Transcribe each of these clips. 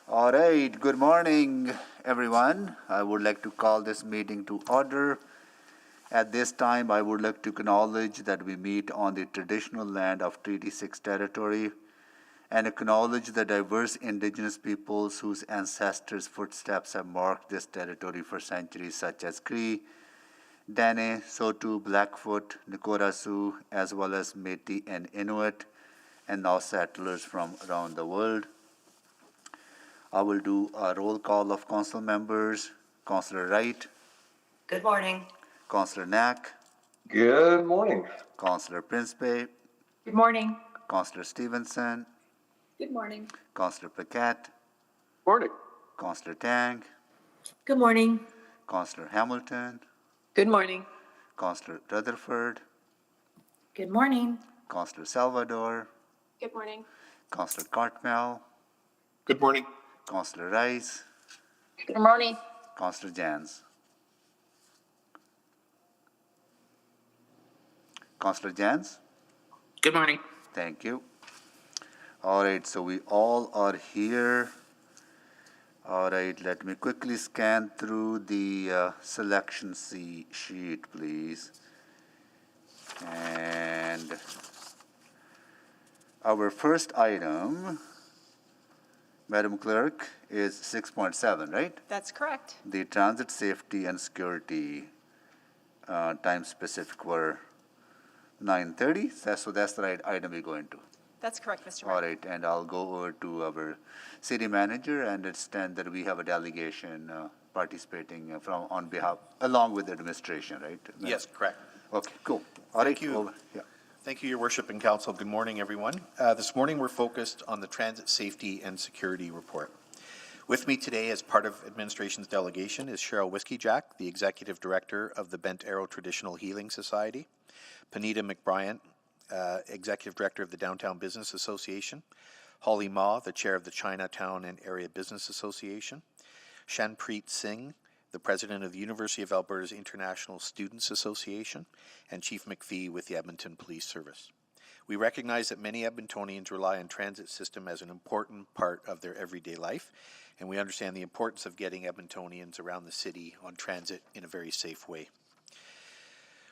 All right, good morning, everyone. I would like to call this meeting to order. At this time, I would like to acknowledge that we meet on the traditional land of Treaty 6 territory and acknowledge the diverse indigenous peoples whose ancestors' footsteps have marked this territory for centuries, such as Cree, Dene, Saulteaux, Blackfoot, Nakota Sioux, as well as Métis and Inuit, and now settlers from around the world. I will do a roll call of council members. Councillor Wright. Good morning. Councillor Knack. Good morning. Councillor Principe. Good morning. Councillor Stevenson. Good morning. Councillor Paquette. Morning. Councillor Tang. Good morning. Councillor Hamilton. Good morning. Councillor Rutherford. Good morning. Councillor Salvador. Good morning. Councillor Cartmel. Good morning. Councillor Rice. Good morning. Councillor Jans. Councillor Jans? Good morning. Thank you. All right, so we all are here. All right, let me quickly scan through the selection sheet, please. And our first item, Madam Clerk, is 6.7, right? That's correct. The transit safety and security time specific were 9:30. So that's the right item we go into. That's correct, Mr. Mayor. All right, and I'll go over to our city manager and understand that we have a delegation participating on behalf, along with the administration, right? Yes, correct. Okay, cool. All right. Thank you. Over. Yeah. Thank you, Your Worship and Council. Good morning, everyone. This morning we're focused on the Transit Safety and Security Report. With me today as part of administration's delegation is Cheryl Whiskeyjack, the Executive Director of the Bent Arrow Traditional Healing Society, Panita McBryant, Executive Director of the Downtown Business Association, Holly Ma, the Chair of the Chinatown and Area Business Association, Shanpreet Singh, the President of the University of Alberta's International Students Association, and Chief McPhee with the Edmonton Police Service. We recognize that many Edmontonians rely on transit system as an important part of their everyday life, and we understand the importance of getting Edmontonians around the city on transit in a very safe way.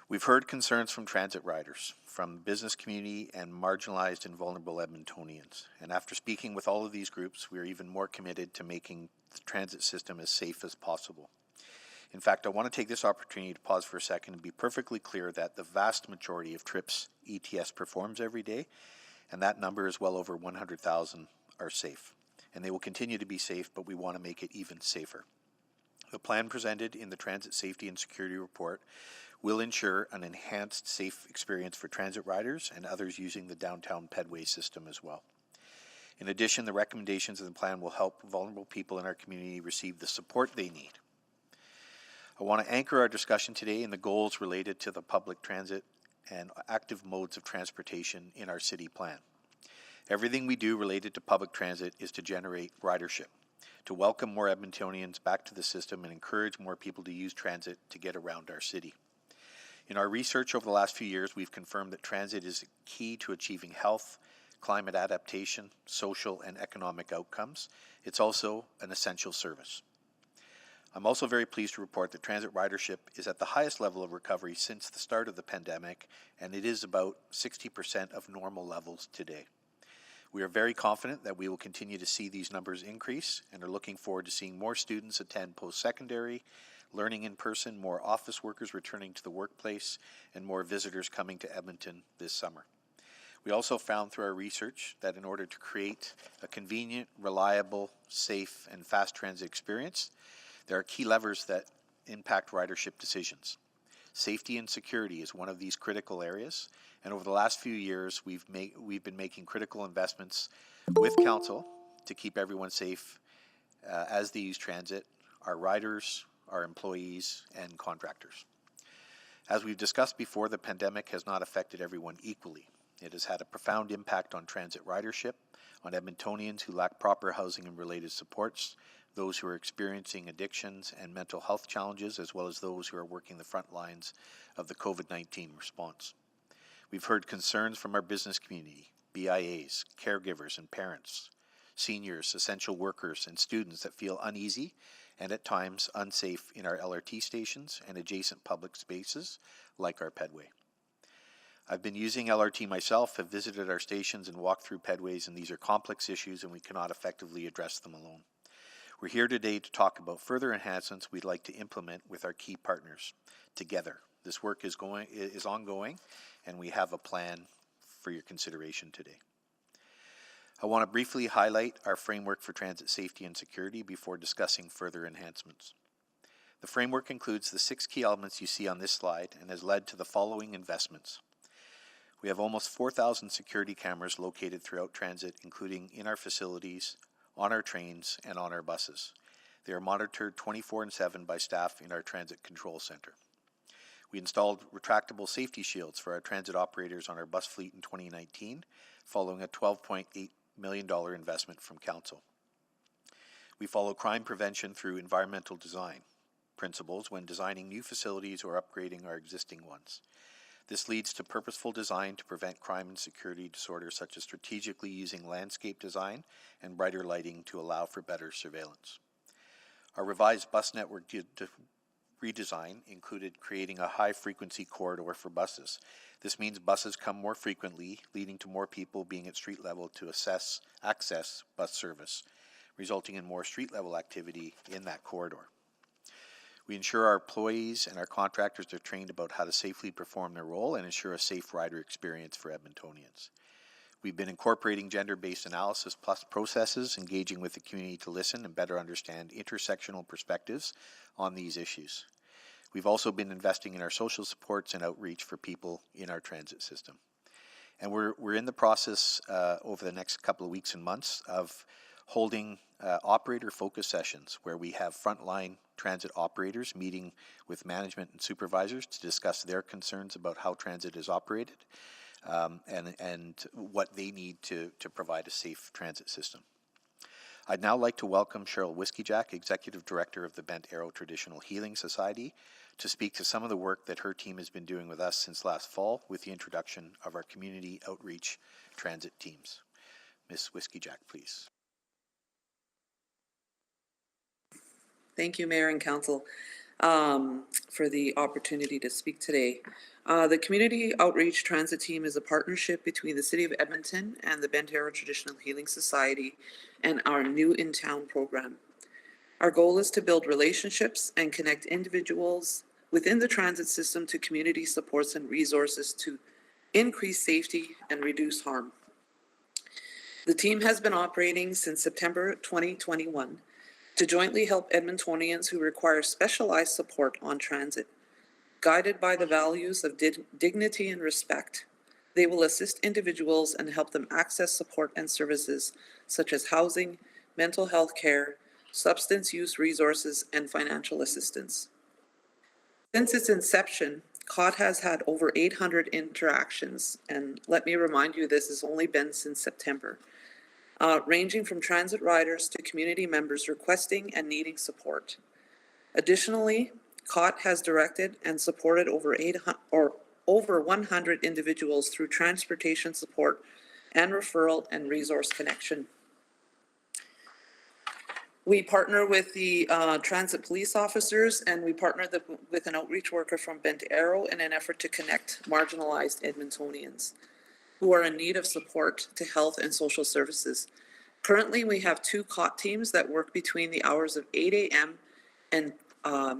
We've heard concerns from transit riders, from the business community, and marginalized and vulnerable Edmontonians. And after speaking with all of these groups, we are even more committed to making the transit system as safe as possible. In fact, I want to take this opportunity to pause for a second and be perfectly clear that the vast majority of trips ETS performs every day, and that number is well over 100,000, are safe. And they will continue to be safe, but we want to make it even safer. The plan presented in the Transit Safety and Security Report will ensure an enhanced safe experience for transit riders and others using the downtown pedway system as well. In addition, the recommendations of the plan will help vulnerable people in our community receive the support they need. I want to anchor our discussion today in the goals related to the public transit and active modes of transportation in our city plan. Everything we do related to public transit is to generate ridership, to welcome more Edmontonians back to the system and encourage more people to use transit to get around our city. In our research over the last few years, we've confirmed that transit is key to achieving health, climate adaptation, social and economic outcomes. It's also an essential service. I'm also very pleased to report that transit ridership is at the highest level of recovery since the start of the pandemic, and it is about 60% of normal levels today. We are very confident that we will continue to see these numbers increase and are looking forward to seeing more students attend post-secondary, learning in person, more office workers returning to the workplace, and more visitors coming to Edmonton this summer. We also found through our research that in order to create a convenient, reliable, safe, and fast transit experience, there are key levers that impact ridership decisions. Safety and security is one of these critical areas, and over the last few years, we've been making critical investments with Council to keep everyone safe as they use transit, our riders, our employees, and contractors. As we've discussed before, the pandemic has not affected everyone equally. It has had a profound impact on transit ridership, on Edmontonians who lack proper housing and related supports, those who are experiencing addictions and mental health challenges, as well as those who are working the front lines of the COVID-19 response. We've heard concerns from our business community, BIAs, caregivers and parents, seniors, essential workers, and students that feel uneasy and at times unsafe in our LRT stations and adjacent public spaces like our pedway. I've been using LRT myself, have visited our stations and walked through pedways, and these are complex issues and we cannot effectively address them alone. We're here today to talk about further enhancements we'd like to implement with our key partners together. This work is ongoing, and we have a plan for your consideration today. I want to briefly highlight our framework for transit safety and security before discussing further enhancements. The framework includes the 6 key elements you see on this slide and has led to the following investments. We have almost 4,000 security cameras located throughout transit, including in our facilities, on our trains, and on our buses. They are monitored 24/7 by staff in our transit control center. We installed retractable safety shields for our transit operators on our bus fleet in 2019, following a $12.8 million investment from Council. We follow crime prevention through environmental design principles when designing new facilities or upgrading our existing ones. This leads to purposeful design to prevent crime and security disorders, such as strategically using landscape design and brighter lighting to allow for better surveillance. Our revised bus network redesign included creating a high-frequency corridor for buses. This means buses come more frequently, leading to more people being at street level to access bus service, resulting in more street-level activity in that corridor. We ensure our employees and our contractors are trained about how to safely perform their role and ensure a safe rider experience for Edmontonians. We've been incorporating gender-based analysis plus processes, engaging with the community to listen and better understand intersectional perspectives on these issues. We've also been investing in our social supports and outreach for people in our transit system. And we're in the process over the next couple of weeks and months of holding operator focus sessions where we have frontline transit operators meeting with management and supervisors to discuss their concerns about how transit is operated and what they need to provide a safe transit system. I'd now like to welcome Cheryl Whiskeyjack, Executive Director of the Bent Arrow Traditional Healing Society, to speak to some of the work that her team has been doing with us since last fall with the introduction of our community outreach transit teams. Ms. Whiskeyjack, please. Thank you, Mayor and Council, for the opportunity to speak today. The Community Outreach Transit Team is a partnership between the City of Edmonton and the Bent Arrow Traditional Healing Society and our New in Town program. Our goal is to build relationships and connect individuals within the transit system to community supports and resources to increase safety and reduce harm. The team has been operating since September 2021 to jointly help Edmontonians who require specialized support on transit. Guided by the values of dignity and respect, they will assist individuals and help them access support and services such as housing, mental health care, substance use resources, and financial assistance. Since its inception, COT has had over 800 interactions, and let me remind you, this has only been since September, ranging from transit riders to community members requesting and needing support. Additionally, COT has directed and supported over 100 individuals through transportation support and referral and resource connection. We partner with the transit police officers, and we partner with an outreach worker from Bent Arrow in an effort to connect marginalized Edmontonians who are in need of support to health and social services. Currently, we have 2 COT teams that work between the hours of 8 a.m. and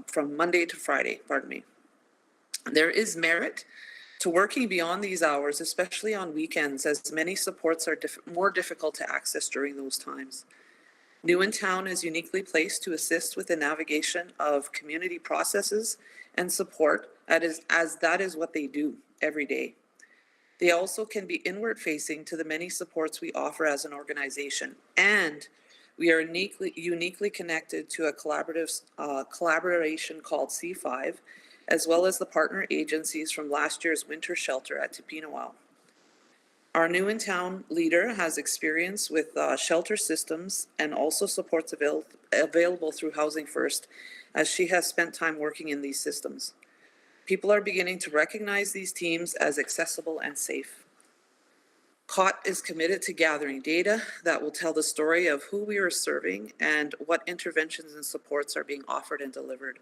from Monday to Friday, There is merit to working beyond these hours, especially on weekends, as many supports are more difficult to access during those times. New in Town is uniquely placed to assist with the navigation of community processes and support, as that is what they do every day. They also can be inward-facing to the many supports we offer as an organization, and we are uniquely connected to a collaboration called C5, as well as the partner agencies from last year's winter shelter at Tupinawao. Our New in Town leader has experience with shelter systems and also supports available through Housing First, as she has spent time working in these systems. People are beginning to recognize these teams as accessible and safe. COT is committed to gathering data that will tell the story of who we are serving and what interventions and supports are being offered and delivered.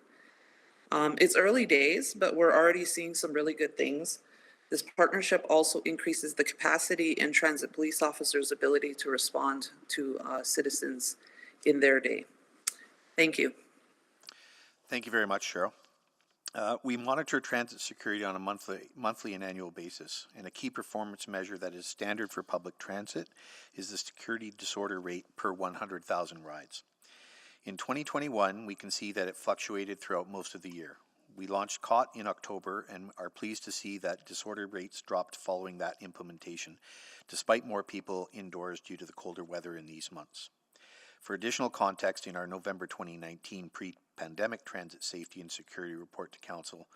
It's early days, but we're already seeing some really good things. This partnership also increases the capacity in transit police officers' ability to respond to citizens in their day. Thank you. Thank you very much, Cheryl. We monitor transit security on a monthly and annual basis, and a key performance measure that is standard for public transit is the security disorder rate per 100,000 rides. In 2021, we can see that it fluctuated throughout most of the year. We launched COT in October and are pleased to see that disorder rates dropped following that implementation, despite more people indoors due to the colder weather in these months. For additional context, in our November 2019 pre-pandemic transit safety and security report to Council,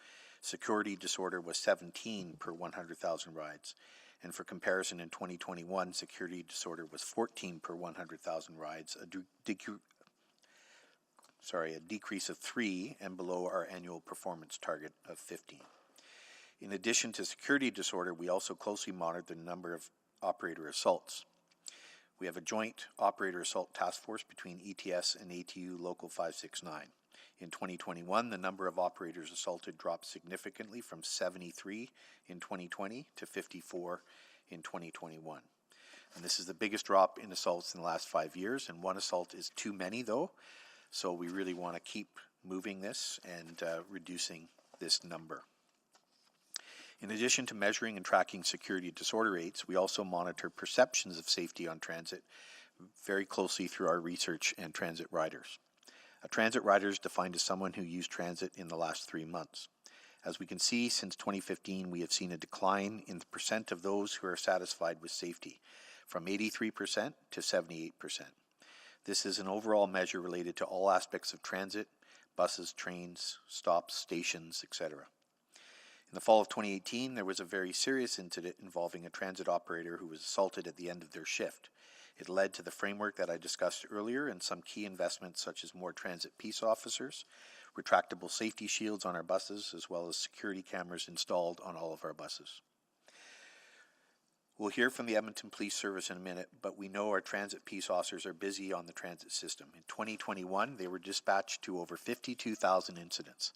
security disorder was 17 per 100,000 rides. And for comparison, in 2021, security disorder was 14 per 100,000 rides, a decrease of 3 and below our annual performance target of 15. In addition to security disorder, we also closely monitor the number of operator assaults. We have a joint operator assault task force between ETS and ATU Local 569. In 2021, the number of operators assaulted dropped significantly from 73 in 2020 to 54 in 2021. And this is the biggest drop in assaults in the last 5 years, and one assault is too many though, so we really want to keep moving this and reducing this number. In addition to measuring and tracking security disorder rates, we also monitor perceptions of safety on transit very closely through our research and transit riders. A transit rider is defined as someone who used transit in the last 3 months. As we can see, since 2015, we have seen a decline in the percent of those who are satisfied with safety, from 83% to 78%. This is an overall measure related to all aspects of transit, buses, trains, stops, stations, etc. In the fall of 2018, there was a very serious incident involving a transit operator who was assaulted at the end of their shift. It led to the framework that I discussed earlier and some key investments such as more transit peace officers, retractable safety shields on our buses, as well as security cameras installed on all of our buses. We'll hear from the Edmonton Police Service in a minute, but we know our transit peace officers are busy on the transit system. In 2021, they were dispatched to over 52,000 incidents.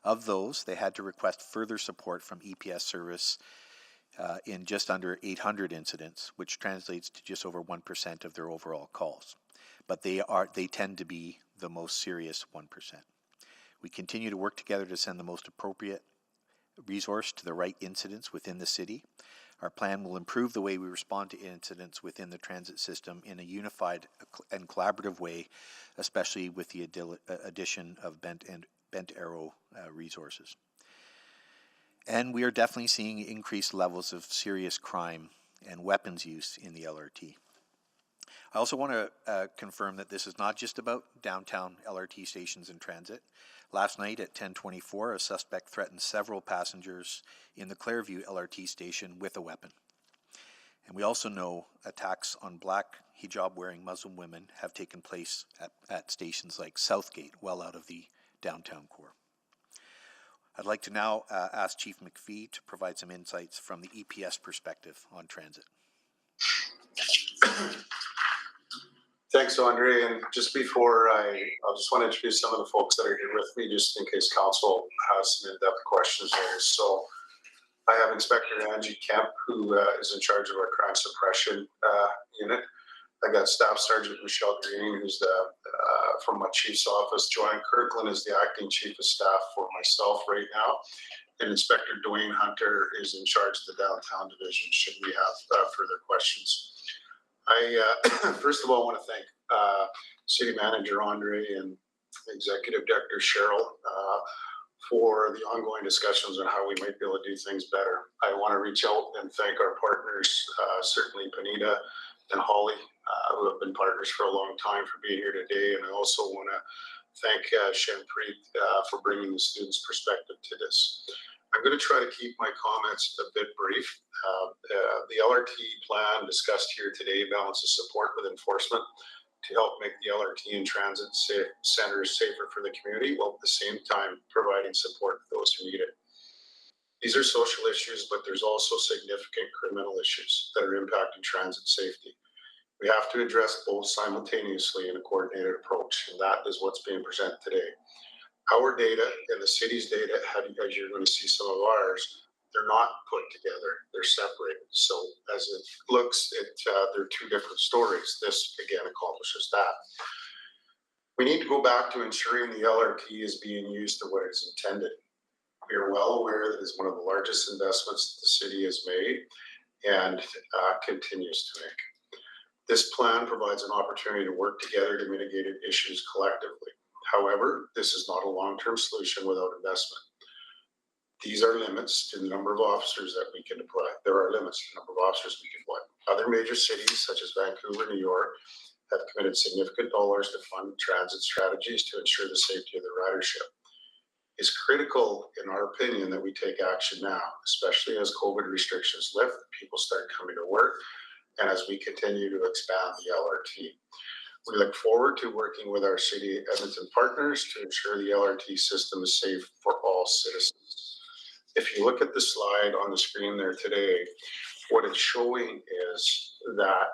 Of those, they had to request further support from EPS service in just under 800 incidents, which translates to just over 1% of their overall calls. But they tend to be the most serious 1%. We continue to work together to send the most appropriate resource to the right incidents within the city. Our plan will improve the way we respond to incidents within the transit system in a unified and collaborative way, especially with the addition of bent arrow resources. And we are definitely seeing increased levels of serious crime and weapons use in the LRT. I also want to confirm that this is not just about downtown LRT stations and transit. Last night at 10:24, a suspect threatened several passengers in the Clairview LRT station with a weapon. And we also know attacks on black hijab-wearing Muslim women have taken place at stations like Southgate, well out of the downtown core. I'd like to now ask Chief McPhee to provide some insights from the EPS perspective on transit. Thanks, Andre. And just before I'll just want to introduce some of the folks that are here with me, just in case Council has some in-depth questions there. So I have Inspector Angie Kemp, who is in charge of our crime suppression unit. I got Staff Sergeant Michelle Green, who's from my Chief's office. Joanne Kirkland is the Acting Chief of Staff for myself right now. And Inspector Dwayne Hunter is in charge of the Downtown Division, should we have further questions. I first of all want to thank City Manager Andre and Executive Director Cheryl for the ongoing discussions on how we might be able to do things better. I want to reach out and thank our partners, certainly Panita and Holly, who have been partners for a long time, for being here today. And I also want to thank Shanpreet for bringing the students' perspective to this. I'm going to try to keep my comments a bit brief. The LRT plan discussed here today balances support with enforcement to help make the LRT and transit centers safer for the community, while at the same time providing support for those who need it. These are social issues, but there's also significant criminal issues that are impacting transit safety. We have to address both simultaneously in a coordinated approach, and that is what's being presented today. Our data and the city's data, as you're going to see some of ours, they're not put together, they're separated. So as it looks, they're two different stories. This again accomplishes that. We need to go back to ensuring the LRT is being used to what it's intended. We are well aware that it's one of the largest investments that the city has made and continues to make. This plan provides an opportunity to work together to mitigate issues collectively. However, this is not a long-term solution without investment. These are limits to the number of officers that we can deploy. There are limits to the number of officers we can deploy. Other major cities, such as Vancouver, New York, have committed significant dollars to fund transit strategies to ensure the safety of the ridership. It's critical, in our opinion, that we take action now, especially as COVID restrictions lift, people start coming to work, and as we continue to expand the LRT. We look forward to working with our City of Edmonton partners to ensure the LRT system is safe for all citizens. If you look at the slide on the screen there today, what it's showing is that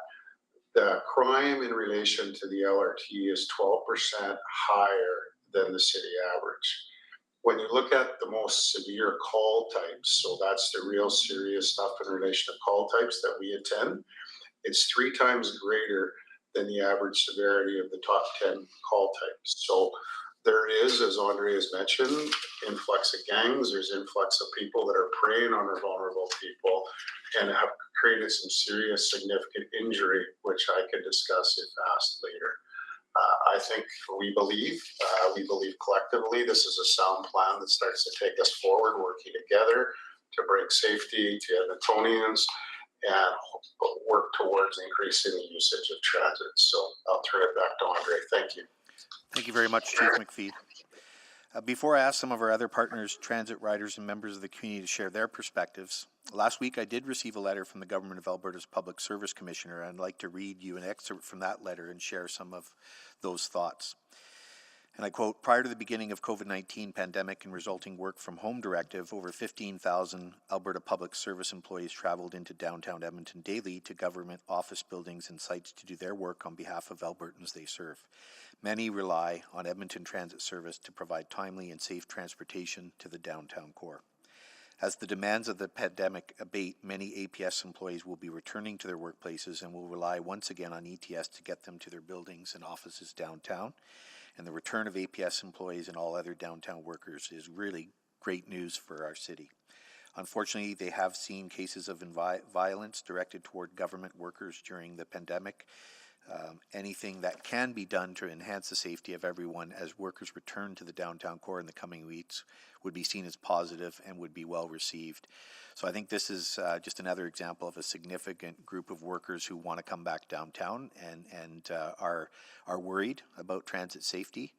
the crime in relation to the LRT is 12% higher than the city average. When you look at the most severe call types, so that's the real serious stuff in relation to call types that we attend, it's 3 times greater than the average severity of the top 10 call types. So there is, as Andre has mentioned, influx of gangs, there's influx of people that are preying on our vulnerable people and have created some serious significant injury, which I can discuss if asked later. I think we believe collectively this is a sound plan that starts to take us forward, working together to bring safety to Edmontonians and work towards increasing the usage of transit. So I'll turn it back to Andre. Thank you. Thank you very much, Chief McPhee. Before I ask some of our other partners, transit riders and members of the community to share their perspectives, last week I did receive a letter from the Government of Alberta's Public Service Commissioner, and I'd like to read you an excerpt from that letter and share some of those thoughts. And I quote, "Prior to the beginning of COVID-19 pandemic and resulting work from home directive, over 15,000 Alberta Public Service employees traveled into downtown Edmonton daily to government office buildings and sites to do their work on behalf of Albertans they serve. Many rely on Edmonton Transit Service to provide timely and safe transportation to the downtown core. As the demands of the pandemic abate, many APS employees will be returning to their workplaces and will rely once again on ETS to get them to their buildings and offices downtown. And the return of APS employees and all other downtown workers is really great news for our city. Unfortunately, they have seen cases of violence directed toward government workers during the pandemic. Anything that can be done to enhance the safety of everyone as workers return to the downtown core in the coming weeks would be seen as positive and would be well received. So I think this is just another example of a significant group of workers who want to come back downtown and are worried about transit safety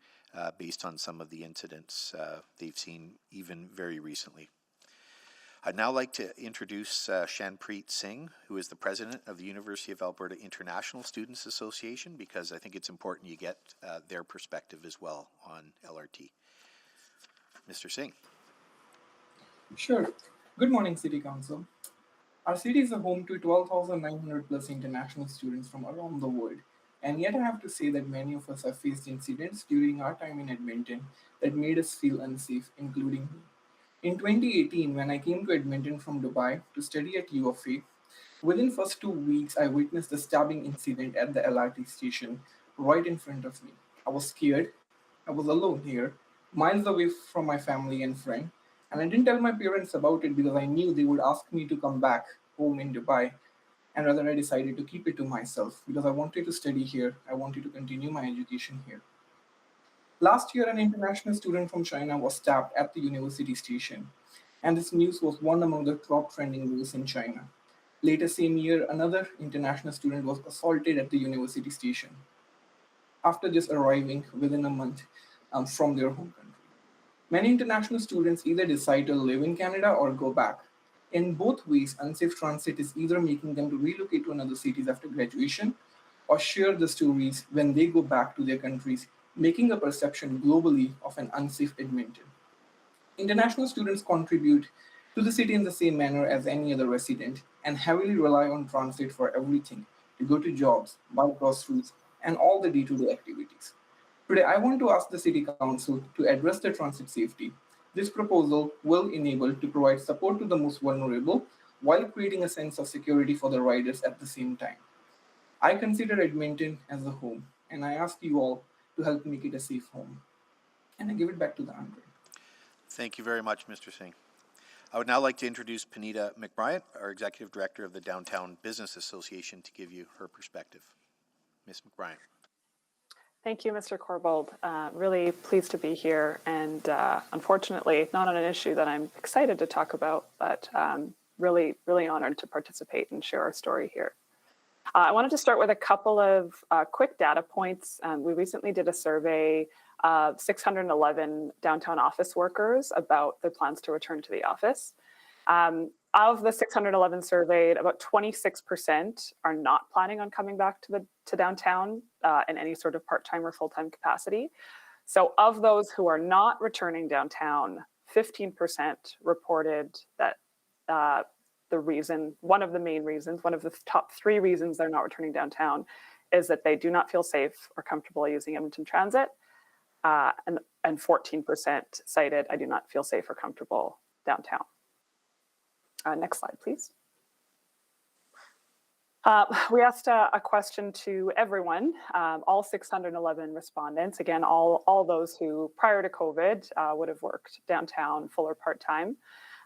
based on some of the incidents they've seen even very recently. I'd now like to introduce Shanpreet Singh, who is the president of the University of Alberta International Students Association, because I think it's important you get their perspective as well on LRT. Mr. Singh. Sure. Good morning, City Council. Our city is a home to 12,900 plus international students from around the world. And yet I have to say that many of us have faced incidents during our time in Edmonton that made us feel unsafe, including me. In 2018, when I came to Edmonton from Dubai to study at U of A, within first 2 weeks, I witnessed a stabbing incident at the LRT station right in front of me. I was scared. I was alone here, miles away from my family and friend, and I didn't tell my parents about it because I knew they would ask me to come back home in Dubai, and rather I decided to keep it to myself because I wanted to study here. I wanted to continue my education here. Last year, an international student from China was stabbed at the university station, and this news was one among the top trending news in China. Later same year, another international student was assaulted at the university station after just arriving within a month from their home country. Many international students either decide to live in Canada or go back. In both ways, unsafe transit is either making them to relocate to another cities after graduation or share the stories when they go back to their countries, making a perception globally of an unsafe Edmonton. International students contribute to the city in the same manner as any other resident and heavily rely on transit for everything to go to jobs, buy groceries, and all the day-to-day activities. Today, I want to ask the City Council to address the transit safety. This proposal will enable to provide support to the most vulnerable while creating a sense of security for the riders at the same time. I consider Edmonton as a home, and I ask you all to help make it a safe home. And I give it back to the Andre. Thank you very much, Mr. Singh. I would now like to introduce Panita McBryant, our Executive Director of the Downtown Business Association, to give you her perspective. Ms. McBryant. Thank you, Mr. Corbold. Really pleased to be here, and unfortunately, not on an issue that I'm excited to talk about, but really, really honored to participate and share our story here. I wanted to start with a couple of quick data points. We recently did a survey of 611 downtown office workers about their plans to return to the office. Of the 611 surveyed, about 26% are not planning on coming back to downtown in any sort of part-time or full-time capacity. So of those who are not returning downtown, 15% reported that one of the main reasons, one of the top 3 reasons they're not returning downtown is that they do not feel safe or comfortable using Edmonton Transit. And 14% cited, I do not feel safe or comfortable downtown. Next slide, please. We asked a question to everyone, all 611 respondents, again, all those who prior to COVID would have worked downtown full or part-time,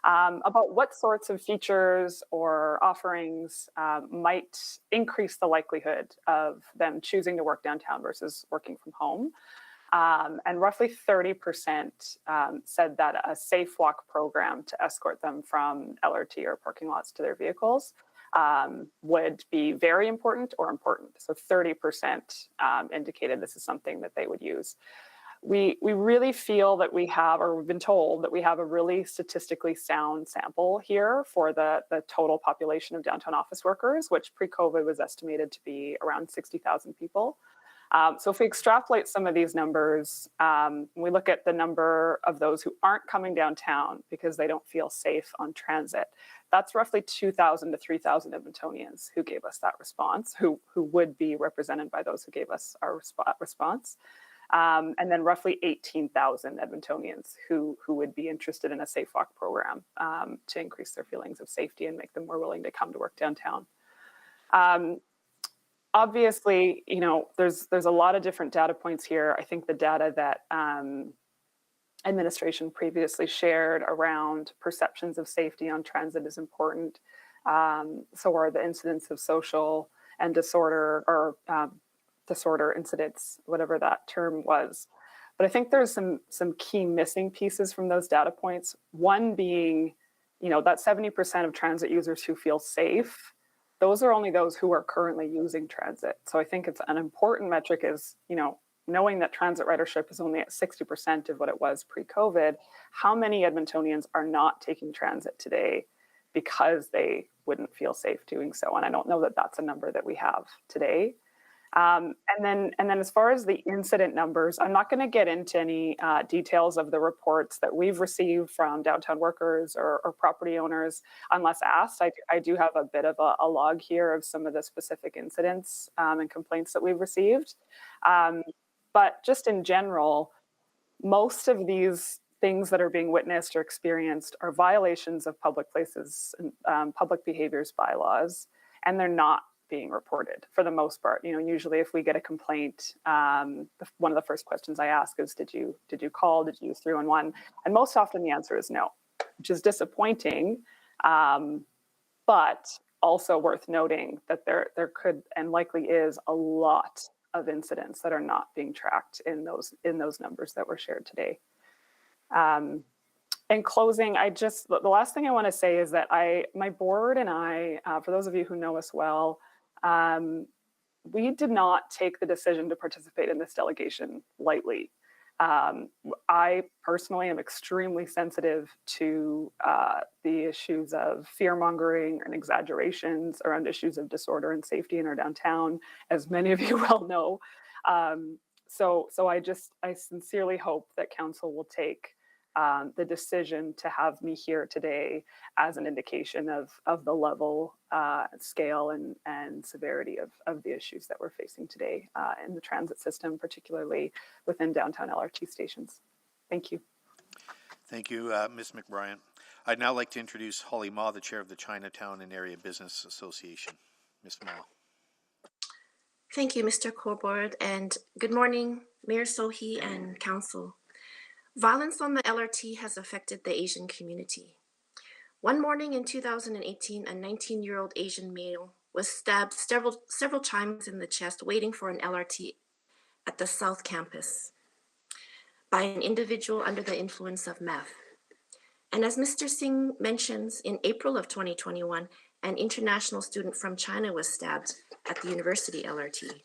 about what sorts of features or offerings might increase the likelihood of them choosing to work downtown versus working from home. And roughly 30% said that a safe walk program to escort them from LRT or parking lots to their vehicles would be very important or important. So 30% indicated this is something that they would use. We really feel that we have, or we've been told that we have a really statistically sound sample here for the total population of downtown office workers, which pre-COVID was estimated to be around 60,000 people. So if we extrapolate some of these numbers, we look at the number of those who aren't coming downtown because they don't feel safe on transit. That's roughly 2,000 to 3,000 Edmontonians who gave us that response, who would be represented by those who gave us our response. And then roughly 18,000 Edmontonians who would be interested in a safe walk program to increase their feelings of safety and make them more willing to come to work downtown. Obviously, you know, there's a lot of different data points here. I think the data that administration previously shared around perceptions of safety on transit is important. So are the incidents of social and disorder or disorder incidents, whatever that term was. But I think there's some key missing pieces from those data points. One being, you know, that 70% of transit users who feel safe, those are only those who are currently using transit. So I think it's an important metric is, you know, knowing that transit ridership is only at 60% of what it was pre-COVID, how many Edmontonians are not taking transit today because they wouldn't feel safe doing so? And I don't know that that's a number that we have today. And then as far as the incident numbers, I'm not going to get into any details of the reports that we've received from downtown workers or property owners unless asked. I do have a bit of a log here of some of the specific incidents and complaints that we've received. But just in general, most of these things that are being witnessed or experienced are violations of public places and public behaviors bylaws, and they're not being reported for the most part. You know, usually if we get a complaint, one of the first questions I ask is, did you call? Did you use 311? And most often the answer is no, which is disappointing, but also worth noting that there could and likely is a lot of incidents that are not being tracked in those numbers that were shared today. In closing, the last thing I want to say is that my board and I, for those of you who know us well, we did not take the decision to participate in this delegation lightly. I personally am extremely sensitive to the issues of fear-mongering and exaggerations around issues of disorder and safety in our downtown, as many of you well know. So I sincerely hope that council will take the decision to have me here today as an indication of the level, scale, and severity of the issues that we're facing today in the transit system, particularly within downtown LRT stations. Thank you. Thank you, Ms. McBrien. I'd now like to introduce Holly Ma, the chair of the Chinatown and Area Business Association. Ms. Ma. Thank you, Mr. Corboard, and good morning, Mayor Sohi and Council. Violence on the LRT has affected the Asian community. One morning in 2018, a 19-year-old Asian male was stabbed several times in the chest waiting for an LRT at the South Campus by an individual under the influence of meth. And as Mr. Singh mentions, in April of 2021, an international student from China was stabbed at the University LRT.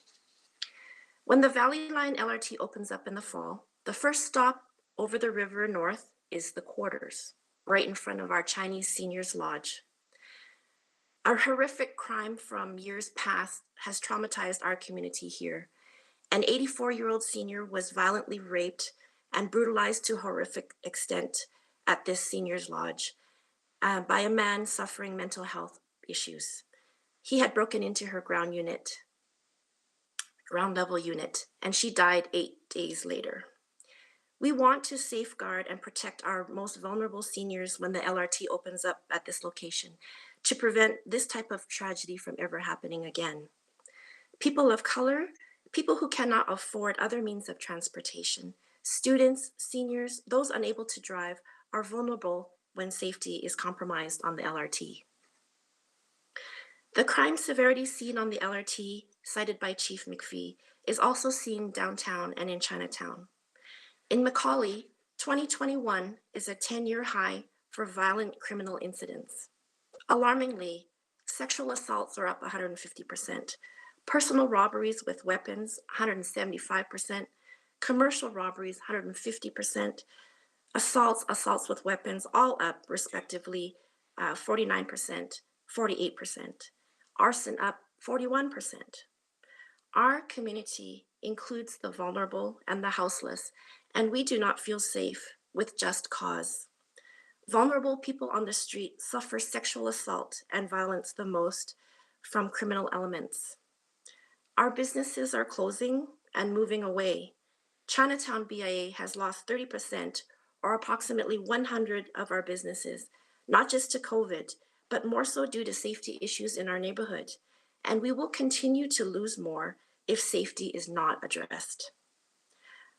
When the Valley Line LRT opens up in the fall, the first stop over the river north is the quarters, right in front of our Chinese Seniors Lodge. A horrific crime from years past has traumatized our community here. An 84-year-old senior was violently raped and brutalized to horrific extent at this Seniors Lodge by a man suffering mental health issues. He had broken into her ground level unit, and she died 8 days later. We want to safeguard and protect our most vulnerable seniors when the LRT opens up at this location to prevent this type of tragedy from ever happening again. People of color, people who cannot afford other means of transportation, students, seniors, those unable to drive are vulnerable when safety is compromised on the LRT. The crime severity seen on the LRT, cited by Chief McPhee, is also seen downtown and in Chinatown. In Macaulay, 2021 is a 10-year high for violent criminal incidents. Alarmingly, sexual assaults are up 150%, personal robberies with weapons 175%, commercial robberies 150%, assaults with weapons all up respectively 49%, 48%, arson up 41%. Our community includes the vulnerable and the houseless, and we do not feel safe with just cause. Vulnerable people on the street suffer sexual assault and violence the most from criminal elements. Our businesses are closing and moving away. Chinatown BIA has lost 30%, or approximately 100 of our businesses, not just to COVID, but more so due to safety issues in our neighborhood. And we will continue to lose more if safety is not addressed.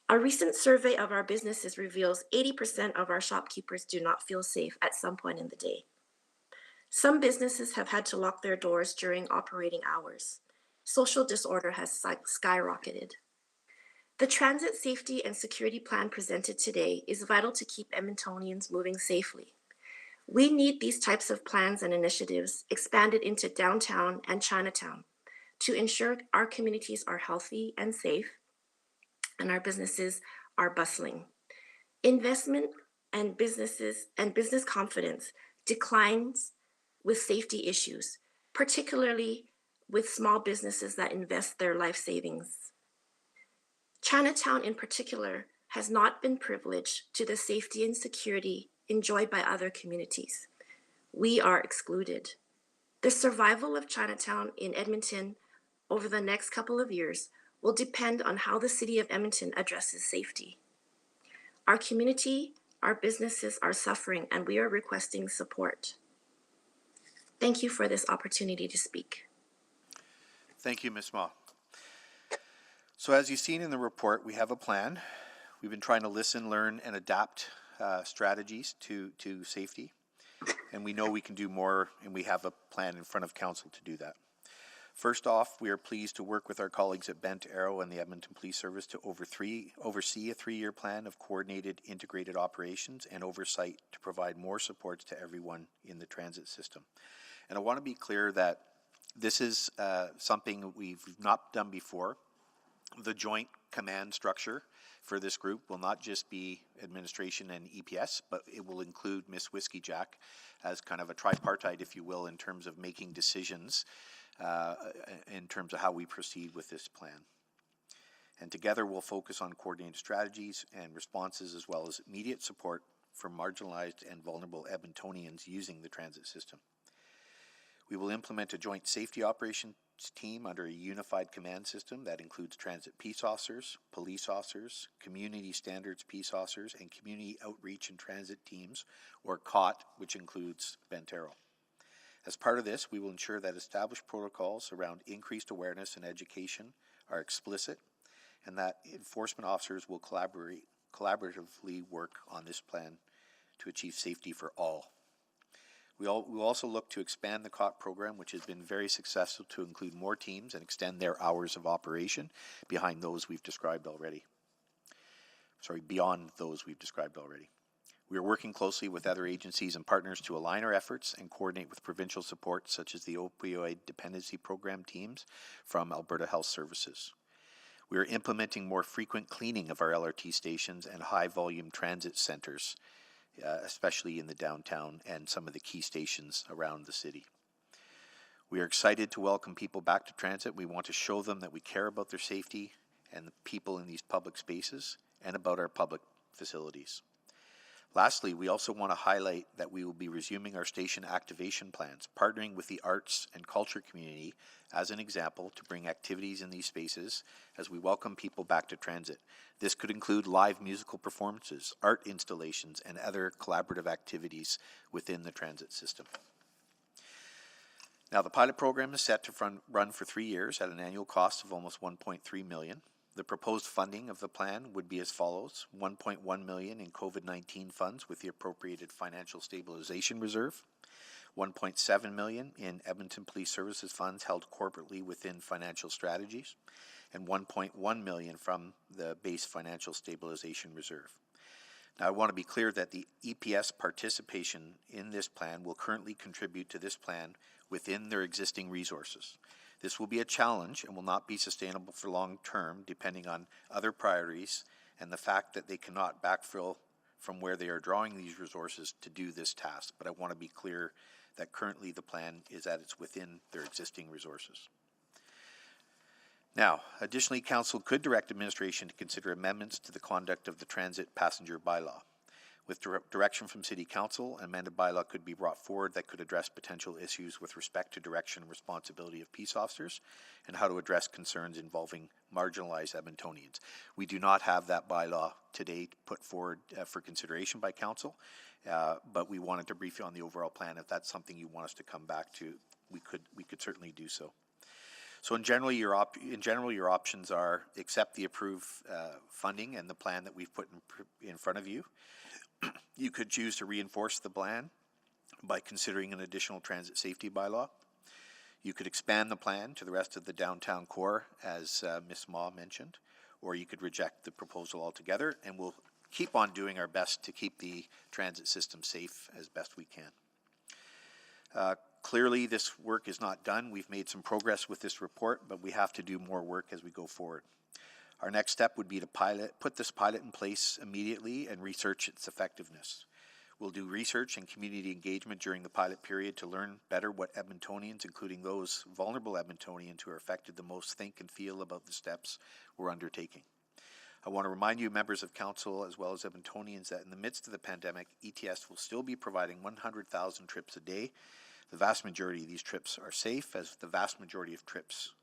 A recent survey of our businesses reveals 80% of our shopkeepers do not feel safe at some point in the day. Some businesses have had to lock their doors during operating hours. Social disorder has skyrocketed. The transit safety and security plan presented today is vital to keep Edmontonians moving safely. We need these types of plans and initiatives expanded into downtown and Chinatown to ensure our communities are healthy and safe and our businesses are bustling. Investment and business confidence declines with safety issues, particularly with small businesses that invest their life savings. Chinatown in particular has not been privileged to the safety and security enjoyed by other communities. We are excluded. The survival of Chinatown in Edmonton over the next couple of years will depend on how the City of Edmonton addresses safety. Our community, our businesses are suffering, and we are requesting support. Thank you for this opportunity to speak. Thank you, Ms. Ma. So as you've seen in the report, we have a plan. We've been trying to listen, learn, and adapt strategies to safety. And we know we can do more, and we have a plan in front of council to do that. First off, we are pleased to work with our colleagues at Bent Arrow and the Edmonton Police Service to oversee a 3-year plan of coordinated integrated operations and oversight to provide more supports to everyone in the transit system. And I want to be clear that this is something we've not done before. The joint command structure for this group will not just be administration and EPS, but it will include Miss Whiskey Jack as kind of a tripartite, if you will, in terms of making decisions in terms of how we proceed with this plan. And together we'll focus on coordinated strategies and responses as well as immediate support for marginalized and vulnerable Edmontonians using the transit system. We will implement a joint safety operations team under a unified command system that includes transit peace officers, police officers, community standards peace officers, and community outreach and transit teams, or COT, which includes Bentero. As part of this, we will ensure that established protocols around increased awareness and education are explicit, and that enforcement officers will collaboratively work on this plan to achieve safety for all. We will also look to expand the COT program, which has been very successful, to include more teams and extend their hours of operation behind those we've described already. Beyond those we've described already. We are working closely with other agencies and partners to align our efforts and coordinate with provincial support, such as the Opioid Dependency Program teams from Alberta Health Services. We are implementing more frequent cleaning of our LRT stations and high-volume transit centres, especially in the downtown and some of the key stations around the city. We are excited to welcome people back to transit. We want to show them that we care about their safety and the people in these public spaces and about our public facilities. Lastly, we also want to highlight that we will be resuming our station activation plans, partnering with the arts and culture community as an example to bring activities in these spaces as we welcome people back to transit. This could include live musical performances, art installations, and other collaborative activities within the transit system. Now, the pilot program is set to run for 3 years at an annual cost of almost $1.3 million. The proposed funding of the plan would be as follows: $1.1 million in COVID-19 funds with the appropriated financial stabilization reserve, $1.7 million in Edmonton Police Services funds held corporately within financial strategies, and $1.1 million from the base financial stabilization reserve. Now, I want to be clear that the EPS participation in this plan will currently contribute to this plan within their existing resources. This will be a challenge and will not be sustainable for long term, depending on other priorities and the fact that they cannot backfill from where they are drawing these resources to do this task. But I want to be clear that currently the plan is that it's within their existing resources. Now, additionally, Council could direct administration to consider amendments to the conduct of the transit passenger bylaw. With direction from City Council, an amended bylaw could be brought forward that could address potential issues with respect to direction and responsibility of peace officers and how to address concerns involving marginalized Edmontonians. We do not have that bylaw today put forward for consideration by Council, but we wanted to brief you on the overall plan. If that's something you want us to come back to, we could certainly do so. So in general, your options are accept the approved funding and the plan that we've put in front of you. You could choose to reinforce the plan by considering an additional transit safety bylaw. You could expand the plan to the rest of the downtown core, as Ms. Ma mentioned, or you could reject the proposal altogether, and we'll keep on doing our best to keep the transit system safe as best we can. Clearly, this work is not done. We've made some progress with this report, but we have to do more work as we go forward. Our next step would be to put this pilot in place immediately and research its effectiveness. We'll do research and community engagement during the pilot period to learn better what Edmontonians, including those vulnerable Edmontonians who are affected the most, think and feel about the steps we're undertaking. I want to remind you, members of Council, as well as Edmontonians, that in the midst of the pandemic, ETS will still be providing 100,000 trips a day. The vast majority of these trips are safe, as the vast majority of trips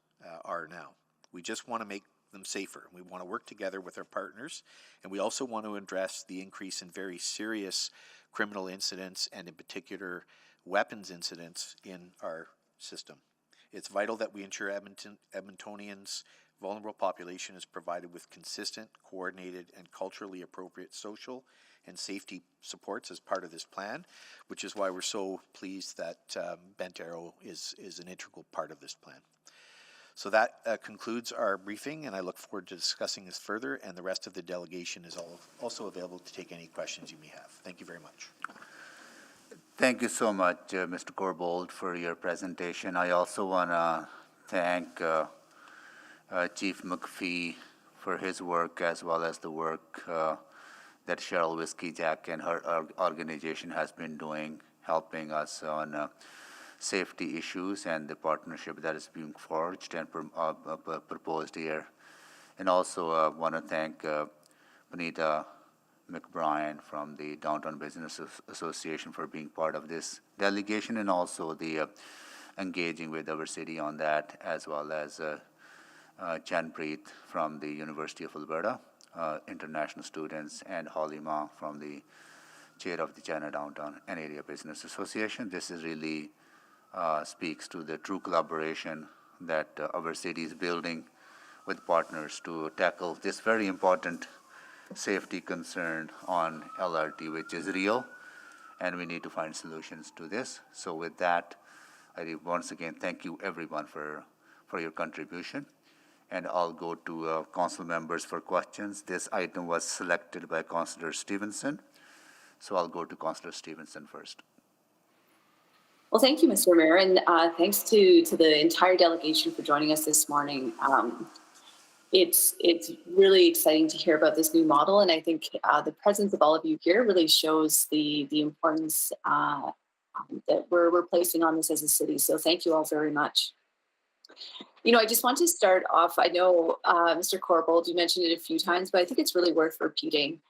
are now. We just want to make them safer. We want to work together with our partners, and we also want to address the increase in very serious criminal incidents and in particular weapons incidents in our system. It's vital that we ensure Edmontonians' vulnerable population is provided with consistent, coordinated, and culturally appropriate social and safety supports as part of this plan, which is why we're so pleased that Bentero is an integral part of this plan. So that concludes our briefing, and I look forward to discussing this further, and the rest of the delegation is also available to take any questions you may have. Thank you very much. Thank you so much, Mr. Corbould, for your presentation. I also want to thank Chief McPhee for his work, as well as the work that Cheryl Whiskey-Jack and her organization has been doing, helping us on safety issues and the partnership that is being forged and proposed here. And also want to thank Bonita McBrien from the Downtown Business Association for being part of this delegation, and also the engaging with our city on that, as well as Janpreet from the University of Alberta, international students, and Holly Ma from the chair of the China Downtown and Area Business Association. This is really speaks to the true collaboration that our city is building with partners to tackle this very important safety concern on LRT, which is real, and we need to find solutions to this. So with that, I once again thank you everyone for your contribution, and I'll go to council members for questions. This item was selected by Councillor Stevenson, so I'll go to Councillor Stevenson first. Well, thank you, Mr. Mayor, and thanks to the entire delegation for joining us this morning. It's really exciting to hear about this new model, and I think the presence of all of you here really shows the importance that we're placing on this as a city. So thank you all very much. You know, I just want to start off. I know, Mr. Corbold, you mentioned it a few times, but I think it's really worth repeating.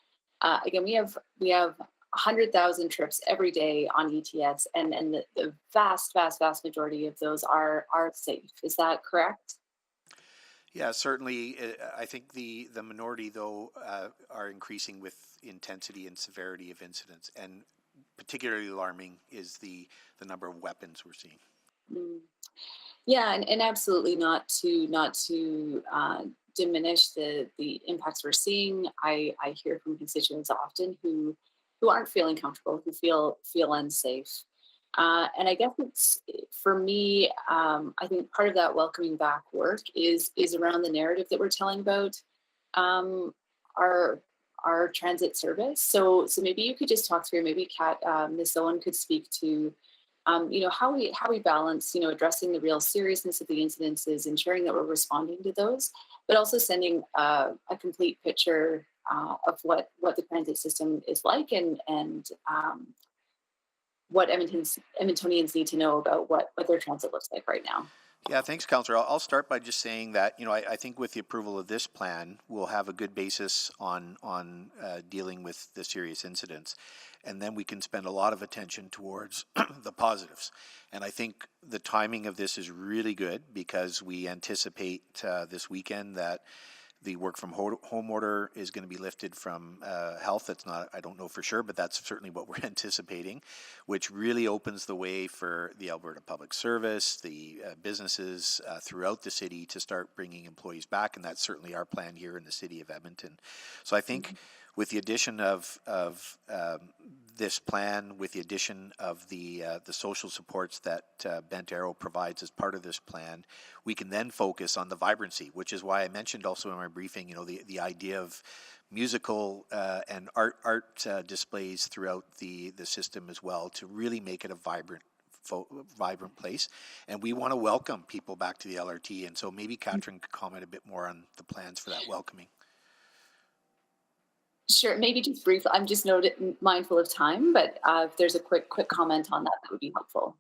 Again, we have 100,000 trips every day on ETS, and the vast majority of those are safe. Is that correct? Yeah, certainly. I think the minority, though, are increasing with intensity and severity of incidents, and particularly alarming is the number of weapons we're seeing. Yeah, and absolutely not to diminish the impacts we're seeing. I hear from constituents often who aren't feeling comfortable, who feel unsafe. And I guess it's, for me, I think part of that welcoming back work is around the narrative that we're telling about our transit service. So maybe you could just talk through, maybe Ms. Owen could speak to, you know, how we balance, you know, addressing the real seriousness of the incidences, ensuring that we're responding to those, but also sending a complete picture of what the transit system is like, and what Edmontonians need to know about what their transit looks like right now. Yeah, thanks, Councillor. I'll start by just saying that, you know, I think with the approval of this plan, we'll have a good basis on dealing with the serious incidents, and then we can spend a lot of attention towards the positives. And I think the timing of this is really good because we anticipate this weekend that the work from home order is going to be lifted from health. That's not, I don't know for sure, but that's certainly what we're anticipating, which really opens the way for the Alberta Public Service, the businesses throughout the city to start bringing employees back, and that's certainly our plan here in the city of Edmonton. So I think with the addition of this plan, with the addition of the social supports that Bent Arrow provides as part of this plan, we can then focus on the vibrancy, which is why I mentioned also in my briefing, you know, the idea of musical and art displays throughout the system as well, to really make it a vibrant place. And we want to welcome people back to the LRT. And so maybe Catherine could comment a bit more on the plans for that welcoming. Sure, maybe just briefly. I'm just mindful of time, but if there's a quick comment on that, that would be helpful.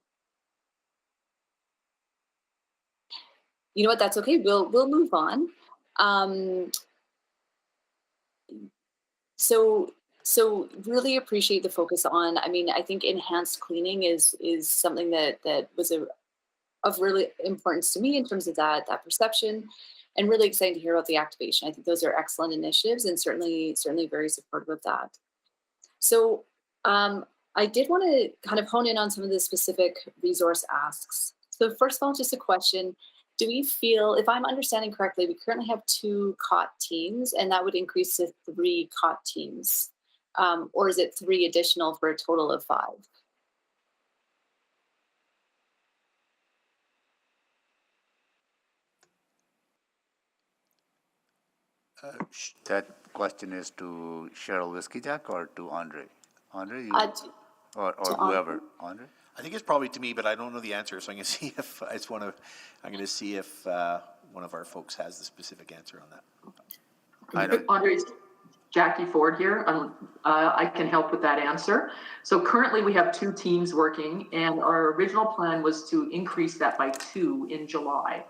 You know what? That's okay. We'll move on. So really appreciate the focus on. I mean, I think enhanced cleaning is something that was of really importance to me in terms of that perception. And really excited to hear about the activation. I think those are excellent initiatives, and certainly very supportive of that. So I did want to kind of hone in on some of the specific resource asks. So first of all, just a question. Do we feel, if I'm understanding correctly, we currently have 2 COT teams, and that would increase to 3 COT teams? Or is it 3 additional for a total of 5? That question is to Cheryl Whiskey-Jack or to Andre? Andre, you, or whoever. Andre? I think it's probably to me, but I don't know the answer, so I'm going to see if I'm going to see if one of our folks has the specific answer on that. Andre's Jackie Ford here. I can help with that answer. So currently we have 2 teams working, and our original plan was to increase that by 2 in July.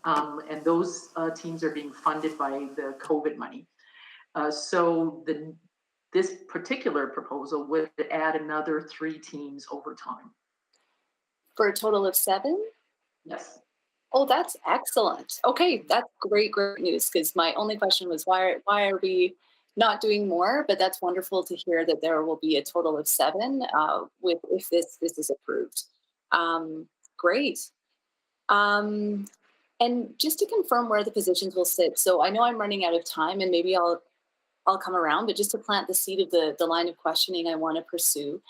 And those teams are being funded by the COVID money. So This particular proposal would add another 3 teams over time. For a total of 7? Yes. Oh, that's excellent. Okay, that's great news, because my only question was why are we not doing more? But that's wonderful to hear that there will be a total of 7 if this is approved. Great. And just to confirm where the positions will sit. So I know I'm running out of time, and maybe I'll come around, but just to plant the seed of the line of questioning I want to pursue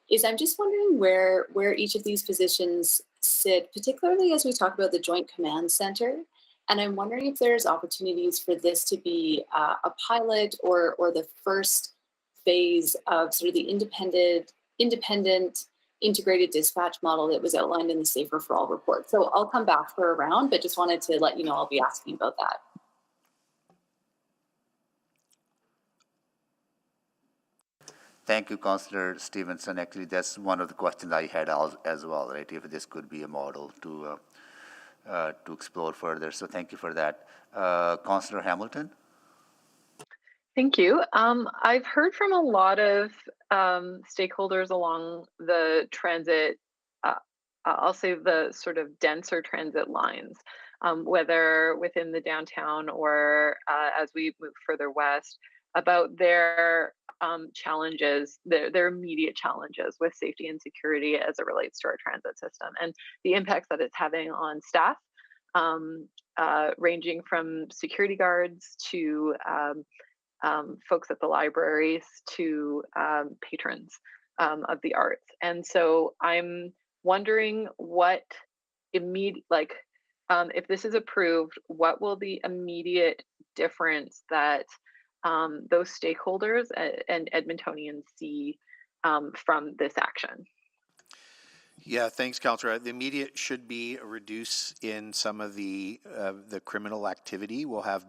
is I'm just wondering where each of these positions sit, particularly as we talk about the Joint Command Center. And I'm wondering if there's opportunities for this to be a pilot or the first phase of sort of the independent integrated dispatch model that was outlined in the Safer for All report. So I'll come back for a round, but just wanted to let you know I'll be asking about that. Thank you, Councillor Stevenson. Actually, that's one of the questions I had as well, right? If this could be a model to explore further. So thank you for that. Councillor Hamilton? Thank you. I've heard from a lot of stakeholders along the transit, I'll say the sort of denser transit lines, whether within the downtown or as we move further west, about their challenges, their immediate challenges with safety and security as it relates to our transit system and the impacts that it's having on staff, ranging from security guards to folks at the libraries to patrons of the arts. And so I'm wondering what if this is approved, what will the immediate difference that those stakeholders and Edmontonians see from this action? Yeah, thanks, Councillor. The immediate should be a reduce in some of the criminal activity. We'll have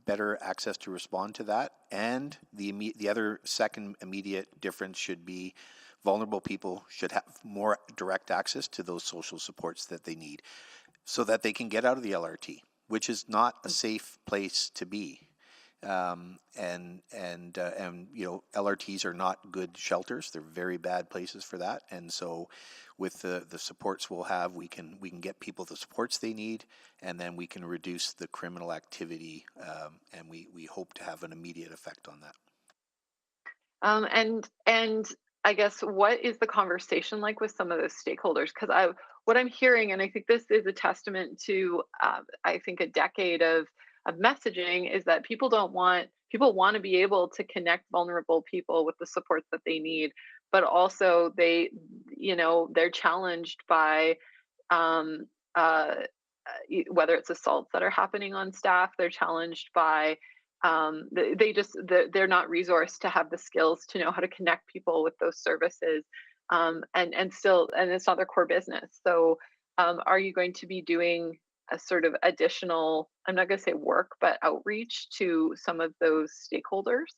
better access to respond to that, and the other second immediate difference should be vulnerable people should have more direct access to those social supports that they need, so that they can get out of the LRT, which is not a safe place to be. And you know, LRTs are not good shelters. They're very bad places for that. And so with the supports we'll have, we can get people the supports they need, and then we can reduce the criminal activity, and we hope to have an immediate effect on that. And I guess what is the conversation like with some of those stakeholders? Because what I'm hearing, and I think this is a testament to I think a decade of messaging, is that people want to be able to connect vulnerable people with the supports that they need, but also they're challenged by whether it's assaults that are happening on staff. They're challenged by they're not resourced to have the skills to know how to connect people with those services, and it's not their core business. So are you going to be doing a sort of additional, I'm not going to say work, but outreach to some of those stakeholders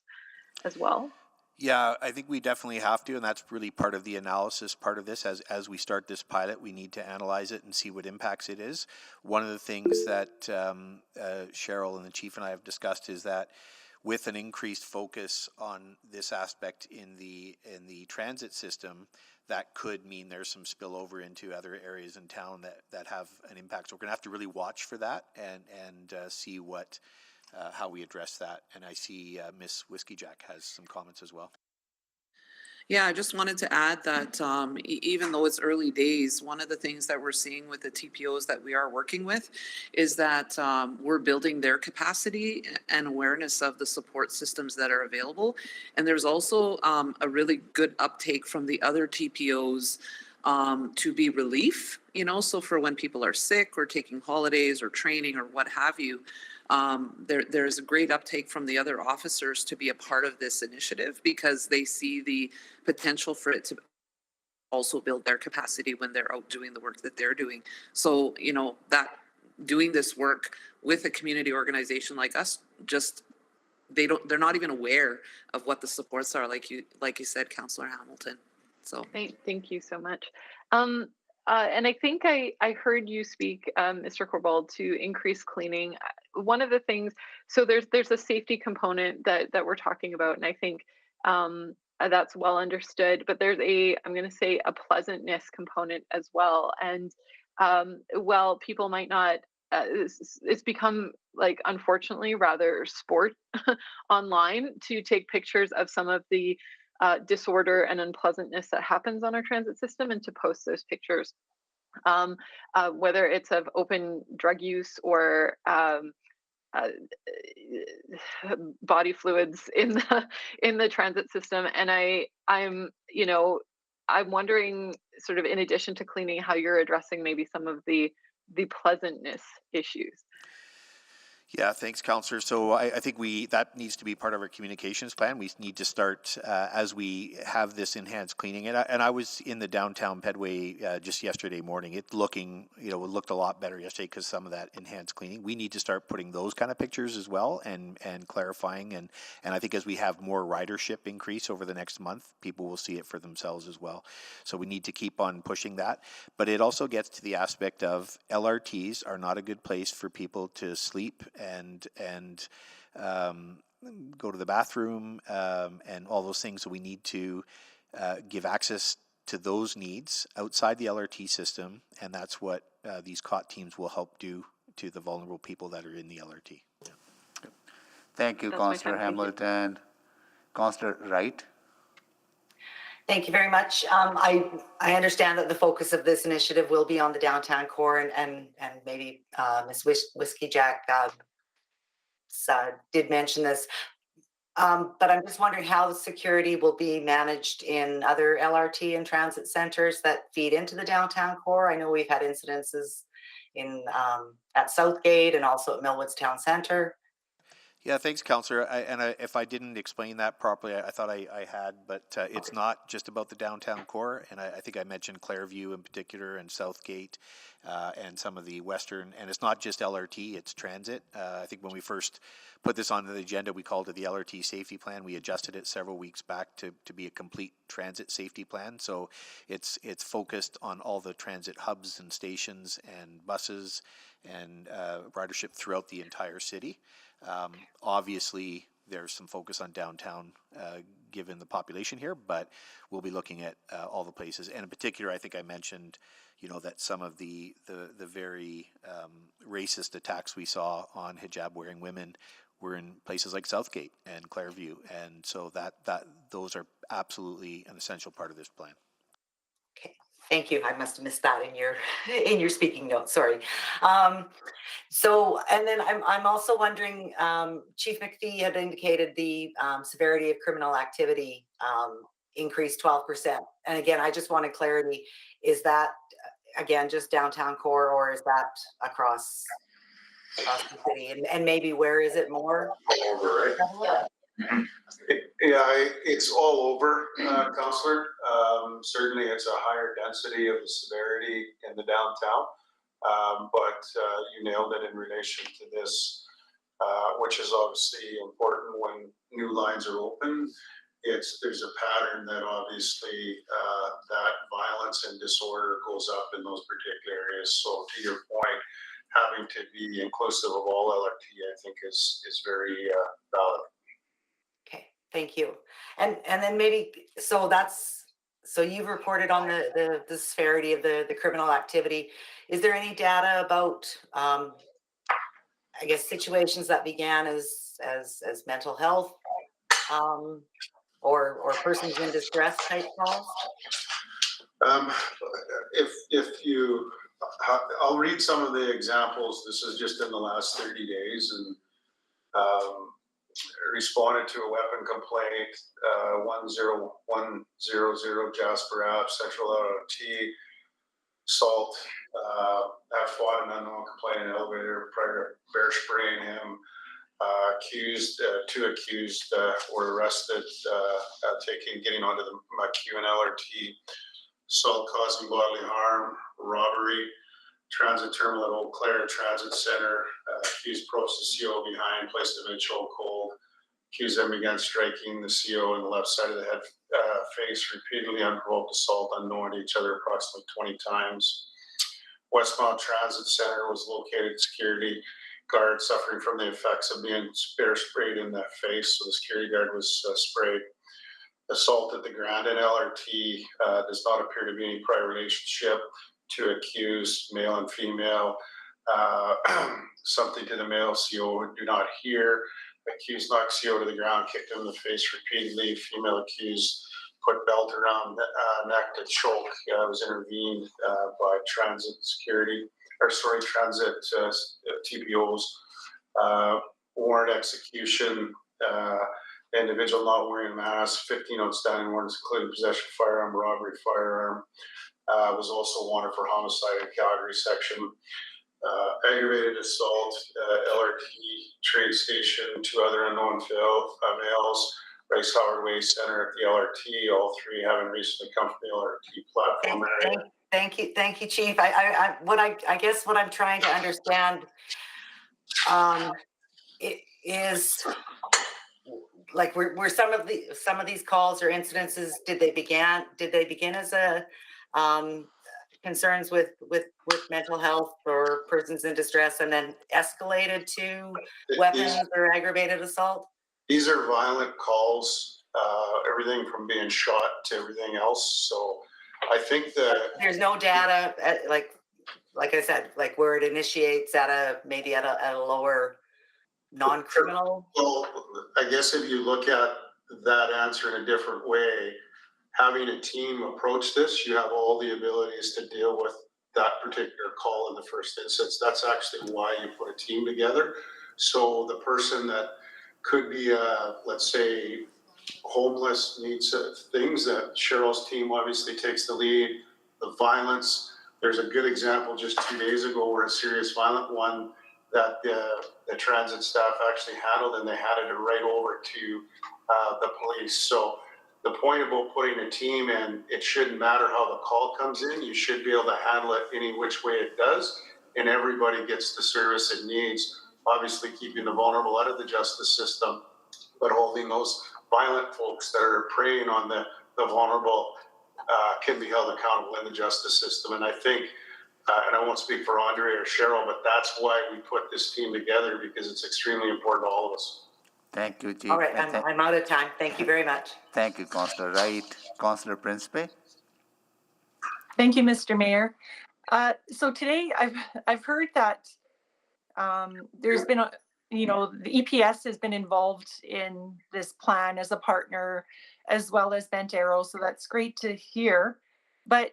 as well? Yeah, I think we definitely have to, and that's really part of the analysis part of this. As we start this pilot, we need to analyze it and see what impacts it is. One of the things that Cheryl and the Chief and I have discussed is that with an increased focus on this aspect in the transit system, that could mean there's some spillover into other areas in town that have an impact. So we're going to have to really watch for that and see what how we address that. And I see Miss Whiskey Jack has some comments as well. Yeah, I just wanted to add that even though it's early days, one of the things that we're seeing with the TPOs that we are working with is that we're building their capacity and awareness of the support systems that are available. And there's also a really good uptake from the other TPOs to be relief, so for when people are sick or taking holidays or training or what have you. There's a great uptake from the other officers to be a part of this initiative because they see the potential for it to also build their capacity when they're out doing the work that they're doing. So, that doing this work with a community organization like us, they're not even aware of what the supports are, like you said, Councillor Hamilton. So thank you so much. And I think I heard you speak, Mr. Corbould, to increase cleaning. One of the things, so there's a safety component that we're talking about, and I think That's well understood, but there's I'm going to say a pleasantness component as well. And well, people might not, it's become like, unfortunately, rather sport online to take pictures of some of the disorder and unpleasantness that happens on our transit system and to post those pictures, whether it's of open drug use or uh, body fluids in the transit system. And I'm I'm wondering, sort of in addition to cleaning, how you're addressing maybe some of the pleasantness issues. Yeah, thanks, Councillor. So I think that needs to be part of our communications plan. We need to start as we have this enhanced cleaning. And I was in the downtown Pedway just yesterday morning. It looked a lot better yesterday because some of that enhanced cleaning. We need to start putting those kind of pictures as well and clarifying. And I think as we have more ridership increase over the next month, people will see it for themselves as well. So we need to keep on pushing that. But it also gets to the aspect of LRTs are not a good place for people to sleep and go to the bathroom and all those things. So we need to give access to those needs outside the LRT system, and that's what these COT teams will help do to the vulnerable people that are in the LRT. Thank you, Councillor Hamilton. Councillor Wright. Thank you very much. I understand that the focus of this initiative will be on the downtown core, and maybe Ms. Whiskey Jack did mention this, but I'm just wondering how the security will be managed in other LRT and transit centers that feed into the downtown core. I know we've had incidences in at Southgate and also at Millwoods Town Centre. Yeah, thanks, Councillor. If I didn't explain that properly, I thought I had, but it's not just about the downtown core. And I think I mentioned Clairview in particular and Southgate and some of the western. And it's not just LRT, it's transit. I think when we first put this on the agenda, we called it the LRT safety plan. We adjusted it several weeks back to be a complete transit safety plan. So it's focused on all the transit hubs and stations and buses and ridership throughout the entire city. Obviously, there's some focus on downtown given the population here, but we'll be looking at all the places. And in particular, I think I mentioned, that some of the very racist attacks we saw on hijab-wearing women were in places like Southgate and Clairview, and so that those are absolutely an essential part of this plan. Thank you. I must have missed that in your speaking notes. Sorry. So, and then I'm also wondering, Chief McPhee had indicated the severity of criminal activity increased 12%. And again, I just wanted clarity. Is that again just downtown core, or is that across the city? And maybe where is it more? All over, right? Yeah, it's all over, Councillor. Certainly, it's a higher density of the severity in the downtown, but you nailed it in relation to this, which is obviously important when new lines are open. There's a pattern that obviously that violence and disorder goes up in those particular areas. So to your point, having to be inclusive of all LRT, I think is very valid. Thank you. And then maybe, so you've reported on the severity of the criminal activity. Is there any data about, I guess, situations that began as mental health or persons in distress type calls? I'll read some of the examples. This is just in the last 30 days, and responded to a weapon complaint, 10100 Jasper Ave, Central LRT, assault, have fought an unknown complaint in an elevator, prior to bear spraying him, two accused were arrested, getting onto the McEwen LRT, assault causing bodily harm, robbery, transit terminal at Eau Claire Transit Center, accused approached the CO behind, placed him in chokehold, accused them began striking the CO in the left side of the head, face, repeatedly unprovoked assault unknown to each other approximately 20 times. Westmount Transit Center was located security guard suffering from the effects of being bear sprayed in the face, so the security guard was sprayed. assault at the Grandin LRT. Does not appear to be any prior relationship to accused male and female. Something to the male CO, do not hear. Accused knocked CO to the ground, kicked him in the face repeatedly. Female accused put belt around neck to choke. Was intervened by transit security, transit TPOs. Warrant execution. Individual not wearing a mask. 15 outstanding warrants, including possession of firearm, robbery, firearm. Was also wanted for homicide in Calgary section. Aggravated assault, LRT train station, 2 other unknown males, Rice Howard Way Center at the LRT, all 3 having recently come from the LRT platform area. Thank you, Chief. I guess what I'm trying to understand is like were some of these calls or incidences, did they begin as a concerns with mental health or persons in distress and then escalated to weapons or aggravated assault? These are violent calls, everything from being shot to everything else. So I think that there's no data, like I said, like where it initiates maybe at a lower non-criminal. Well, I guess if you look at that answer in a different way, having a team approach this, you have all the abilities to deal with that particular call in the first instance. That's actually why you put a team together. So the person that could be, let's say, homeless, needs things that Cheryl's team obviously takes the lead. The violence, there's a good example just 2 days ago where a serious violent one that the transit staff actually handled, and they handed it right over to the police. So the point about putting a team in, it shouldn't matter how the call comes in. You should be able to handle it any which way it does, and everybody gets the service it needs. Obviously, keeping the vulnerable out of the justice system, but holding those violent folks that are preying on the vulnerable can be held accountable in the justice system. And I think, and I won't speak for Andre or Cheryl, but that's why we put this team together, because it's extremely important to all of us. Thank you, Chief. All right, I'm out of time. Thank you very much. Thank you, Councillor Wright. Councillor Principe? Thank you, Mr. Mayor. So today I've heard that there's been the EPS has been involved in this plan as a partner, as well as Bent Arrow. So that's great to hear. But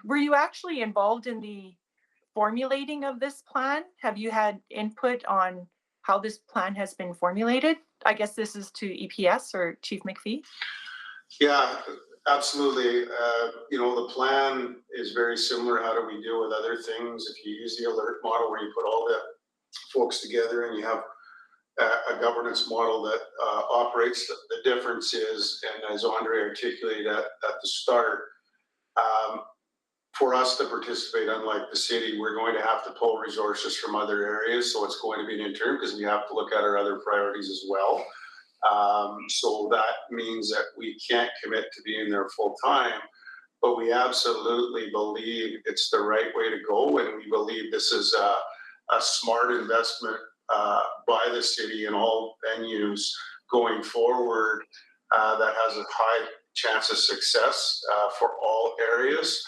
were you actually involved in the formulating of this plan? Have you had input on how this plan has been formulated? I guess this is to EPS or Chief McPhee. Yeah, absolutely. The plan is very similar. How do we deal with other things? If you use the alert model where you put all the folks together and you have a governance model that operates, the difference is, and as Andre articulated at the start, for us to participate, unlike the city, we're going to have to pull resources from other areas. So it's going to be an interim because we have to look at our other priorities as well. So that means that we can't commit to being there full time, but we absolutely believe it's the right way to go. And we believe this is a smart investment by the city in all venues going forward that has a high chance of success for all areas.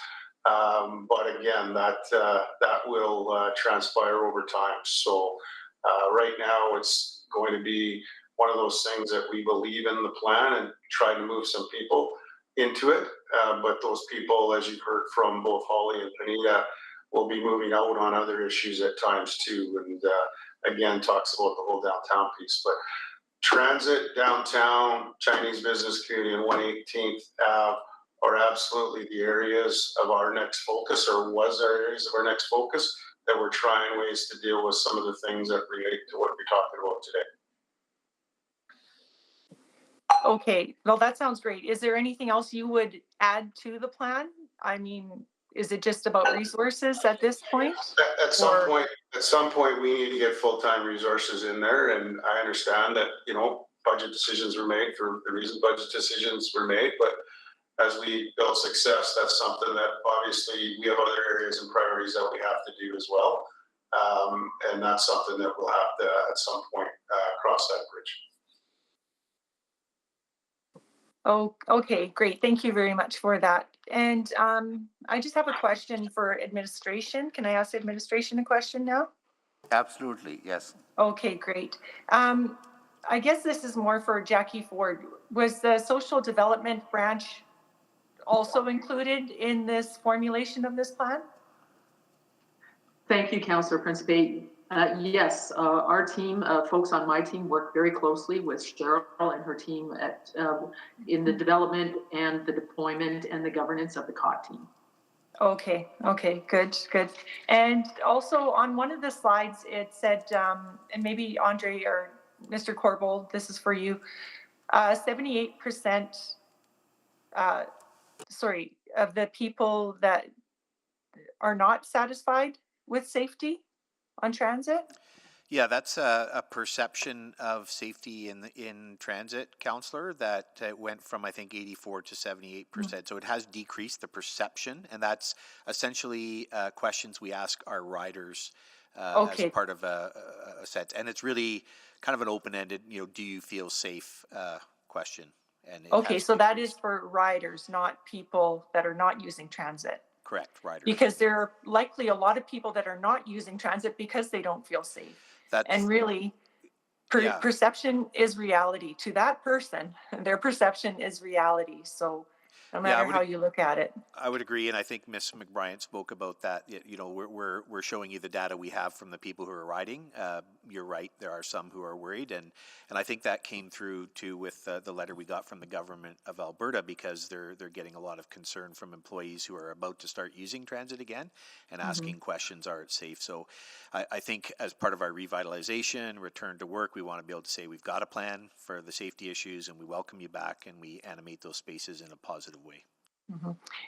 But again, that will transpire over time. So right now it's going to be one of those things that we believe in the plan and try to move some people into it. But those people, as you've heard from both Holly and Panita, will be moving out on other issues at times too. And again, talks about the whole downtown piece. But transit, downtown, Chinese business community, and 118th Ave are absolutely the areas of our next focus, or was our areas of our next focus, that we're trying ways to deal with some of the things that relate to what we're talking about today. Okay, well, that sounds great. Is there anything else you would add to the plan? I mean, is it just about resources at this point? At some point, we need to get full-time resources in there, and I understand that budget decisions were made for the reason budget decisions were made. But as we build success, that's something that obviously we have other areas and priorities that we have to do as well, and that's something that we'll have to at some point cross that bridge. Oh, okay, great. Thank you very much for that. And I just have a question for administration. Can I ask administration a question now? Absolutely, yes. Okay, great. I guess this is more for Jackie Ford. Was the social development branch also included in this formulation of this plan? Thank you, Councillor Principe. Yes, our team, folks on my team, work very closely with Cheryl and her team at in the development and the deployment and the governance of the COT team. Okay, okay, good, good. And also on one of the slides, it said, and maybe Andre or Mr. Corbel, this is for you, 78%, of the people that are not satisfied with safety on transit? Yeah, that's a perception of safety in transit, Councillor, that went from, I think, 84 to 78%. So it has decreased the perception, and that's essentially questions we ask our riders as part of a set. And it's really kind of an open-ended, do you feel safe question. And Okay, so that is for riders, not people that are not using transit. Correct, riders. Because there are likely a lot of people that are not using transit because they don't feel safe. And really, perception is reality. To that person, their perception is reality. So no matter how you look at it. I would agree, and I think Ms. McBrien spoke about that. We're showing you the data we have from the people who are riding. You're right, there are some who are worried, and I think that came through too with the letter we got from the government of Alberta, because they're getting a lot of concern from employees who are about to start using transit again and asking questions, are it safe? So I think as part of our revitalization, return to work, we want to be able to say we've got a plan for the safety issues and we welcome you back and we animate those spaces in a positive way.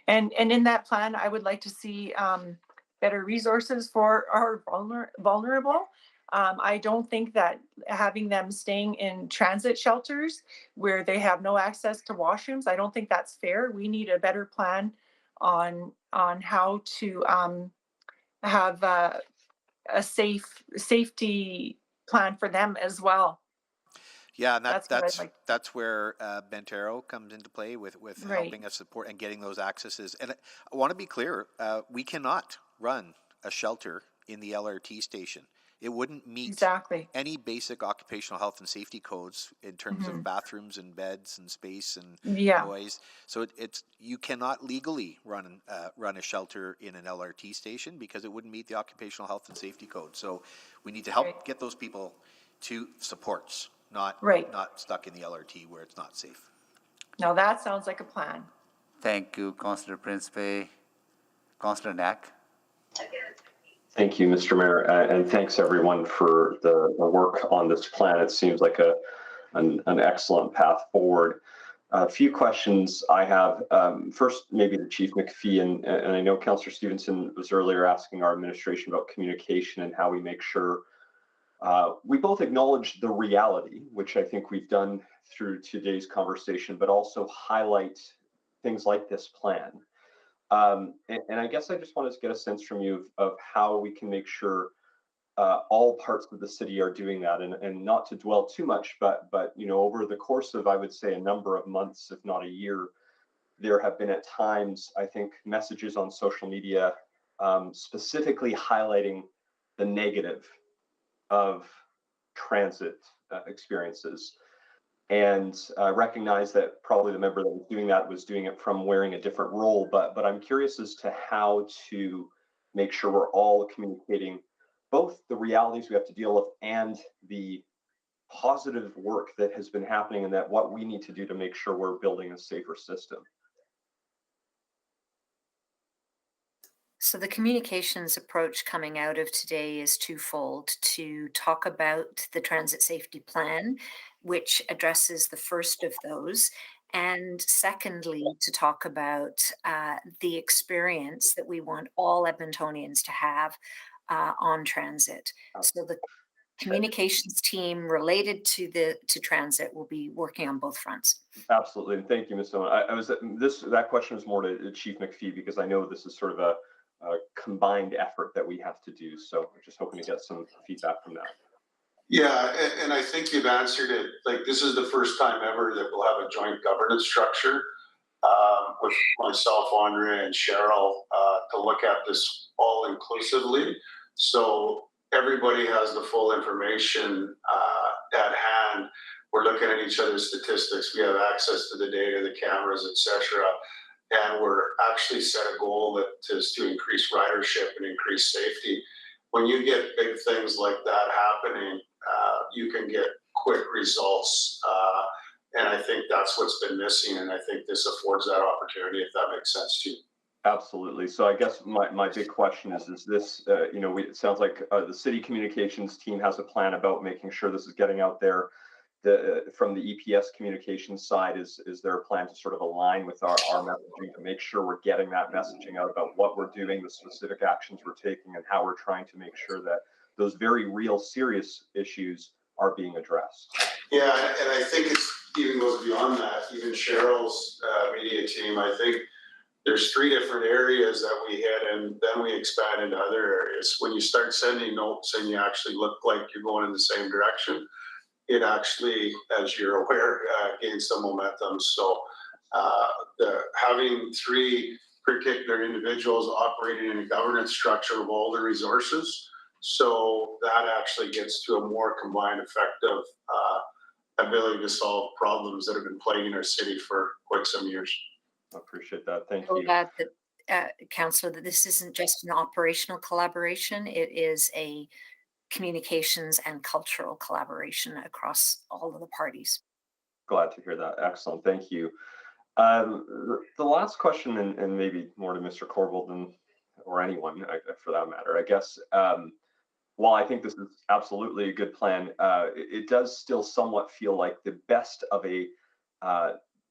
And in that plan, I would like to see better resources for our vulnerable. I don't think that having them staying in transit shelters where they have no access to washrooms, I don't think that's fair. We need a better plan on how to have a safety plan for them as well. Yeah, and that's where Bentero comes into play with helping us support and getting those accesses. And I want to be clear, we cannot run a shelter in the LRT station. It wouldn't meet any basic occupational health and safety codes in terms of bathrooms and beds and space and noise. So you cannot legally run a shelter in an LRT station because it wouldn't meet the occupational health and safety code. So we need to help get those people to supports. Not stuck in the LRT where it's not safe. Now that sounds like a plan. Thank you, Councillor Principe. Councillor Knack. Thank you, Mr. Mayor, and thanks everyone for the work on this plan. It seems like an excellent path forward. A few questions I have. First, maybe to Chief McPhee, and I know Councillor Stevenson was earlier asking our administration about communication and how we make sure we both acknowledge the reality, which I think we've done through today's conversation, but also highlight things like this plan. And I guess I just wanted to get a sense from you of how we can make sure all parts of the city are doing that, and not to dwell too much, but over the course of, I would say, a number of months, if not a year, there have been at times, I think, messages on social media specifically highlighting the negative of transit experiences, and recognize that probably the member that was doing it from wearing a different role, but I'm curious as to how to make sure we're all communicating both the realities we have to deal with and the positive work that has been happening, and that what we need to do to make sure we're building a safer system. So the communications approach coming out of today is twofold: to talk about the transit safety plan, which addresses the first of those, and secondly, to talk about the experience that we want all Edmontonians to have on transit. So the communications team related to transit will be working on both fronts. Absolutely, and thank you, Ms. Owen. That question was more to Chief McPhee, because I know this is sort of a combined effort that we have to do. So I'm just hoping to get some feedback from that. Yeah, and I think you've answered it. Like, this is the first time ever that we'll have a joint governance structure with myself, Andre, and Cheryl to look at this all inclusively. So everybody has the full information at hand. We're looking at each other's statistics. We have access to the data, the cameras, etc. And we're actually set a goal that is to increase ridership and increase safety. When you get big things like that happening, you can get quick results. And I think that's what's been missing. And I think this affords that opportunity, if that makes sense to you. Absolutely. So I guess my big question is this, it sounds like the city communications team has a plan about making sure this is getting out there. From the EPS communications side, is there a plan to sort of align with our messaging to make sure we're getting that messaging out about what we're doing, the specific actions we're taking, and how we're trying to make sure that those very real, serious issues are being addressed? Yeah, and I think it even goes beyond that. Even Cheryl's media team, I think there's 3 different areas that we hit, and then we expand into other areas. When you start sending notes and you actually look like you're going in the same direction, it actually, as you're aware, gains some momentum. So having 3 particular individuals operating in a governance structure of all the resources, so that actually gets to a more combined effective ability to solve problems that have been plaguing our city for quite some years. I appreciate that. Thank So you. that Councillor, that this isn't just an operational collaboration, it is a communications and cultural collaboration across all of the parties. Glad to hear that. Excellent. Thank you. The last question, and maybe more to Mr. Corbould or anyone for that matter, I guess, while I think this is absolutely a good plan, it does still somewhat feel like the best of the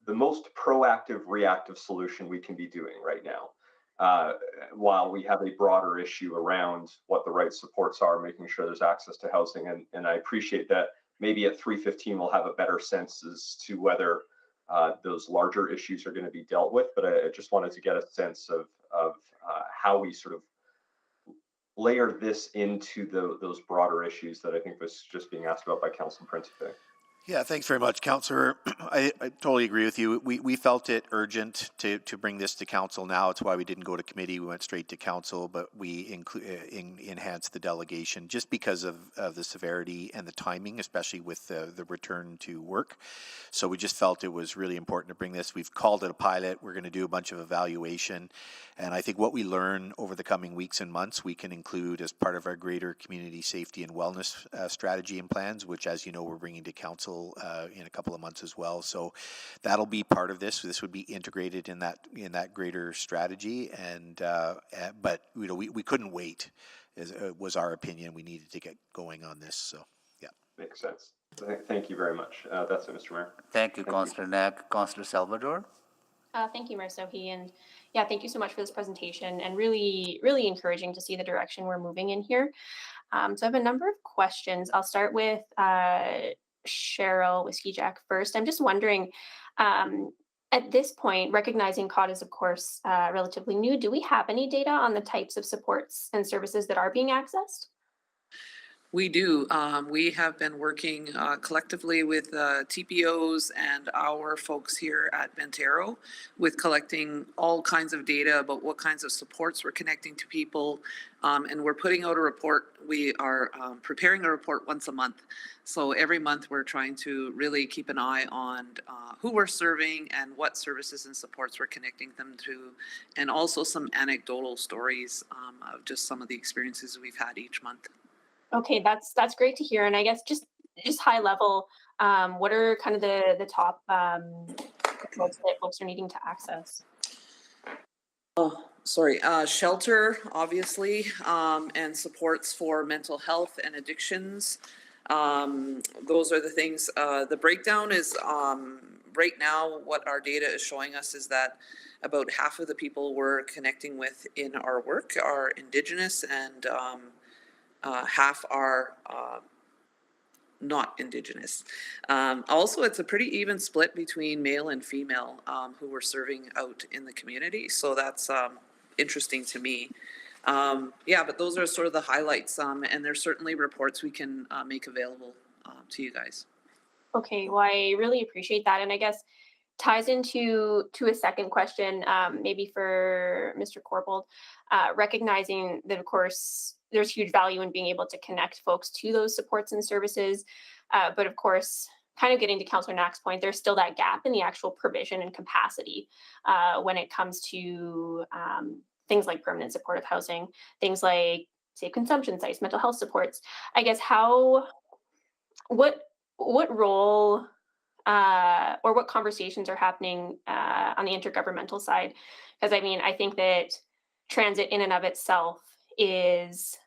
most proactive reactive solution we can be doing right now. While we have a broader issue around what the right supports are, making sure there's access to housing. And I appreciate that maybe at 3:15 we'll have a better sense as to whether those larger issues are going to be dealt with. But I just wanted to get a sense of how we sort of layer this into those broader issues that I think was just being asked about by Councilman Principe. Yeah, thanks very much, Councillor. I totally agree with you. We felt it urgent to bring this to council now. It's why we didn't go to committee. We went straight to council, but we enhanced the delegation just because of the severity and the timing, especially with the return to work. So we just felt it was really important to bring this. We've called it a pilot. We're going to do a bunch of evaluation. And I think what we learn over the coming weeks and months, we can include as part of our greater community safety and wellness strategy and plans, which, as you know, we're bringing to council in a couple of months as well. So that'll be part of this. This would be integrated in that greater strategy. And but we couldn't wait. Was our opinion. We needed to get going on this. So yeah, makes sense. Thank you very much. That's it, Mr. Mayor. Thank you, Councillor Knack. Councillor Salvador. Thank you, Mayor Sohi, and yeah, thank you so much for this presentation, and really, really encouraging to see the direction we're moving in here. So I have a number of questions. I'll start with Cheryl Whiskey Jack first. I'm just wondering, at this point, recognizing COD is of course relatively new, do we have any data on the types of supports and services that are being accessed? We do. We have been working collectively with TPOs and our folks here at Bentero with collecting all kinds of data about what kinds of supports we're connecting to people. And we're putting out a report. We are preparing a report once a month. So every month we're trying to really keep an eye on who we're serving and what services and supports we're connecting them to. And also some anecdotal stories of just some of the experiences we've had each month. Okay, that's great to hear. And I guess just high level, what are kind of the top supports that folks are needing to access? Oh, sorry. Shelter, obviously, and supports for mental health and addictions. Those are the things. The breakdown is right now what our data is showing us is that about half of the people we're connecting with in our work are Indigenous and half are not Indigenous. Also, it's a pretty even split between male and female who we're serving out in the community. So that's interesting to me. Yeah, but those are sort of the highlights, and there's certainly reports we can make available to you guys. Okay, well, I really appreciate that, and I guess ties into a second question, maybe for Mr. Corbold, recognizing that, of course, there's huge value in being able to connect folks to those supports and services, but of course, kind of getting to Councillor Knack's point, there's still that gap in the actual provision and capacity when it comes to things like permanent supportive housing, things like safe consumption sites, mental health supports. I guess what role or what conversations are happening on the intergovernmental side? Because I mean, I think that transit in and of itself is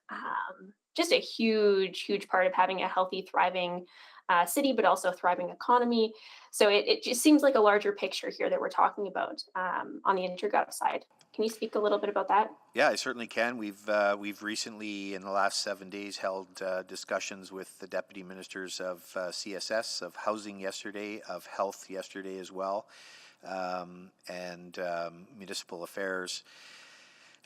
just a huge part of having a healthy, thriving city, but also a thriving economy. So it just seems like a larger picture here that we're talking about on the intergov side. Can you speak a little bit about that? Yeah, I certainly can. We've recently, in the last 7 days, held discussions with the deputy ministers of CSS, of housing yesterday, of health yesterday as well, and municipal affairs.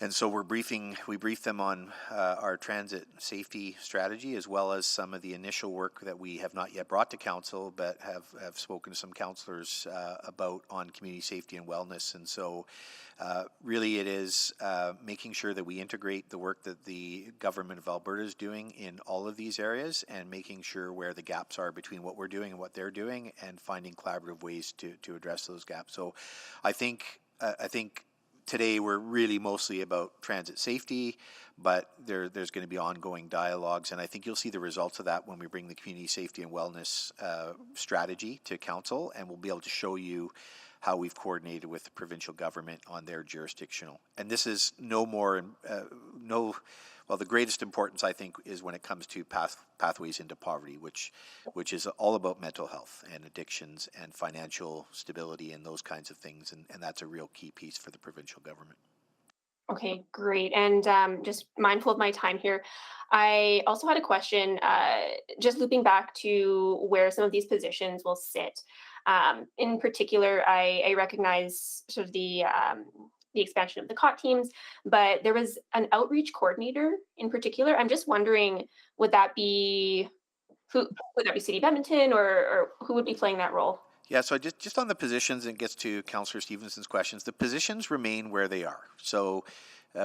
And so we briefed them on our transit safety strategy, as well as some of the initial work that we have not yet brought to council, but have spoken to some councillors about on community safety and wellness. And so really it is making sure that we integrate the work that the government of Alberta is doing in all of these areas, and making sure where the gaps are between what we're doing and what they're doing, and finding collaborative ways to address those gaps. So I think today we're really mostly about transit safety, but there's going to be ongoing dialogues, and I think you'll see the results of that when we bring the community safety and wellness strategy to council, and we'll be able to show you how we've coordinated with the provincial government on their jurisdictional. And this is the greatest importance, I think, is when it comes to pathways into poverty, which is all about mental health and addictions and financial stability and those kinds of things. And that's a real key piece for the provincial government. Okay, great. And just mindful of my time here, I also had a question, just looping back to where some of these positions will sit. In particular, I recognize sort of the expansion of the COT teams, but there was an outreach coordinator in particular. I'm just wondering, would that be City of Edmonton, or who would be playing that role? Yeah, so just on the positions, and gets to Councillor Stevenson's questions, the positions remain where they are. So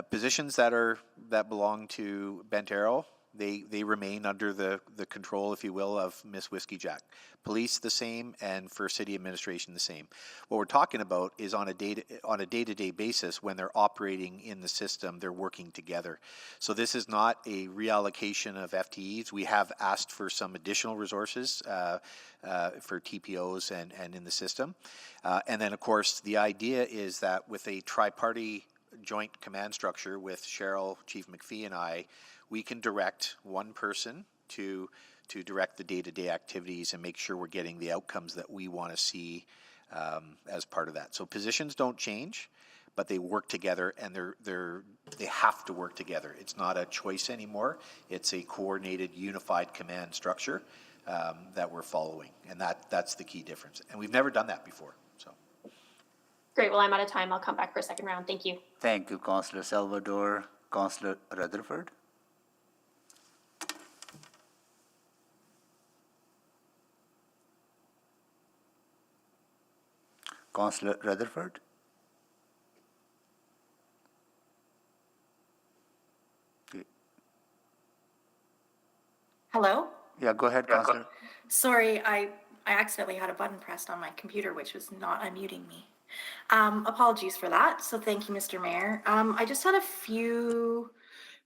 positions that belong to Bent Arrow, they remain under the control, if you will, of Miss Whiskey Jack. Police the same, and for city administration the same. What we're talking about is on a day-to-day basis, when they're operating in the system, they're working together. So this is not a reallocation of FTEs. We have asked for some additional resources for TPOs and in the system. And then, of course, the idea is that with a tri-party joint command structure with Cheryl, Chief McPhee, and I, we can direct one person to direct the day-to-day activities and make sure we're getting the outcomes that we want to see as part of that. So positions don't change, but they work together, and they have to work together. It's not a choice anymore. It's a coordinated, unified command structure that we're following, and that's the key difference. And we've never done that before. So Great. Well, I'm out of time. I'll come back for a second round. Thank you. Thank you, Councillor Salvador. Councillor Rutherford. Councillor Rutherford. Hello? Yeah, go ahead, Councillor. Sorry, I accidentally had a button pressed on my computer, which was not unmuting me. Apologies for that. So thank you, Mr. Mayor. I just had a few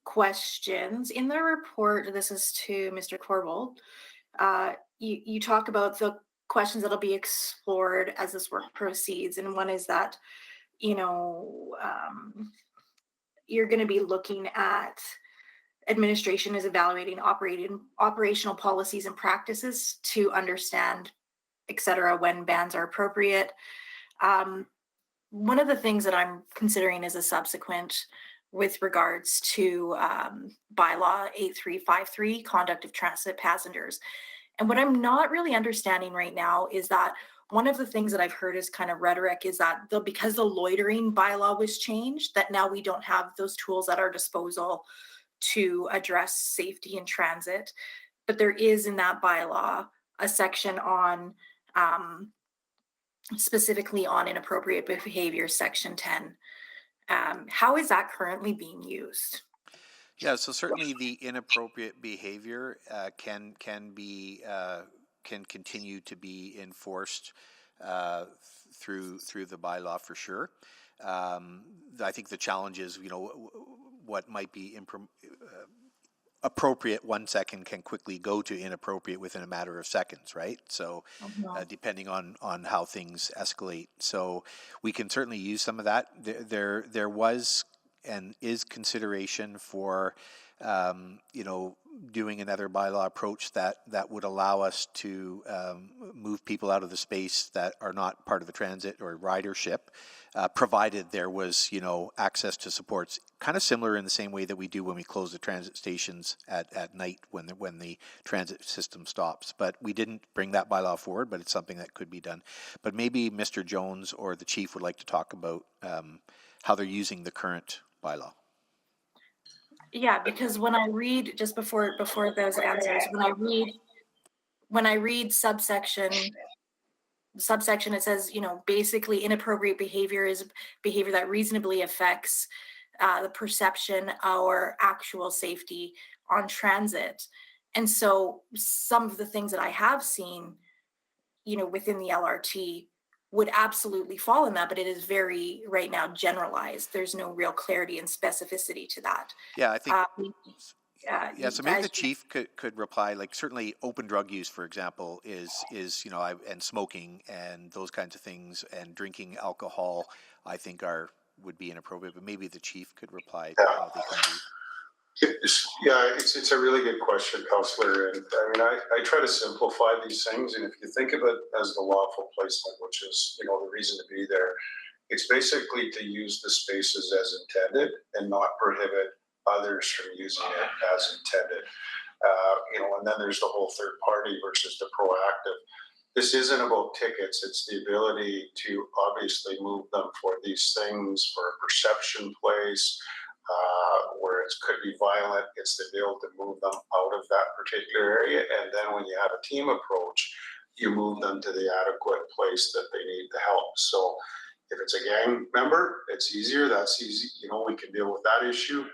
questions. In the report, this is to Mr. Corbold, you talk about the questions that'll be explored as this work proceeds. And one is that, you're going to be looking at administration is evaluating operational policies and practices to understand, et cetera, when bans are appropriate. One of the things that I'm considering is a subsequent with regards to bylaw 8353, conduct of transit passengers. And what I'm not really understanding right now is that one of the things that I've heard is kind of rhetoric is that because the loitering bylaw was changed, that now we don't have those tools at our disposal to address safety in transit. But there is in that bylaw a section on specifically on inappropriate behavior, section 10. How is that currently being used? Yeah, so certainly the inappropriate behavior can continue to be enforced through the bylaw for sure. I think the challenge is, what might be appropriate 1 second can quickly go to inappropriate within a matter of seconds, right? So depending on how things escalate. So we can certainly use some of that. There was and is consideration for doing another bylaw approach that would allow us to move people out of the space that are not part of the transit or ridership, provided there was access to supports, kind of similar in the same way that we do when we close the transit stations at night when the transit system stops. But we didn't bring that bylaw forward, but it's something that could be done. But maybe Mr. Jones or the chief would like to talk about how they're using the current bylaw. Yeah, because when I read, just before those answers, when I read subsection, it says, basically inappropriate behavior is behavior that reasonably affects the perception or actual safety on transit. And so some of the things that I have seen, within the LRT would absolutely fall in that, but it is very right now generalized. There's no real clarity and specificity to that. Yeah, I think. Yeah, So maybe the chief could reply. Like certainly, open drug use, for example, is and smoking and those kinds of things, and drinking alcohol, I think would be inappropriate. But maybe the chief could reply to how they can be. It's a really good question, Councillor. And I try to simplify these things. And if you think of it as the lawful placement, which is, the reason to be there, it's basically to use the spaces as intended and not prohibit others from using it as intended. And then there's the whole third party versus the proactive. This isn't about tickets. It's the ability to obviously move them for these things, for a perception place, where it could be violent. It's the ability to move them out of that particular area. And then when you have a team approach, you move them to the adequate place that they need the help. So if it's a gang member, it's easier. That's easy. We can deal with that issue.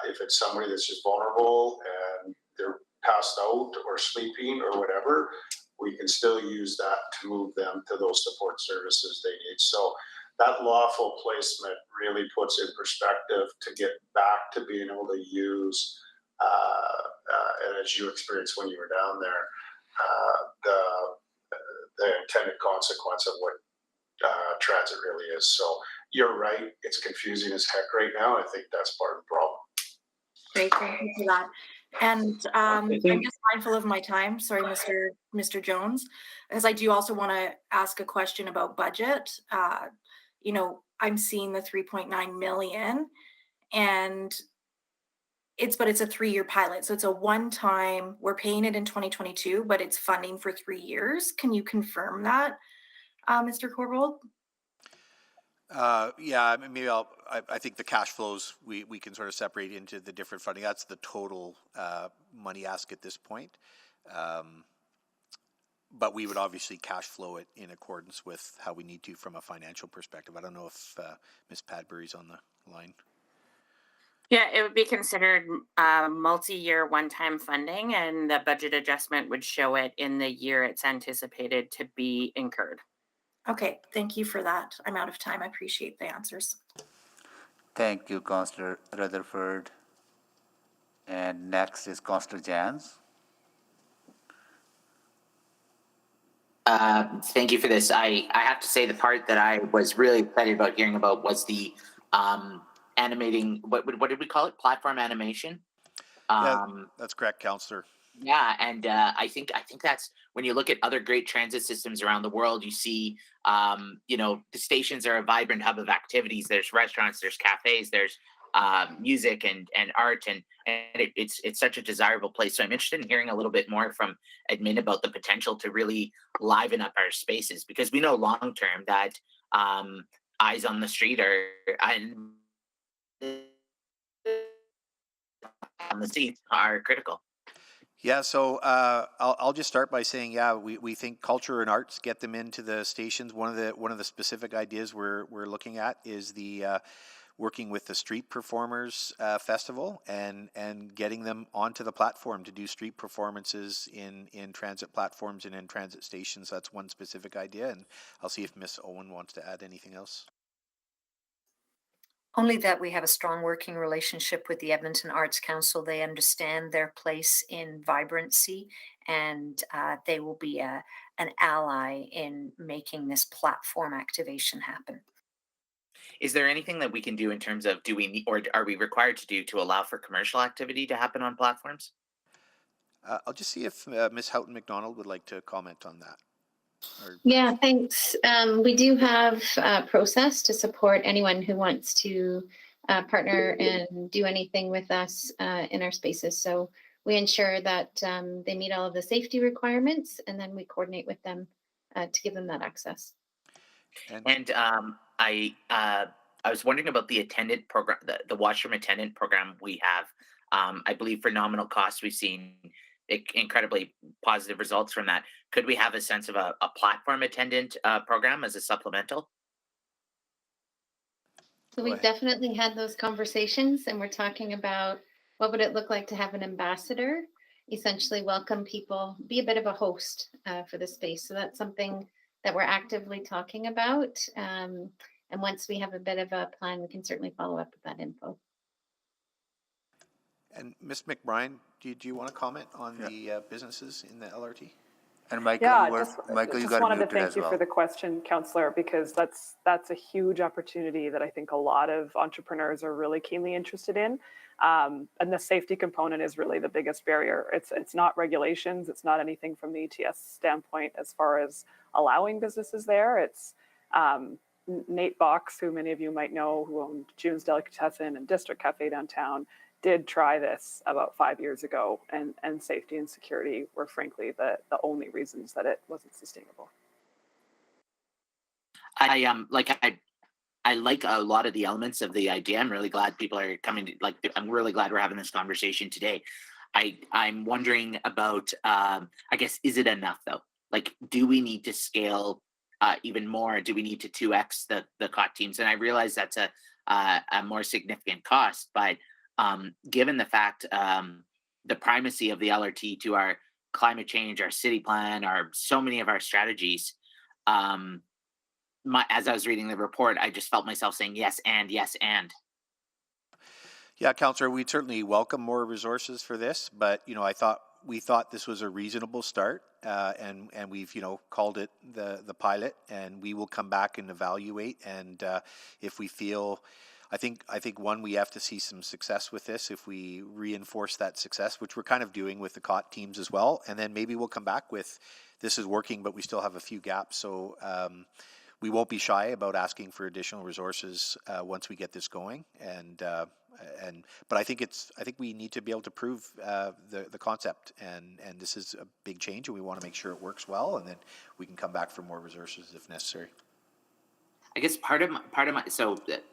If it's somebody that's just vulnerable and they're passed out or sleeping or whatever, we can still use that to move them to those support services they need. So that lawful placement really puts in perspective to get back to being able to use, and as you experienced when you were down there, the intended consequence of what transit really is. So you're right, it's confusing as heck right now. I think that's part of the problem. Great, thank you for that. And I'm just mindful of my time. Sorry, Mr. Jones, because I do also want to ask a question about budget. I'm seeing the 3.9 million, and it's a 3-year pilot. So it's a one-time, we're paying it in 2022, but it's funding for 3 years. Can you confirm that, Mr. Corbould? Yeah, maybe I think the cash flows we can sort of separate into the different funding. That's the total money ask at this point. But we would obviously cash flow it in accordance with how we need to from a financial perspective. I don't know if Ms. Padbury's on the line. Yeah, it would be considered multi-year one-time funding, and the budget adjustment would show it in the year it's anticipated to be incurred. Okay, thank you for that. I'm out of time. I appreciate the answers. Thank you, Councillor Rutherford. And next is Councillor Jans. Thank you for this. I have to say the part that I was really excited about hearing about was the animating, what did we call it? Platform animation? Yeah, that's correct, Councillor. Yeah, and I think that's when you look at other great transit systems around the world, you see, the stations are a vibrant hub of activities. There's restaurants, there's cafes, there's music and art, and it's such a desirable place. So I'm interested in hearing a little bit more from admin about the potential to really liven up our spaces, because we know long term that eyes on the street on the seats are critical. Yeah, so I'll just start by saying, yeah, we think culture and arts, get them into the stations. One of the specific ideas we're looking at is the working with the Street Performers Festival and getting them onto the platform to do street performances in transit platforms and in transit stations. That's one specific idea, and I'll see if Miss Owen wants to add anything else. Only that we have a strong working relationship with the Edmonton Arts Council. They understand their place in vibrancy, and they will be an ally in making this platform activation happen. Is there anything that we can do in terms of, do we need, or are we required to do, to allow for commercial activity to happen on platforms? I'll just see if Miss Houghton McDonald would like to comment on that. Yeah, thanks. We do have a process to support anyone who wants to partner and do anything with us in our spaces. So we ensure that they meet all of the safety requirements, and then we coordinate with them to give them that access. And I was wondering about the attendant program, the washroom attendant program we have. I believe for nominal cost, we've seen incredibly positive results from that. Could we have a sense of a platform attendant program as a supplemental? So we've definitely had those conversations, and we're talking about what would it look like to have an ambassador, essentially welcome people, be a bit of a host for the space. So that's something that we're actively talking about. And once we have a bit of a plan, we can certainly follow up with that info. And Ms. McBride, do you want to comment on the businesses in the LRT? And Michael, Yeah, Michael, you just got wanted to muted thank as you well. for the question, Councillor, because that's a huge opportunity that I think a lot of entrepreneurs are really keenly interested in. And the safety component is really the biggest barrier. It's not regulations. It's not anything from the ETS standpoint as far as allowing businesses there. It's Nate Box, who many of you might know, who owned June's Delicatessen and District Cafe downtown, did try this about 5 years ago, and safety and security were frankly the only reasons that it wasn't sustainable. I like a lot of the elements of the idea. I'm really glad people are coming to, I'm really glad we're having this conversation today. I'm wondering about, I guess, is it enough though? Like, do we need to scale even more? Do we need to 2x the COT teams? And I realize that's a more significant cost, but given the fact, the primacy of the LRT to our climate change, our city plan, so many of our strategies, as I was reading the report, I just felt myself saying yes and yes and. Yeah, Councillor, we'd certainly welcome more resources for this, but we thought this was a reasonable start, and we've called it the pilot, and we will come back and evaluate, and if we feel. I think one, we have to see some success with this. If we reinforce that success, which we're kind of doing with the COT teams as well, and then maybe we'll come back with this is working, but we still have a few gaps. So we won't be shy about asking for additional resources once we get this going. But I think we need to be able to prove the concept, and this is a big change, and we want to make sure it works well, and then we can come back for more resources if necessary. I guess part of my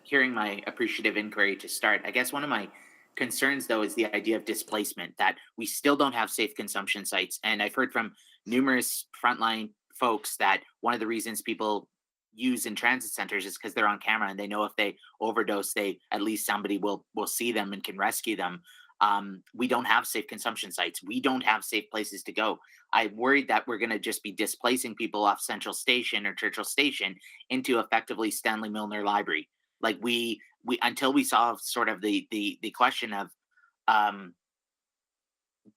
hearing my appreciative inquiry to start, I guess one of my concerns though is the idea of displacement, that we still don't have safe consumption sites. And I've heard from numerous frontline folks that one of the reasons people use in transit centers is because they're on camera and they know if they overdose, at least somebody will see them and can rescue them. We don't have safe consumption sites. We don't have safe places to go. I'm worried that we're going to just be displacing people off Central Station or Churchill Station into effectively Stanley Milner Library. Like we until we solve sort of the question of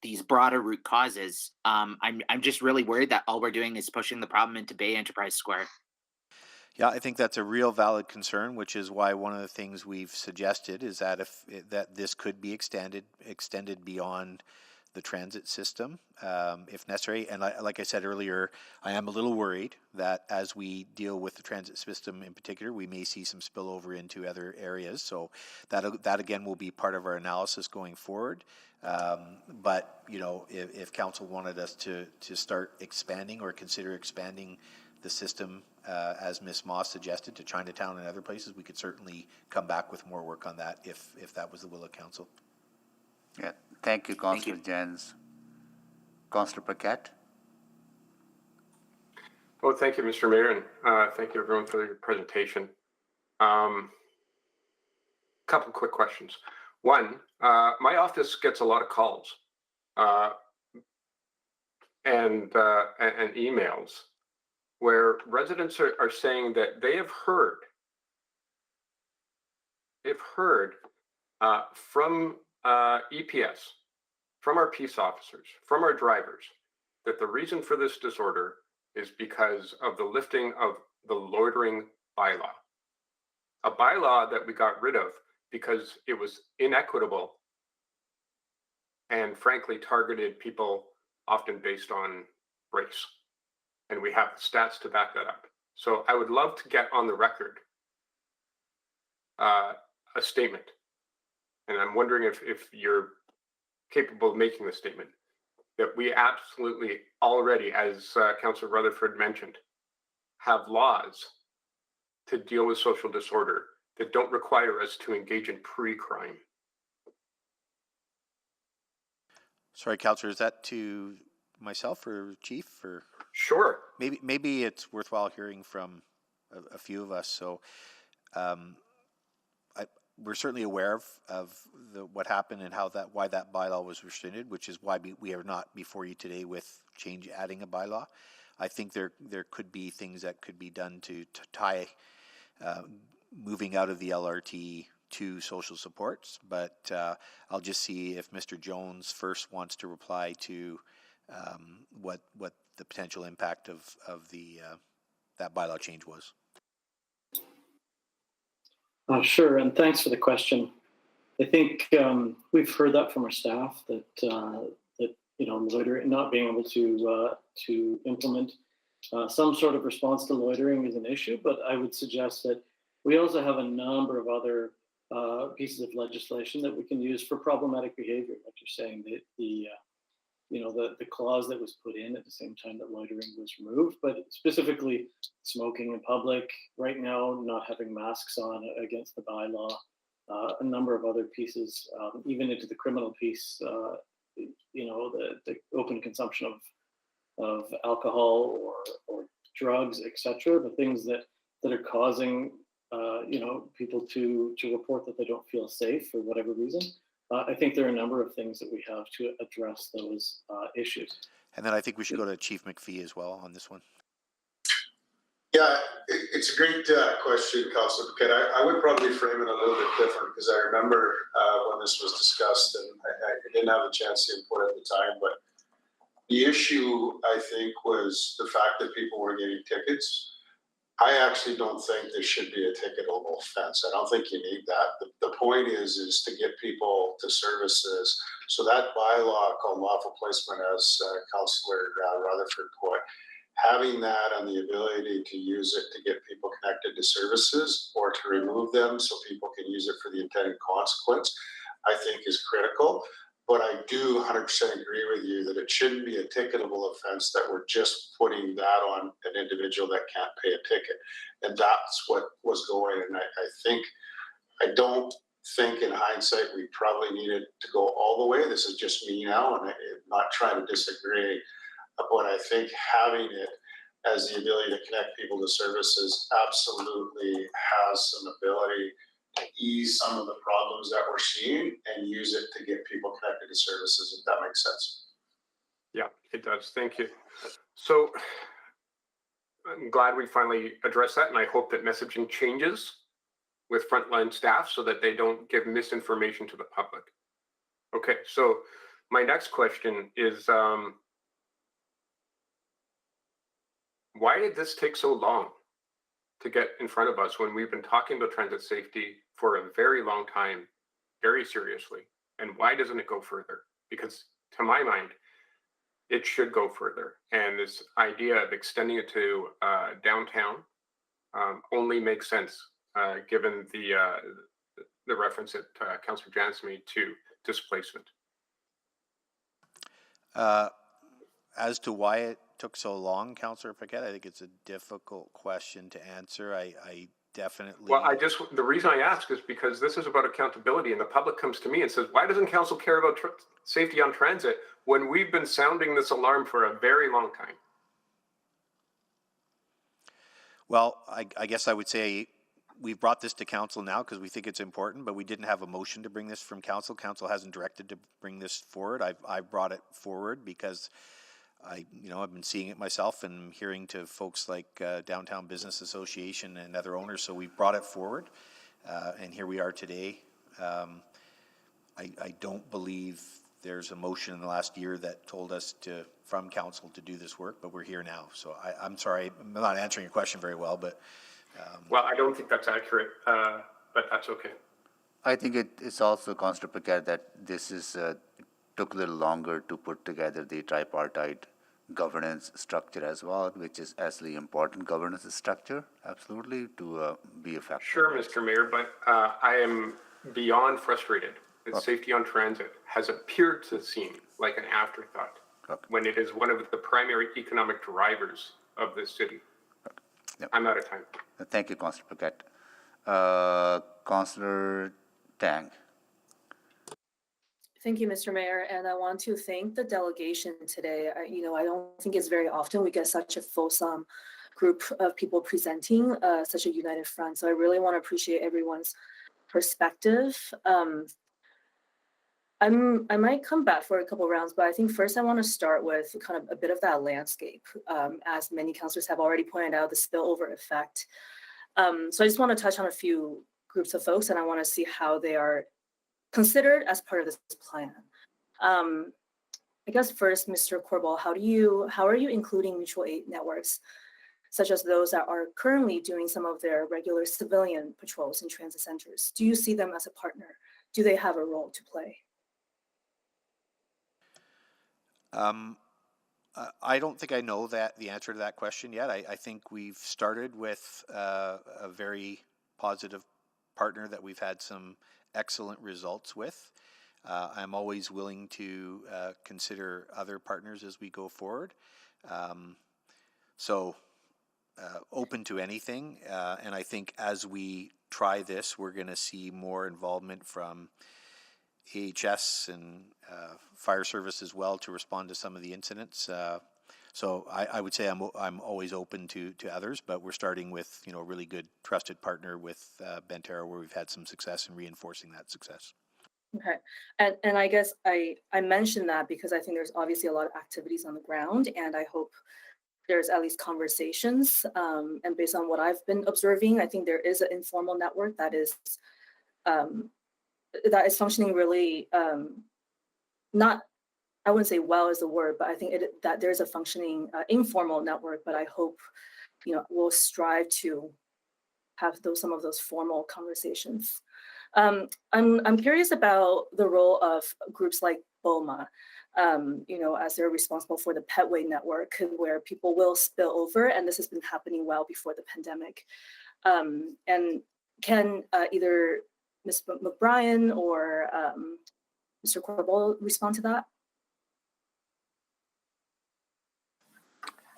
these broader root causes, I'm just really worried that all we're doing is pushing the problem into Bay Enterprise Square. Yeah, I think that's a real valid concern, which is why one of the things we've suggested is that that this could be extended beyond the transit system if necessary. And like I said earlier, I am a little worried that as we deal with the transit system in particular, we may see some spillover into other areas. So that again will be part of our analysis going forward. But you know, if council wanted us to start expanding or consider expanding the system as Ms. Moss suggested to Chinatown and other places, we could certainly come back with more work on that if that was the will of council. Yeah, thank you, Councillor Jens. Councillor Paquette. Oh, thank you, Mr. Mayor, and thank you everyone for your presentation. Couple quick questions. One, my office gets a lot of calls and emails where residents are saying that they have heard from EPS, from our peace officers, from our drivers, that the reason for this disorder is because of the lifting of the loitering bylaw. A bylaw that we got rid of because it was inequitable and frankly targeted people often based on race. And we have the stats to back that up. So I would love to get on the record a statement. And I'm wondering if you're capable of making the statement that we absolutely already, as Councillor Rutherford mentioned, have laws to deal with social disorder that don't require us to engage in pre-crime. Sorry, Councillor, is that to myself or Chief? Or sure. Maybe it's worthwhile hearing from a few of us. So we're certainly aware of what happened and why that bylaw was rescinded, which is why we are not before you today with adding a bylaw. I think there could be things that could be done to tie moving out of the LRT to social supports, but I'll just see if Mr. Jones first wants to reply to what the potential impact of that bylaw change was. Sure, and thanks for the question. I think we've heard that from our staff that loitering, not being able to implement some sort of response to loitering is an issue. But I would suggest that we also have a number of other pieces of legislation that we can use for problematic behavior, like you're saying, the clause that was put in at the same time that loitering was removed, but specifically smoking in public right now, not having masks on against the bylaw, a number of other pieces, even into the criminal piece, the open consumption of alcohol or drugs, etc. The things that are causing people to report that they don't feel safe for whatever reason. I think there are a number of things that we have to address those issues. And then I think we should go to Chief McPhee as well on this one. Yeah, it's a great question, Councillor Paquette. I would probably frame it a little bit different because I remember when this was discussed, and I didn't have a chance to input at the time, but the issue, I think, was the fact that people were getting tickets. I actually don't think there should be a ticketable offense. I don't think you need that. The point is to get people to services. So that bylaw called lawful placement, as Councillor Rutherford put, having that and the ability to use it to get people connected to services or to remove them so people can use it for the intended consequence, I think is critical. But I do 100% agree with you that it shouldn't be a ticketable offense that we're just putting that on an individual that can't pay a ticket. And that's what was going. And I don't think in hindsight we probably needed to go all the way. This is just me now, and I'm not trying to disagree. But I think having it as the ability to connect people to services absolutely has some ability to ease some of the problems that we're seeing and use it to get people connected to services, if that makes sense. Yeah, it does. Thank you. So I'm glad we finally addressed that, and I hope that messaging changes with frontline staff so that they don't give misinformation to the public. Okay, so my next question is, why did this take so long to get in front of us when we've been talking about transit safety for a very long time, very seriously? And why doesn't it go further? Because to my mind, it should go further. And this idea of extending it to downtown only makes sense given the reference that Councillor Jansen made to displacement. As to why it took so long, Councillor Paquette, I think it's a difficult question to answer. I definitely... Well, the reason I ask is because this is about accountability, and the public comes to me and says, why doesn't council care about safety on transit when we've been sounding this alarm for a very long time? Well, I guess I would say we've brought this to council now because we think it's important, but we didn't have a motion to bring this from council. Council hasn't directed to bring this forward. I brought it forward because I've been seeing it myself and hearing to folks like Downtown Business Association and other owners. So we brought it forward, and here we are today. I don't believe there's a motion in the last year that told us from council to do this work, but we're here now. So I'm sorry, I'm not answering your question very well, but. Well, I don't think that's accurate, but that's okay. I think it's also, Councillor Paquette, that this took a little longer to put together the tripartite governance structure as well, which is actually important governance structure, absolutely, to be effective. Sure, Mr. Mayor, but I am beyond frustrated that safety on transit has appeared to seem like an afterthought when it is one of the primary economic drivers of this city. Yep. I'm out of time. Thank you, Councillor Paquette. Councillor Tang. Thank you, Mr. Mayor, and I want to thank the delegation today. I don't think it's very often we get such a fulsome group of people presenting such a united front. So I really want to appreciate everyone's perspective. I might come back for a couple of rounds, but I think first I want to start with kind of a bit of that landscape. As many councillors have already pointed out, the spillover effect. So I just want to touch on a few groups of folks, and I want to see how they are considered as part of this plan. I guess first, Mr. Corbell, how are you including mutual aid networks, such as those that are currently doing some of their regular civilian patrols in transit centers? Do you see them as a partner? Do they have a role to play? I don't think I know the answer to that question yet. I think we've started with a very positive partner that we've had some excellent results with. I'm always willing to consider other partners as we go forward. So open to anything. And I think as we try this, we're going to see more involvement from AHS and fire service as well to respond to some of the incidents. So I would say I'm always open to others, but we're starting with a really good trusted partner with Benterra, where we've had some success in reinforcing that success. Okay, and I guess I mentioned that because I think there's obviously a lot of activities on the ground, and I hope there's at least conversations. And based on what I've been observing, I think there is an informal network that is functioning really not. I wouldn't say well is the word, but I think that there's a functioning informal network. But I hope we'll strive to have some of those formal conversations. I'm curious about the role of groups like BOMA, as they're responsible for the Petway network, where people will spill over, and this has been happening well before the pandemic. And can either Ms. McBrien or Mr. Corbell respond to that?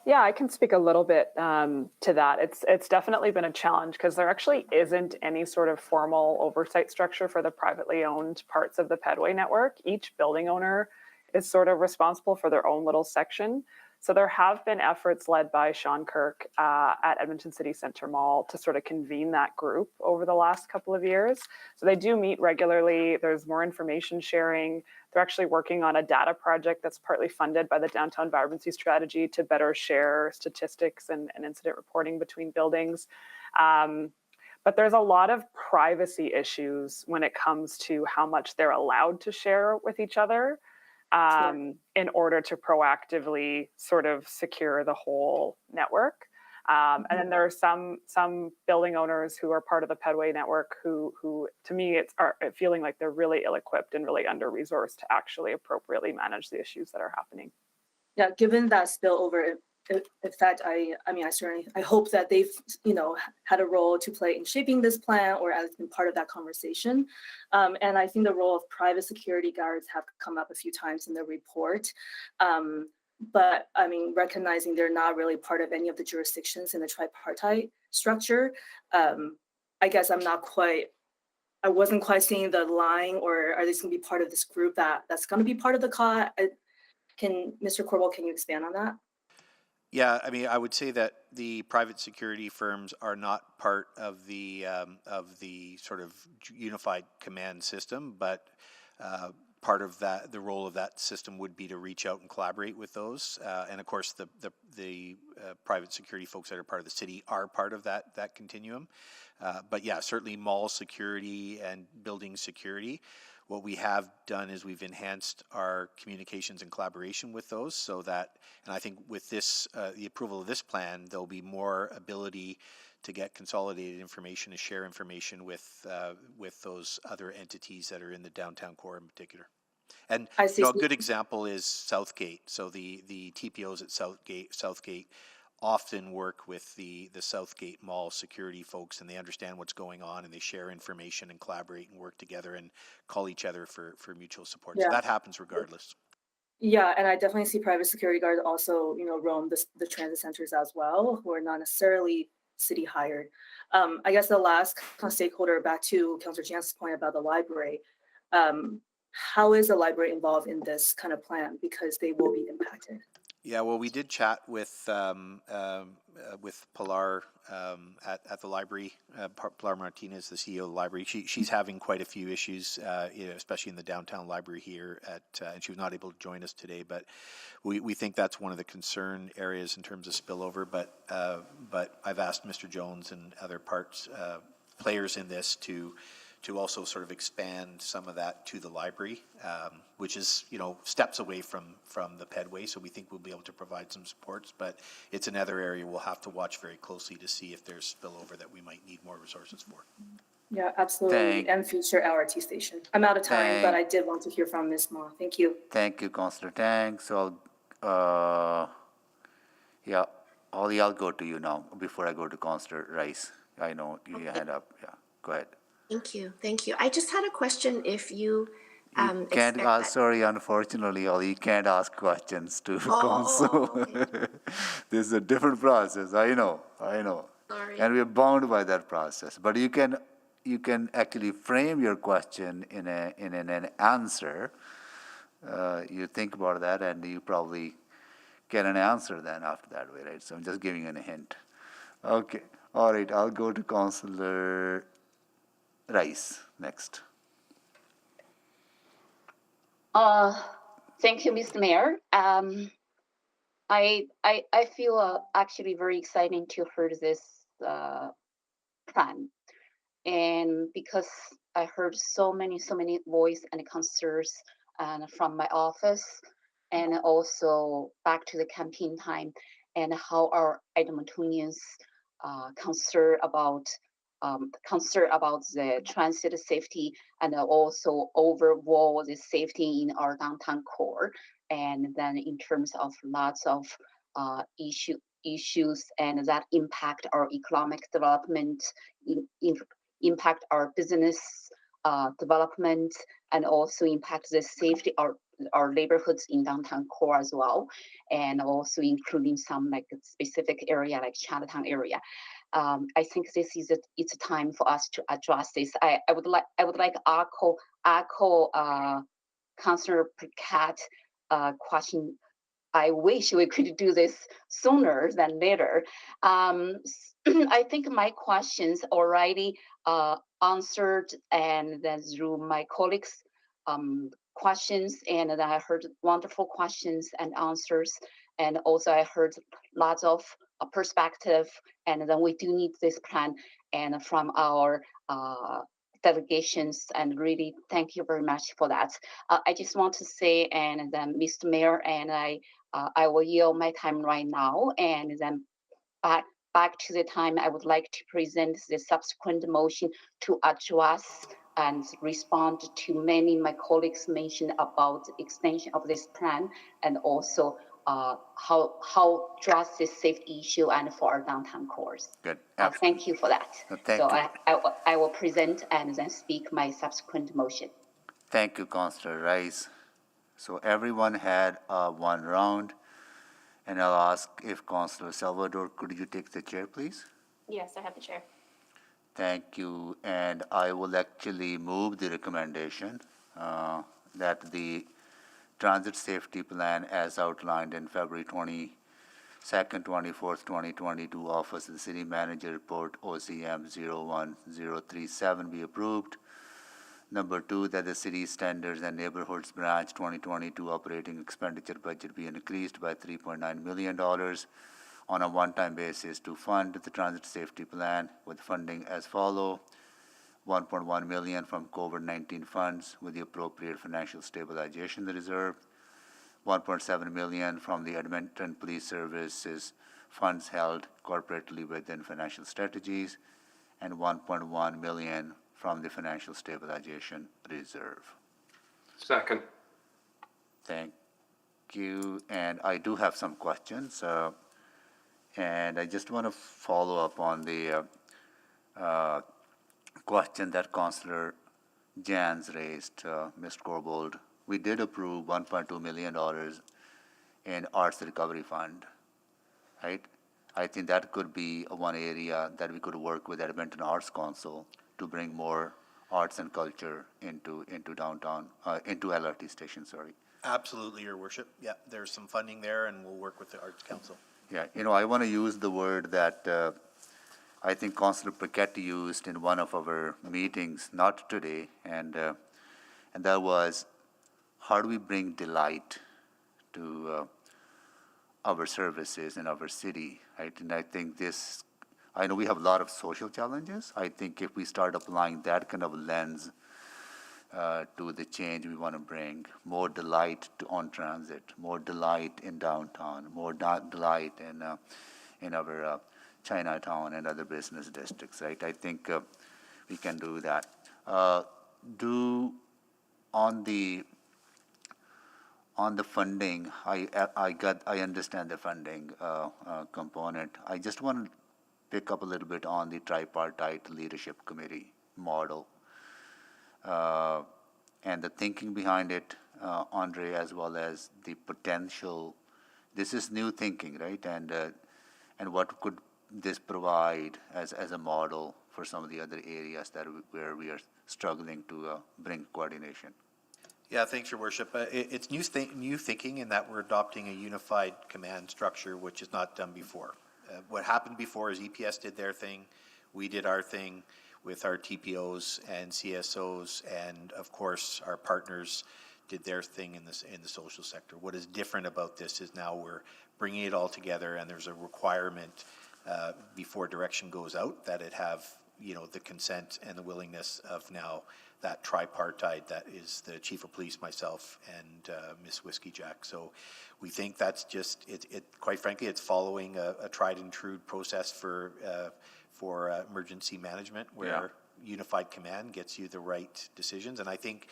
Yeah, I can speak a little bit to that. It's definitely been a challenge because there actually isn't any sort of formal oversight structure for the privately owned parts of the Pedway network. Each building owner is sort of responsible for their own little section. So there have been efforts led by Sean Kirk at Edmonton City Centre Mall to sort of convene that group over the last couple of years. So they do meet regularly. There's more information sharing. They're actually working on a data project that's partly funded by the Downtown Vibrancy Strategy to better share statistics and incident reporting between buildings. But there's a lot of privacy issues when it comes to how much they're allowed to share with each other. In order to proactively sort of secure the whole network. And then there are some building owners who are part of the pedway network who to me are feeling like they're really ill-equipped and really under-resourced to actually appropriately manage the issues that are happening. Yeah, given that spillover effect, I hope that they've had a role to play in shaping this plan, or as been part of that conversation. And I think the role of private security guards have come up a few times in the report. But I mean, recognizing they're not really part of any of the jurisdictions in the tripartite structure, I guess I wasn't quite seeing the line, or are they going to be part of this group that's going to be part of the COT? Mr. Corbell, can you expand on that? Yeah, I mean, I would say that the private security firms are not part of the sort of unified command system, but part of that, the role of that system would be to reach out and collaborate with those. And of course, the private security folks that are part of the city are part of that continuum. But yeah, certainly mall security and building security. What we have done is we've enhanced our communications and collaboration with those, so that, and I think with this, the approval of this plan, there'll be more ability to get consolidated information, to share information with those other entities that are in the downtown core in particular. And a good example is Southgate. So the TPOs at Southgate often work with the Southgate Mall security folks, and they understand what's going on, and they share information and collaborate and work together and call each other for mutual support. Yeah. So that happens regardless. Yeah, and I definitely see private security guards also, roam the transit centers as well, who are not necessarily city hired. I guess the last kind of stakeholder, back to Councillor Jansen's point about the library, how is the library involved in this kind of plan, because they will be impacted? Yeah, well, we did chat with Pilar at the library. Pilar Martinez, the CEO of the library. She's having quite a few issues, especially in the downtown library here. And she was not able to join us today, but we think that's one of the concern areas in terms of spillover. But I've asked Mr. Jones and other players in this to also sort of expand some of that to the library, which is, steps away from the pedway. So we think we'll be able to provide some supports, but it's another area we'll have to watch very closely to see if there's spillover that we might need more resources for. Yeah, absolutely. And future LRT station. I'm out of time, but I did want to hear from Ms. Ma. Thank you. Thank you, Councillor Tang. So, yeah, Holly, I'll go to you now before I go to Councillor Rice. I know you hand up. Yeah, go ahead. Thank you. I just had a question. If you can't ask, sorry, unfortunately, Holly, you can't ask questions to council. Okay. This is a different process. I know. Sorry. And we're bound by that process. But you can actually frame your question in an answer. You think about that, and you probably get an answer then after that way, right? So I'm just giving you a hint. Okay. All right. I'll go to Councillor Rice next. Thank you, Mr. Mayor. I feel actually very exciting to hear this plan, and because I heard so many voice and concerns from my office, and also back to the campaign time, and how our Edmontonians concerned about the transit safety, and also overall the safety in our downtown core. And then in terms of lots of issues, and that impact our economic development, impact our business development, and also impact the safety of our neighborhoods in downtown core as well, and also including some like specific area like Chinatown area. I think it's a time for us to address this. I would like echo Councillor Paquette question. I wish we could do this sooner than later. I think my questions already answered, and then through my colleagues' questions, and then I heard wonderful questions and answers, and also I heard lots of perspective, and then we do need this plan, and from our delegations, and really thank you very much for that. I just want to say, and then Mr. Mayor, and I will yield my time right now, and then back to the time, I would like to present the subsequent motion to address and respond to many of my colleagues mentioned about the extension of this plan and also how address this safety issue and for our downtown cores. Good. Thank you for that. Thank so you. I will present and then speak my subsequent motion. Thank you, Councillor Rice. So everyone had one round, and I'll ask if Councillor Salvador, could you take the chair, please? Yes, I have the chair. Thank you, and I will actually move the recommendation that the transit safety plan as outlined in February 22nd, 24th, 2022 Office of the City Manager Report OCM 01037 be approved. Number 2, that the City Standards and Neighborhoods Branch 2022 operating expenditure budget be increased by $3.9 million on a one-time basis to fund the transit safety plan with funding as follow: $1.1 million from COVID-19 funds with the appropriate financial stabilization reserve, $1.7 million from the Edmonton Police Services funds held corporately within financial strategies, and $1.1 million from the financial stabilization reserve. Second. Thank you. And I do have some questions. And I just want to follow up on the question that Councillor Jans raised, Ms. Corbold. We did approve $1.2 million in Arts Recovery Fund, right? I think that could be one area that we could work with Edmonton Arts Council to bring more arts and culture into downtown, into LRT station, sorry. Absolutely, Your Worship. Yeah, there's some funding there, and we'll work with the Arts Council. Yeah, I want to use the word that I think Councillor Paquette used in one of our meetings, not today, and that was, how do we bring delight to our services in our city, right? And I think I know we have a lot of social challenges. I think if we start applying that kind of lens to the change we want to bring, more delight on transit, more delight in downtown, more delight in our Chinatown and other business districts, right? I think we can do that. On the funding, I understand the funding component. I just want to pick up a little bit on the tripartite leadership committee model and the thinking behind it, Andre, as well as the potential. This is new thinking, right? And what could this provide as a model for some of the other areas where we are struggling to bring coordination? Yeah, thanks, Your Worship. It's new thinking in that we're adopting a unified command structure, which is not done before. What happened before is EPS did their thing, we did our thing with our TPOs and CSOs, and of course our partners did their thing in the social sector. What is different about this is now we're bringing it all together, and there's a requirement before direction goes out that it have the consent and the willingness of now that tripartite that is the Chief of Police, myself, and Miss Whiskey Jack. So we think that's just it. Quite frankly, it's following a tried and true process for emergency management, where unified command gets you the right decisions. And I think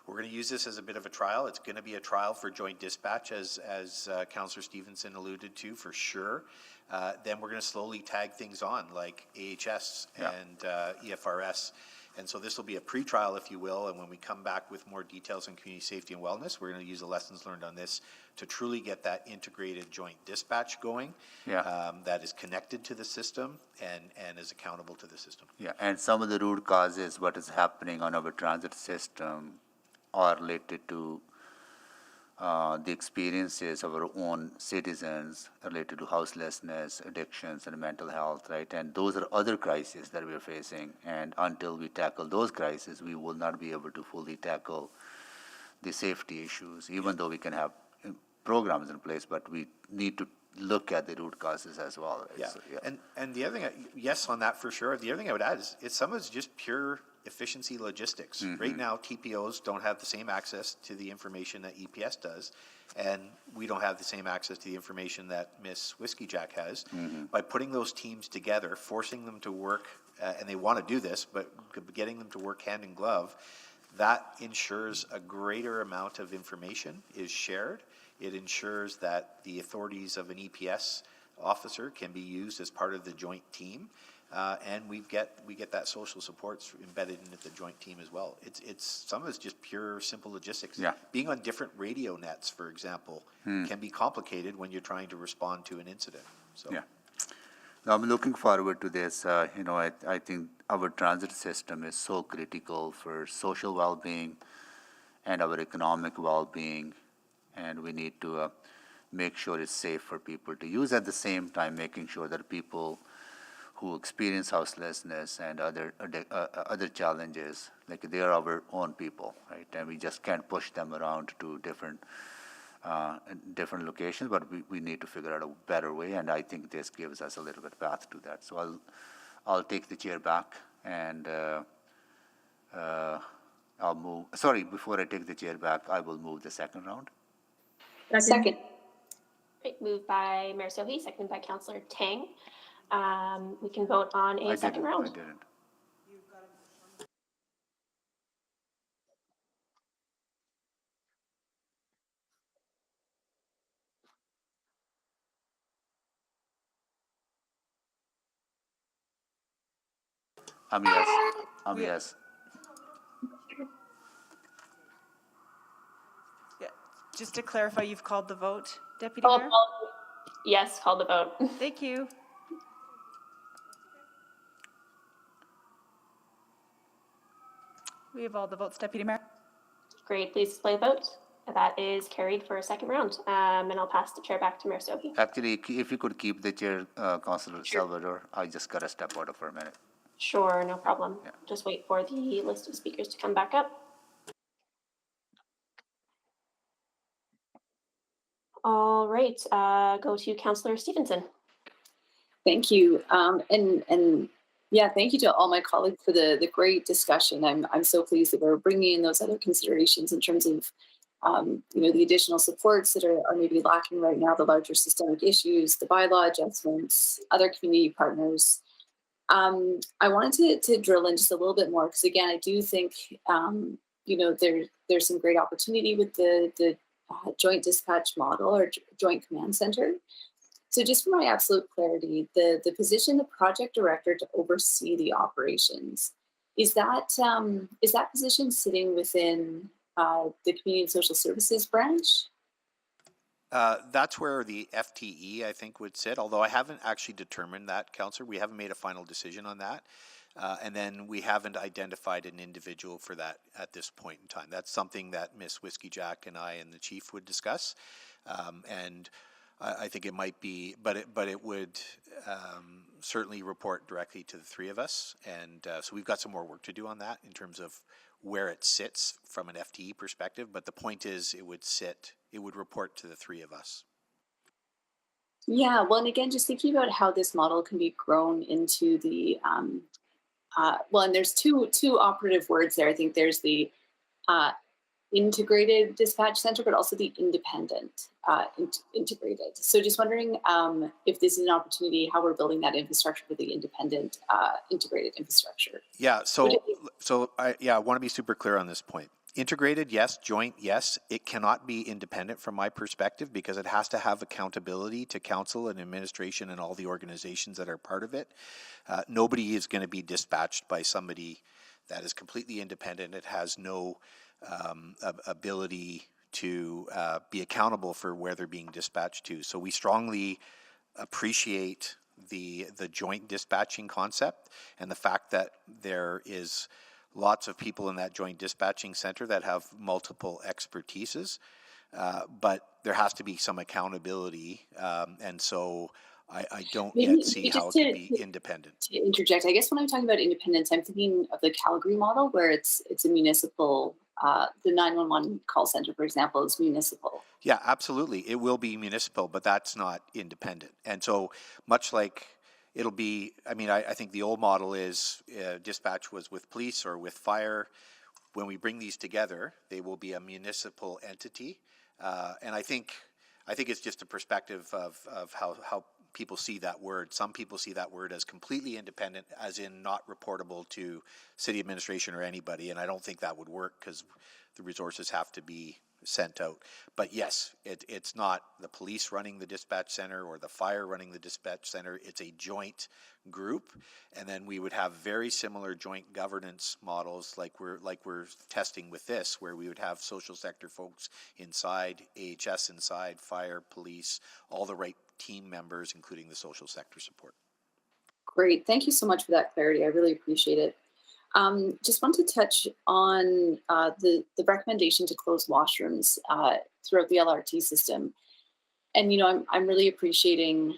we're going to use this as a bit of a trial. It's going to be a trial for joint dispatch, as Councillor Stevenson alluded to, for sure. Then we're going to slowly tag things on, like AHS and EFRS. And so this will be a pre-trial, if you will, and when we come back with more details on community safety and wellness, we're going to use the lessons learned on this to truly get that integrated joint dispatch going that is connected to the system and is accountable to the system. Yeah, and some of the root causes, what is happening on our transit system, are related to the experiences of our own citizens related to houselessness, addictions, and mental health, right? And those are other crises that we're facing. And until we tackle those crises, we will not be able to fully tackle the safety issues, even though we can have programs in place, but we need to look at the root causes as well. Right? Yeah. So, And the other thing, yes, on that for sure. The other thing I would add is some of it's just pure efficiency logistics. Right now, TPOs don't have the same access to the information that EPS does, and we don't have the same access to the information that Miss Whiskey Jack has. By putting those teams together, forcing them to work, and they want to do this, but getting them to work hand in glove, that ensures a greater amount of information is shared. It ensures that the authorities of an EPS officer can be used as part of the joint team, and we get that social support embedded into the joint team as well. It's some of it's just pure simple logistics. Yeah. Being on different radio nets, for example, can be complicated when you're trying to respond to an incident. So. Yeah. I'm looking forward to this. I think our transit system is so critical for social well-being and our economic well-being, and we need to make sure it's safe for people to use. At the same time, making sure that people who experience houselessness and other challenges, like they are our own people, right? And we just can't push them around to different locations, but we need to figure out a better way, and I think this gives us a little bit path to that. So I'll take the chair back, and I'll move. Sorry, before I take the chair back, I will move the second round. Second. Right, moved by Mayor Sohi, seconded by Councillor Tang. We can vote on a second round. I didn't. Yes. Yeah. Just to clarify, you've called the vote, Deputy Mayor? Yes, call the vote. Thank you. We have all the votes, Deputy Mayor. Great, please display the vote. That is carried for a second round. And I'll pass the chair back to Mayor Sohi. Actually, if you could keep the chair, Councillor Salvador, I just got to step out for a minute. Sure, no problem. Yeah. Just wait for the list of speakers to come back up. All right, go to Councillor Stevenson. Thank you. And yeah, thank you to all my colleagues for the great discussion. I'm so pleased that we're bringing in those other considerations in terms of the additional supports that are maybe lacking right now, the larger systemic issues, the bylaw adjustments, other community partners. I wanted to drill in just a little bit more because again, I do think there's some great opportunity with the joint dispatch model or joint command center. So just for my absolute clarity, the position of project director to oversee the operations, is that position sitting within the Community and Social Services branch? That's where the FTE, I think, would sit, although I haven't actually determined that, Councillor. We haven't made a final decision on that. And then we haven't identified an individual for that at this point in time. That's something that Miss Whiskey Jack and I and the chief would discuss. And I think it might be, but it would certainly report directly to the three of us. And so we've got some more work to do on that in terms of where it sits from an FTE perspective. But the point is it would report to the three of us. Yeah, well, and again, just thinking about how this model can be grown into the, and there's two operative words there. I think there's the integrated dispatch center, but also the independent integrated. So just wondering if this is an opportunity, how we're building that infrastructure for the independent integrated infrastructure. Yeah, I want to be super clear on this point. Integrated, yes. Joint, yes. It cannot be independent from my perspective because it has to have accountability to council and administration and all the organizations that are part of it. Nobody is going to be dispatched by somebody that is completely independent. It has no ability to be accountable for where they're being dispatched to. So we strongly appreciate the joint dispatching concept and the fact that there is lots of people in that joint dispatching center that have multiple expertises, but there has to be some accountability, and so I don't yet see how it could be independent. To interject, I guess when I'm talking about independence, I'm thinking of the Calgary model where it's a municipal the 911 call center, for example, is municipal? Yeah, absolutely. It will be municipal, but that's not independent. And so much like it'll be, I mean, I think the old model is dispatch was with police or with fire. When we bring these together, they will be a municipal entity. And I think it's just a perspective of how people see that word. Some people see that word as completely independent, as in not reportable to city administration or anybody. And I don't think that would work because the resources have to be sent out. But yes, it's not the police running the dispatch center or the fire running the dispatch center. It's a joint group, and then we would have very similar joint governance models like we're testing with this, where we would have social sector folks inside, AHS inside, fire, police, all the right team members, including the social sector support. Great. Thank you so much for that clarity. I really appreciate it. Just want to touch on the recommendation to close washrooms throughout the LRT system. And, you know, I'm really appreciating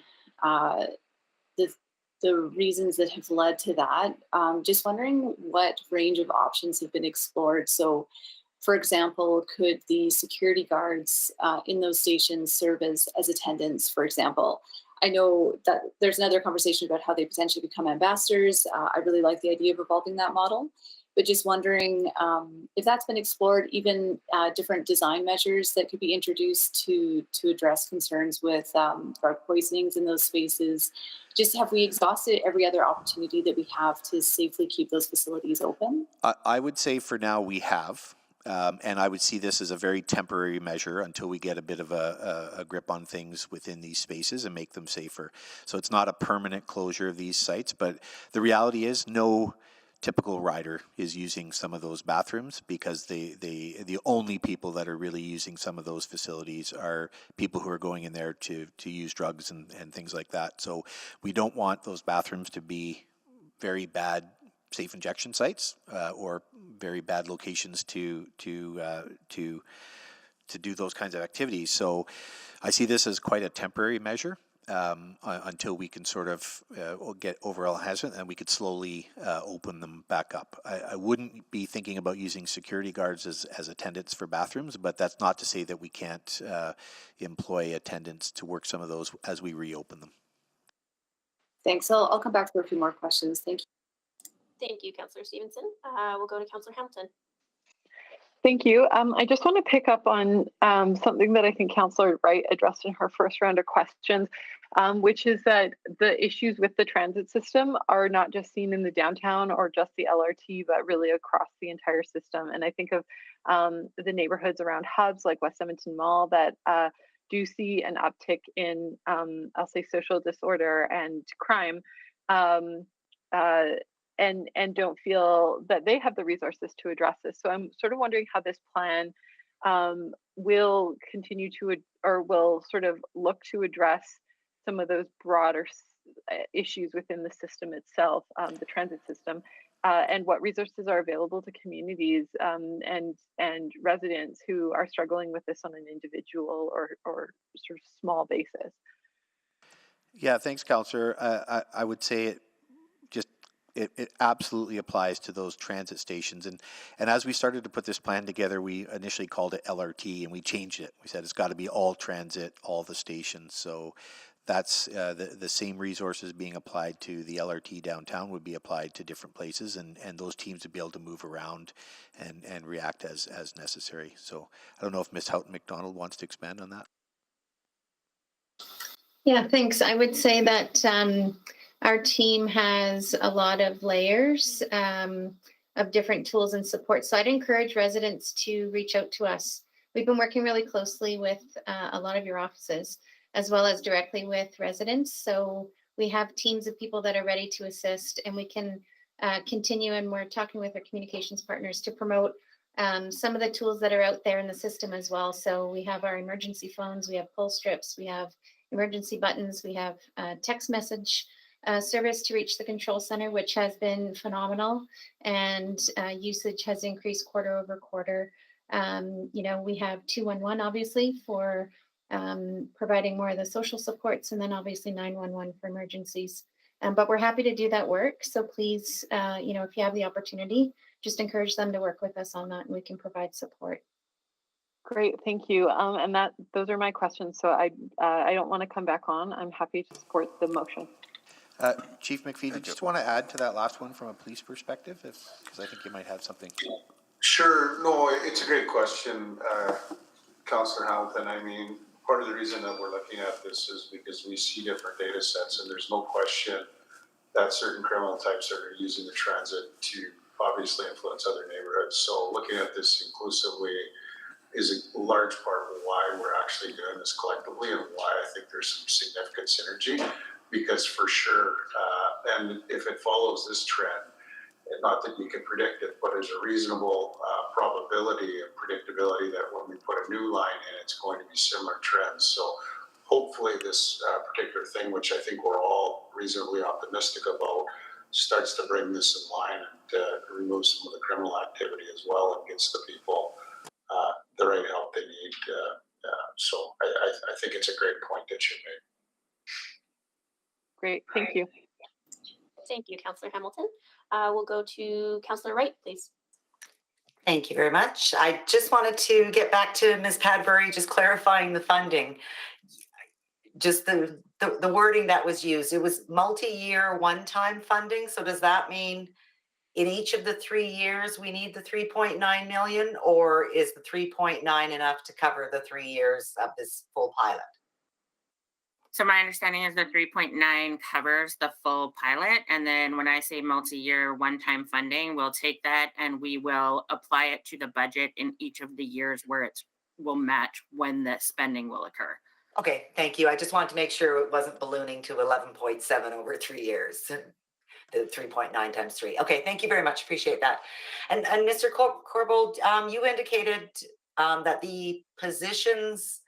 the reasons that have led to that. Just wondering what range of options have been explored. So, for example, could the security guards in those stations serve as attendants, for example? I know that there's another conversation about how they potentially become ambassadors. I really like the idea of evolving that model, but just wondering if that's been explored, even different design measures that could be introduced to address concerns with drug poisonings in those spaces. Just have we exhausted every other opportunity that we have to safely keep those facilities open? I would say for now we have. And I would see this as a very temporary measure until we get a bit of a grip on things within these spaces and make them safer. So it's not a permanent closure of these sites, but the reality is no typical rider is using some of those bathrooms, because the only people that are really using some of those facilities are people who are going in there to use drugs and things like that. So we don't want those bathrooms to be very bad safe injection sites or very bad locations to do those kinds of activities. So I see this as quite a temporary measure until we can sort of get overall hazard, and we could slowly open them back up. I wouldn't be thinking about using security guards as attendants for bathrooms, but that's not to say that we can't employ attendants to work some of those as we reopen them. Thanks. I'll come back for a few more questions. Thank you. Thank you, Councillor Stevenson. We'll go to Councillor Hamilton. Thank you. I just want to pick up on something that I think Councillor Wright addressed in her first round of questions, which is that the issues with the transit system are not just seen in the downtown or just the LRT, but really across the entire system. And I think of the neighborhoods around hubs like West Edmonton Mall that do see an uptick in, I'll say, social disorder and crime. And don't feel that they have the resources to address this. So I'm sort of wondering how this plan will continue to, or will sort of look to address some of those broader issues within the system itself, the transit system, and what resources are available to communities and residents who are struggling with this on an individual or sort of small basis. Yeah, thanks, Councillor. I would say it absolutely applies to those transit stations. And as we started to put this plan together, we initially called it LRT, and we changed it. We said it's got to be all transit, all the stations. So that's the same resources being applied to the LRT downtown would be applied to different places, and those teams would be able to move around and react as necessary. So I don't know if Ms. Houghton McDonald wants to expand on that. Yeah, thanks. I would say that our team has a lot of layers of different tools and support. So I'd encourage residents to reach out to us. We've been working really closely with a lot of your offices, as well as directly with residents. So we have teams of people that are ready to assist, and we can continue, and we're talking with our communications partners to promote some of the tools that are out there in the system as well. So we have our emergency phones, we have pull strips, we have emergency buttons, we have text message service to reach the control center, which has been phenomenal, and usage has increased quarter over quarter. You know, we have 211 obviously for providing more of the social supports, and then obviously 911 for emergencies. But we're happy to do that work. So please, you know, if you have the opportunity, just encourage them to work with us on that, and we can provide support. Great, thank you. And those are my questions. So I don't want to come back on. I'm happy to support the motion. Chief McPhee, did you just want to add to that last one from a police perspective? Because I think you might have something. Sure. No, it's a great question, Councillor Hamilton. I mean, part of the reason that we're looking at this is because we see different data sets, and there's no question that certain criminal types are using the transit to obviously influence other neighborhoods. So looking at this inclusively is a large part of why we're actually doing this collectively, and why I think there's some significant synergy. Because for sure, and if it follows this trend, and not that you can predict it, but there's a reasonable probability and predictability that when we put a new line in, it's going to be similar trends. So hopefully this particular thing, which I think we're all reasonably optimistic about, starts to bring this in line and remove some of the criminal activity as well, and gets the people the right help they need. So I think it's a great point that you made. Great, thank you. Thank you, Councillor Hamilton. We'll go to Councillor Wright, please. Thank you very much. I just wanted to get back to Ms. Padbury, just clarifying the funding. Just the wording that was used, it was multi-year one-time funding. So does that mean in each of the 3 years we need the 3.9 million, or is the 3.9 enough to cover the 3 years of this full pilot? So my understanding is the 3.9 covers the full pilot. And then when I say multi-year one-time funding, we'll take that and we will apply it to the budget in each of the years where it will match when the spending will occur. Okay, thank you. I just wanted to make sure it wasn't ballooning to 11.7 over 3 years. The 3.9 times 3. Okay, thank you very much. Appreciate that. And Mr. Corbould, you indicated that the positions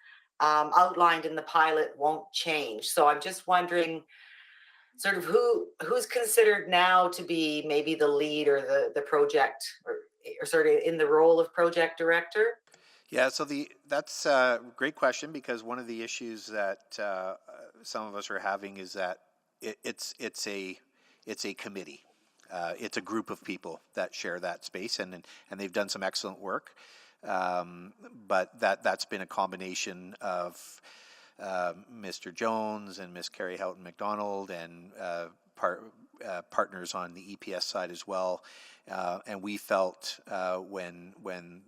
outlined in the pilot won't change. So I'm just wondering sort of who's considered now to be maybe the lead or the project or sort of in the role of project director? Yeah, so that's a great question, because one of the issues that some of us are having is that it's a committee. It's a group of people that share that space, and they've done some excellent work. But that's been a combination of Mr. Jones and Miss Carrie Houghton McDonald and partners on the EPS side as well. And we felt when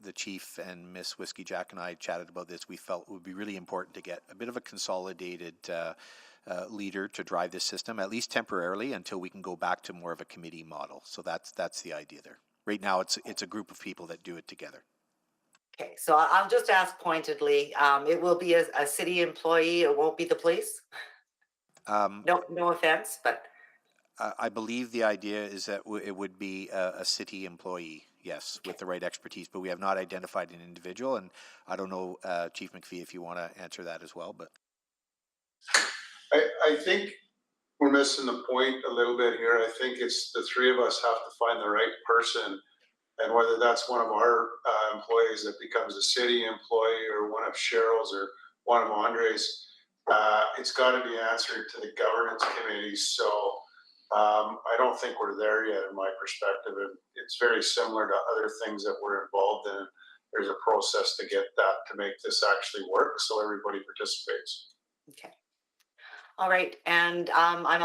the chief and Miss Whiskey Jack and I chatted about this, we felt it would be really important to get a bit of a consolidated leader to drive this system, at least temporarily, until we can go back to more of a committee model. So that's the idea there. Right now, it's a group of people that do it together. Okay, so I'll just ask pointedly, it will be a city employee, it won't be the police? No offense, but... I believe the idea is that it would be a city employee, yes, with the right expertise, but we have not identified an individual, and I don't know, Chief McPhee, if you want to answer that as well, but... I think we're missing the point a little bit here. I think it's the three of us have to find the right person, and whether that's one of our employees that becomes a city employee, or one of Cheryl's, or one of Andre's, it's got to be answered to the governance committee. So I don't think we're there yet in my perspective. It's very similar to other things that we're involved in. There's a process to get that, to make this actually work, so everybody participates. Okay. All right, and I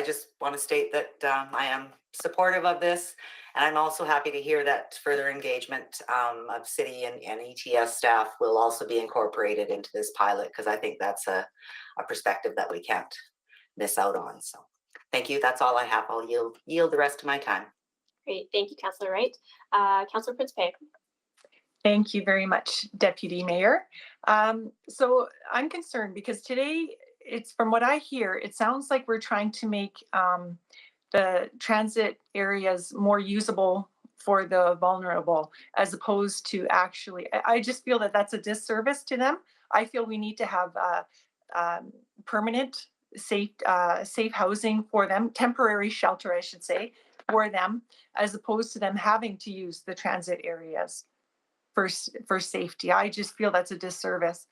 just want to state that I am supportive of this, and I'm also happy to hear that further engagement of city and ETS staff will also be incorporated into this pilot, because I think that's a perspective that we can't miss out on. So thank you, that's all I have. I'll yield the rest of my time. Great, thank you, Councillor Wright. Councillor Prince-Pay. Thank you very much, Deputy Mayor. So I'm concerned because today, it's from what I hear, it sounds like we're trying to make the transit areas more usable for the vulnerable, as opposed to actually, I just feel that that's a disservice to them. I feel we need to have permanent, safe housing for them, temporary shelter, I should say, for them, as opposed to them having to use the transit areas for safety. I just feel that's a disservice.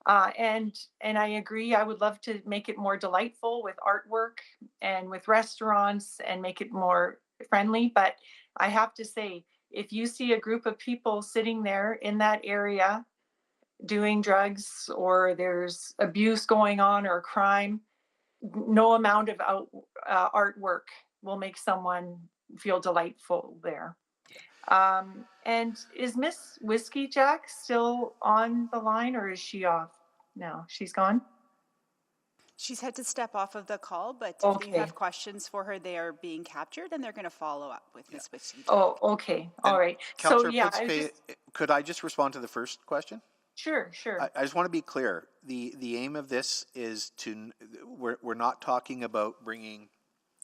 And I agree, I would love to make it more delightful with artwork and with restaurants and make it more friendly. But I have to say, if you see a group of people sitting there in that area doing drugs, or there's abuse going on or crime, no amount of artwork will make someone feel delightful there. And is Miss Whiskey Jack still on the line, or is she off now? She's gone? She's had to step off of the call, but if you Okay. have questions for her, they are being captured and they're going to follow up with Ms. Whiskey. Oh, okay. All right. So Councillor yeah, Principe, could I just respond to the first question? Sure. I just want to be clear. The aim of this is we're not talking about bringing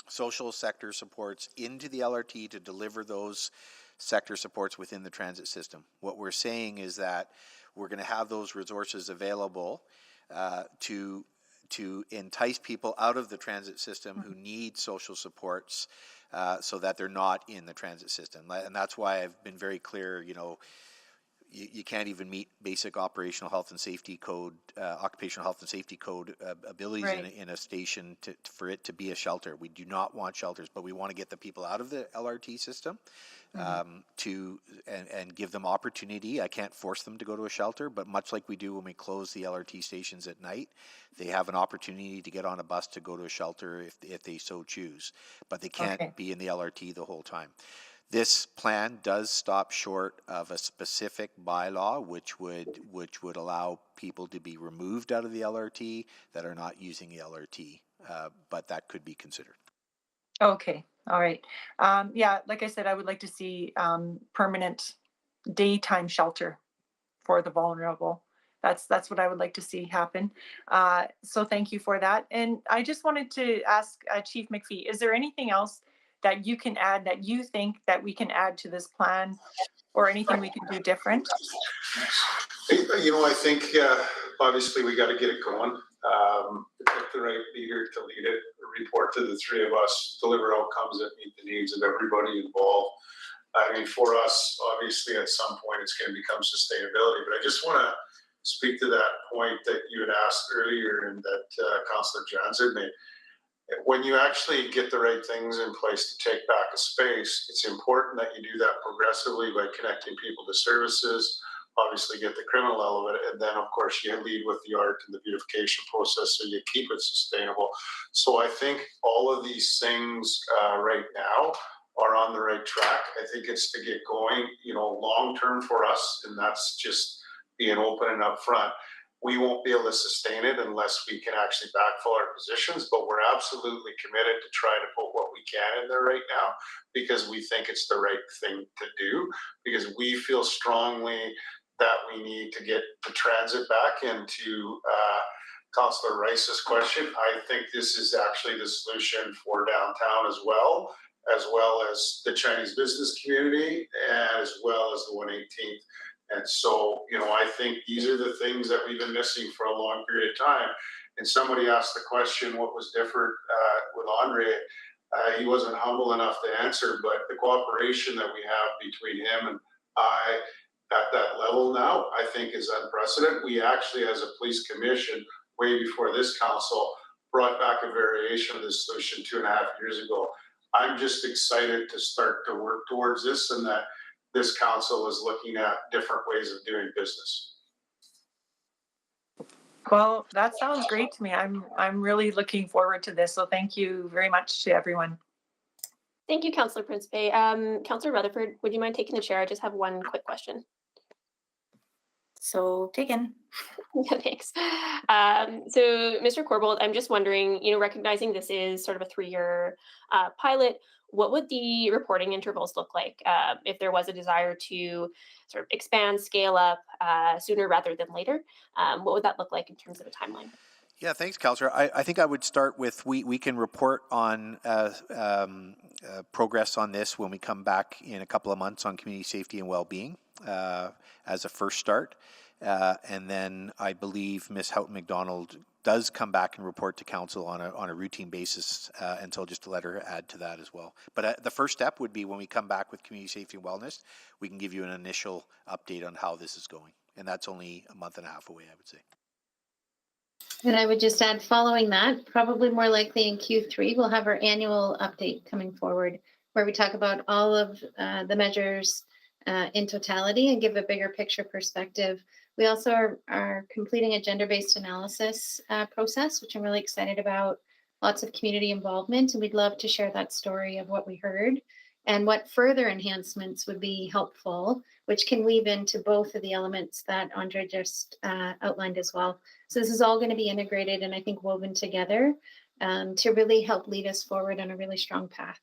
social sector supports into the LRT to deliver those sector supports within the transit system. What we're saying is that we're going to have those resources available to entice people out of the transit system who need social supports so that they're not in the transit system. And that's why I've been very clear, you can't even meet basic operational health and safety code, occupational health and safety code abilities Right. in a station for it to be a shelter. We do not want shelters, but we want to get the people out of the LRT system and give them opportunity. I can't force them to go to a shelter, but much like we do when we close the LRT stations at night, they have an opportunity to get on a bus to go to a shelter if they so choose, but they can't be in the LRT the whole time. This plan does stop short of a specific bylaw, which would allow people to be removed out of the LRT that are not using the LRT, but that could be considered. Okay. All right. Yeah, like I said, I would like to see permanent daytime shelter for the vulnerable. That's what I would like to see happen. So thank you for that. And I just wanted to ask Chief McPhee, is there anything else that you can add, that you think that we can add to this plan, or anything we can do different? I think obviously we got to get it going. Pick the right leader to lead it, report to the three of us, deliver outcomes that meet the needs of everybody involved. I mean, for us, obviously at some point it's going to become sustainability, but I just want to speak to that point that you had asked earlier and that Councillor Johns had made. When you actually get the right things in place to take back a space, it's important that you do that progressively by connecting people to services, obviously get the criminal element, and then of course you lead with the art and the beautification process so you keep it sustainable. So I think all of these things right now are on the right track. I think it's to get going, long term for us, and that's just being open and upfront. We won't be able to sustain it unless we can actually backfill our positions, but we're absolutely committed to try to put what we can in there right now because we think it's the right thing to do, because we feel strongly that we need to get the transit back. And to Councillor Rice's question, I think this is actually the solution for downtown as well as the Chinese business community, as well as the 118th. And so, I think these are the things that we've been missing for a long period of time. And somebody asked the question, what was different with Andre? He wasn't humble enough to answer, but the cooperation that we have between him and I at that level now, I think is unprecedented. We actually, as a police commission, way before this council, brought back a variation of this solution 2.5 years ago. I'm just excited to start to work towards this, and that this council is looking at different ways of doing business. Well, that sounds great to me. I'm really looking forward to this. So thank you very much to everyone. Thank you, Councillor Principe. Councillor Rutherford, would you mind taking the chair? I just have one quick question. So taken. Yeah, thanks. So, Mr. Corbold, I'm just wondering, recognizing this is sort of a 3-year pilot, what would the reporting intervals look like if there was a desire to sort of expand, scale up sooner rather than later? What would that look like in terms of a timeline? Yeah, thanks, Councillor. I think I would start with we can report on progress on this when we come back in a couple of months on community safety and well-being as a first start. And then I believe Ms. Houghton McDonald does come back and report to council on a routine basis, and so just to let her add to that as well. But the first step would be when we come back with community safety and wellness, we can give you an initial update on how this is going. And that's only a month and a half away, I would say. And I would just add, following that, probably more likely in Q3, we'll have our annual update coming forward where we talk about all of the measures in totality and give a bigger picture perspective. We also are completing a gender-based analysis process, which I'm really excited about. Lots of community involvement, and we'd love to share that story of what we heard and what further enhancements would be helpful, which can weave into both of the elements that Andre just outlined as well. So this is all going to be integrated and I think woven together to really help lead us forward on a really strong path.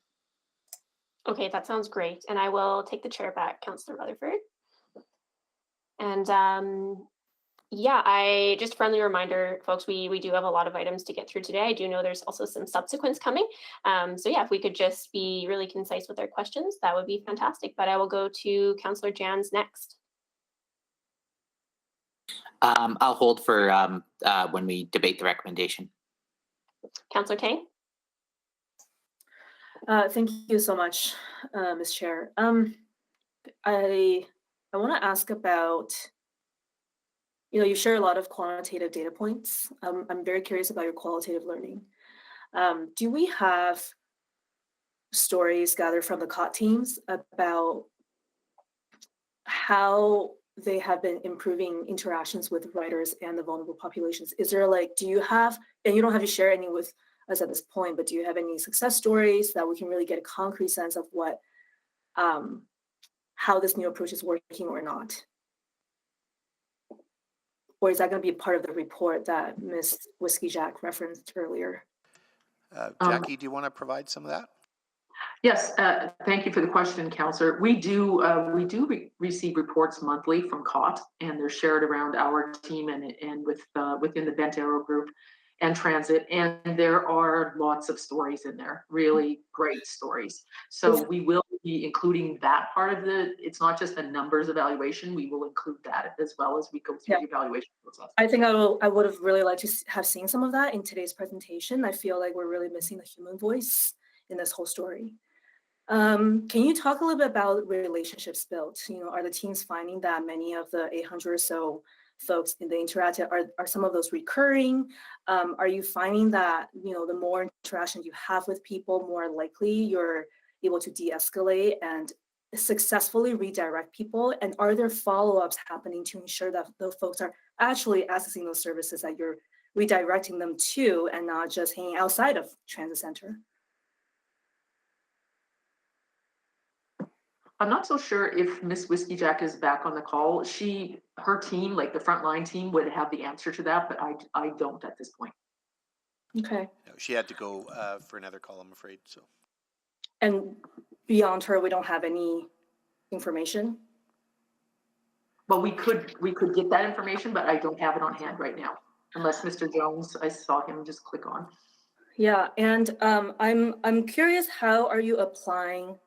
Okay, that sounds great. And I will take the chair back, Councillor Rutherford. And yeah, I just a friendly reminder, folks, we do have a lot of items to get through today. I do know there's also some subsequents coming. So yeah, if we could just be really concise with our questions, that would be fantastic. But I will go to Councillor Jans next. I'll hold for when we debate the recommendation. Councillor Tang. Thank you so much, Ms. Chair. I want to ask about, you share a lot of quantitative data points. I'm very curious about your qualitative learning. Do we have stories gathered from the COT teams about how they have been improving interactions with riders and the vulnerable populations? Is there do you have, and you don't have to share any with us at this point, but do you have any success stories that we can really get a concrete sense of what, how this new approach is working or not? Or is that going to be part of the report that Ms. Whiskey Jack referenced earlier? Jackie, do you want to provide some of that? Yes, thank you for the question, Councillor. We do receive reports monthly from COT, and they're shared around our team and within the Bent Arrow group and Transit, and there are lots of stories in there, really great stories. So we will be including that part of it's not just a numbers evaluation, we will include that as well as we go through the evaluation process. I think I would have really liked to have seen some of that in today's presentation. I feel like we're really missing the human voice in this whole story. Can you talk a little bit about relationships built? Are the teams finding that many of the 800 or so folks in the Interactive, are some of those recurring? Are you finding that, the more interaction you have with people, more likely you're able to de-escalate and successfully redirect people? And are there follow-ups happening to ensure that those folks are actually accessing those services that you're redirecting them to and not just hanging outside of transit center? I'm not so sure if Miss Whiskey Jack is back on the call. Her team, like the frontline team, would have the answer to that, but I don't at this point. Okay. No, she had to go for another call, I'm afraid. So. And beyond her, we don't have any information? Well, we could get that information, but I don't have it on hand right now, unless Mr. Jones, I saw him just click on. Yeah, and I'm curious, how are you applying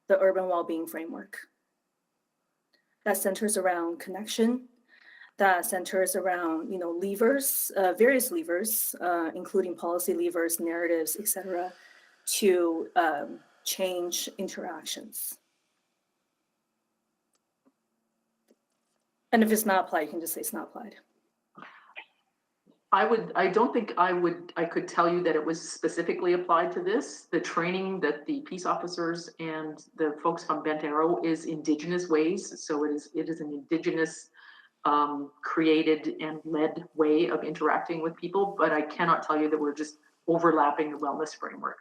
the urban well-being framework that centers around connection, that centers around levers, various levers, including policy levers, narratives, etc., to change interactions? And if it's not applied, you can just say it's not applied. I don't think I could tell you that it was specifically applied to this. The training that the peace officers and the folks from Bent Arrow is Indigenous ways. So it is an Indigenous created and led way of interacting with people, but I cannot tell you that we're just overlapping the wellness framework.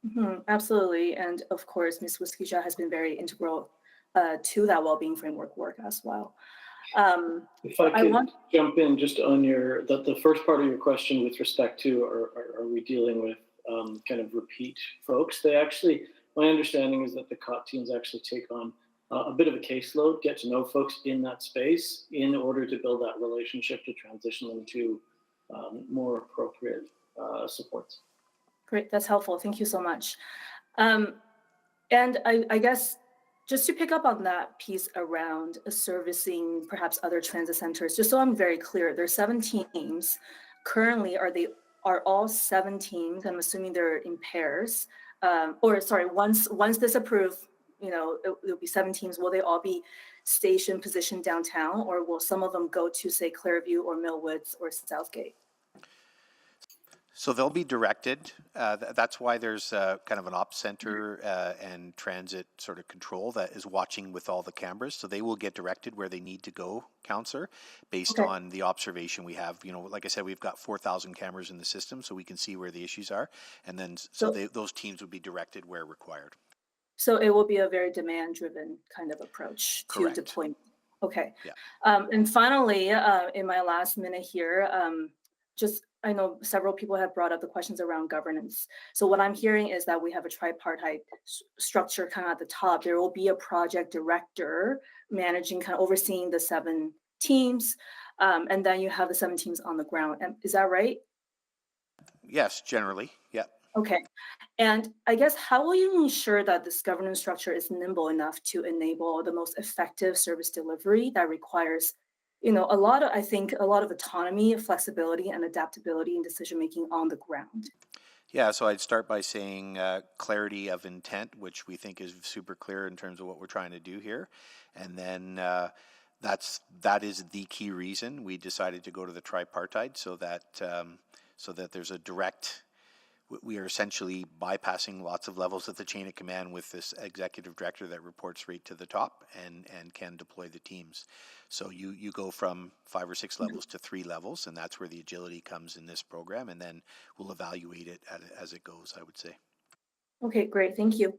Mm-hmm, absolutely. And of course, Ms. Whiskey-Jaw has been very integral to that well-being framework work as well. If I could jump in just on the first part of your question with respect to are we dealing with kind of repeat folks? My understanding is that the COT teams actually take on a bit of a caseload, get to know folks in that space in order to build that relationship to transition them to more appropriate supports. Great, that's helpful. Thank you so much. And I guess just to pick up on that piece around servicing perhaps other transit centers, just so I'm very clear, there's 7 teams. Currently, are all 7 teams, I'm assuming they're in pairs, once this approved, it'll be 7 teams. Will they all be stationed, positioned downtown, or will some of them go to, say, Clairview or Millwoods or Southgate? So they'll be directed. That's why there's kind of an ops center and transit sort of control that is watching with all the cameras. So they will get directed where they need to go, Counselor, based Okay. on the observation we have. You know, like I said, we've got 4,000 cameras in the system, so we can see where the issues are. And then those teams would be directed where required. So it will be a very demand-driven kind of approach to Correct. deployment. Okay. Yeah. And finally, in my last minute here, I know several people have brought up the questions around governance. So what I'm hearing is that we have a tripartite structure kind of at the top. There will be a project director managing, kind of overseeing the 7 teams, and then you have the 7 teams on the ground. And is that right? Yes, generally. Yeah. Okay. And I guess how will you ensure that this governance structure is nimble enough to enable the most effective service delivery that requires, a lot of autonomy, flexibility, and adaptability in decision-making on the ground? Yeah, so I'd start by saying clarity of intent, which we think is super clear in terms of what we're trying to do here. And then that is the key reason we decided to go to the tripartite, so that there's a direct. We are essentially bypassing lots of levels of the chain of command with this executive director that reports right to the top and can deploy the teams. So you go from 5 or 6 levels to 3 levels, and that's where the agility comes in this program, and then we'll evaluate it as it goes, I would say. Okay, great. Thank you.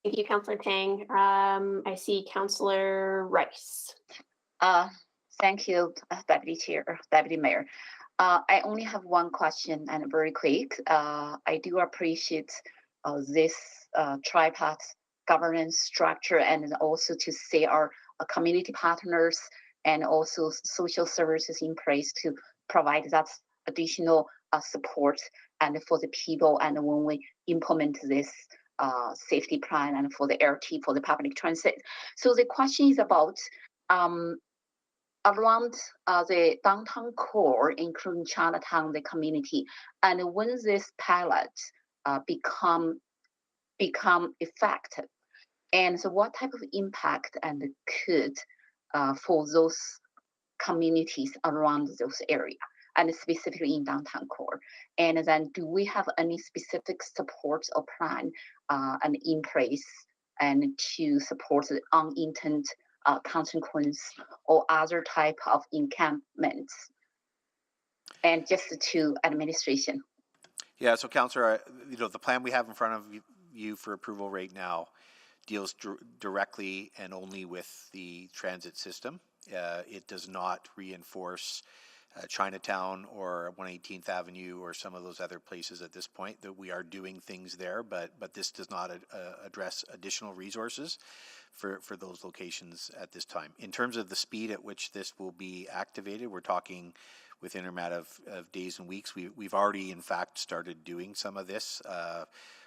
Thank you, Councillor Tang. I see Councillor Rice. Thank you, Deputy Mayor. I only have one question and very quick. I do appreciate this tripart governance structure, and also to see our community partners and also social services in place to provide that additional support and for the people, and when we implement this safety plan and for the LRT, for the public transit. So the question is about around the downtown core, including Chinatown, the community, and when this pilot become effective, and so what type of impact and could for those communities around those areas, and specifically in downtown core, and then do we have any specific support or plan and in place and to support the unintended consequence or other type of encampments, and just to administration? Yeah, so Councillor, the plan we have in front of you for approval right now deals directly and only with the transit system. It does not reinforce Chinatown or 118th Avenue or some of those other places at this point. That we are doing things there, but this does not address additional resources for those locations at this time. In terms of the speed at which this will be activated, we're talking within a matter of days and weeks. We've already, in fact, started doing some of this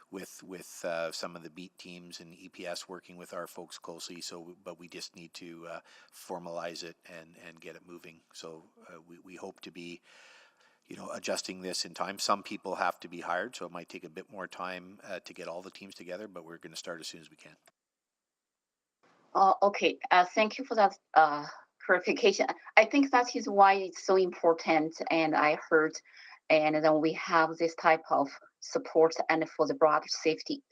with some of the beat teams and EPS working with our folks closely. But we just need to formalize it and get it moving. So we hope to be, adjusting this in time. Some people have to be hired, so it might take a bit more time to get all the teams together. But we're going to start as soon as we can. Okay, thank you for that clarification. I think that is why it's so important, and I heard, and then we have this type of support and for the broader safety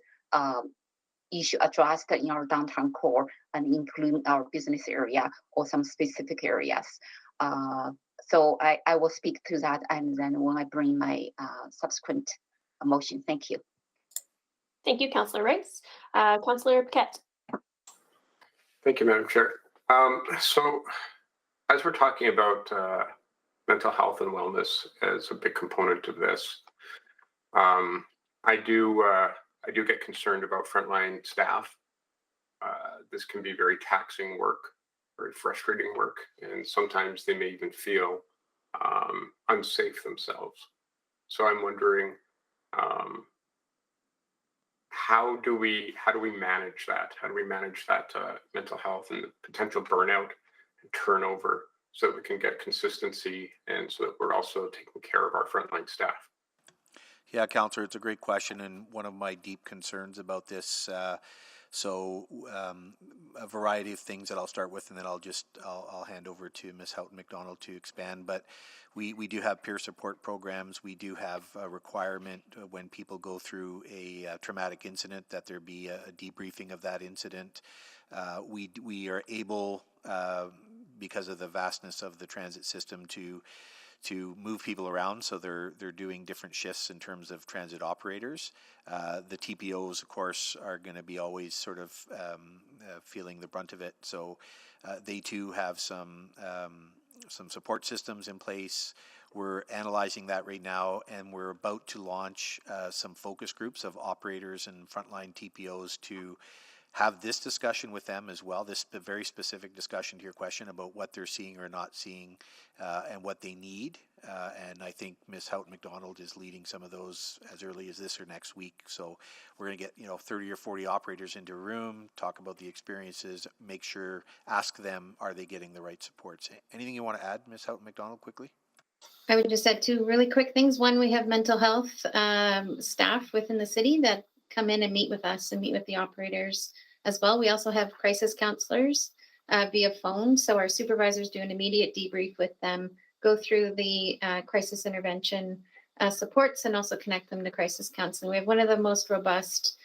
issue addressed in our downtown core and including our business area or some specific areas. So I will speak to that, and then when I bring my subsequent motion. Thank you. Thank you, Councillor Rice. Councillor Paquette. Thank you, Madam Chair. So as we're talking about mental health and wellness as a big component of this, I do get concerned about frontline staff. This can be very taxing work, very frustrating work, and sometimes they may even feel unsafe themselves. So I'm wondering, how do we manage that? How do we manage that mental health and the potential burnout and turnover, so that we can get consistency and so that we're also taking care of our frontline staff? Yeah, Councillor, it's a great question, and one of my deep concerns about this So a variety of things that I'll start with, and then I'll hand over to Ms. Houghton McDonald to expand. But we do have peer support programs. We do have a requirement when people go through a traumatic incident that there be a debriefing of that incident. We are able, because of the vastness of the transit system, to move people around, so they're doing different shifts in terms of transit operators. The TPOs, of course, are going to be always sort of feeling the brunt of it. So they too have some support systems in place. We're analyzing that right now, and we're about to launch some focus groups of operators and frontline TPOs to have this discussion with them as well, this very specific discussion to your question about what they're seeing or not seeing and what they need. And I think Ms. Houghton McDonald is leading some of those as early as this or next week. So we're going to get 30 or 40 operators into a room, talk about the experiences, make sure, ask them, are they getting the right supports? Anything you want to add, Ms. Houghton McDonald, quickly? I would just add two really quick things. One, we have mental health staff within the city that come in and meet with us and meet with the operators as well. We also have crisis counselors via phone. So our supervisors do an immediate debrief with them, go through the crisis intervention supports, and also connect them to crisis counseling. We have one of the most robust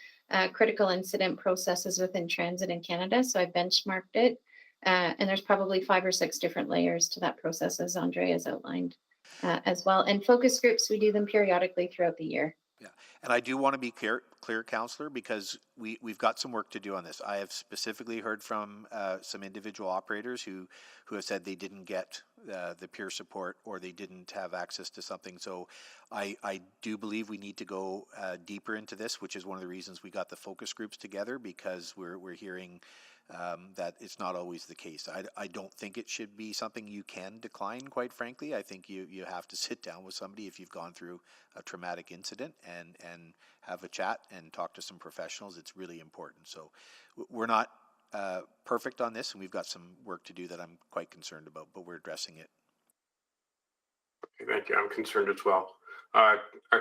critical incident processes within transit in Canada. So I benchmarked it. And there's probably 5 or 6 different layers to that process, as Andre has outlined as well. And focus groups, we do them periodically throughout the year. Yeah, and I do want to be clear, Councillor, because we've got some work to do on this. I have specifically heard from some individual operators who have said they didn't get the peer support or they didn't have access to something. So I do believe we need to go deeper into this, which is one of the reasons we got the focus groups together, because we're hearing that it's not always the case. I don't think it should be something you can decline, quite frankly. I think you have to sit down with somebody if you've gone through a traumatic incident and have a chat and talk to some professionals. It's really important. So we're not perfect on this, and we've got some work to do that I'm quite concerned about, but we're addressing it. Okay, thank you. I'm concerned as well. A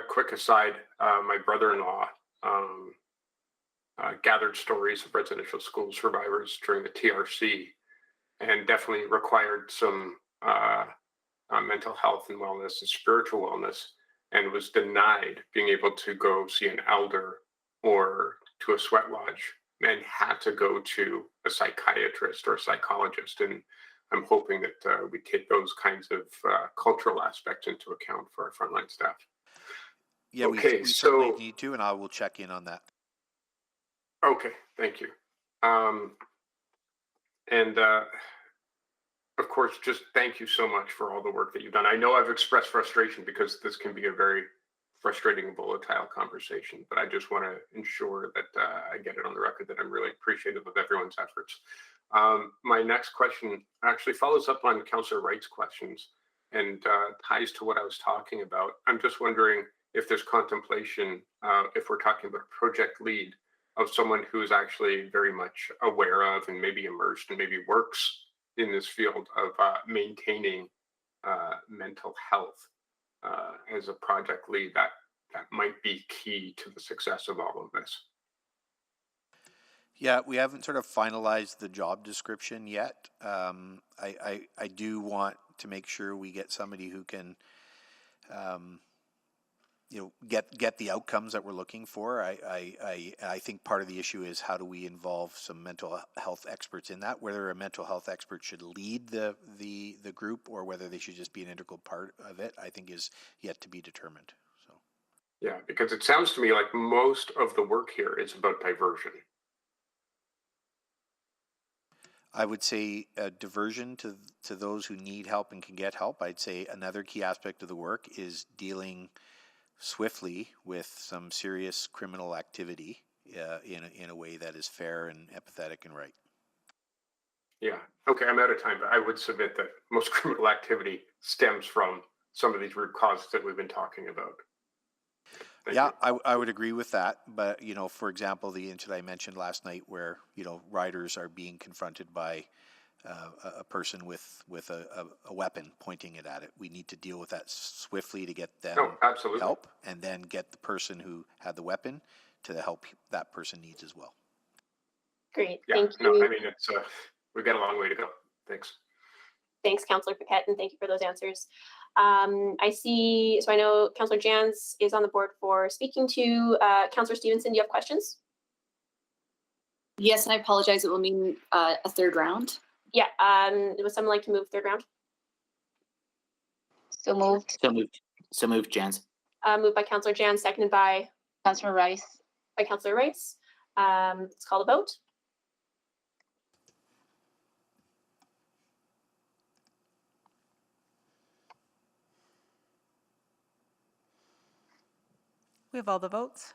quick aside, my brother-in-law gathered stories of residential school survivors during the TRC, and definitely required some mental health and wellness and spiritual wellness, and was denied being able to go see an elder or to a sweat lodge, and had to go to a psychiatrist or a psychologist. And I'm hoping that we take those kinds of cultural aspects into account for our frontline staff. Yeah, okay, we certainly need to, and I will check in on that. Okay, thank you. Of course, just thank you so much for all the work that you've done. I know I've expressed frustration because this can be a very frustrating and volatile conversation, but I just want to ensure that I get it on the record that I'm really appreciative of everyone's efforts. My next question actually follows up on Councillor Wright's questions and ties to what I was talking about. I'm just wondering if there's contemplation, if we're talking about a project lead, of someone who's actually very much aware of and maybe immersed and maybe works in this field of maintaining mental health as a project lead. That might be key to the success of all of this. Yeah, we haven't sort of finalized the job description yet. I do want to make sure we get somebody who can get the outcomes that we're looking for. I think part of the issue is how do we involve some mental health experts in that, whether a mental health expert should lead the group or whether they should just be an integral part of it, I think is yet to be determined. So yeah, because it sounds to me like most of the work here is about diversion. I would say diversion to those who need help and can get help. I'd say another key aspect of the work is dealing swiftly with some serious criminal activity in a way that is fair and empathetic and right. Yeah. Okay, I'm out of time, but I would submit that most criminal activity stems from some of these root causes that we've been talking about. Thank you. I would agree with that. But, for example, the incident I mentioned last night where, riders are being confronted by a person with a weapon pointing it at it. We need to deal with that swiftly to get them help, and then get the person who had the weapon to the help that person needs as well. Great, Yeah, thank no, you. I mean, it's, we've got a long way to go. Thanks. Thanks, Councillor Paquette, and thank you for those answers. I see, so I know Councillor Jans is on the board for speaking to. Councillor Stevenson, do you have questions? Yes, and I apologize. It will mean a third round. Yeah, would someone like to move third round? So moved. So moved, Jans. Moved by Councillor Jans, seconded by Councillor Rice. By Councillor Rice. Let's call the vote. We have all the votes.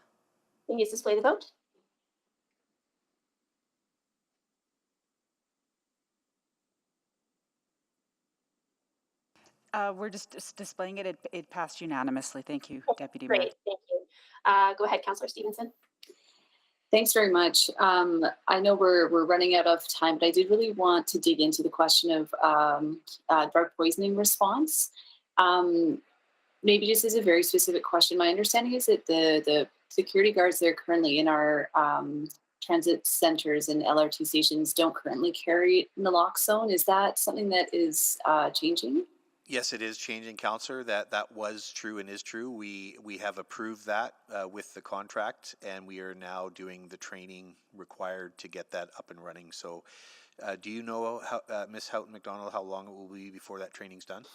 Please display the vote. We're just displaying it. It passed unanimously. Thank you, Deputy Mayor. Great, thank you. Go ahead, Councillor Stevenson. Thanks very much. I know we're running out of time, but I did really want to dig into the question of drug poisoning response. Maybe just as a very specific question, my understanding is that the security guards that are currently in our transit centers and LRT stations don't currently carry naloxone. Is that something that is changing? Yes, it is changing, Councillor. That was true and is true. We have approved that with the contract, and we are now doing the training required to get that up and running. So do you know, how, Ms. Houghton McDonald, how long it will be before that training's done?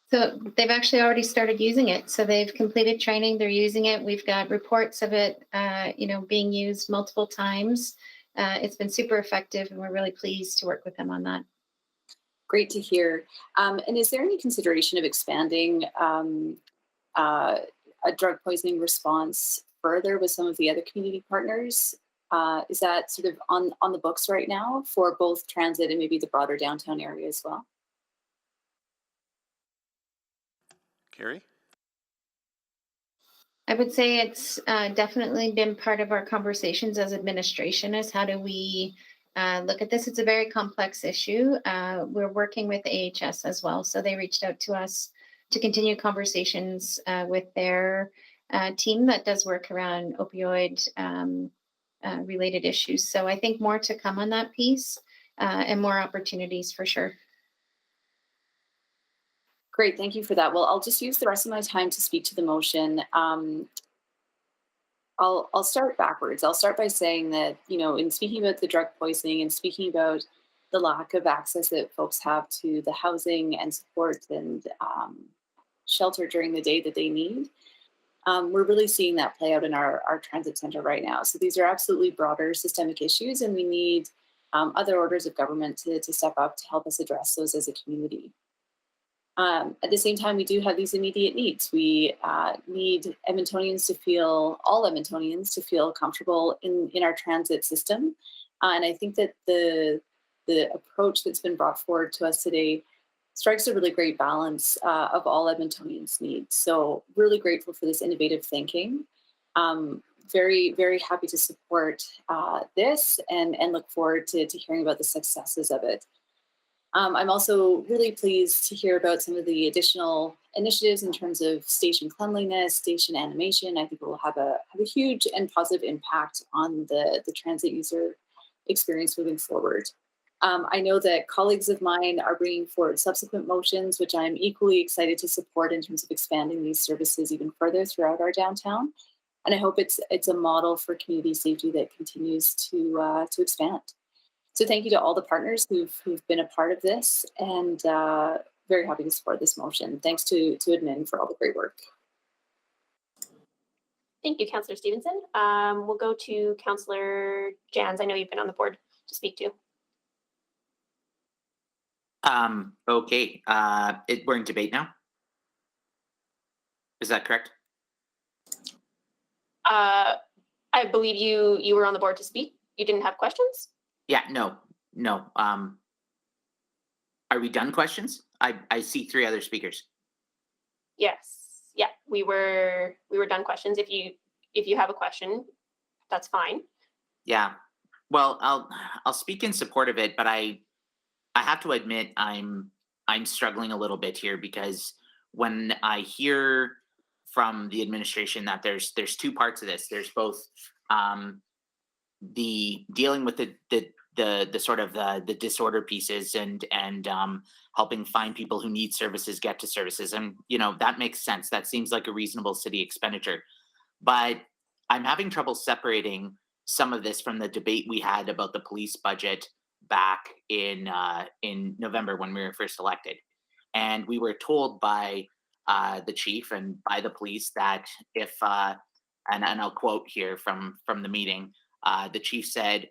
So they've actually already started using it. So they've completed training, they're using it. We've got reports of it, being used multiple times. It's been super effective, and we're really pleased to work with them on that. Great to hear. And is there any consideration of expanding a drug poisoning response further with some of the other community partners? Is that sort of on the books right now for both transit and maybe the broader downtown area as well? Carrie? I would say it's definitely been part of our conversations as administration is how do we look at this. It's a very complex issue. We're working with AHS as well. So they reached out to us to continue conversations with their team that does work around opioid related issues. So I think more to come on that piece and more opportunities for sure. Great, thank you for that. Well, I'll just use the rest of my time to speak to the motion. I'll start backwards. I'll start by saying that, in speaking about the drug poisoning and speaking about the lack of access that folks have to the housing and support and shelter during the day that they need, we're really seeing that play out in our transit center right now. So these are absolutely broader systemic issues, and we need other orders of government to step up to help us address those as a community. At the same time, we do have these immediate needs. We need all Edmontonians to feel comfortable in our transit system. And I think that the approach that's been brought forward to us today strikes a really great balance of all Edmontonians' needs. So really grateful for this innovative thinking. Very, very happy to support this and look forward to hearing about the successes of it. I'm also really pleased to hear about some of the additional initiatives in terms of station cleanliness, station animation. I think it will have a huge and positive impact on the transit user experience moving forward. I know that colleagues of mine are bringing forward subsequent motions, which I'm equally excited to support in terms of expanding these services even further throughout our downtown. And I hope it's a model for community safety that continues to expand. So thank you to all the partners who've been a part of this, and very happy to support this motion. Thanks to admin for all the great work. Thank you, Councillor Stevenson. We'll go to Councillor Jans. I know you've been on the board to speak to. Okay, we're in debate now. Is that correct? I believe you were on the board to speak. You didn't have questions? Yeah, no. Are we done questions? I see 3 other speakers. Yes. Yeah, we were done questions. If you have a question, that's fine. Yeah. Well, I'll speak in support of it, but I have to admit I'm struggling a little bit here, because when I hear from the administration that there's 2 parts of this, there's both the dealing with the sort of the disorder pieces and helping find people who need services get to services. And, that makes sense. That seems like a reasonable city expenditure. But I'm having trouble separating some of this from the debate we had about the police budget back in November when we were first elected. And we were told by the chief and by the police that if, and I'll quote here from the meeting, the chief said,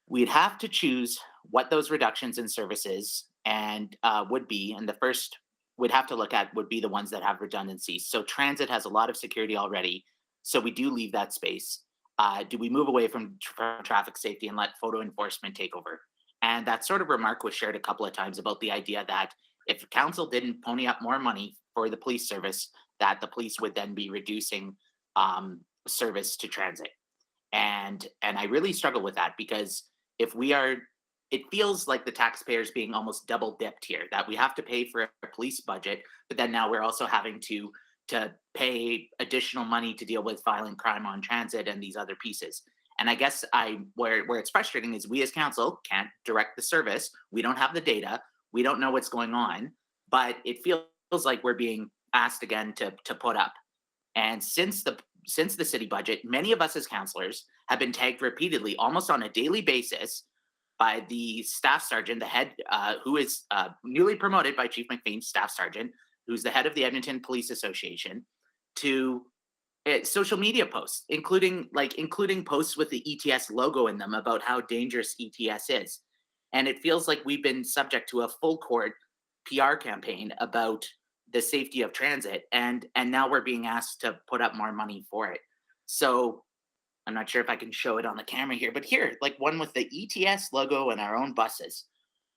we'd have to choose what those reductions in services and would be, and the first we'd have to look at would be the ones that have redundancies. So transit has a lot of security already, so we do leave that space. Do we move away from traffic safety and let photo enforcement take over? And that sort of remark was shared a couple of times about the idea that if council didn't pony up more money for the police service, that the police would then be reducing service to transit. And I really struggle with that, because if we are, it feels like the taxpayers being almost double dipped here, that we have to pay for a police budget, but then now we're also having to pay additional money to deal with violent crime on transit and these other pieces. And I guess where it's frustrating is we as council can't direct the service. We don't have the data. We don't know what's going on, but it feels like we're being asked again to put up. And since the city budget, many of us as councillors have been tagged repeatedly, almost on a daily basis, by the staff sergeant, the head, who is newly promoted by Chief McPhee, staff sergeant, who's the head of the Edmonton Police Association, to social media posts, including posts with the ETS logo in them about how dangerous ETS is. And it feels like we've been subject to a full court PR campaign about the safety of transit, and now we're being asked to put up more money for it. So I'm not sure if I can show it on the camera here, but here, like one with the ETS logo and our own buses.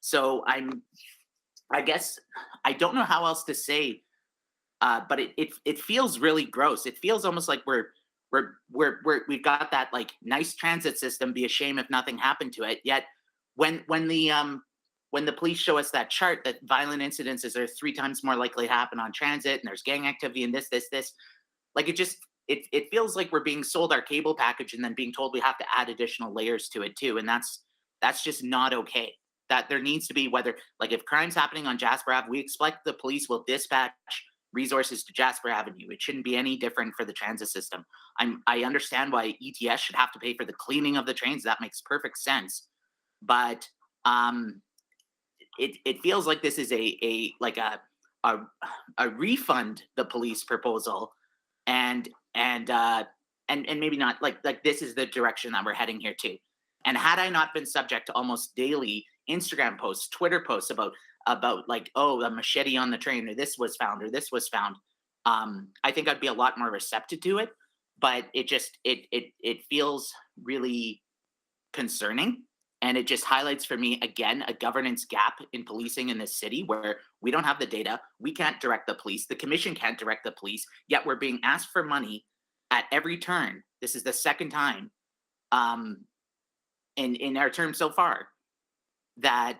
So I guess I don't know how else to say, but it feels really gross. It feels almost like we've got that like nice transit system, be a shame if nothing happened to it. Yet when the police show us that chart that violent incidences are 3 times more likely to happen on transit, and there's gang activity and this, like it feels like we're being sold our cable package and then being told we have to add additional layers to it too. And that's just not okay. That there needs to be, whether, like if crime's happening on Jasper Ave, we expect the police will dispatch resources to Jasper Avenue. It shouldn't be any different for the transit system. I understand why ETS should have to pay for the cleaning of the trains. That makes perfect sense. But it feels like this is a refund the police proposal, and maybe not like this is the direction that we're heading here too. And had I not been subject to almost daily Instagram posts, Twitter posts about like, oh, a machete on the train, or this was found, I think I'd be a lot more receptive to it. But it feels really concerning. And it just highlights for me, again, a governance gap in policing in this city where we don't have the data. We can't direct the police. The commission can't direct the police, yet we're being asked for money at every turn. This is the second time in our term so far that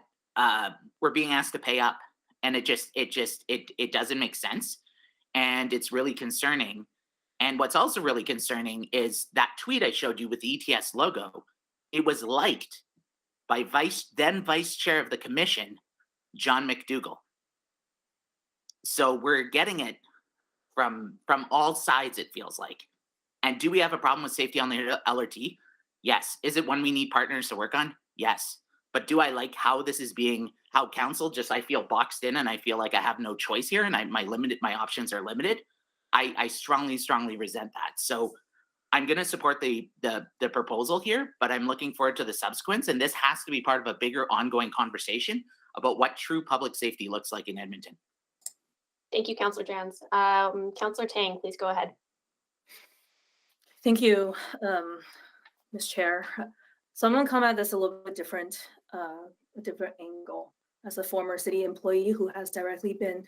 we're being asked to pay up. And it doesn't make sense. And it's really concerning. And what's also really concerning is that tweet I showed you with the ETS logo. It was liked by then vice chair of the commission, John McDougall. So we're getting it from all sides, it feels like. And do we have a problem with safety on the LRT? Yes. Is it one we need partners to work on? Yes. But do I like how this is being, how council I feel boxed in, and I feel like I have no choice here, and my options are limited? I strongly resent that. So I'm going to support the proposal here, but I'm looking forward to the subsequents. And this has to be part of a bigger ongoing conversation about what true public safety looks like in Edmonton. Thank you, Councillor Jans. Councillor Tang, please go ahead. Thank you, Ms. Chair. So I'm going to come at this a little bit different angle. As a former city employee who has directly been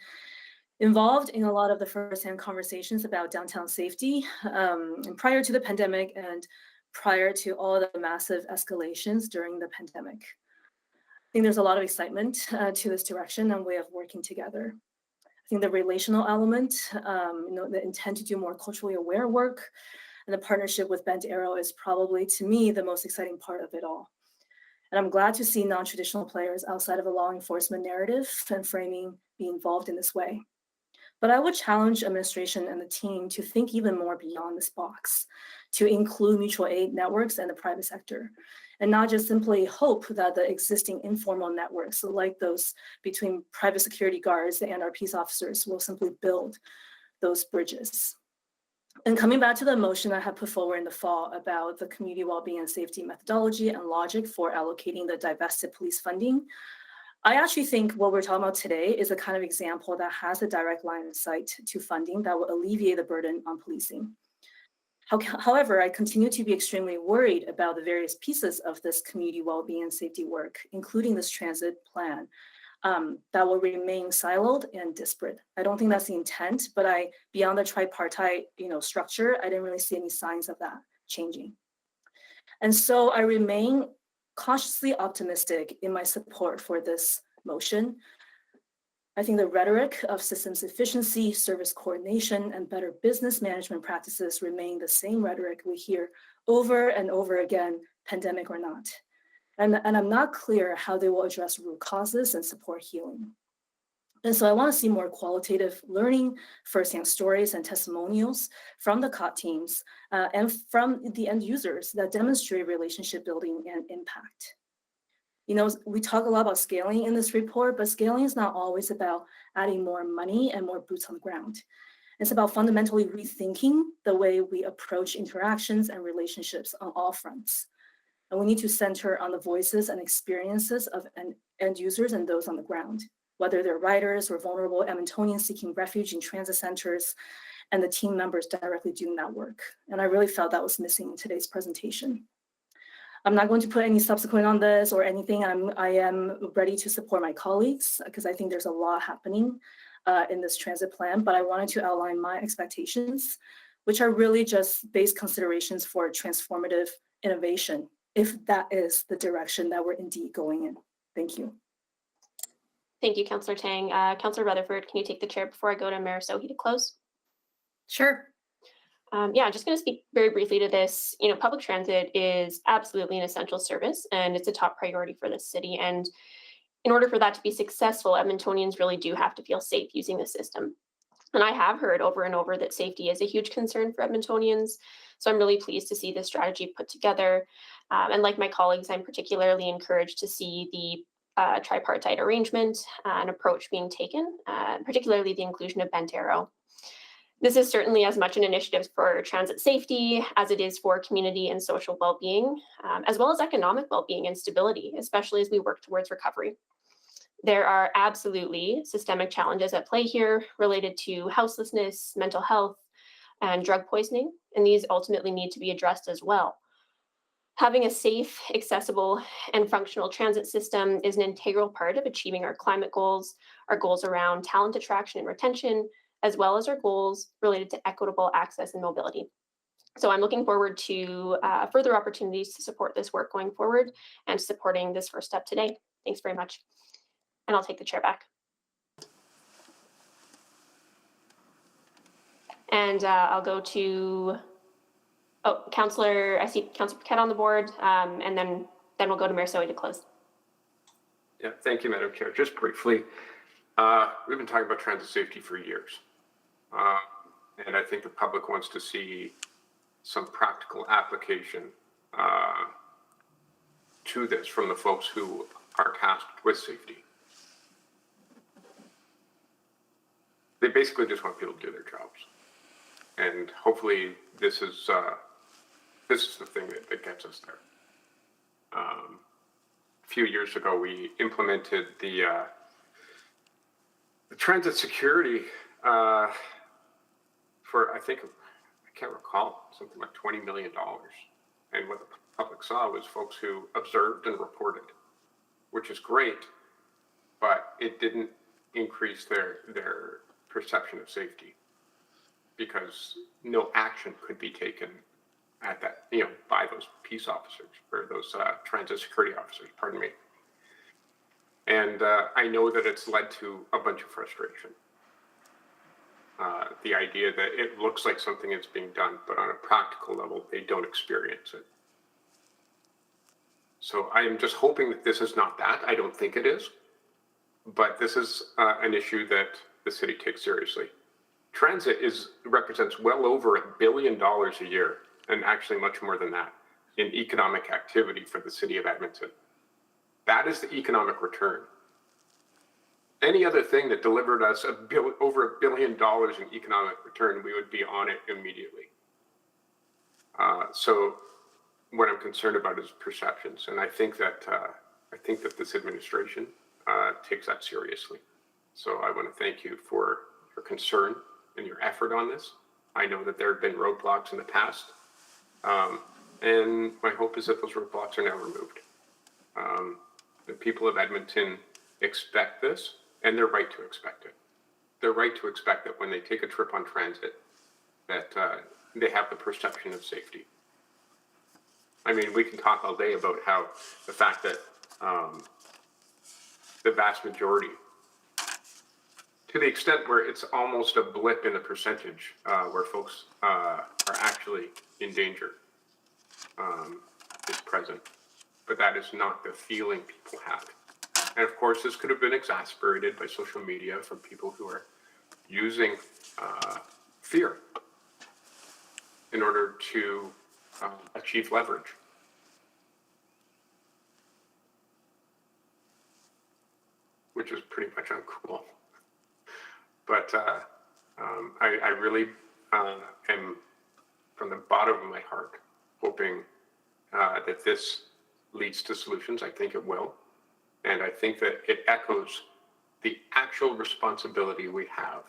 involved in a lot of the first-hand conversations about downtown safety, and prior to the pandemic and prior to all the massive escalations during the pandemic. I think there's a lot of excitement to this direction and way of working together. I think the relational element, the intent to do more culturally aware work, And the partnership with Bent Arrow is probably, to me, the most exciting part of it all. And I'm glad to see non-traditional players outside of a law enforcement narrative and framing be involved in this way. But I would challenge administration and the team to think even more beyond this box, to include mutual aid networks and the private sector, and not just simply hope that the existing informal networks, like those between private security guards and our peace officers, will simply build those bridges. And coming back to the motion I had put forward in the fall about the community wellbeing and safety methodology and logic for allocating the divested police funding, I actually think what we're talking about today is a kind of example that has a direct line of sight to funding that will alleviate the burden on policing. However, I continue to be extremely worried about the various pieces of this community wellbeing and safety work, including this transit plan, that will remain siloed and disparate. I don't think that's the intent, but beyond the tripartite, structure, I didn't really see any signs of that changing. And so I remain cautiously optimistic in my support for this motion. I think the rhetoric of systems efficiency, service coordination, and better business management practices remain the same rhetoric we hear over and over again, pandemic or not. And I'm not clear how they will address root causes and support healing. And so I want to see more qualitative learning, firsthand stories and testimonials from the COT teams and from the end users that demonstrate relationship building and impact. We talk a lot about scaling in this report, but scaling is not always about adding more money and more boots on the ground. It's about fundamentally rethinking the way we approach interactions and relationships on all fronts. And we need to center on the voices and experiences of end users and those on the ground, whether they're riders or vulnerable Edmontonians seeking refuge in transit centers, and the team members directly doing that work. And I really felt that was missing in today's presentation. I'm not going to put any subsequent on this or anything. I am ready to support my colleagues because I think there's a lot happening in this transit plan, but I wanted to outline my expectations, which are really just base considerations for transformative innovation, if that is the direction that we're indeed going in. Thank you. Thank you, Councillor Tang. Councillor Rutherford, can you take the chair before I go to Mayor Sohi to close? Sure. I'm just going to speak very briefly to this. Public transit is absolutely an essential service, and it's a top priority for this city. And in order for that to be successful, Edmontonians really do have to feel safe using the system. And I have heard over and over that safety is a huge concern for Edmontonians. So I'm really pleased to see this strategy put together. And like my colleagues, I'm particularly encouraged to see the tripartite arrangement and approach being taken, particularly the inclusion of Bent Arrow. This is certainly as much an initiative for transit safety as it is for community and social well-being, as well as economic well-being and stability, especially as we work towards recovery. There are absolutely systemic challenges at play here related to houselessness, mental health, and drug poisoning, and these ultimately need to be addressed as well. Having a safe, accessible, and functional transit system is an integral part of achieving our climate goals, our goals around talent attraction and retention, as well as our goals related to equitable access and mobility. So I'm looking forward to further opportunities to support this work going forward and supporting this first step today. Thanks very much. And I'll take the chair back. And I'll go to, I see Councillor Paquette on the board, and then we'll go to Mayor Sohi to close. Yeah, thank you, Madam Chair. Just briefly, we've been talking about transit safety for years. And I think the public wants to see some practical application to this from the folks who are tasked with safety. They basically just want people to do their jobs. And hopefully this is the thing that gets us there. A few years ago, we implemented the transit security for, I can't recall, something like $20 million. And what the public saw was folks who observed and reported, which is great, but it didn't increase their perception of safety because no action could be taken at that, by those peace officers or those transit security officers, pardon me. And I know that it's led to a bunch of frustration. the idea that it looks like something is being done, but on a practical level, they don't experience it. So I am just hoping that this is not that. I don't think it is, but this is an issue that the city takes seriously. Transit represents well over $1 billion a year, and actually much more than that, in economic activity for the city of Edmonton. That is the economic return. Any other thing that delivered us over $1 billion in economic return, we would be on it immediately. So what I'm concerned about is perceptions, and I think that this administration takes that seriously. So I want to thank you for your concern and your effort on this. I know that there have been roadblocks in the past, and my hope is that those roadblocks are now removed. The people of Edmonton expect this, and they're right to expect it. They're right to expect that when they take a trip on transit, that they have the perception of safety. I mean, we can talk all day about how the fact that the vast majority, to the extent where it's almost a blip in the percentage where folks are actually in danger, is present. But that is not the feeling people have. And of course, this could have been exacerbated by social media from people who are using fear in order to achieve leverage. Which is pretty much uncool. But I really am, from the bottom of my heart, hoping that this leads to solutions. I think it will. And I think that it echoes the actual responsibility we have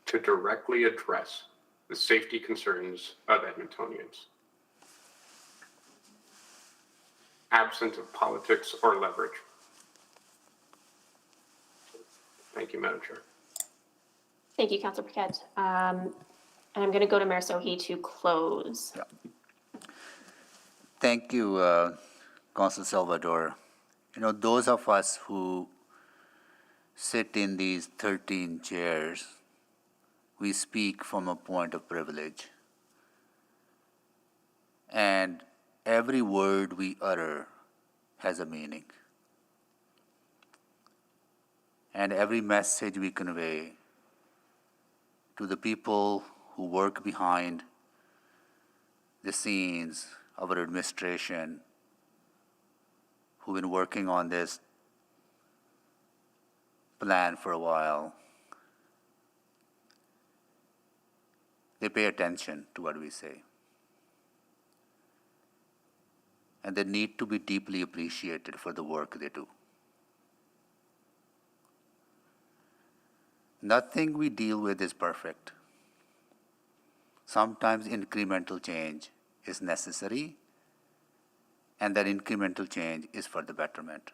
to directly address the safety concerns of Edmontonians, absent of politics or leverage. Thank you, Madam Chair. Thank you, Councillor Paquette. And I'm going to go to Mayor Sohi to close. Yeah. Thank you, Councillor Salvador. You know, those of us who sit in these 13 chairs, we speak from a point of privilege. And every word we utter has a meaning. And every message we convey to the people who work behind the scenes of our administration, who've been working on this plan for a while, they pay attention to what we say. And they need to be deeply appreciated for the work they do. Nothing we deal with is perfect. Sometimes incremental change is necessary, and that incremental change is for the betterment.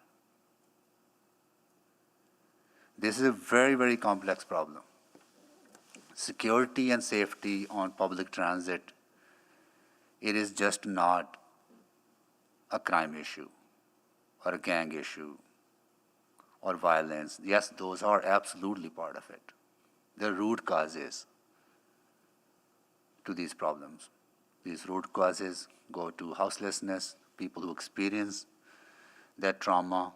This is a very, very complex problem. Security and safety on public transit, it is just not a crime issue or a gang issue or violence. Yes, those are absolutely part of it. They're root causes to these problems. These root causes go to houselessness, people who experience that trauma,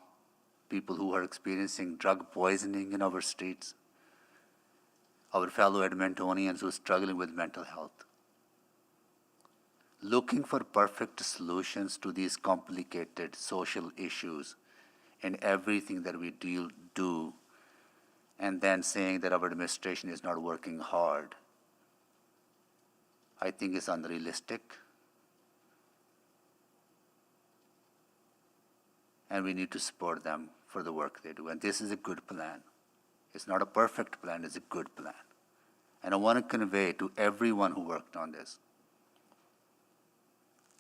people who are experiencing drug poisoning in our streets, our fellow Edmontonians who are struggling with mental health. Looking for perfect solutions to these complicated social issues in everything that we do, and then saying that our administration is not working hard, I think is unrealistic. And we need to support them for the work they do. And this is a good plan. It's not a perfect plan, it's a good plan. And I want to convey to everyone who worked on this,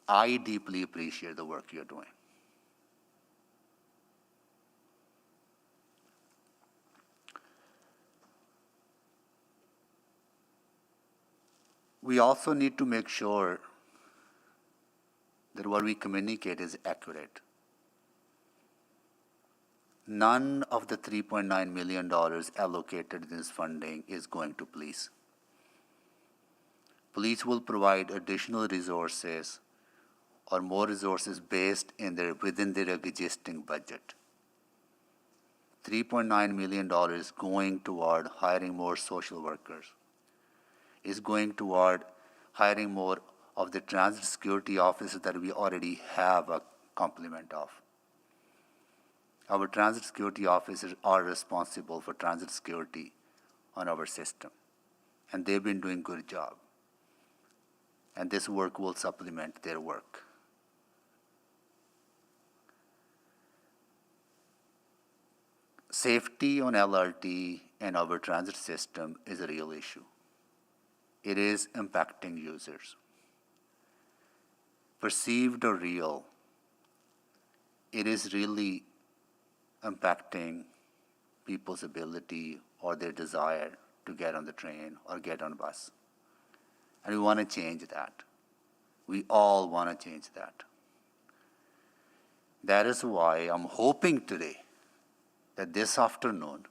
I deeply appreciate the work you're doing. We also need to make sure that what we communicate is accurate. none of the $3.9 million allocated in this funding is going to police. Police will provide additional resources or more resources within their existing budget. $3.9 million is going toward hiring more social workers, is going toward hiring more of the transit security officers that we already have a complement of. Our transit security officers are responsible for transit security on our system, and they've been doing a good job. And this work will supplement their work. Safety on LRT and our transit system is a real issue. It is impacting users. Perceived or real, it is really impacting people's ability or their desire to get on the train or get on a bus. And we want to change that. We all want to change that. That is why I'm hoping today that this afternoon,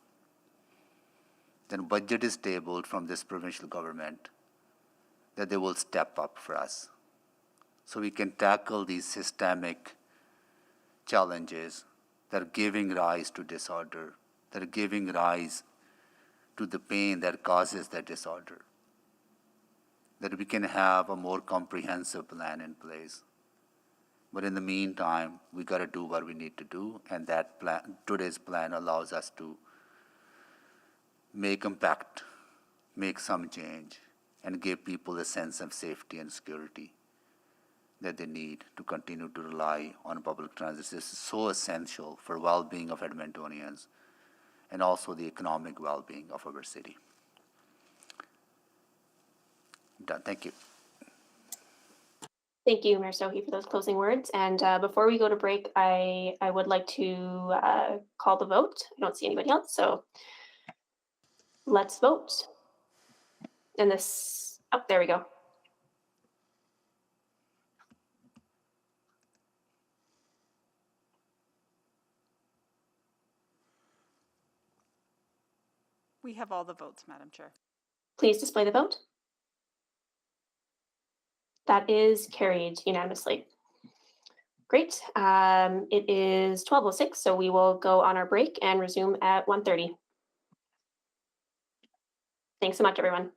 then budget is tabled from this provincial government, that they will step up for us so we can tackle these systemic challenges that are giving rise to disorder, that are giving rise to the pain that causes that disorder, that we can have a more comprehensive plan in place. But in the meantime, we got to do what we need to do, and that plan, today's plan allows us to make impact, make some change, and give people a sense of safety and security that they need to continue to rely on public transit. This is so essential for well-being of Edmontonians and also the economic well-being of our city. I'm done. Thank you. Thank you, Mayor Sohi, for those closing words. And before we go to break, I would like to call the vote. I don't see anybody else, so let's vote. And this, oh, there we go. We have all the votes, Madam Chair. Please display the vote. That is carried unanimously. Great. It is 12:06, so we will go on our break and resume at 1:30. Thanks so much, everyone.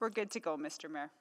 We're good to go, Mr. Mayor.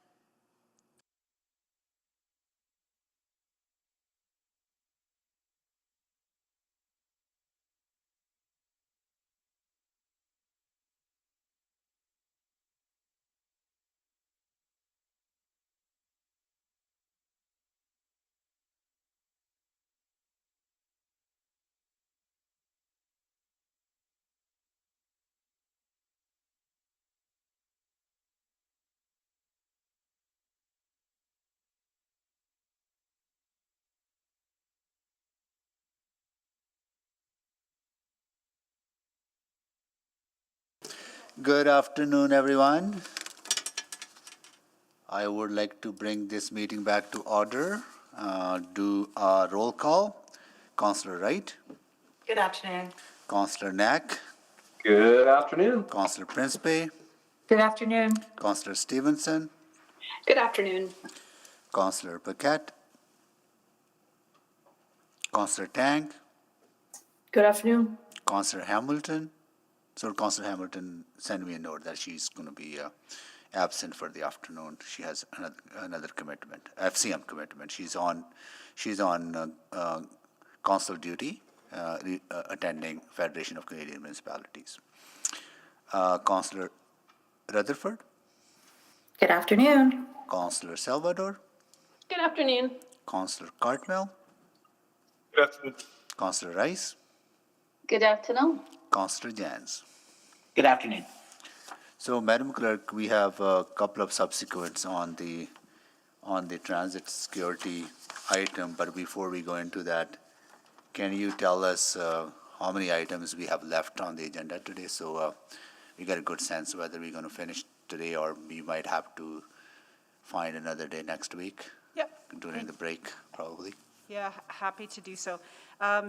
Good afternoon, everyone. I would like to bring this meeting back to order. Do a roll call. Councillor Wright. Good afternoon. Councillor Knack. Good afternoon. Councillor Principe. Good afternoon. Councillor Stevenson. Good afternoon. Councillor Paquette. Councillor Tang. Good afternoon. Councillor Hamilton. So Councillor Hamilton sent me a note that she's going to be absent for the afternoon. She has another commitment, FCM commitment. She's on council duty, attending Federation of Canadian Municipalities. Councillor Rutherford. Good afternoon. Councillor Salvador. Good afternoon. Councillor Cartmel. Good afternoon. Councillor Rice. Good afternoon. Councillor Jans. Good afternoon. So, Madam Clerk, we have a couple of subsequents on the transit security item, but before we go into that, can you tell us how many items we have left on the agenda today? So we get a good sense whether we're going to finish today or we might have to find another day next week. Yep. During the break, probably. Yeah, happy to do so.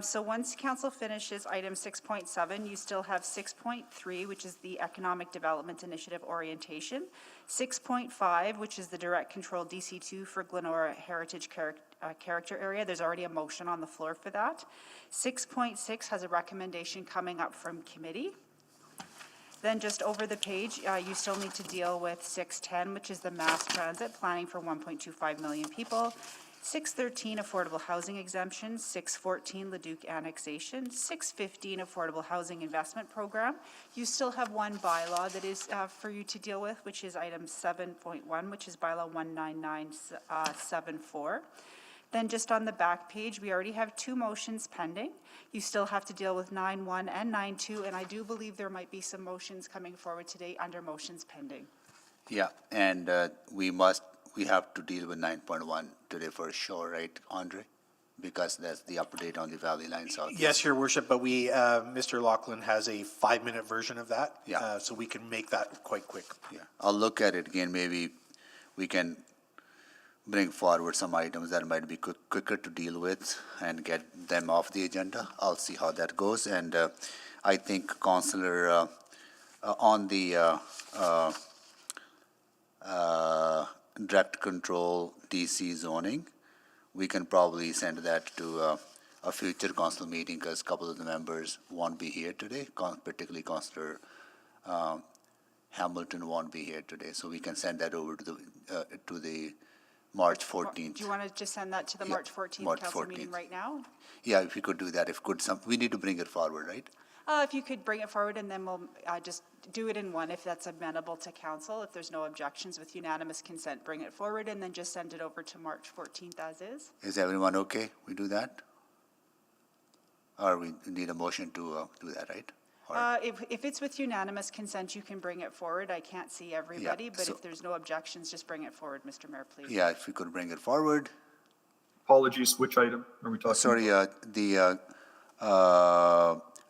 So once council finishes item 6.7, you still have 6.3, which is the Economic Development Initiative orientation, 6.5, which is the direct control DC2 for Glenora Heritage Character Area. There's already a motion on the floor for that. 6.6 has a recommendation coming up from committee. Then just over the page, you still need to deal with 6.10, which is the mass transit planning for 1.25 million people. 6.13, affordable housing exemption. 6.14, Leduc annexation. 6.15, affordable housing investment program. You still have one bylaw that is for you to deal with, which is item 7.1, which is bylaw 19974. Then just on the back page, we already have two motions pending. You still have to deal with 9.1 and 9.2, and I do believe there might be some motions coming forward today under motions pending. Yeah, and we have to deal with 9.1 today for sure, right, Andre? Because that's the update on the Valley Line South. Yes, Your Worship, but we, Mr. Laughlin has a 5-minute version of that. Yeah. So we can make that quite quick. Yeah, I'll look at it again. Maybe we can bring forward some items that might be quicker to deal with and get them off the agenda. I'll see how that goes. And I think, Councillor, on the direct control DC zoning, we can probably send that to a future council meeting because a couple of the members won't be here today, particularly Councillor Hamilton won't be here today. So we can send that over to the March 14th. Do you want to just send that to the March 14th council meeting right now? Yeah, if you could do that. We need to bring it forward, right? If you could bring it forward, and then we'll just do it in one if that's amenable to council. If there's no objections with unanimous consent, bring it forward and then just send it over to March 14th as is. Is everyone okay? We do that? Or we need a motion to do that, right? If it's with unanimous consent, you can bring it forward. I can't see everybody, but if there's no objections, just bring it forward, Mr. Mayor, please. Yeah, if we could bring it forward. Apologies, which item are we talking Sorry, the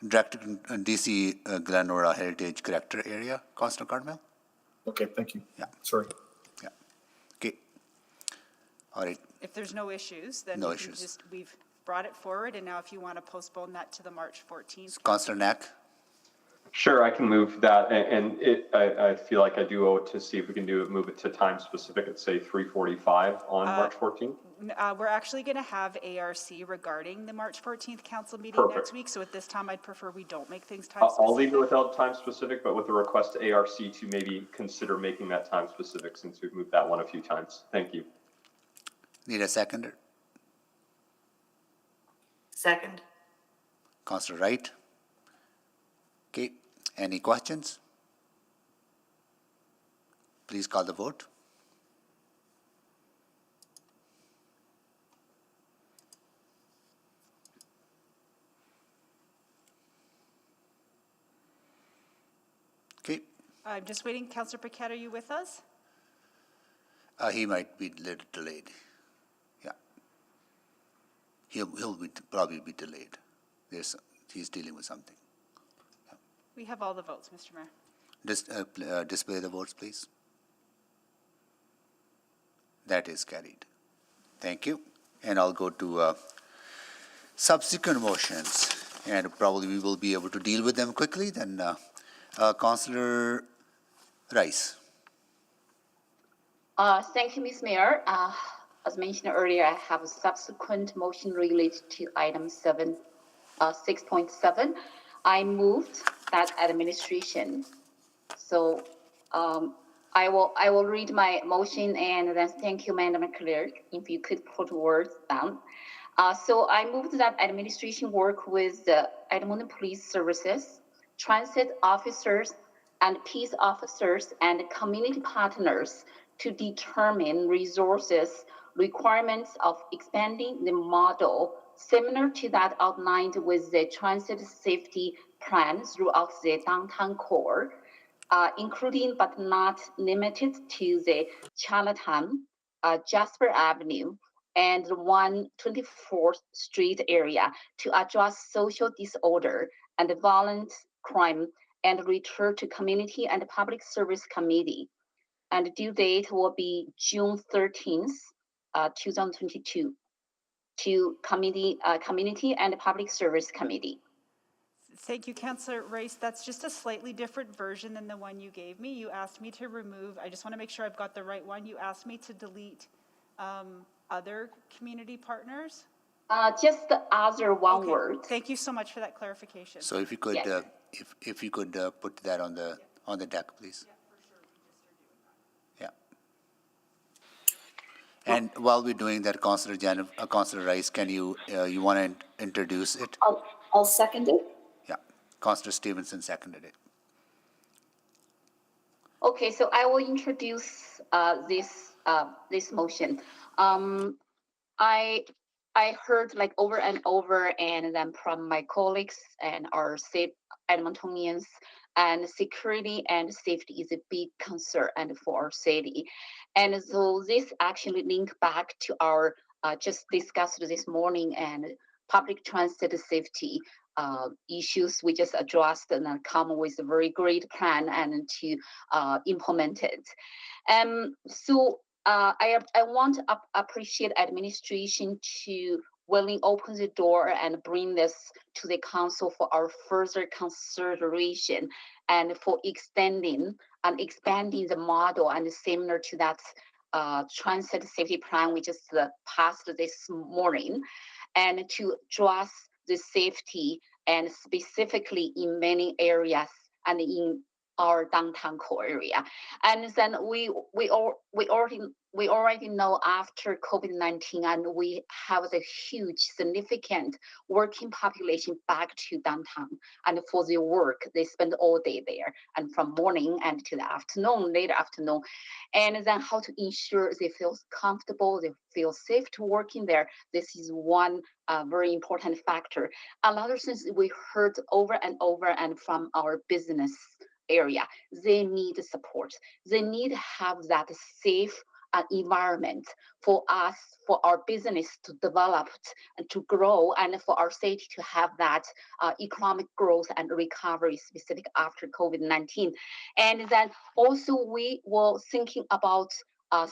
direct DC Glenora Heritage Character Area, Councillor Cartmel? Okay, thank you. Yeah. Sorry. Yeah. Okay. All right. If there's no issues, then we've brought it forward, and now if you want to postpone that to the March 14th. Councillor Knack? Sure, I can move that, and I feel like I do owe it to see if we can move it to time specific at say 3:45 on March 14th. We're actually going to have ARC regarding the March 14th council meeting Perfect. next week. So at this time, I'd prefer we don't make things time I'll leave it specific. without time specific, but with a request to ARC to maybe consider making that time specific since we've moved that one a few times. Thank you. Need a seconder? Second. Councillor Wright? Okay, any questions? Please call the vote. Okay, I'm just waiting. Councillor Paquette, are you with us? he might be a little delayed. Yeah. He'll probably be delayed. He's dealing with something. We have all the votes, Mr. Mayor. Display the votes, please. That is carried. Thank you. And I'll go to subsequent motions, and probably we will be able to deal with them quickly. Then, Councillor Rice. Thank you, Ms. Mayor. As mentioned earlier, I have a subsequent motion related to item 6.7. I moved that administration. So I will read my motion and then thank you, Madam Clerk, if you could put words down. So I moved that administration work with the Edmonton Police Services, transit officers, and peace officers and community partners to determine resources requirements of expanding the model similar to that outlined with the transit safety plan throughout the downtown core, including but not limited to the Chinatown, Jasper Avenue, and 124th Street area to address social disorder and violent crime and return to Community and Public Service Committee. And due date will be June 13th, 2022 to Committee and Public Service Committee. Thank you, Councillor Rice. That's just a slightly different version than the one you gave me. You asked me to remove, I just want to make sure I've got the right one. You asked me to delete other community partners. Just the other one word. Thank you so much for that clarification. So if you could, Yes. if you could put that on the deck, please. Yeah. And while we're doing that, Councillor Rice, can you want to introduce it? I'll second it. Yeah, Councillor Stevenson seconded it. Okay, so I will introduce this motion. I heard like over and over, and then from my colleagues and our state Edmontonians, and security and safety is a big concern and for our city. And so this actually link back to our just discussed this morning and public transit safety issues we just addressed and come with a very great plan and to implement it. So I want to appreciate administration to willing open the door and bring this to the council for our further consideration and for extending and expanding the model and similar to that transit safety plan we just passed this morning, and to address the safety and specifically in many areas and in our downtown core area. And then we already know after COVID-19 and we have the huge significant working population back to downtown, and for their work they spend all day there and from morning and to the afternoon, late afternoon, and then how to ensure they feel comfortable, they feel safe to working there. This is one very important factor. Another thing we heard over and over and from our business area, they need support. They need to have that safe environment for us, for our business to develop and to grow, and for our city to have that economic growth and recovery specific after COVID-19. And then also we were thinking about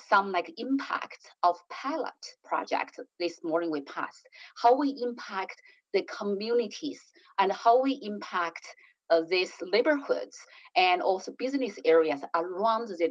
some like impact of pilot project this morning we passed, how we impact the communities and how we impact these neighborhoods and also business areas around the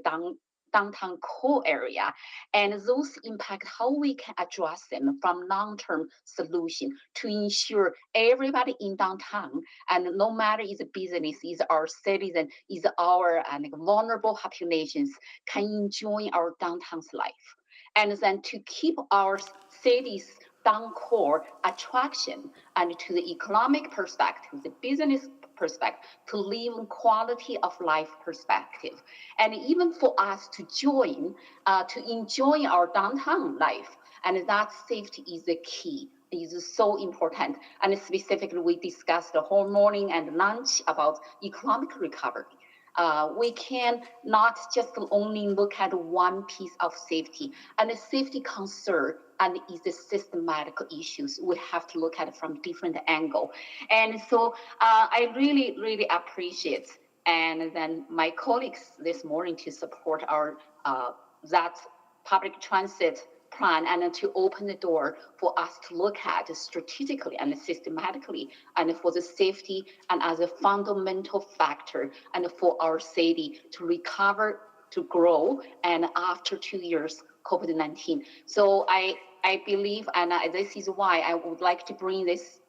downtown core area, and those impact how we can address them from long-term solution to ensure everybody in downtown, and no matter is a business, is our citizen, is our vulnerable populations, can enjoy our downtown's life. And then to keep our cities down core attraction and to the economic perspective, the business perspective, to live in quality of life perspective. And even for us to join, to enjoy our downtown life, and that safety is the key, is so important. And specifically, we discussed the whole morning and lunch about economic recovery. We can not just only look at one piece of safety, and the safety concern and is the systematic issues. We have to look at it from different angle. And so I really, really appreciate, and then my colleagues this morning to support our that public transit plan and to open the door for us to look at strategically and systematically and for the safety and as a fundamental factor and for our city to recover, to grow, and after 2 years COVID-19. So I believe, and this is why I would like to bring this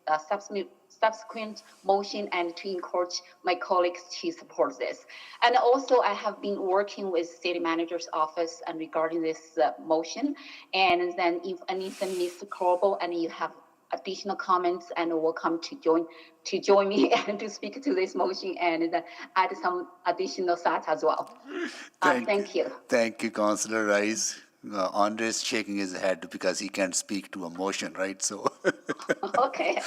subsequent motion and to encourage my colleagues to support this. And also I have been working with city manager's office and regarding this motion. And then if anything, Mr. Corbel, and you have additional comments and welcome to join me and to speak to this motion and add some additional thoughts as well. Thank you. Thank you, Councillor Rice. Andre is shaking his head because he can't speak to a motion, right? So. Okay,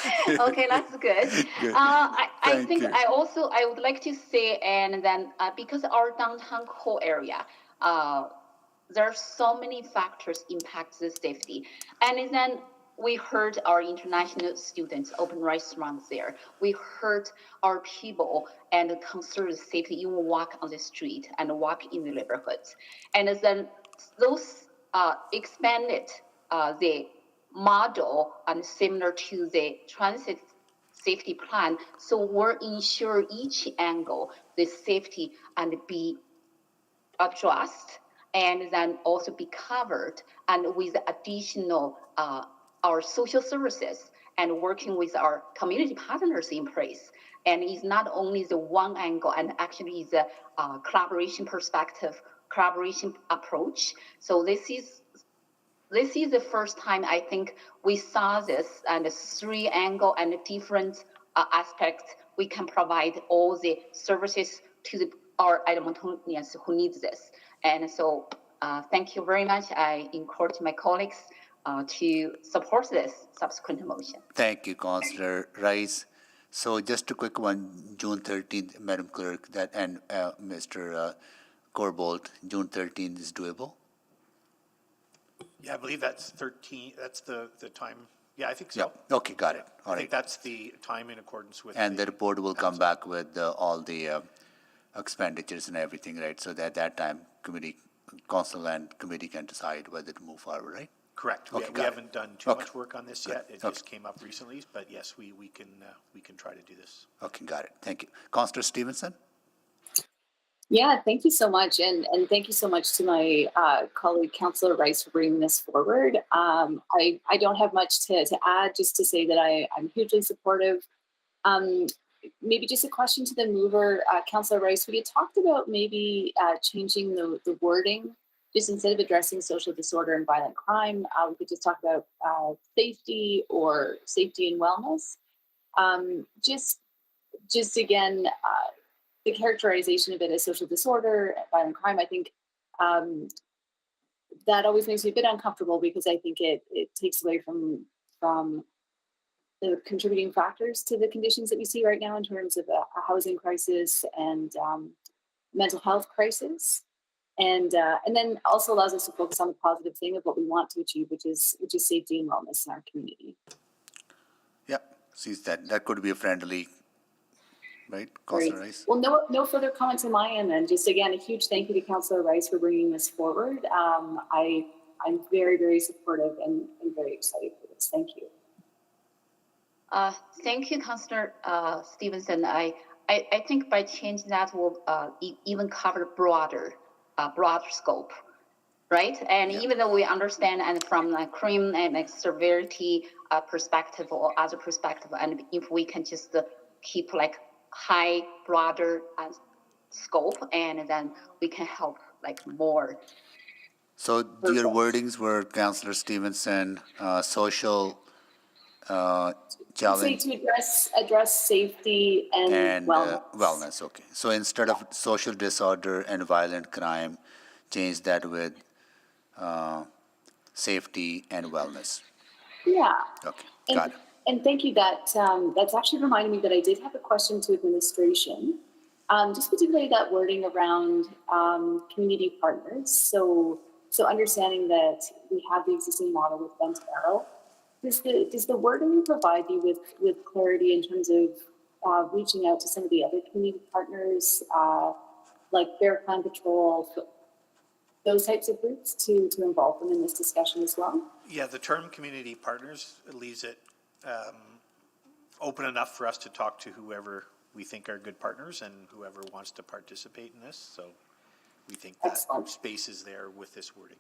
that's good. I think I would like to say, and then because our downtown core area, there are so many factors impact the safety, and then we heard our international students open restaurants there. We heard our people and concerned safety, even walk on the street and walk in the neighborhoods, and then those expanded the model and similar to the transit safety plan. So we'll ensure each angle the safety and be addressed and then also be covered and with additional our social services and working with our community partners in place. And it's not only the one angle and actually is a collaboration perspective, collaboration approach. So this is the first time I think we saw this and 3 angle and different aspects. We can provide all the services to our Edmontonians who needs this. And so thank you very much. I encourage my colleagues to support this subsequent motion. Thank you, Councillor Rice. So just a quick one, June 13th, Madam Clerk, that and Mr. Corbold, June 13th is doable? Yeah, I believe that's 13, that's the time. Yeah, I think so. Yep. Okay, got it. All I right. think that's the time in accordance with. And the report will come back with all the expenditures and everything, right? So that time, council and committee can decide whether to move forward, right? Correct. Okay, We haven't done too much work on this yet. It just came up recently, but yes, we can try to do this. Okay, got it. Thank you. Councillor Stevenson? Yeah, thank you so much. And thank you so much to my colleague, Councillor Rice, for bringing this forward. I don't have much to add, just to say that I'm hugely supportive. Maybe just a question to the mover, Councillor Rice, we had talked about maybe changing the wording, just instead of addressing social disorder and violent crime, we could just talk about safety or safety and wellness. Just again, the characterization of it as social disorder, violent crime, I think that always makes me a bit uncomfortable because I think it takes away from the contributing factors to the conditions that we see right now in terms of a housing crisis and mental health crisis. And then also allows us to focus on the positive thing of what we want to achieve, which is safety and wellness in our community. Yeah, sees that could be a friendly, right, Councillor Rice? Well, no further comments on my end then. Just again, a huge thank you to Councillor Rice for bringing this forward. I'm very, very supportive and very excited for this. Thank you. Thank you, Councillor Stevenson. I think by changing that will even cover broader broad scope, right? And even though we understand and from the crime and like severity perspective or other perspective, and if we can just keep like high, broader scope, and then we can help like more. So your wordings were, Councillor Stevenson, social challenge to address safety and wellness. Wellness. Okay. So instead of social disorder and violent crime, change that with safety and wellness. Yeah. Okay. And, Got it. and thank you. That's actually reminded me that I did have a question to administration. Just particularly that wording around community partners. So understanding that we have the existing model with Bent Arrow. Does the wording provide you with clarity in terms of reaching out to some of the other community partners, like Bear Clan Patrol, those types of groups, to involve them in this discussion as well? Yeah, the term community partners leaves it open enough for us to talk to whoever we think are good partners and whoever wants to participate in this. So we think that space is there with this wording.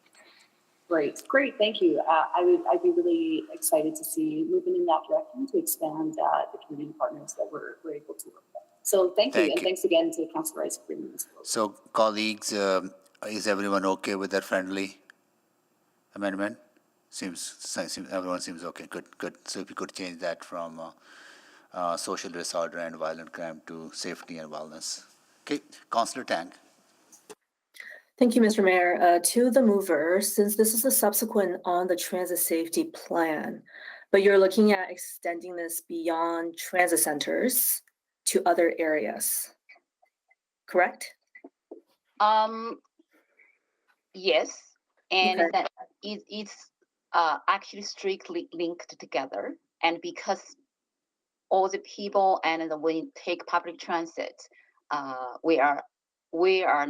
Great, thank you. I'd be really excited to see moving in that direction to expand the community partners that we're able to work with. So thank you, and thanks again to Councillor Rice for bringing this forward. So colleagues, is everyone okay with that friendly amendment? Seems everyone seems okay. Good. So if you could change that from social disorder and violent crime to safety and wellness. Okay, Councillor Tang. Thank you, Mr. Mayor. To the mover, since this is a subsequent on the transit safety plan, but you're looking at extending this beyond transit centers to other areas, correct? Yes, and Okay. that it's actually strictly linked together, and because all the people and we take public transit, we are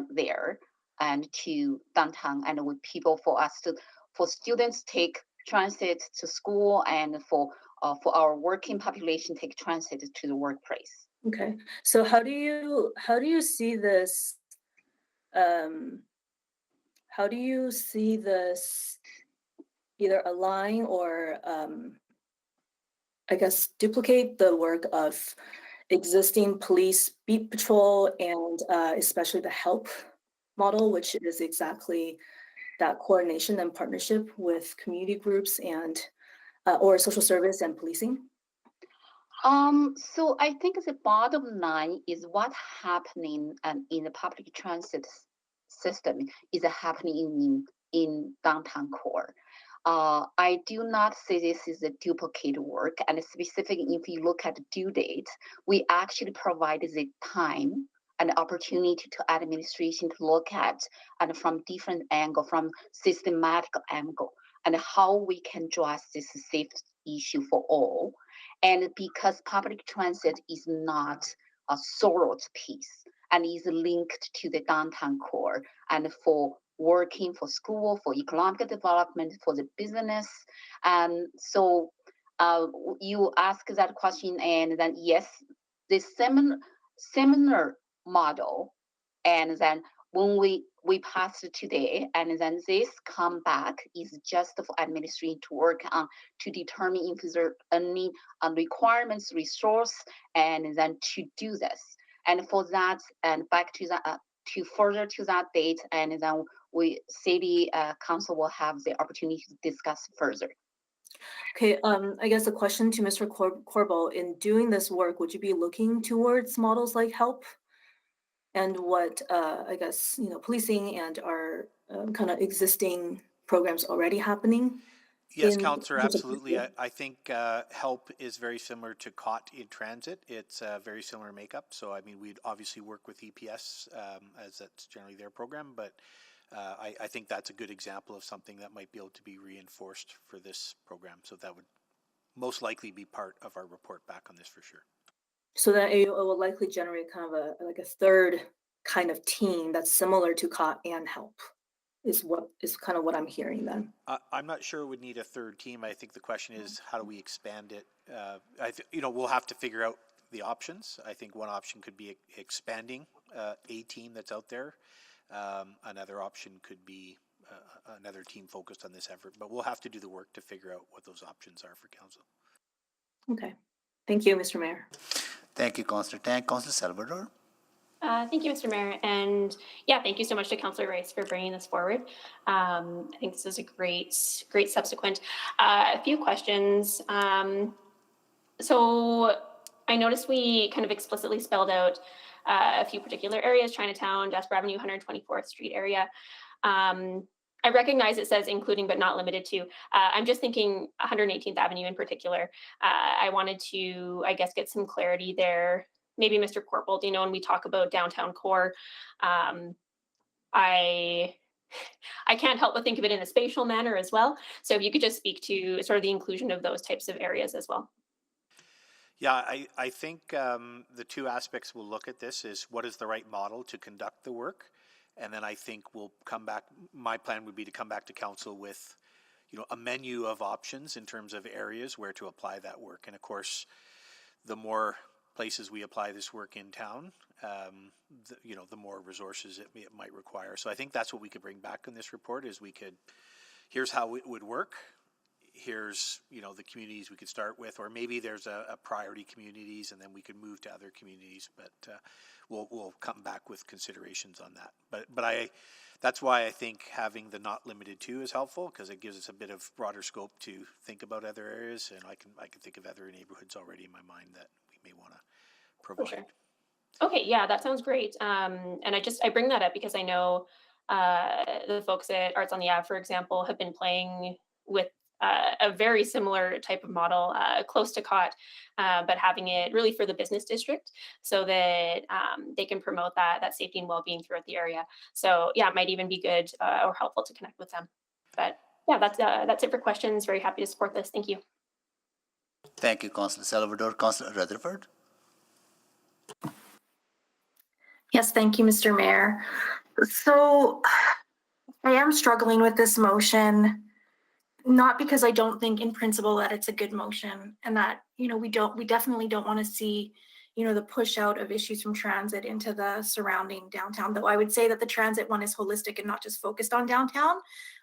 there and to downtown, and with people for students take transit to school, and for our working population take transit to the workplace. Okay. So how do you see this? How do you see this either align or I guess duplicate the work of existing police beat patrol and especially the help model, which is exactly that coordination and partnership with community groups and or social service and policing? So I think the bottom line is what's happening in the public transit system is happening in downtown core. I do not say this is a duplicate work, and specifically if you look at the due date, we actually provide the time and opportunity to administration to look at and from different angle, from systematic angle, and how we can address this safety issue for all. And because public transit is not a solo piece and is linked to the downtown core, and for working for school, for economic development, for the business. And so you ask that question, and then yes, the similar model, and then when we passed today, and then this come back is just for administration to work on to determine if there are any requirements, resource, and then to do this. And for that, and back to that, to further to that date, and then city council will have the opportunity to discuss further. Okay, I guess a question to Mr. Corbo, in doing this work, would you be looking towards models like HELP and what I guess, policing and our kind of existing programs already happening? Yes, Councillor, absolutely. I think HELP is very similar to COT in transit. It's a very similar makeup. So, I mean, we'd obviously work with EPS as that's generally their program, but I think that's a good example of something that might be able to be reinforced for this program. So that would most likely be part of our report back on this for sure. So that it will likely generate kind of a third kind of team that's similar to COT and HELP. Is kind of what I'm hearing then. I'm not sure it would need a third team. I think the question is how do we expand it? We'll have to figure out the options. I think one option could be expanding a team that's out there. Another option could be another team focused on this effort, but we'll have to do the work to figure out what those options are for council. Okay. Thank you, Mr. Mayor. Thank you, Councillor Tang. Councillor Salvador. Thank you, Mr. Mayor. And yeah, thank you so much to Councillor Rice for bringing this forward. I think this is a great subsequent. A few questions. So I noticed we kind of explicitly spelled out a few particular areas: Chinatown, Jasper Avenue, 124th Street area. I recognize it says including but not limited to. I'm just thinking 118th Avenue in particular. I wanted to, I guess, get some clarity there. Maybe Mr. Corporal, you know, when we talk about downtown core, I can't help but think of it in a spatial manner as well. So if you could just speak to sort of the inclusion of those types of areas as well. Yeah, I think the two aspects we'll look at this is what is the right model to conduct the work. And then I think we'll come back, my plan would be to come back to council with, you know, a menu of options in terms of areas where to apply that work. And of course, the more places we apply this work in town, you know, the more resources it might require. So I think that's what we could bring back in this report is we could, here's how it would work. Here's, you know, the communities we could start with, or maybe there's a priority communities and then we could move to other communities, but we'll come back with considerations on that. But that's why I think having the not limited to is helpful, because it gives us a bit of broader scope to think about other areas, and I can think of other neighborhoods already in my mind that we may want to provide. Sure. Okay, yeah, that sounds great. And I bring that up because I know the folks at Arts on the Ave, for example, have been playing with a very similar type of model, close to COT, but having it really for the business district so that they can promote that safety and well-being throughout the area. So yeah, it might even be good or helpful to connect with them. But yeah, that's it for questions. Very happy to support this. Thank you. Thank you, Councillor Salvador. Councillor Rutherford. Yes, thank you, Mr. Mayor. So I am struggling with this motion, not because I don't think in principle that it's a good motion and that, you know, we definitely don't want to see, you know, the push out of issues from transit into the surrounding downtown, though I would say that the transit one is holistic and not just focused on downtown.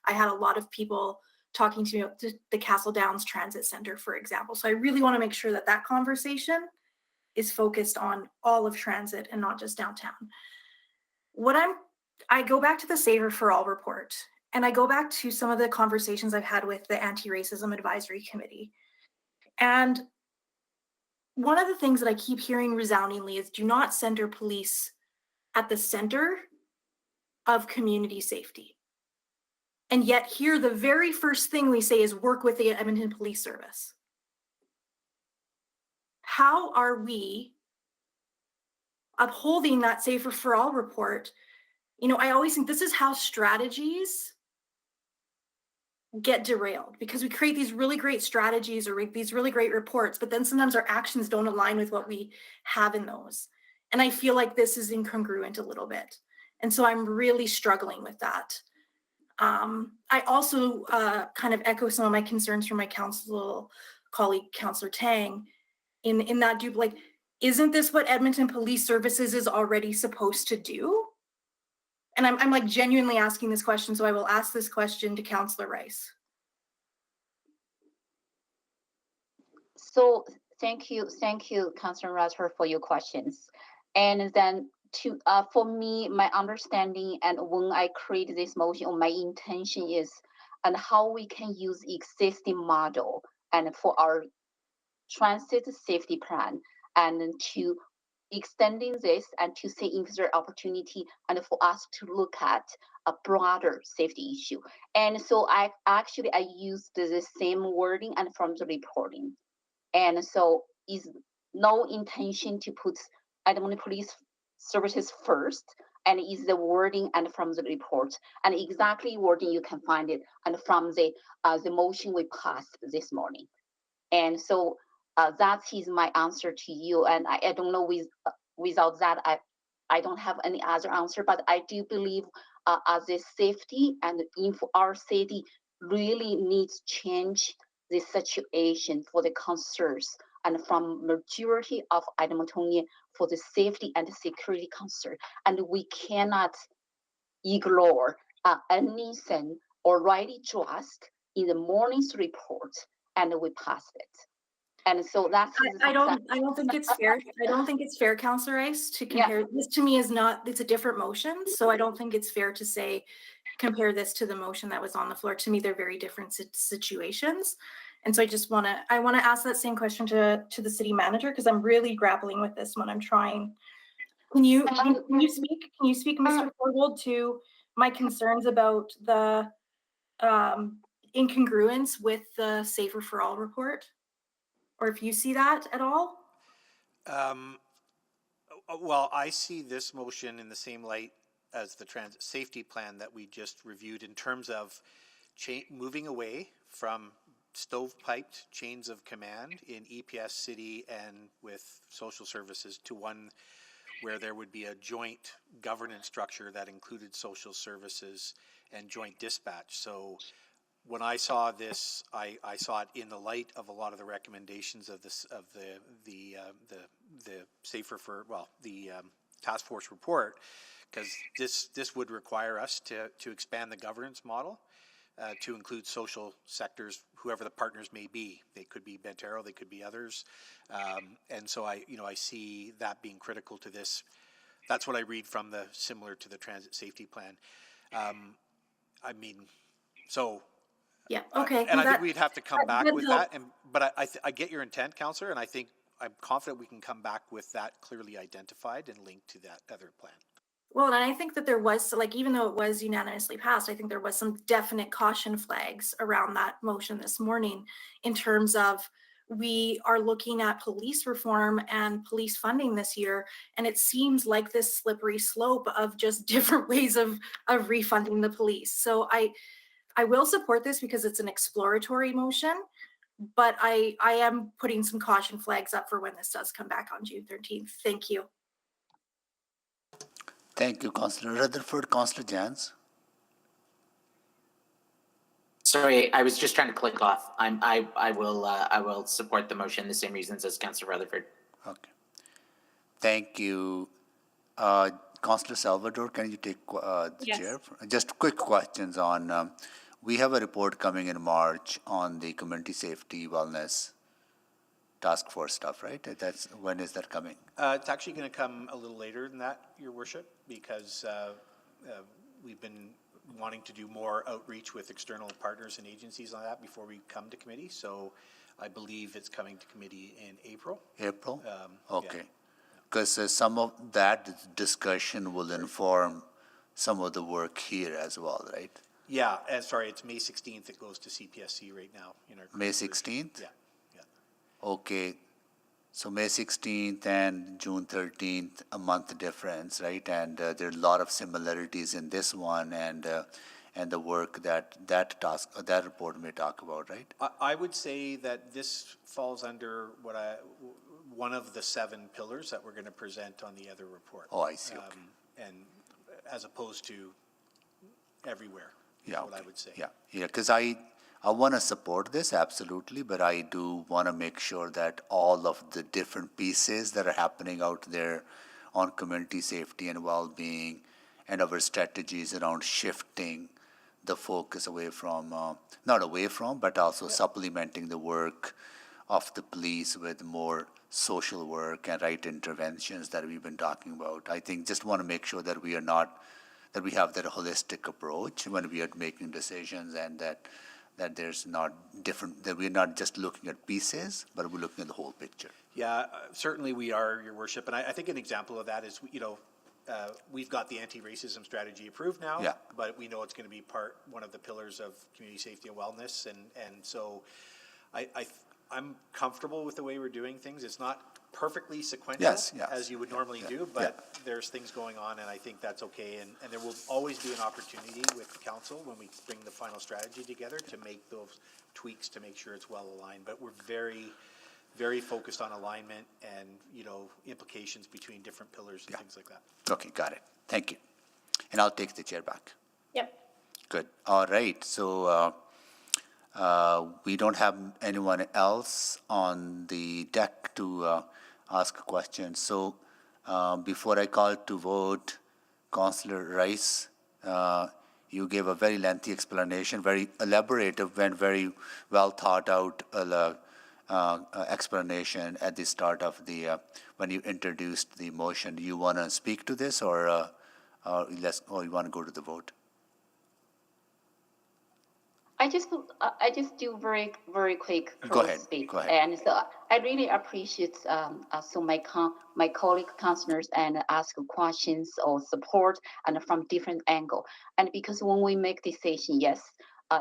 I had a lot of people talking to me about the Castle Downs Transit Center, for example. So I really want to make sure that that conversation is focused on all of transit and not just downtown. I go back to the Saver for All report, and I go back to some of the conversations I've had with the Anti-Racism Advisory Committee. And one of the things that I keep hearing resoundingly is do not center police at the center of community safety. And yet here, the very first thing we say is work with the Edmonton Police Service. How are we upholding that Safer for All report? You know, I always think this is how strategies get derailed, because we create these really great strategies or these really great reports, but then sometimes our actions don't align with what we have in those. And I feel like this is incongruent a little bit. And so I'm really struggling with that. I also kind of echo some of my concerns from my council colleague, Councillor Tang, in that like, isn't this what Edmonton Police Services is already supposed to do? And I'm like genuinely asking this question, so I will ask this question to Councillor Rice. So thank you, Councillor Rutherford, for your questions. And then for me, my understanding and when I create this motion, my intention is and how we can use existing model and for our transit safety plan and to extending this and to see if there's opportunity and for us to look at a broader safety issue. And so I used the same wording and from the reporting. And so is no intention to put Edmonton Police Services first, and is the wording and from the report and exactly wording you can find it and from the motion we passed this morning. And so that is my answer to you. And I don't know without that I don't have any other answer. But I do believe as a safety and info our city really needs change the situation for the concerns and from majority of Edmontonian for the safety and security concern. And we cannot ignore anything already draft in the morning's report, and we passed it. And so that's I don't think it's fair. I don't think it's fair, Councillor Rice, to compare this. To me is not, it's a different motion. So I don't think it's fair to say compare this to the motion that was on the floor. To me, they're very different situations. And so I want to ask that same question to the city manager, because I'm really grappling with this when I'm trying. Can you speak, Mr. Corbold, to my concerns about the incongruence with the Safer for All report? Or if you see that at all? Well, I see this motion in the same light as the transit safety plan that we just reviewed in terms of moving away from stovepiped chains of command in EPS city and with social services to one where there would be a joint governance structure that included social services and joint dispatch. So when I saw this, I saw it in the light of a lot of the recommendations of this of the safer for the task force report, because this would require us to expand the governance model to include social sectors, whoever the partners may be. They could be Bentero, they could be others, and so I see that being critical to this. That's what I read from the similar to the transit safety plan. I mean, so. Yeah. Okay. And I think we'd have to come back with that. But I get your intent, Councillor, and I'm confident we can come back with that clearly identified and linked to that other plan. Well, and I think that there was, like, even though it was unanimously passed, I think there was some definite caution flags around that motion this morning in terms of we are looking at police reform and police funding this year, and it seems like this slippery slope of just different ways of refunding the police. So I will support this because it's an exploratory motion, but I am putting some caution flags up for when this does come back on June 13th. Thank you. Thank you, Councillor Rutherford. Councillor Jans. Sorry, I was just trying to click off. I will support the motion, the same reasons as Councillor Rutherford. Okay. Thank you. Councillor Salvador, can you take the chair? Just quick questions on, we have a report coming in March on the community safety wellness task force stuff, right? When is that coming? It's actually going to come a little later than that, Your Worship, because we've been wanting to do more outreach with external partners and agencies on that before we come to committee. So I believe it's coming to committee in April. April? Okay. Because some of that discussion will inform some of the work here as well, right? Yeah, and sorry, it's May 16th it goes to CPSC right now. May 16th? Yeah. Okay, so May 16th and June 13th, a month difference, right? And there are a lot of similarities in this one and the work that report may talk about, right? I would say that this falls under one of the 7 pillars that we're going to present on the other report. Oh, I see. Okay. And as opposed to everywhere, yeah, what I would say. Yeah, because I want to support this, absolutely, but I do want to make sure that all of the different pieces that are happening out there on community safety and well-being and our strategies around shifting the focus away from, not away from, but also supplementing the work of the police with more social work and right interventions that we've been talking about. I think just want to make sure that we have that holistic approach when we are making decisions, and that there's not different, that we're not just looking at pieces, but we're looking at the whole picture. Yeah, certainly we are, Your Worship. And I think an example of that is, we've got the anti-racism strategy approved now, but we know it's going to be one of the pillars of community safety and wellness. And so I'm comfortable with the way we're doing things. It's not perfectly sequential as you would normally do, but there's things going on, and I think that's okay. And there will always be an opportunity with council when we bring the final strategy together to make those tweaks to make sure it's well aligned. But we're very, very focused on alignment and implications between different pillars and things like that. Okay, got it. Thank you. And I'll take the chair back. Yep. Good. All right. So we don't have anyone else on the deck to ask a question. So before I call to vote, Councillor Rice, You gave a very lengthy explanation, very elaborative and very well thought out explanation at the start of the when you introduced the motion. Do you want to speak to this, or you want to go to the vote? I just do very quick Go ahead. speak. Go ahead. And so I really appreciate so my colleague councillors and ask questions or support and from different angle. And because when we make decision, yes,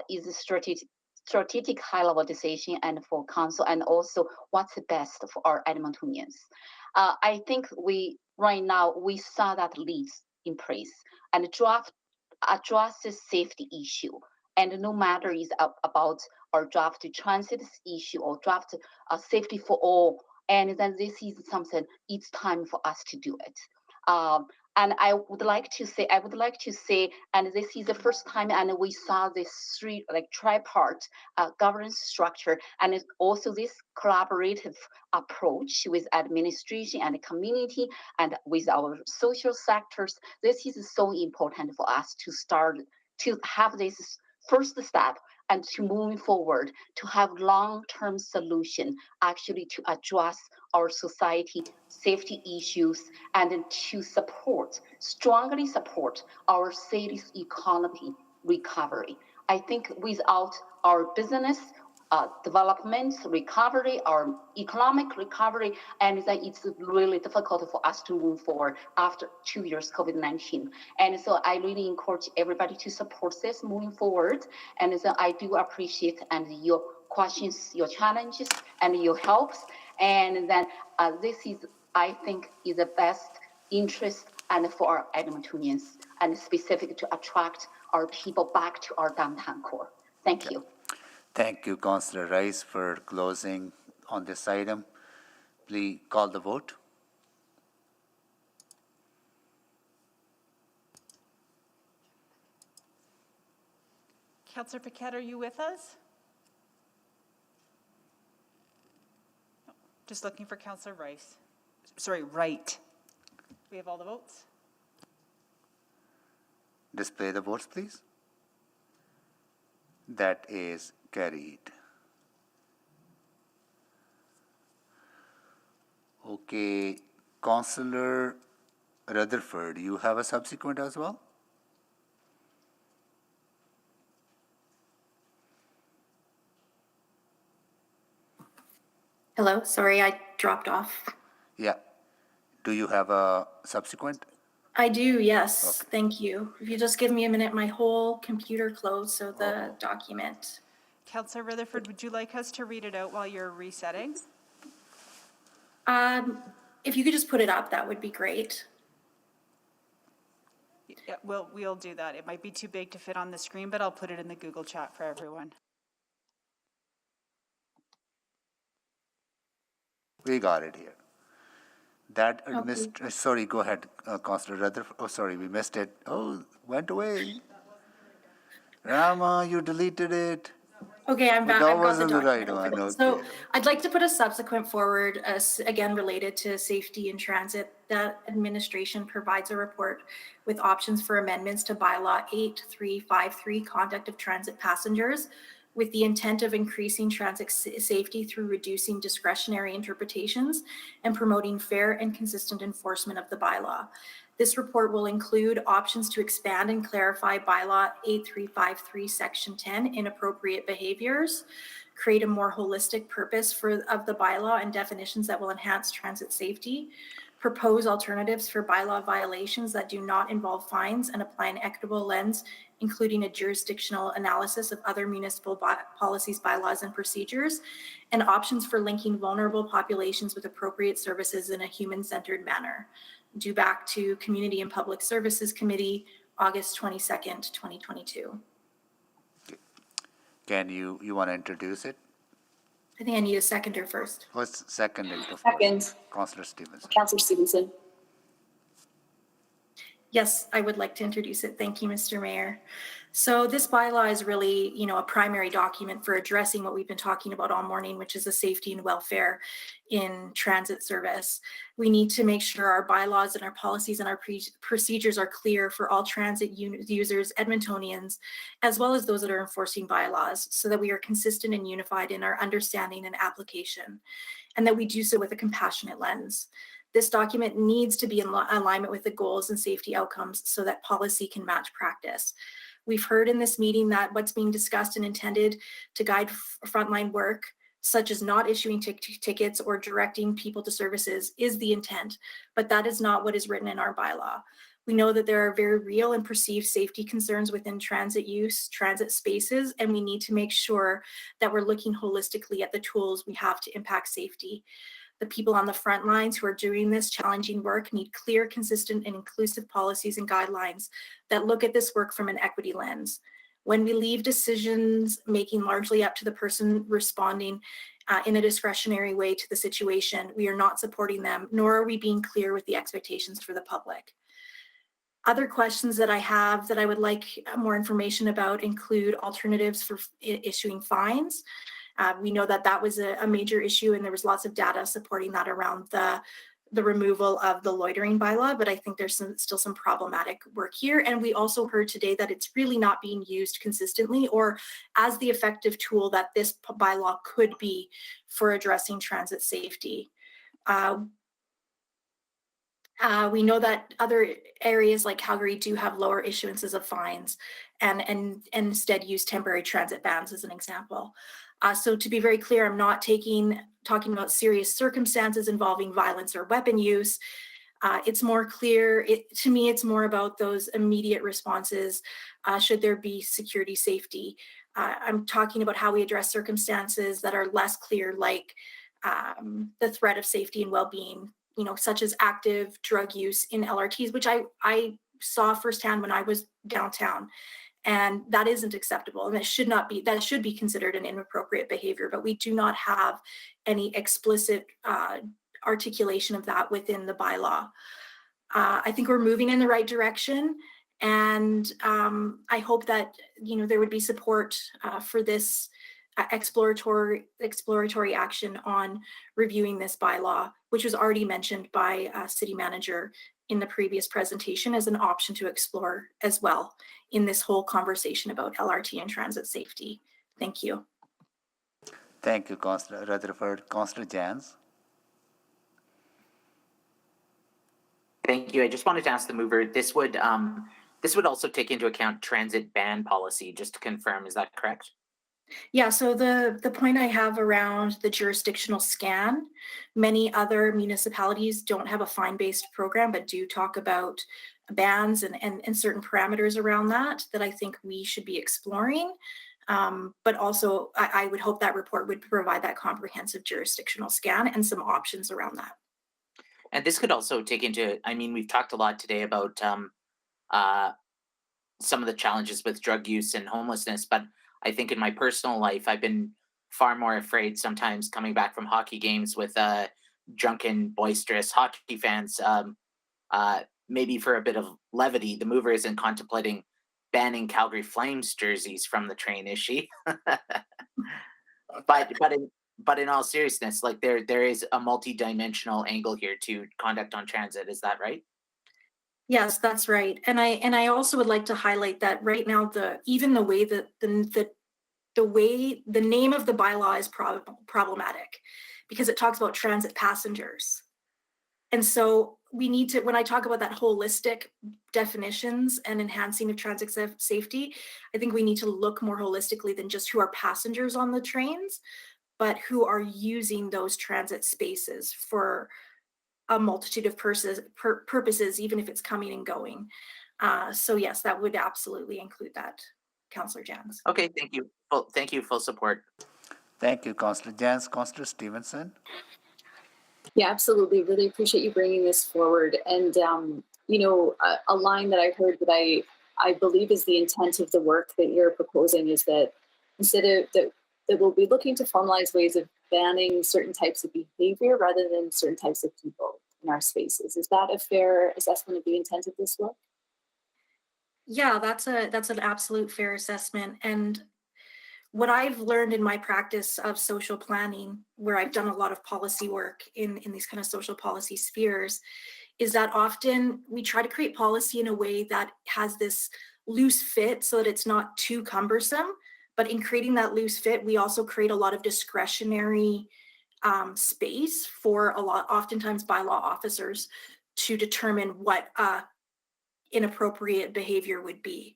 is a strategic high level decision and for council, and also what's the best for our Edmontonians. I think right now we saw that leads in place and address the safety issue. And no matter is about our draft transit issue or draft safety for all, and then this is something it's time for us to do it. And I would like to say, and this is the first time, and we saw this tripart governance structure, and also this collaborative approach with administration and community and with our social sectors. This is so important for us to start to have this first step and to moving forward to have long-term solution actually to address our society safety issues and to strongly support our city's economy recovery. I think without our business development recovery, our economic recovery, and that it's really difficult for us to move forward after 2 years COVID-19. And so I really encourage everybody to support this moving forward. And so I do appreciate and your questions, your challenges, and your helps. And then this is, I think, is the best interest and for our Edmontonians, and specific to attract our people back to our downtown core. Thank you. Thank you, Councillor Rice, for closing on this item. Please call the vote. Councillor Paquette, are you with us? No, just looking for Councillor Rice. Sorry, Wright. We have all the votes? Display the votes, please. That is carried. Okay, Councillor Rutherford, you have a subsequent as well? Hello, sorry, I dropped off. Yeah. Do you have a subsequent? I do, yes, Okay. thank you. If you just give me a minute, my whole computer closed, so the document. Councillor Rutherford, would you like us to read it out while you're resetting? If you could just put it up, that would be great. Yeah, we'll do that. It might be too big to fit on the screen, but I'll put it in the Google chat for everyone. We got it here. That sorry, go ahead, Councillor Rutherford. Oh, sorry, we missed it. Oh, went away. Rama, you deleted it. Okay, I'm back. That I've got wasn't the document right one. open. Okay. So I'd like to put a subsequent forward, again, related to safety in transit. The administration provides a report with options for amendments to bylaw 8353, conduct of transit passengers, with the intent of increasing transit safety through reducing discretionary interpretations and promoting fair and consistent enforcement of the bylaw. This report will include options to expand and clarify bylaw 8353 section 10, inappropriate behaviors, create a more holistic purpose of the bylaw and definitions that will enhance transit safety, propose alternatives for bylaw violations that do not involve fines, and apply an equitable lens, including a jurisdictional analysis of other municipal policies, bylaws, and procedures, and options for linking vulnerable populations with appropriate services in a human-centered manner. Due back to Community and Public Services Committee, August 22nd, 2022. Can you want to introduce it? I think I need a seconder first. What's seconded? Second. Councillor Stevenson. Councillor Stevenson. Yes, I would like to introduce it. Thank you, Mr. Mayor. So this bylaw is really, a primary document for addressing what we've been talking about all morning, which is the safety and welfare in transit service. We need to make sure our bylaws and our policies and our procedures are clear for all transit users, Edmontonians, as well as those that are enforcing bylaws, so that we are consistent and unified in our understanding and application, and that we do so with a compassionate lens. This document needs to be in alignment with the goals and safety outcomes so that policy can match practice. We've heard in this meeting that what's being discussed and intended to guide frontline work, such as not issuing tickets or directing people to services, is the intent, but that is not what is written in our bylaw. We know that there are very real and perceived safety concerns within transit use, transit spaces, and we need to make sure that we're looking holistically at the tools we have to impact safety. The people on the front lines who are doing this challenging work need clear, consistent, and inclusive policies and guidelines that look at this work from an equity lens. When we leave decisions making largely up to the person responding in a discretionary way to the situation, we are not supporting them, nor are we being clear with the expectations for the public. Other questions that I have that I would like more information about include alternatives for issuing fines. We know that that was a major issue, and there was lots of data supporting that around the removal of the loitering bylaw, but I think there's still some problematic work here. And we also heard today that it's really not being used consistently or as the effective tool that this bylaw could be for addressing transit safety. We know that other areas like Calgary do have lower issuances of fines and instead use temporary transit bans as an example. So to be very clear, I'm not talking about serious circumstances involving violence or weapon use. It's more clear, to me, it's more about those immediate responses should there be security safety. I'm talking about how we address circumstances that are less clear, like the threat of safety and well-being, such as active drug use in LRTs, which I saw firsthand when I was downtown. And that isn't acceptable, and that should be considered an inappropriate behavior, but we do not have any explicit articulation of that within the bylaw. I think we're moving in the right direction, and I hope that there would be support for this exploratory action on reviewing this bylaw, which was already mentioned by City Manager in the previous presentation as an option to explore as well in this whole conversation about LRT and transit safety. Thank you. Thank you, Councillor Rutherford. Councillor Jans. Thank you. I just wanted to ask the mover, this would also take into account transit ban policy, just to confirm, is that correct? Yeah, so the point I have around the jurisdictional scan, many other municipalities don't have a fine-based program, but do talk about bans and certain parameters around that I think we should be exploring. But also, I would hope that report would provide that comprehensive jurisdictional scan and some options around that. And this could also take into, we've talked a lot today about some of the challenges with drug use and homelessness, but I think in my personal life, I've been far more afraid sometimes coming back from hockey games with drunken, boisterous hockey fans. Maybe for a bit of levity, the mover isn't contemplating banning Calgary Flames jerseys from the train, is she? But in all seriousness, like there is a multi-dimensional angle here to conduct on transit. Is that right? Yes, that's right. And I also would like to highlight that right now, even the way that the way the name of the bylaw is problematic, because it talks about transit passengers. And so we need to, when I talk about that holistic definitions and enhancing of transit safety, I think we need to look more holistically than just who are passengers on the trains, but who are using those transit spaces for a multitude of purposes, even if it's coming and going. So yes, that would absolutely include that, Councillor Jans. Okay, thank you. Thank you, full support. Thank you, Councillor Jans. Councillor Stevenson. Yeah, absolutely. Really appreciate you bringing this forward. And, a line that I heard that I believe is the intent of the work that you're proposing is that instead of that we'll be looking to formalize ways of banning certain types of behavior rather than certain types of people in our spaces. Is that a fair assessment of the intent of this work? Yeah, that's an absolute fair assessment. And what I've learned in my practice of social planning, where I've done a lot of policy work in these kind of social policy spheres, is that often we try to create policy in a way that has this loose fit so that it's not too cumbersome. But in creating that loose fit, we also create a lot of discretionary space for oftentimes bylaw officers to determine what inappropriate behavior would be.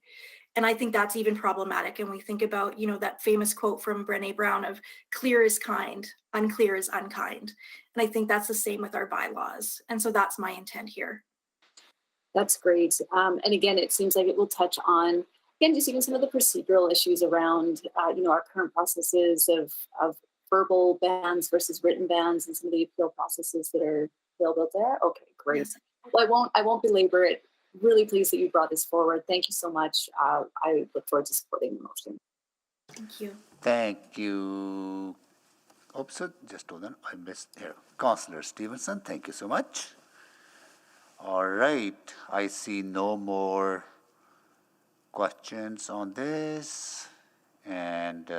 And I think that's even problematic. And we think about, that famous quote from Brené Brown of clear is kind, unclear is unkind. And I think that's the same with our bylaws. And so that's my intent here. That's great. And again, it seems like it will touch on, again, just even some of the procedural issues around, our current processes of verbal bans versus written bans and some of the appeal processes that are available there. Okay, great. Yes. Well, I won't belabor it. Really pleased that you brought this forward. Thank you so much. I look forward to supporting the motion. Thank you. Thank you. Oops, just hold on. I missed here. Councillor Stevenson, thank you so much. All right. I see no more questions on this. And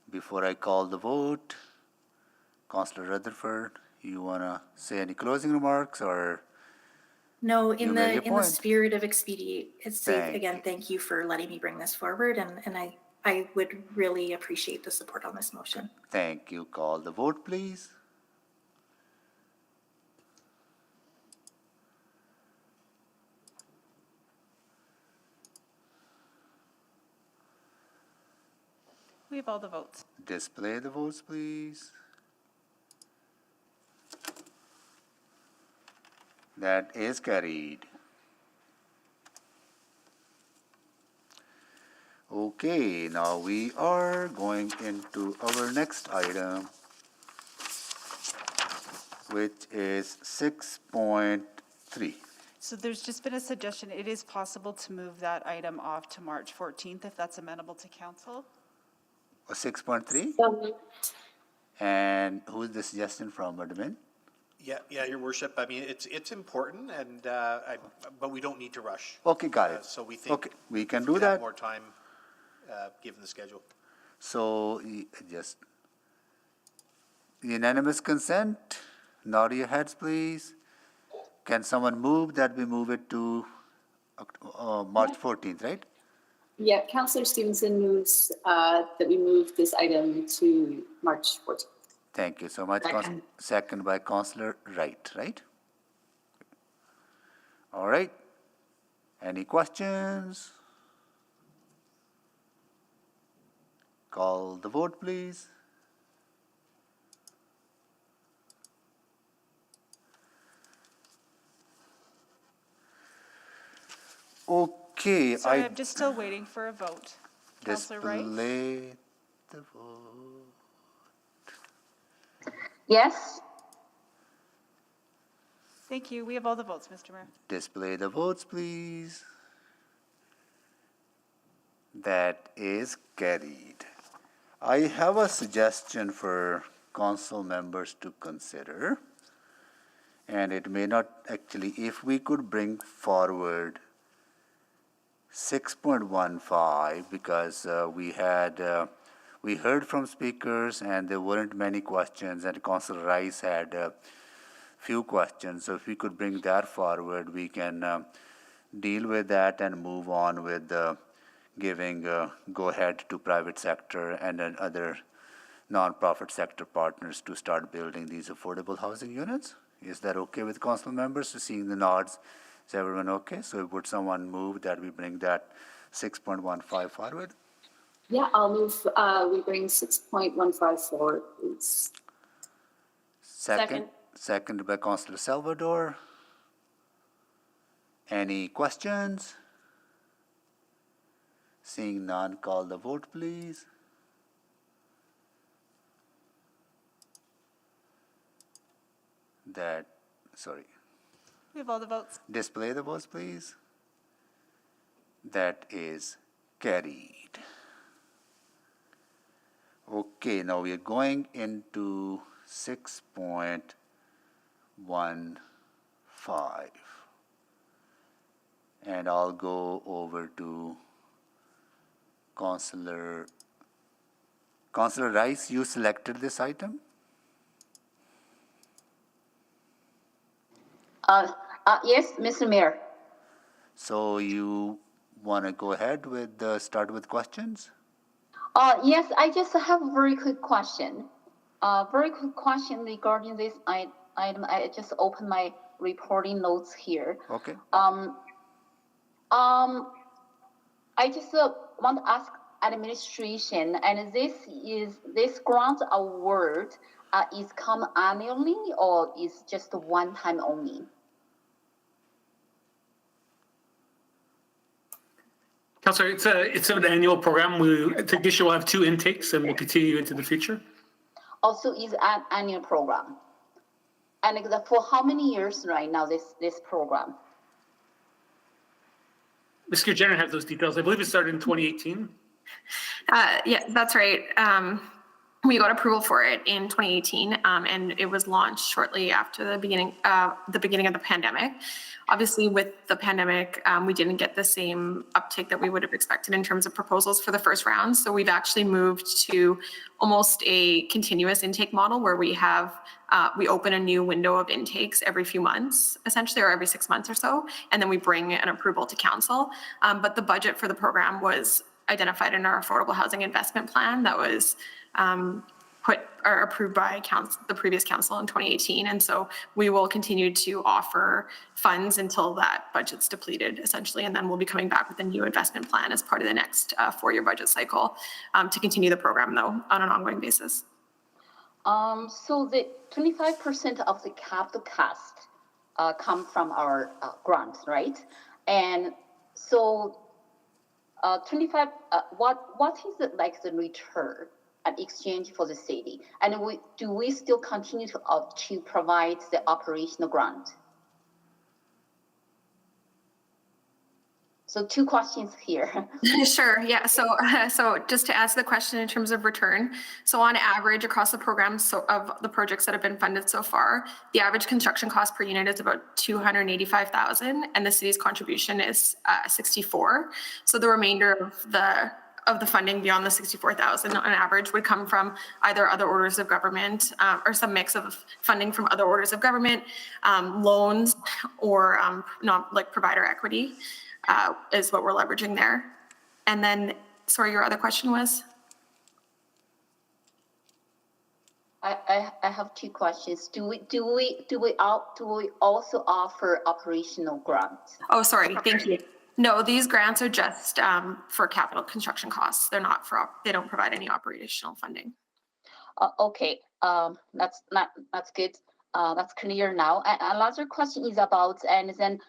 before I call the vote, Councillor Rutherford, you want to say any closing remarks or? No, in the point. spirit of expedient, Thank you. thank you for letting me bring this forward, and I would really appreciate the support on this motion. Thank you. Call the vote, please. We have all the votes. Display the votes, please. That is carried. Okay, now we are going into our next item, which is 6.3. So there's just been a suggestion. It is possible to move that item off to March 14th if that's amenable to council. 6.3? And who's the suggestion from, admin? Yeah, Your Worship. I mean, it's important, and but we don't need to rush. Okay, got it. So we think okay, we can do have that. more time, given the schedule. So just unanimous consent. Nod your heads, please. Can someone move that we move it to March 14th, right? Yeah, Councillor Stevenson moves that we move this item to March 14th. Thank you so much. Second by Councillor Wright, right? All right. Any questions? Call the vote, please. Okay. Sorry, I'm just still waiting for a vote. Councillor Wright? Display the vote. Yes. Thank you. We have all the votes, Mr. Mayor. Display the votes, please. That is carried. I have a suggestion for council members to consider. And it may not actually, if we could bring forward 6.15, because we heard from speakers and there weren't many questions, and Councillor Rice had a few questions. So if we could bring that forward, we can deal with that and move on with giving go-ahead to private sector and then other non-profit sector partners to start building these affordable housing units. Is that okay with council members? So seeing the nods, is everyone okay? So would someone move that we bring that 6.15 forward? Yeah, I'll move, we bring 6.15 forward, please. Second by Councillor Salvador. Any questions? Seeing none, call the vote, please. We have all the votes. Display the votes, please. That is carried. Okay, now we are going into 6.15. And I'll go over to Councillor Rice. You selected this item? Yes, Mr. Mayor. So you want to go ahead with start with questions? Yes, I just have a very quick question. Very quick question regarding this item. I just opened my reporting notes here. Okay. I just want to ask administration, and this grant award is come annually or is just one time only? Councillor, it's an annual program. I think this year we'll have 2 intakes and we'll continue into the future. Also is an annual program. And for how many years right now this program? Mr. Jenner has those details. I believe it started in 2018. Yeah, that's right. We got approval for it in 2018, and it was launched shortly after the beginning of the pandemic. Obviously, with the pandemic, we didn't get the same uptake that we would have expected in terms of proposals for the first round. So we've actually moved to almost a continuous intake model where we open a new window of intakes every few months, essentially, or every 6 months or so, and then we bring an approval to council. But the budget for the program was identified in our affordable housing investment plan that was approved by the previous council in 2018. And so we will continue to offer funds until that budget's depleted, essentially. And then we'll be coming back with a new investment plan as part of the next 4-year budget cycle to continue the program, though, on an ongoing basis. So the 25% of the capital cost come from our grant, right? And so 25, what is it like the return at exchange for the city? And do we still continue to provide the operational grant? So 2 questions here. Sure. Yeah. So just to answer the question in terms of return, so on average across the programs of the projects that have been funded so far, the average construction cost per unit is about $285,000, and the city's contribution is $64,000. So the remainder of the funding beyond the $64,000 on average would come from either other orders of government or some mix of funding from other orders of government, loans, or not like provider equity. Is what we're leveraging there. And then, sorry, your other question was? I have 2 questions. Do we also offer operational grants? Oh, sorry. Thank you. No, these grants are just for capital construction costs. They're not they don't provide any operational funding. Okay. That's good. That's clear now. And another question is about, and then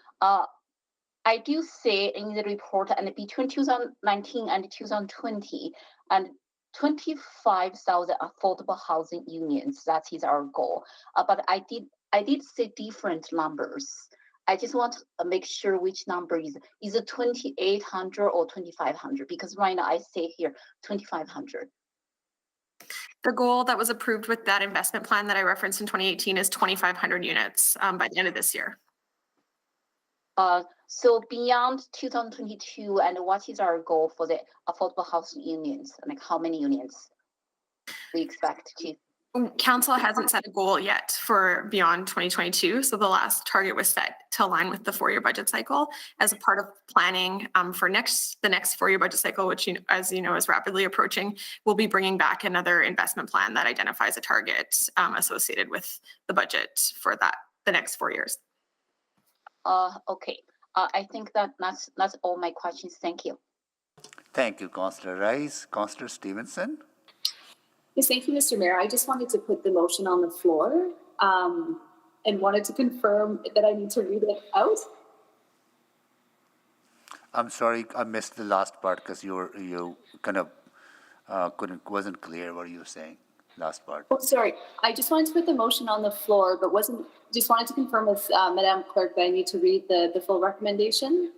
I do say in the report, and between 2019 and 2020, and 25,000 affordable housing units, that is our goal. But I did say different numbers. I just want to make sure which number is it 2,800 or 2,500? Because right now I say here 2,500. The goal that was approved with that investment plan that I referenced in 2018 is 2,500 units by the end of this year. So beyond 2022, and what is our goal for the affordable housing units? Like how many units we expect to? Council hasn't set a goal yet for beyond 2022. So the last target was set to align with the 4-year budget cycle as a part of planning for the next 4-year budget cycle, which, as you know, is rapidly approaching. We'll be bringing back another investment plan that identifies a target associated with the budget for the next 4 years. Okay. I think that's all my questions. Thank you. Thank you, Councillor Rice. Councillor Stevenson. Yes, thank you, Mr. Mayor. I just wanted to put the motion on the floor and wanted to confirm that I need to read it out. I'm sorry, I missed the last part because you kind of wasn't clear what you were saying. Last part. Oh, sorry. I just wanted to put the motion on the floor, but just wanted to confirm with Madam Clerk that I need to read the full recommendation.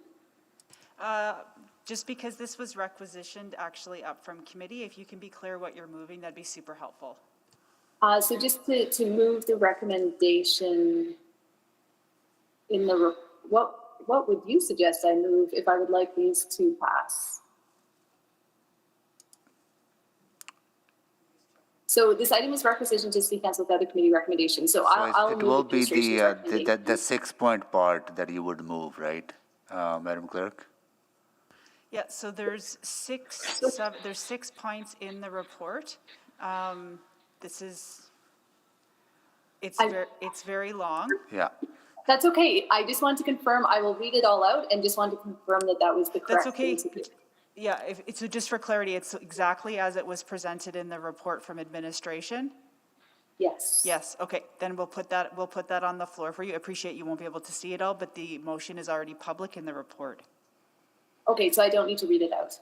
Just because this was requisitioned actually up from committee, if you can be clear what you're moving, that'd be super helpful. So just to move the recommendation in the, what what would you suggest I move if I would like these to pass? So this item is requisition to City Council with other committee recommendations. So I'll it move will be administration's the recommendation. 6-point part that you would move, right, Madam Clerk? Yeah, so there's there's 6 points in the report. It's very long. Yeah. That's okay. I just want to confirm, I will read it all out and just want to confirm that that was the correct That's okay. thing to do. Yeah, so just for clarity, it's exactly as it was presented in the report from administration? Yes. Yes, okay, then we'll put that on the floor for you. Appreciate you won't be able to see it all, but the motion is already public in the report. Okay, so I don't need to read it out.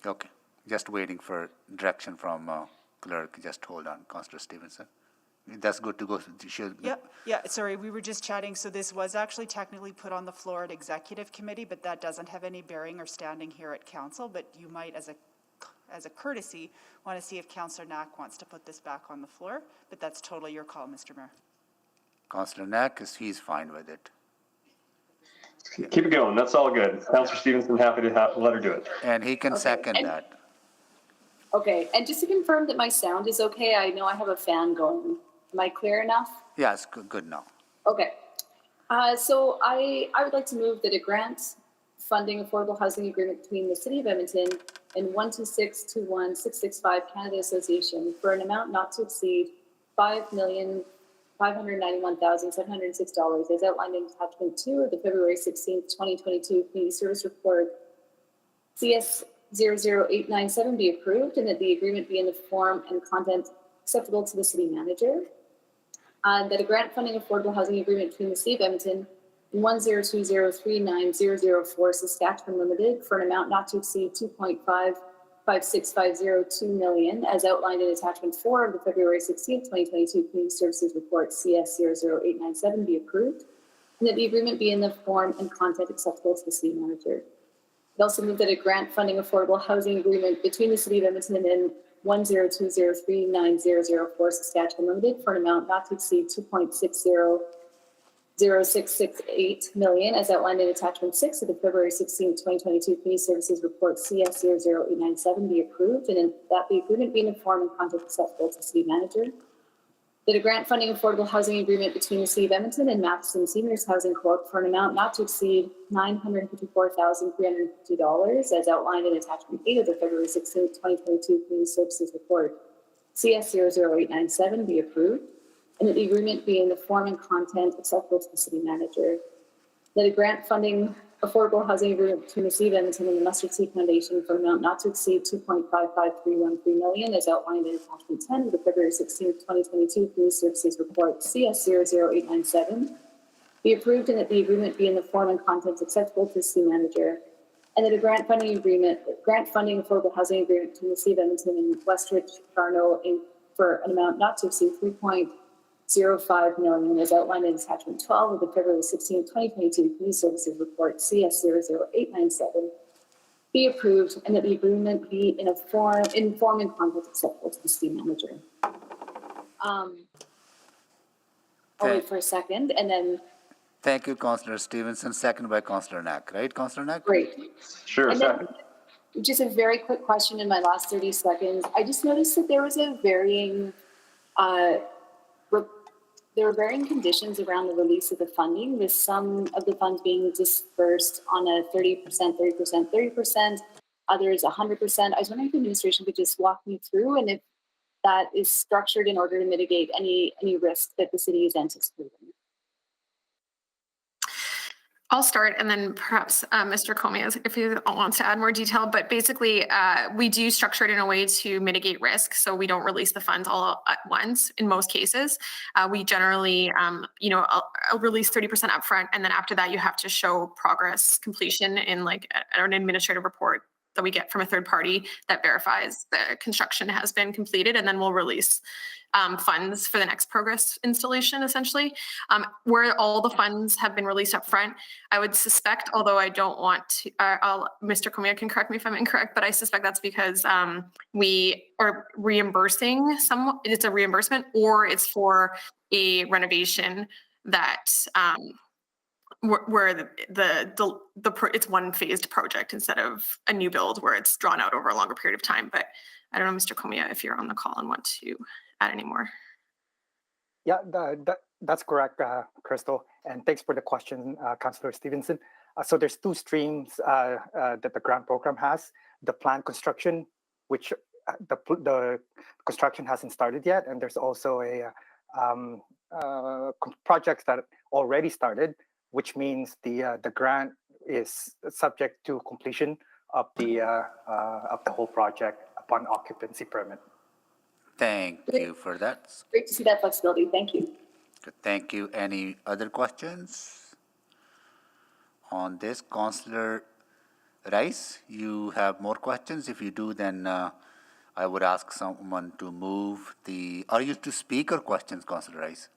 Okay. Just waiting for direction from clerk. Just hold on, Councillor Stevenson. That's good to go. Yeah, sorry, we were just chatting. So this was actually technically put on the floor at executive committee, but that doesn't have any bearing or standing here at council. But you might, as a courtesy, want to see if Councillor Knack wants to put this back on the floor. But that's totally your call, Mr. Mayor. Councillor Knack, he's fine with it. Keep it going. That's all good. Councillor Stevenson, happy to let her do it. And he can second that. Okay, and just to confirm that my sound is okay, I know I have a fan going. Am I clear enough? Yes, good now. Okay. So I would like to move that a grant funding affordable housing agreement between the City of Edmonton and 12621-665 Canada Association for an amount not to exceed $5,591,706 as outlined in attachment 2 of the February 16th, 2022 Community Service Report CS 00897 be approved and that the agreement be in the form and content acceptable to the City Manager. That a grant funding affordable housing agreement between the City of Edmonton and 102039004 Saskatchewan Limited for an amount not to exceed $2.55650 million as outlined in attachment 4 of the February 16th, 2022 Community Services Report CS 00897 be approved and that the agreement be in the form and content acceptable to the City Manager. It also moved that a grant funding affordable housing agreement between the City of Edmonton and 102039004 Saskatchewan Limited for an amount not to exceed $2.600668 million as outlined in attachment 6 of the February 16, 2022 Community Services Report CS 00897 be approved and that the agreement be in the form and content acceptable to the City Manager. That a grant funding affordable housing agreement between the City of Edmonton and Matheson Seniors Housing Corp for an amount not to exceed $954,350 as outlined in attachment 8 of the February 16, 2022 Community Services Report CS 00897 be approved and that the agreement be in the form and content acceptable to the City Manager. That a grant funding affordable housing agreement between the City of Edmonton and the Mustard Seed Foundation for an amount not to exceed $2.55313 million as outlined in attachment 10 of the February 16, 2022 Community Services Report CS 00897 be approved and that the agreement be in the form and content acceptable to the City Manager. And that a grant funding affordable housing agreement between the City of Edmonton and Westridge Garneau Inc. for an amount not to exceed $3.05 million as outlined in attachment 12 of the February 16, 2022 Community Services Report CS 00897 be approved and that the agreement be in form and content acceptable to the City Manager. I'll wait for a second and then. Thank you, Councillor Stevenson. Second by Councillor Knack, right, Councillor Knack? Great. Sure, and second. Just a very quick question in my last 30 seconds. I just noticed that there was a varying there were varying conditions around the release of the funding, with some of the funds being dispersed on a 30%, 30%, 30%, others 100%. I was wondering if the administration could just walk me through and if that is structured in order to mitigate any risk that the city is anticipating. I'll start and then perhaps Mr. Comey, if he wants to add more detail, but basically we do structure it in a way to mitigate risk. So we don't release the funds all at once in most cases. We generally, I'll release 30% upfront and then after that you have to show progress completion in like an administrative report that we get from a third party that verifies the construction has been completed, and then we'll release funds for the next progress installation, essentially. Where all the funds have been released up front, I would suspect, although I don't want to, Mr. Comey can correct me if I'm incorrect, but I suspect that's because we are reimbursing it's a reimbursement or it's for a renovation that where it's one phased project instead of a new build where it's drawn out over a longer period of time. But I don't know, Mr. Comia, if you're on the call and want to add any more. Yeah, that's correct, Crystal. And thanks for the question, Councillor Stevenson. So there's two streams that the grant program has. The planned construction, which the construction hasn't started yet. And there's also a projects that already started, which means the grant is subject to completion of the whole project upon occupancy permit. Thank you for that. Great to see that flexibility. Thank you. Good, thank you. Any other questions on this? Councillor Rice, you have more questions? If you do, then I would ask someone to move the, are you to speak or questions, Councillor Rice?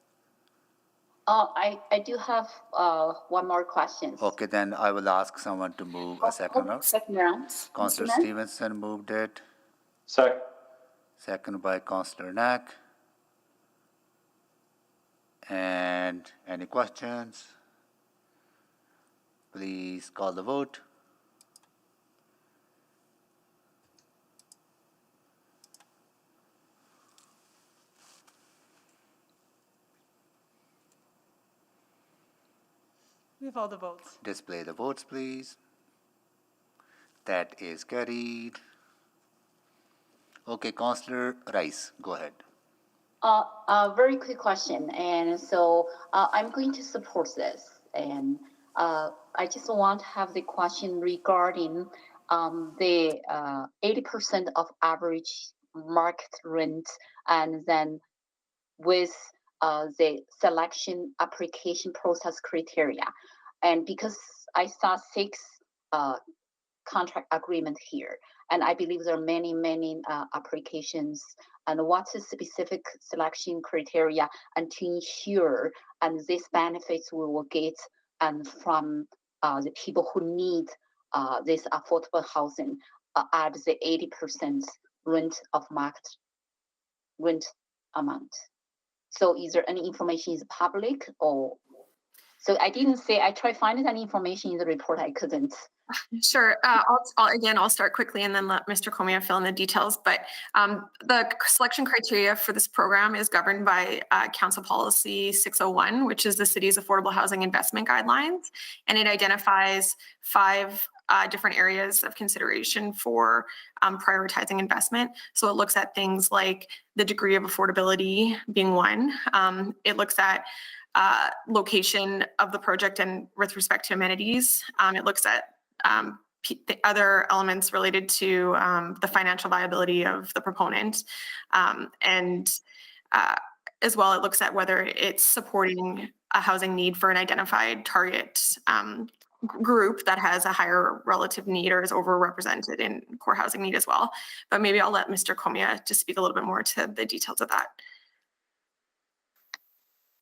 I do have one more question. Okay, then I will ask someone to move a second round. Second round. Councillor Stevenson moved it. Second. Second by Councillor Knack. And any questions? Please call the vote. We have all the votes. Display the votes, please. That is carried. Okay, Councillor Rice, go ahead. Very quick question, and so I'm going to support this, and I just want to have the question regarding the 80% of average market rent, and then with the selection application process criteria, and because I saw 6 contract agreement here, and I believe there are many applications, and what's the specific selection criteria and to ensure and these benefits we will get and from the people who need this affordable housing at the 80% rent of market rent amount. So is there any information is public or? So I didn't say, I tried finding any information in the report, I couldn't. Sure. I'll start quickly and then let Mr. Comia fill in the details. But the selection criteria for this program is governed by Council Policy 601, which is the city's affordable housing investment guidelines. And it identifies 5 different areas of consideration for prioritizing investment. So it looks at things like the degree of affordability being one. It looks at location of the project and with respect to amenities. It looks at the other elements related to the financial viability of the proponent. And as well, it looks at whether it's supporting a housing need for an identified target group that has a higher relative need or is overrepresented in core housing need as well. But maybe I'll let Mr. Comia just speak a little bit more to the details of that.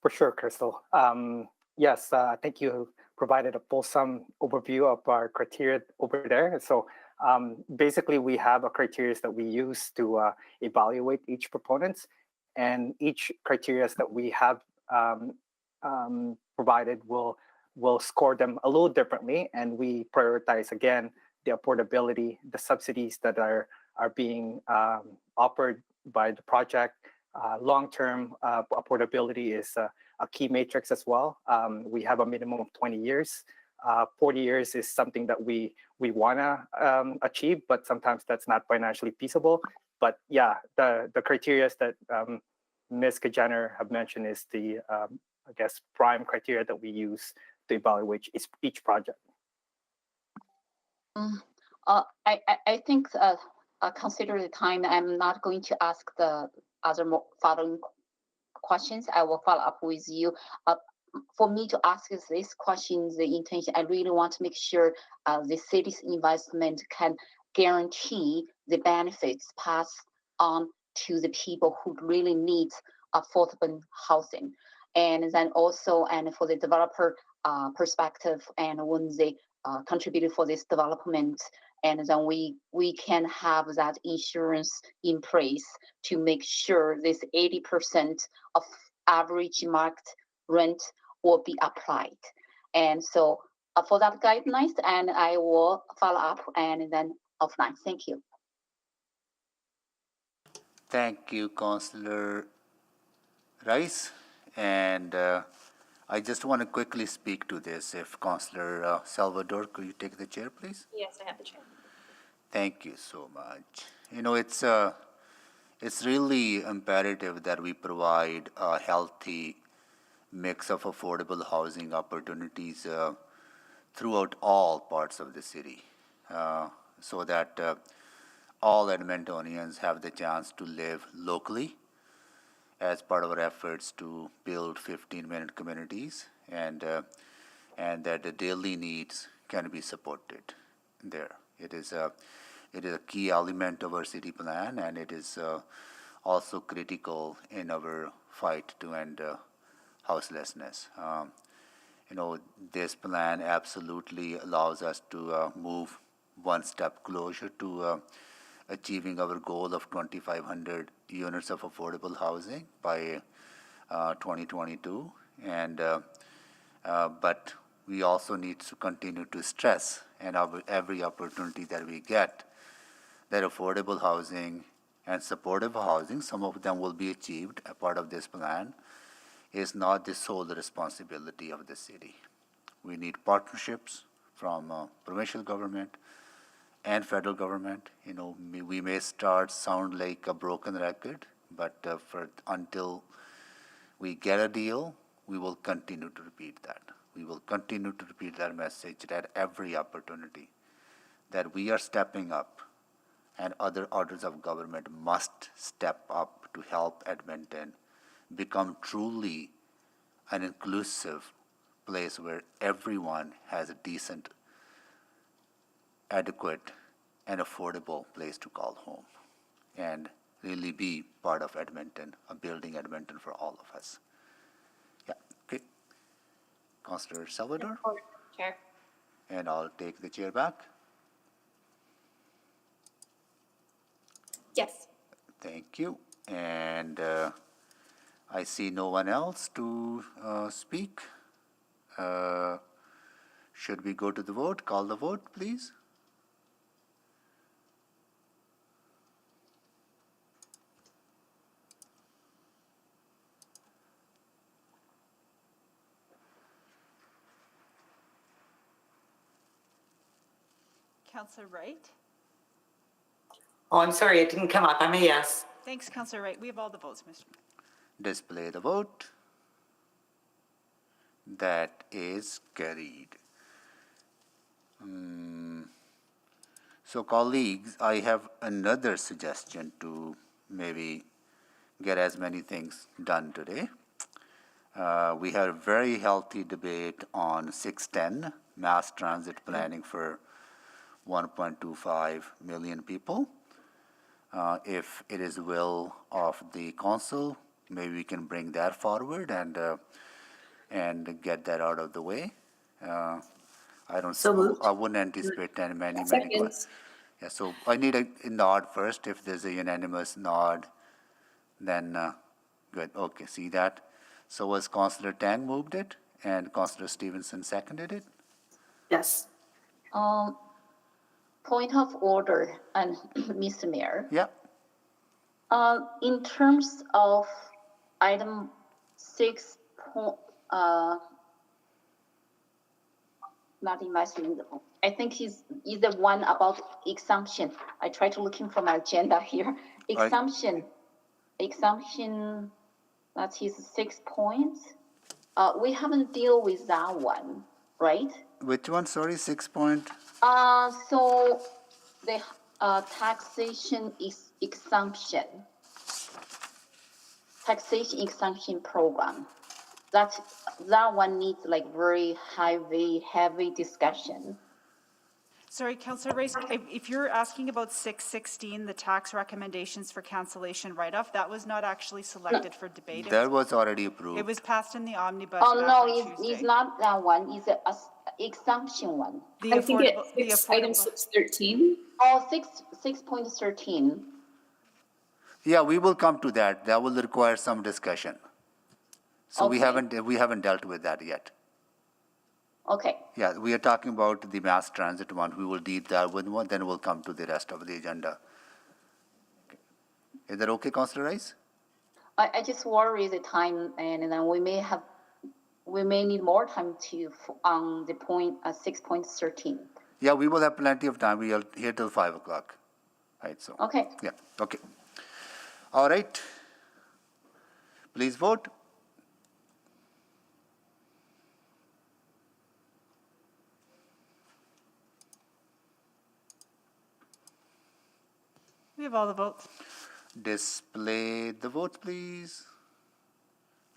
For sure, Crystal. Yes, I think you provided a fulsome overview of our criteria over there. So basically, we have a criteria that we use to evaluate each proponent, and each criteria that we have provided will score them a little differently, and we prioritize again the affordability, the subsidies that are being offered by the project. Long-term affordability is a key matrix as well. We have a minimum of 20 years. 40 years is something that we want to achieve, but sometimes that's not financially feasible. But yeah, the criteria that Ms. Kajaner have mentioned is the, I guess, prime criteria that we use to evaluate each project. I think consider the time, I'm not going to ask the other following questions. I will follow up with you. For me to ask this question, the intention, I really want to make sure the city's investment can guarantee the benefits passed on to the people who really need affordable housing. And then also, and for the developer perspective, and when they contributed for this development, and then we can have that insurance in place to make sure this 80% of average market rent will be applied. And so for that guidelines, and I will follow up and then offline. Thank you. Thank you, Councillor Rice. And I just want to quickly speak to this. If Councillor Salvador, could you take the chair, please? Yes, I have the chair. Thank you so much. You know, it's really imperative that we provide a healthy mix of affordable housing opportunities throughout all parts of the city, so that all Edmontonians have the chance to live locally as part of our efforts to build 15-minute communities, and that the daily needs can be supported there. It is a key element of our city plan, and it is also critical in our fight to end houselessness. You know, this plan absolutely allows us to move one step closer to achieving our goal of 2,500 units of affordable housing by 2022. And but we also need to continue to stress, and every opportunity that we get, that affordable housing and supportive housing, some of them will be achieved a part of this plan, is not the sole responsibility of the city. We need partnerships from provincial government and federal government. You know, we may sound like a broken record, but until we get a deal, we will continue to repeat that. We will continue to repeat that message at every opportunity, that we are stepping up, and other orders of government must step up to help Edmonton become truly an inclusive place where everyone has a decent, adequate, and affordable place to call home, and really be part of Edmonton, building Edmonton for all of us. Yeah, okay. Councillor Salvador? Chair. And I'll take the chair back. Yes. Thank you. And I see no one else to speak. Should we go to the vote? Call the vote, please. Councillor Wright? Oh, I'm sorry, it didn't come up. I'm a yes. Thanks, Councillor Wright. We have all the votes, Mr. Display the vote. That is carried. So colleagues, I have another suggestion to maybe get as many things done today. We had a very healthy debate on 610, mass transit planning for 1.25 million people. If it is will of the council, maybe we can bring that forward and get that out of the way. I wouldn't anticipate many questions. Yeah, so I need a nod first. If there's a unanimous nod, then good. Okay, see that. So was Councillor Tang moved it, and Councillor Stevenson seconded it? Yes. Point of order, and Mr. Mayor. Yeah. In terms of item 6, not investment. I think he's the one about exemption. I try to looking for my agenda here. Exemption. That's his 6 points. We haven't deal with that one, right? Which one? Sorry, 6 point. So the taxation is exemption. Taxation exemption program. That one needs like very heavy discussion. Sorry, Councillor Rice, if you're asking about 616, the tax recommendations for cancellation write-off, that was not actually selected for debate. That was already approved. It was passed in the omnibus. Oh no, it's not that one. It's a exemption one. I think it's item 613. Oh, 6.13. Yeah, we will come to that. That will require some discussion. So Okay. we haven't dealt with that yet. Okay. Yeah, we are talking about the mass transit one. We will deal that with one, then we'll come to the rest of the agenda. Okay. Is that okay, Councillor Rice? I just worry the time, and then we may need more time to on the point 6.13. Yeah, we will have plenty of time. We are here till 5 o'clock. Right, so. Okay. Yeah, okay. All right. Please vote. We have all the votes. Display the vote, please.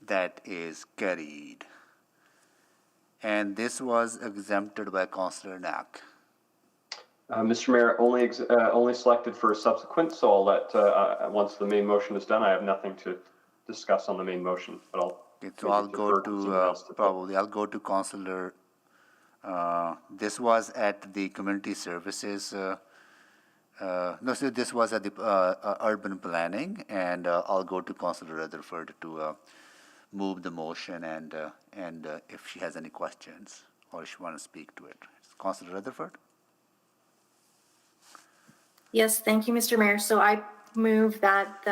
That is carried. And this was exempted by Councillor Knack. Mr. Mayor, only selected for subsequent, so I'll let, once the main motion is done, I have nothing to discuss on the main motion, but I'll So I'll go to, I'll go to Councillor, this was at the community services, no, so this was at the urban planning, and I'll go to Councillor Rutherford to move the motion and if she has any questions or she want to speak to it. Councillor Rutherford? Yes, thank you, Mr. Mayor. So I move that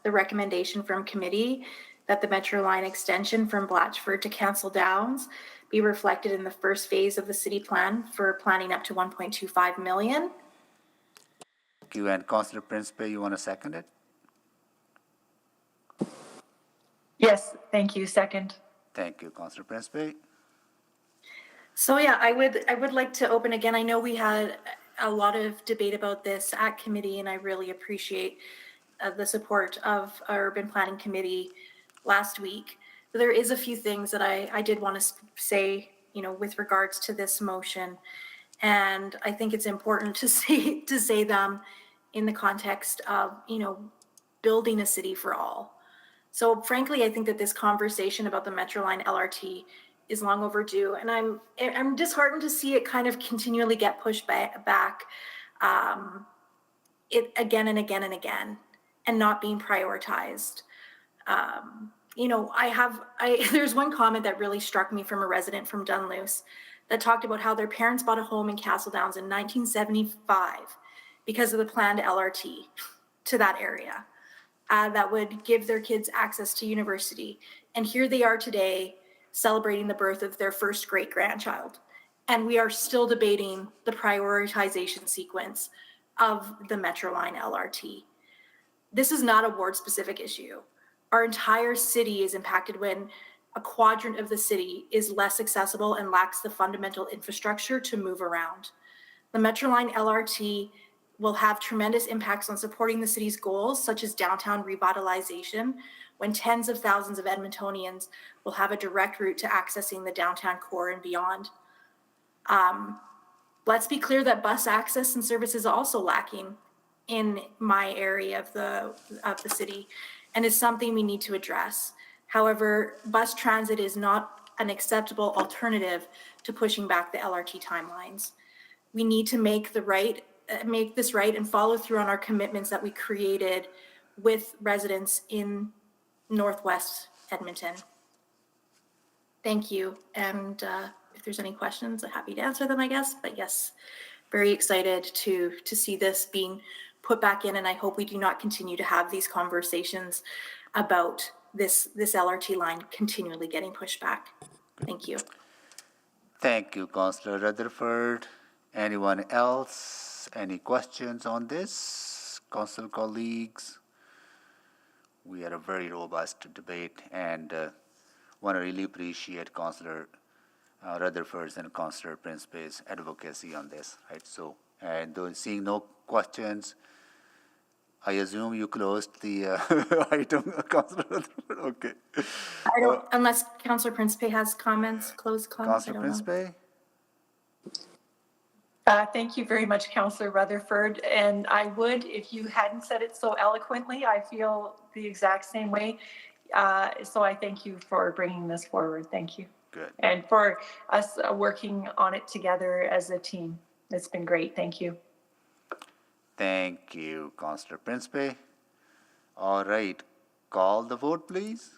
the recommendation from committee that the Metro Line extension from Blatchford to Council Downs be reflected in the first phase of the city plan for planning up to 1.25 million. Thank you. And Councillor Principe, you want to second it? Yes, thank you. Second. Thank you, Councillor Principe. So yeah, I would like to open again. I know we had a lot of debate about this at committee, and I really appreciate the support of our urban planning committee last week. But there is a few things that I did want to say, with regards to this motion, and I think it's important to say them in the context of building a city for all. So frankly, I think that this conversation about the Metroline LRT is long overdue, and I'm disheartened to see it kind of continually get pushed back it again and again and again, and not being prioritized. There's one comment that really struck me from a resident from Dunluce that talked about how their parents bought a home in Castle Downs in 1975 because of the planned LRT to that area. That would give their kids access to university. And here they are today celebrating the birth of their first great-grandchild. And we are still debating the prioritization sequence of the Metroline LRT. This is not a ward-specific issue. Our entire city is impacted when a quadrant of the city is less accessible and lacks the fundamental infrastructure to move around. The Metroline LRT will have tremendous impacts on supporting the city's goals, such as downtown revitalization, when tens of thousands of Edmontonians will have a direct route to accessing the downtown core and beyond. Let's be clear that bus access and service is also lacking in my area of the city, and is something we need to address. However, bus transit is not an acceptable alternative to pushing back the LRT timelines. We need to make this right and follow through on our commitments that we created with residents in Northwest Edmonton. Thank you. And if there's any questions, I'm happy to answer them, I guess. But yes, very excited to see this being put back in, and I hope we do not continue to have these conversations about this LRT line continually getting pushed back. Thank you. Thank you, Councillor Rutherford. Anyone else? Any questions on this? Council colleagues? We had a very robust debate, and want to really appreciate Councillor Rutherford's and Councillor Principe's advocacy on this, right? So, and seeing no questions, I assume you closed the item, Councillor Rutherford. Okay. I don't, unless Councillor Principe has comments, closed comments. Councillor Principe? Thank you very much, Councillor Rutherford. And I would, if you hadn't said it so eloquently, I feel the exact same way. So I thank you for bringing this forward. Thank you. Good. And for us working on it together as a team. It's been great. Thank you. Thank you, Councillor Principe. All right. Call the vote, please.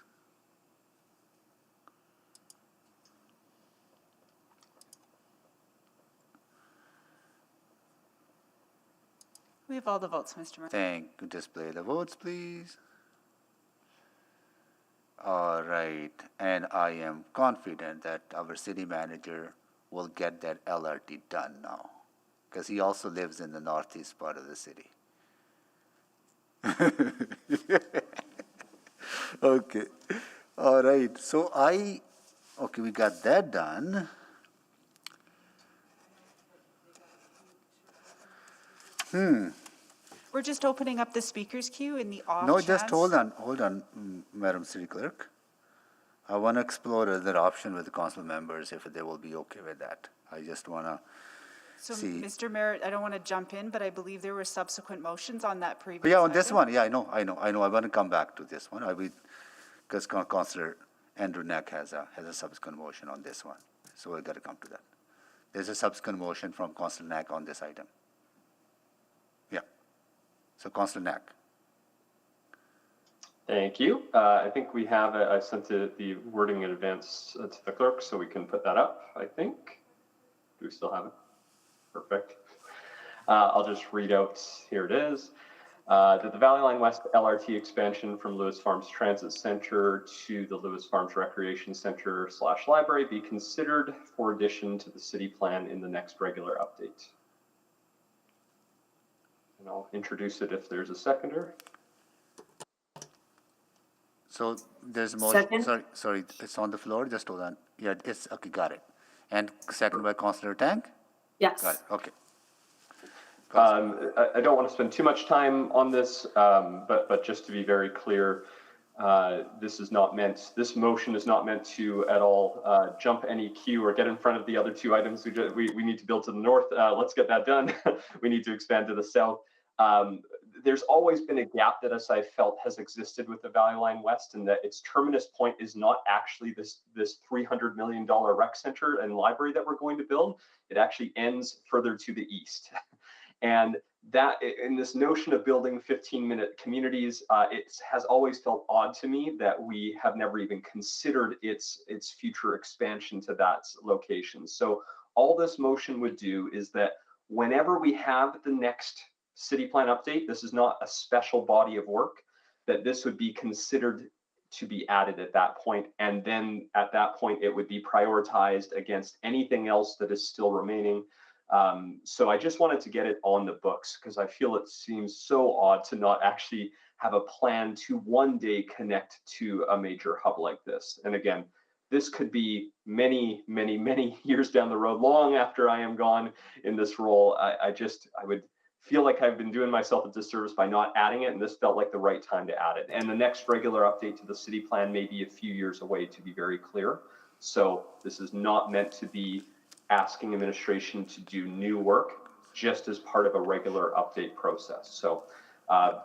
We have all the votes, Mr. Mayor. Thank you. Display the votes, please. All right. And I am confident that our city manager will get that LRT done now, because he also lives in the northeast part of the city. Okay. All right. So okay, we got that done. We're just opening up the speakers queue in the off No, chance. just hold on, Madam City Clerk. I want to explore other option with the council members if they will be okay with that. I just want to So, see. Mr. Mayor, I don't want to jump in, but I believe there were subsequent motions on that previous. But yeah, on this item. one, yeah, I know. I want to come back to this one. Because Councillor Andrew Knack has a subsequent motion on this one. So we got to come to that. There's a subsequent motion from Councillor Knack on this item. Yeah. So Councillor Knack. Thank you. I think we have, I sent the wording in advance to the clerk, so we can put that up, I think. Do we still have it? Perfect. I'll just read out, here it is. That the Valley Line West LRT expansion from Lewis Farms Transit Center to the Lewis Farms Recreation Center / library be considered for addition to the city plan in the next regular update. And I'll introduce it if there's a seconder. So there's a motion. Second. Sorry, it's on the floor. Just hold on. Yeah, it's okay. Got it. And second by Councillor Tank. Yes. Got it. Okay. I don't want to spend too much time on this, but just to be very clear, this motion is not meant to at all jump any queue or get in front of the other two items we need to build to the north. Let's get that done. We need to expand to the south. There's always been a gap that, as I felt, has existed with the Valley Line West, and that its terminus point is not actually this $300 million rec center and library that we're going to build. It actually ends further to the east. And that, in this notion of building 15-minute communities, it has always felt odd to me that we have never even considered its future expansion to that location. So all this motion would do is that whenever we have the next city plan update, this is not a special body of work, that this would be considered to be added at that point. And then at that point, it would be prioritized against anything else that is still remaining. So I just wanted to get it on the books because I feel it seems so odd to not actually have a plan to one day connect to a major hub like this. And again, this could be many, many, many years down the road, long after I am gone in this role. I would feel like I've been doing myself a disservice by not adding it, and this felt like the right time to add it. And the next regular update to the city plan may be a few years away, to be very clear. So this is not meant to be asking administration to do new work, just as part of a regular update process. So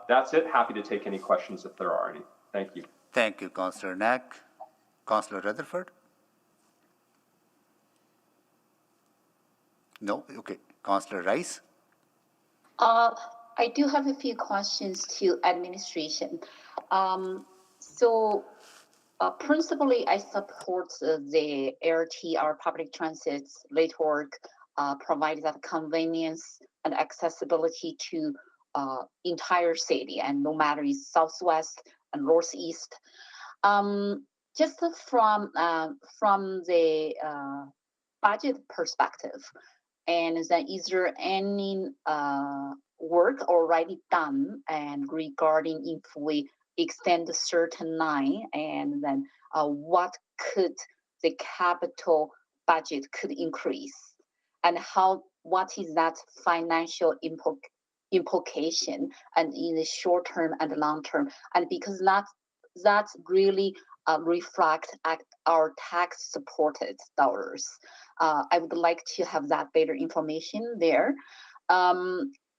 that's it. Happy to take any questions if there are any. Thank you. Thank you, Councillor Knack. Councillor Rutherford? No? Okay. Councillor Rice? I do have a few questions to administration. Principally, I support the LRT, our public transit network, provide that convenience and accessibility to entire city, and no matter it's southwest and northeast. Just from the budget perspective, and then is there any work already done and regarding if we extend a certain line, and then what could the capital budget could increase, and what is that financial implication, and in the short term and long term, and because that's really reflect at our tax supported dollars. I would like to have that better information there.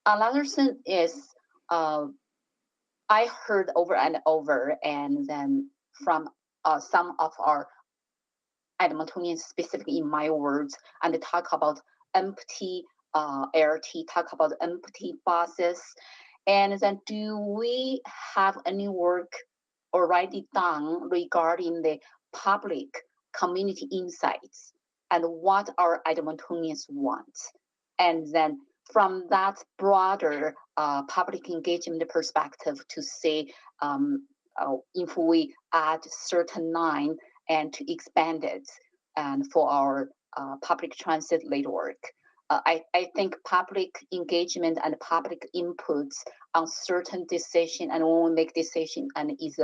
Another thing is, I heard over and over, and then from some of our Edmontonians, specifically in my words, and they talk about empty LRT, talk about empty buses. And then do we have any work already done regarding the public community insights and what our Edmontonians want? And then from that broader public engagement perspective to say if we add certain line and to expand it and for our public transit late work. I think public engagement and public inputs on certain decision and when we make decision and is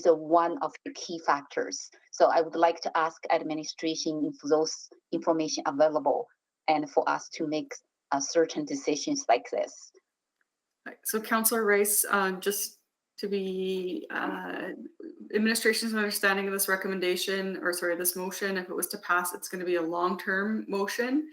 a one of the key factors. So I would like to ask administration if those information available and for us to make certain decisions like this. So Councillor Rice, just to be administration's understanding of this recommendation, or sorry, this motion, if it was to pass, it's going to be a long-term motion.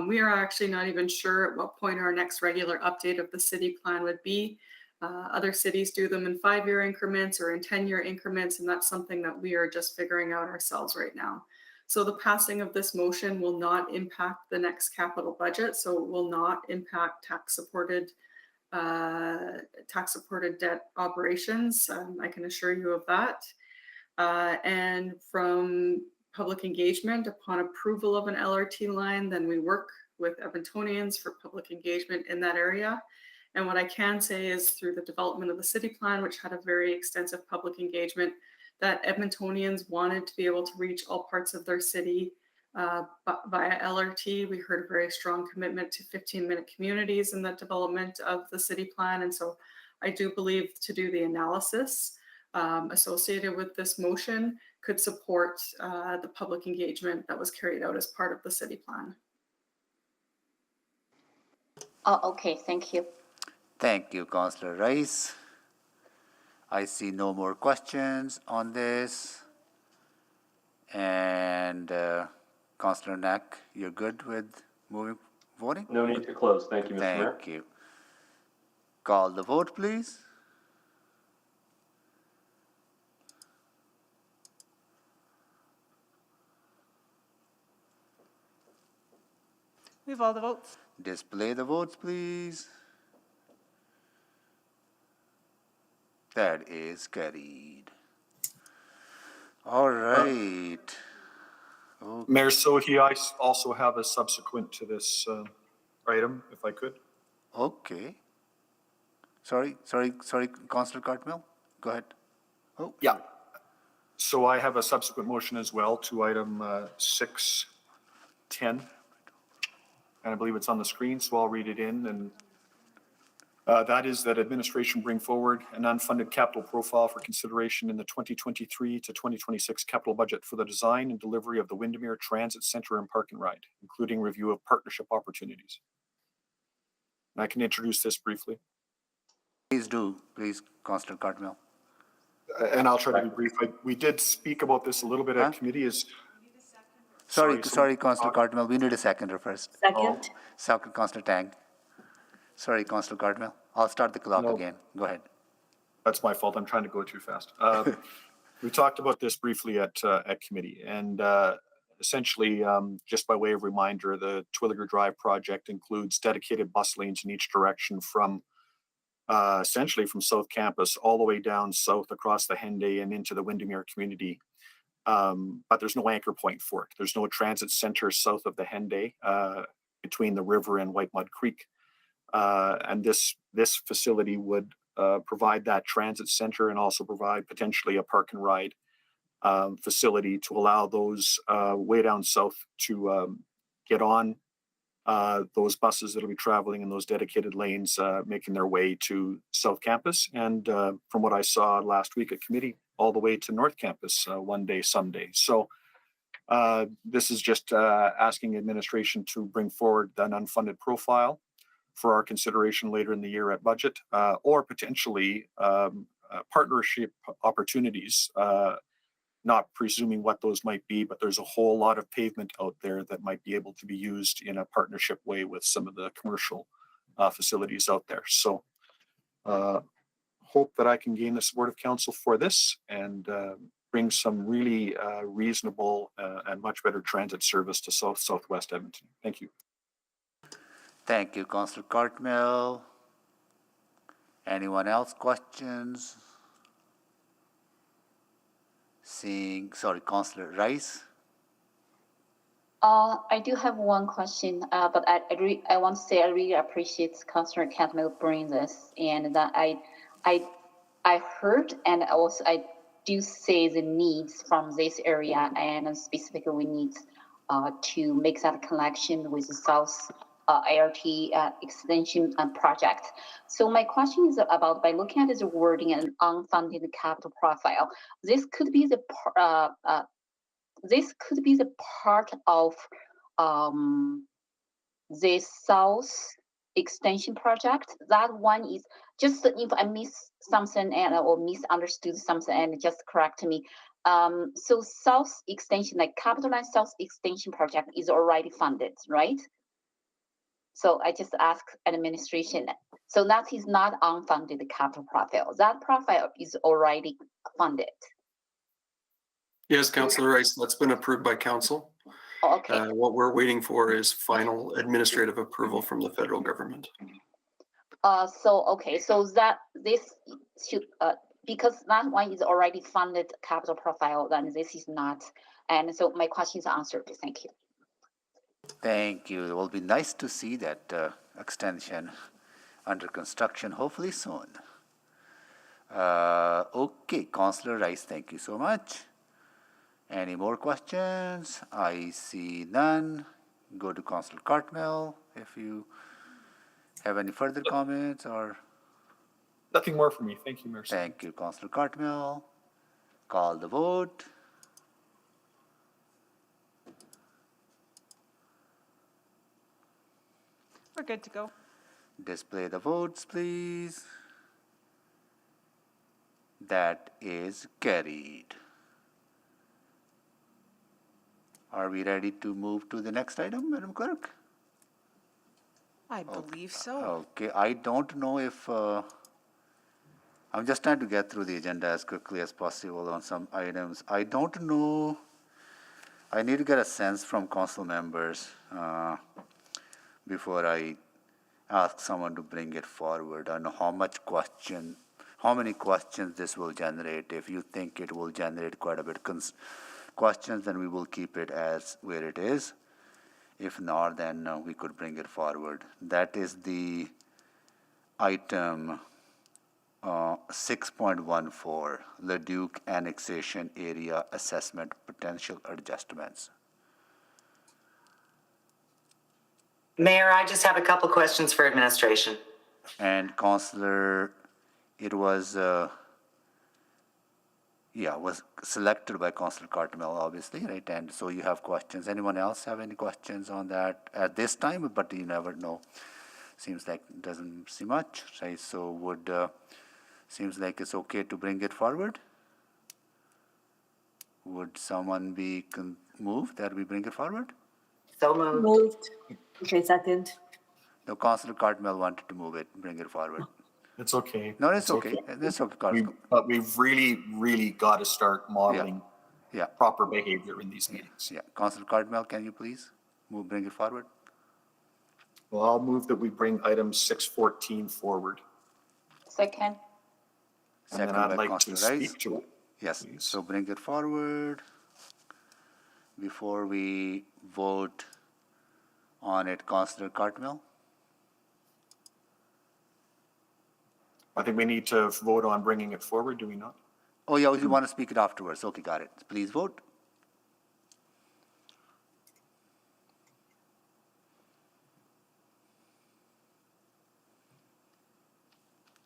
We are actually not even sure at what point our next regular update of the city plan would be. Other cities do them in 5-year increments or in 10-year increments, and that's something that we are just figuring out ourselves right now. So the passing of this motion will not impact the next capital budget, so it will not impact tax-supported debt operations. I can assure you of that. And from public engagement, upon approval of an LRT line, then we work with Edmontonians for public engagement in that area. And what I can say is through the development of the city plan, which had a very extensive public engagement, that Edmontonians wanted to be able to reach all parts of their city via LRT. We heard a very strong commitment to 15-minute communities in the development of the city plan. And so I do believe to do the analysis associated with this motion could support the public engagement that was carried out as part of the city plan. Oh, okay, thank you. Thank you, Councillor Rice. I see no more questions on this. And Councillor Knack, you're good with voting? No need to close. Thank you, Mr. Mayor. Thank you. Call the vote, please. We have all the votes. Display the votes, please. That is carried. All right. Okay. Mayor Sohi, I also have a subsequent to this item, if I could. Okay. Sorry, Councillor Cartmill, go ahead. Oh. Yeah. So I have a subsequent motion as well to item 610. And I believe it's on the screen, so I'll read it in. And that is that administration bring forward an unfunded capital profile for consideration in the 2023 to 2026 capital budget for the design and delivery of the Windermere Transit Center and Park and Ride, including review of partnership opportunities. And I can introduce this briefly. Please do, please, Councillor Cartmill. And I'll try to be brief. We did speak about this a little bit at committee. Sorry, Councillor Cartmill, we need a seconder first. Second. Second, Councillor Tang. Sorry, Councillor Cartmill. I'll start the clock again. Go ahead. That's my fault. I'm trying to go too fast. We talked about this briefly at committee, and essentially, just by way of reminder, the Twilliger Drive project includes dedicated bus lanes in each direction from essentially from South Campus all the way down south across the Henday and into the Windermere community. But there's no anchor point for it. There's no transit center south of the Henday between the river and White Mud Creek. And this facility would provide that transit center and also provide potentially a park and ride facility to allow those way down south to get on those buses that will be traveling in those dedicated lanes, making their way to South Campus. And from what I saw last week at committee, all the way to North Campus one day, someday. So this is just asking administration to bring forward an unfunded profile for our consideration later in the year at budget, or potentially partnership opportunities, not presuming what those might be, but there's a whole lot of pavement out there that might be able to be used in a partnership way with some of the commercial facilities out there. So hope that I can gain the support of council for this and bring some really reasonable and much better transit service to Southwest Edmonton. Thank you. Thank you, Councillor Cartmill. Anyone else questions? Councillor Rice. I do have one question, but I want to say I really appreciate Councillor Catmull bringing this, and that I heard, and also I do see the needs from this area, and specifically we need to make that connection with the South ART extension project. So my question is about, by looking at the wording and unfunded capital profile, this could be the part of the South extension project. That one is just, if I miss something and or misunderstood something, and just correct me. So South extension, like capitalized South extension project, is already funded, right? So I just ask administration. So that is not unfunded capital profile. That profile is already funded. Yes, Councillor Rice, that's been approved by council. Okay. What we're waiting for is final administrative approval from the federal government. So that this should, because that one is already funded capital profile, then this is not. And so my question is answered. Thank you. Thank you. It will be nice to see that extension under construction, hopefully soon. Okay, Councillor Rice, thank you so much. Any more questions? I see none. Go to Councillor Cartmell if you have any further comments or... Nothing more from me. Thank you, Mayor. Thank you, Councillor Cartmell. Call the vote. We're good to go. Display the votes, please. That is carried. Are we ready to move to the next item, Madam Clerk? I believe so. Okay, I don't know if... I'm just trying to get through the agenda as quickly as possible on some items. I don't know... I need to get a sense from council members before I ask someone to bring it forward. I know how many questions this will generate. If you think it will generate quite a bit questions, then we will keep it as where it is. If not, then we could bring it forward. That is the item 6.14, Leduc Annexation Area Assessment Potential Adjustments. Mayor, I just have a couple questions for administration. And Councillor, it was selected by Councillor Cartmell, obviously, right? And so you have questions. Anyone else have any questions on that at this time? But you never know. Seems like it doesn't see much, right? So seems like it's okay to bring it forward. Would someone be moved that we bring it forward? So moved. Moved. Okay, second. No, Councillor Cartmell wanted to move it, bring it forward. It's okay. No, it's okay. It's okay. But we've really got to start modeling proper behavior in these meetings. Yeah. Councillor Cardinal, can you please bring it forward? Well, I'll move that we bring item 614 forward. Second. And then I'd like to speak to it. Yes, please. So bring it forward. Before we vote on it, Councillor Cartmell? I think we need to vote on bringing it forward, do we not? Oh, yeah, you want to speak it afterwards. Okay, got it. Please vote.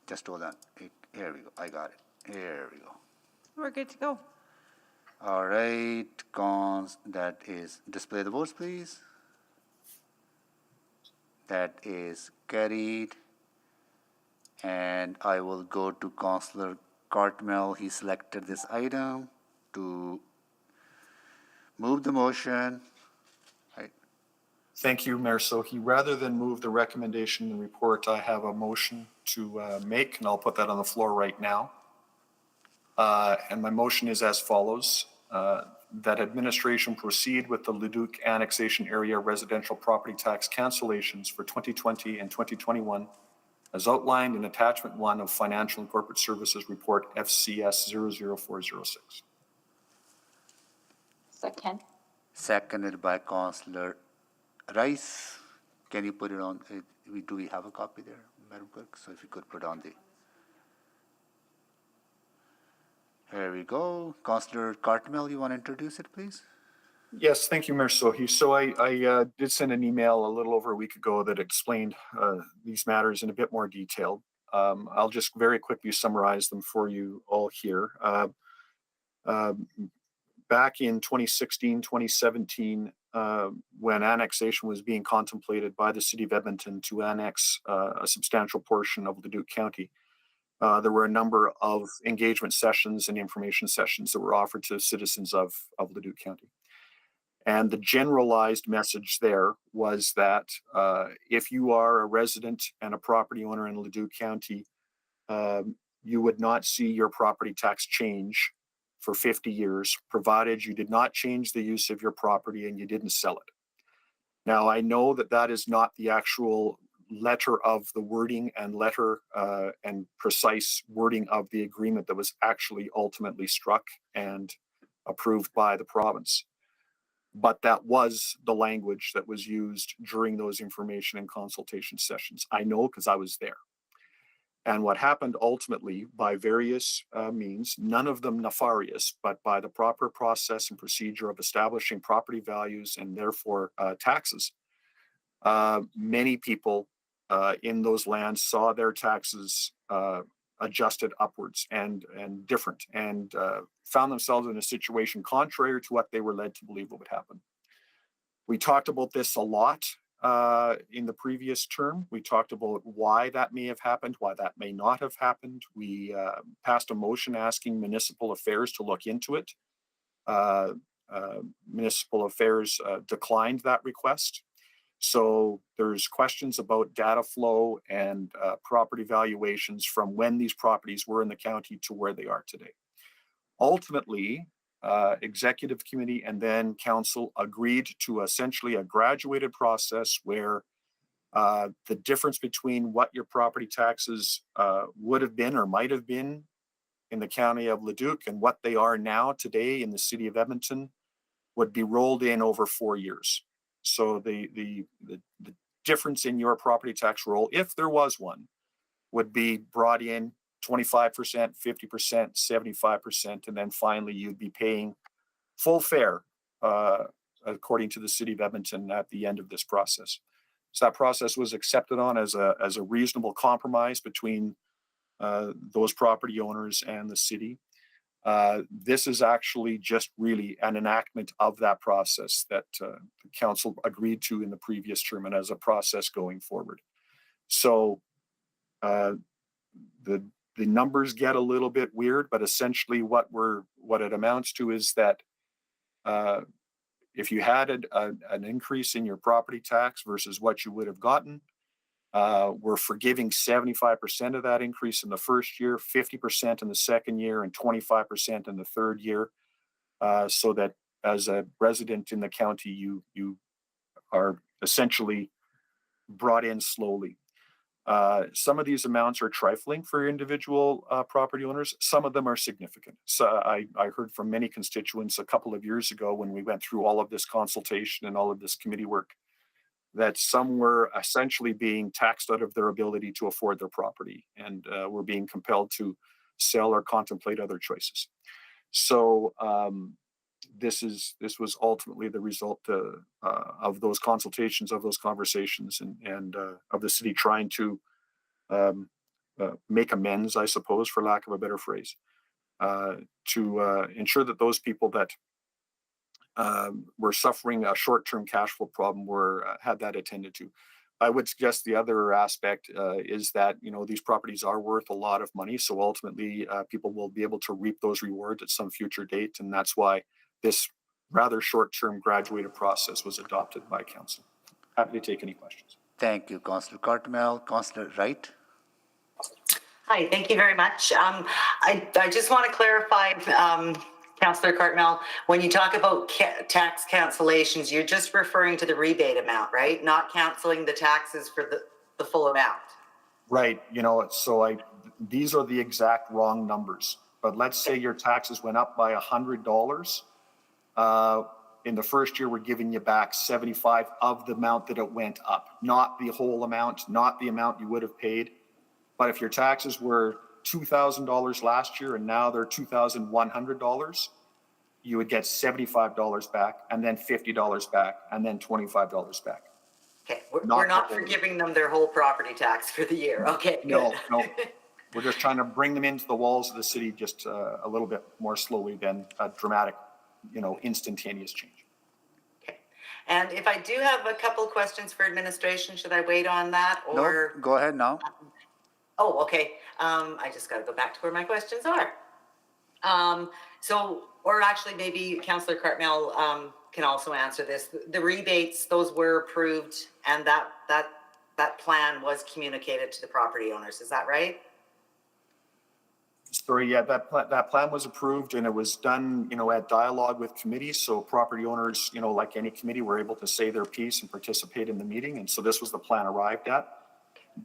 Just hold on. Here we go. I got it. Here we go. We're good to go. All right, that is, display the votes, please. That is carried. And I will go to Councillor Cartmell. He selected this item to move the motion. Right. Thank you, Mayor Sohi. Rather than move the recommendation and report, I have a motion to make, and I'll put that on the floor right now. And my motion is as follows, that administration proceed with the Leduc Annexation Area Residential Property Tax cancellations for 2020 and 2021 as outlined in Attachment 1 of Financial and Corporate Services Report FCS 00406. Second. seconded by Councillor Rice. Can you put it on? Do we have a copy there, Madam Clerk? So if you could put on the. Here we go. Councillor Cartmel, you want to introduce it, please? Yes, thank you, Mayor Sohi. So I did send an email a little over a week ago that explained these matters in a bit more detail. I'll just very quickly summarize them for you all here. Back in 2016, 2017, when annexation was being contemplated by the City of Edmonton to annex a substantial portion of Leduc County, there were a number of engagement sessions and information sessions that were offered to citizens of Leduc County. And the generalized message there was that if you are a resident and a property owner in Leduc County, you would not see your property tax change for 50 years, provided you did not change the use of your property and you didn't sell it. Now, I know that that is not the actual letter of the wording and letter and precise wording of the agreement that was actually ultimately struck and approved by the province. But that was the language that was used during those information and consultation sessions. I know because I was there. And what happened ultimately by various means, none of them nefarious, but by the proper process and procedure of establishing property values and therefore taxes, many people in those lands saw their taxes adjusted upwards and different, and found themselves in a situation contrary to what they were led to believe would happen. We talked about this a lot in the previous term. We talked about why that may have happened, why that may not have happened. We passed a motion asking Municipal Affairs to look into it. Municipal Affairs declined that request. So there's questions about data flow and property valuations from when these properties were in the county to where they are today. Ultimately, executive committee and then council agreed to essentially a graduated process where the difference between what your property taxes would have been or might have been in the county of Leduc and what they are now today in the city of Edmonton would be rolled in over 4 years. So the difference in your property tax roll, if there was one, would be brought in 25%, 50%, 75%, and then finally you'd be paying full fare according to the city of Edmonton at the end of this process. So that process was accepted on as a reasonable compromise between those property owners and the city. This is actually just really an enactment of that process that the council agreed to in the previous term and as a process going forward. So the numbers get a little bit weird, but essentially what it amounts to is that if you had an increase in your property tax versus what you would have gotten, we're forgiving 75% of that increase in the first year, 50% in the second year, and 25% in the third year, so that as a resident in the county, you are essentially brought in slowly. Some of these amounts are trifling for individual property owners. Some of them are significant. So I heard from many constituents a couple of years ago when we went through all of this consultation and all of this committee work, that some were essentially being taxed out of their ability to afford their property and were being compelled to sell or contemplate other choices. So this was ultimately the result of those consultations, of those conversations, and of the city trying to make amends, I suppose, for lack of a better phrase, to ensure that those people that were suffering a short-term cash flow problem had that attended to. I would suggest the other aspect is that these properties are worth a lot of money, so ultimately people will be able to reap those rewards at some future date, and that's why this rather short-term graduated process was adopted by council. Happy to take any questions. Thank you, Councillor Cartmel. Councillor Wright. Hi, thank you very much. I just want to clarify, Councillor Cartmel, when you talk about tax cancellations, you're just referring to the rebate amount, right? Not canceling the taxes for the full amount. Right. So these are the exact wrong numbers. But let's say your taxes went up by $100. in the first year, we're giving you back 75 of the amount that it went up, not the whole amount, not the amount you would have paid. But if your taxes were $2,000 last year and now they're $2,100, you would get $75 back, and then $50 back, and then $25 back. Okay, we're not forgiving them their whole property tax for the year. Okay, good. No. We're just trying to bring them into the walls of the city just a little bit more slowly than a dramatic, instantaneous change. Okay. And if I do have a couple of questions for administration, should I wait on that or? No, go ahead now. Oh, okay. I just got to go back to where my questions are. Or actually maybe Councillor Cartmell can also answer this. The rebates, those were approved, and that plan was communicated to the property owners. Is that right? Sorry, yeah, that plan was approved, and it was done, at dialogue with committees. So property owners, like any committee, were able to say their piece and participate in the meeting. And so this was the plan arrived at.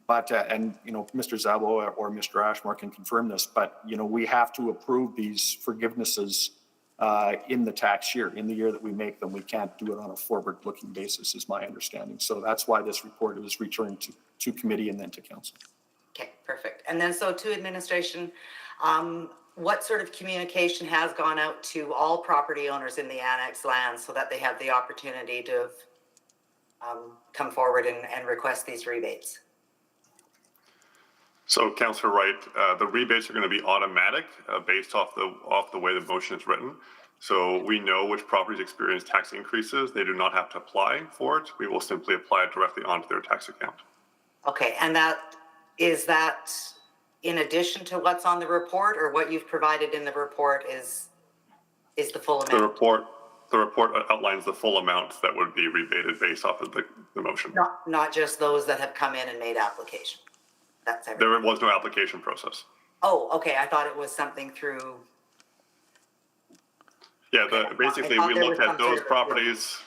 But, Mr. Zabo or Mr. Ashmore can confirm this, but, we have to approve these forgivenesses in the tax year, in the year that we make them. We can't do it on a forward-looking basis, is my understanding. So that's why this report was returned to committee and then to council. Okay, perfect. And then so to administration, what sort of communication has gone out to all property owners in the annexed lands so that they have the opportunity to come forward and request these rebates? So, Councillor Wright, the rebates are going to be automatic based off the way the motion is written. So we know which properties experience tax increases. They do not have to apply for it. We will simply apply it directly onto their tax account. Okay, and is that in addition to what's on the report, or what you've provided in the report is the full amount? The report outlines the full amount that would be rebated based off of the motion. Not just those that have come in and made application. That's everything. There was no application process. Oh, okay. I thought it was something through. Yeah, basically we looked at those properties.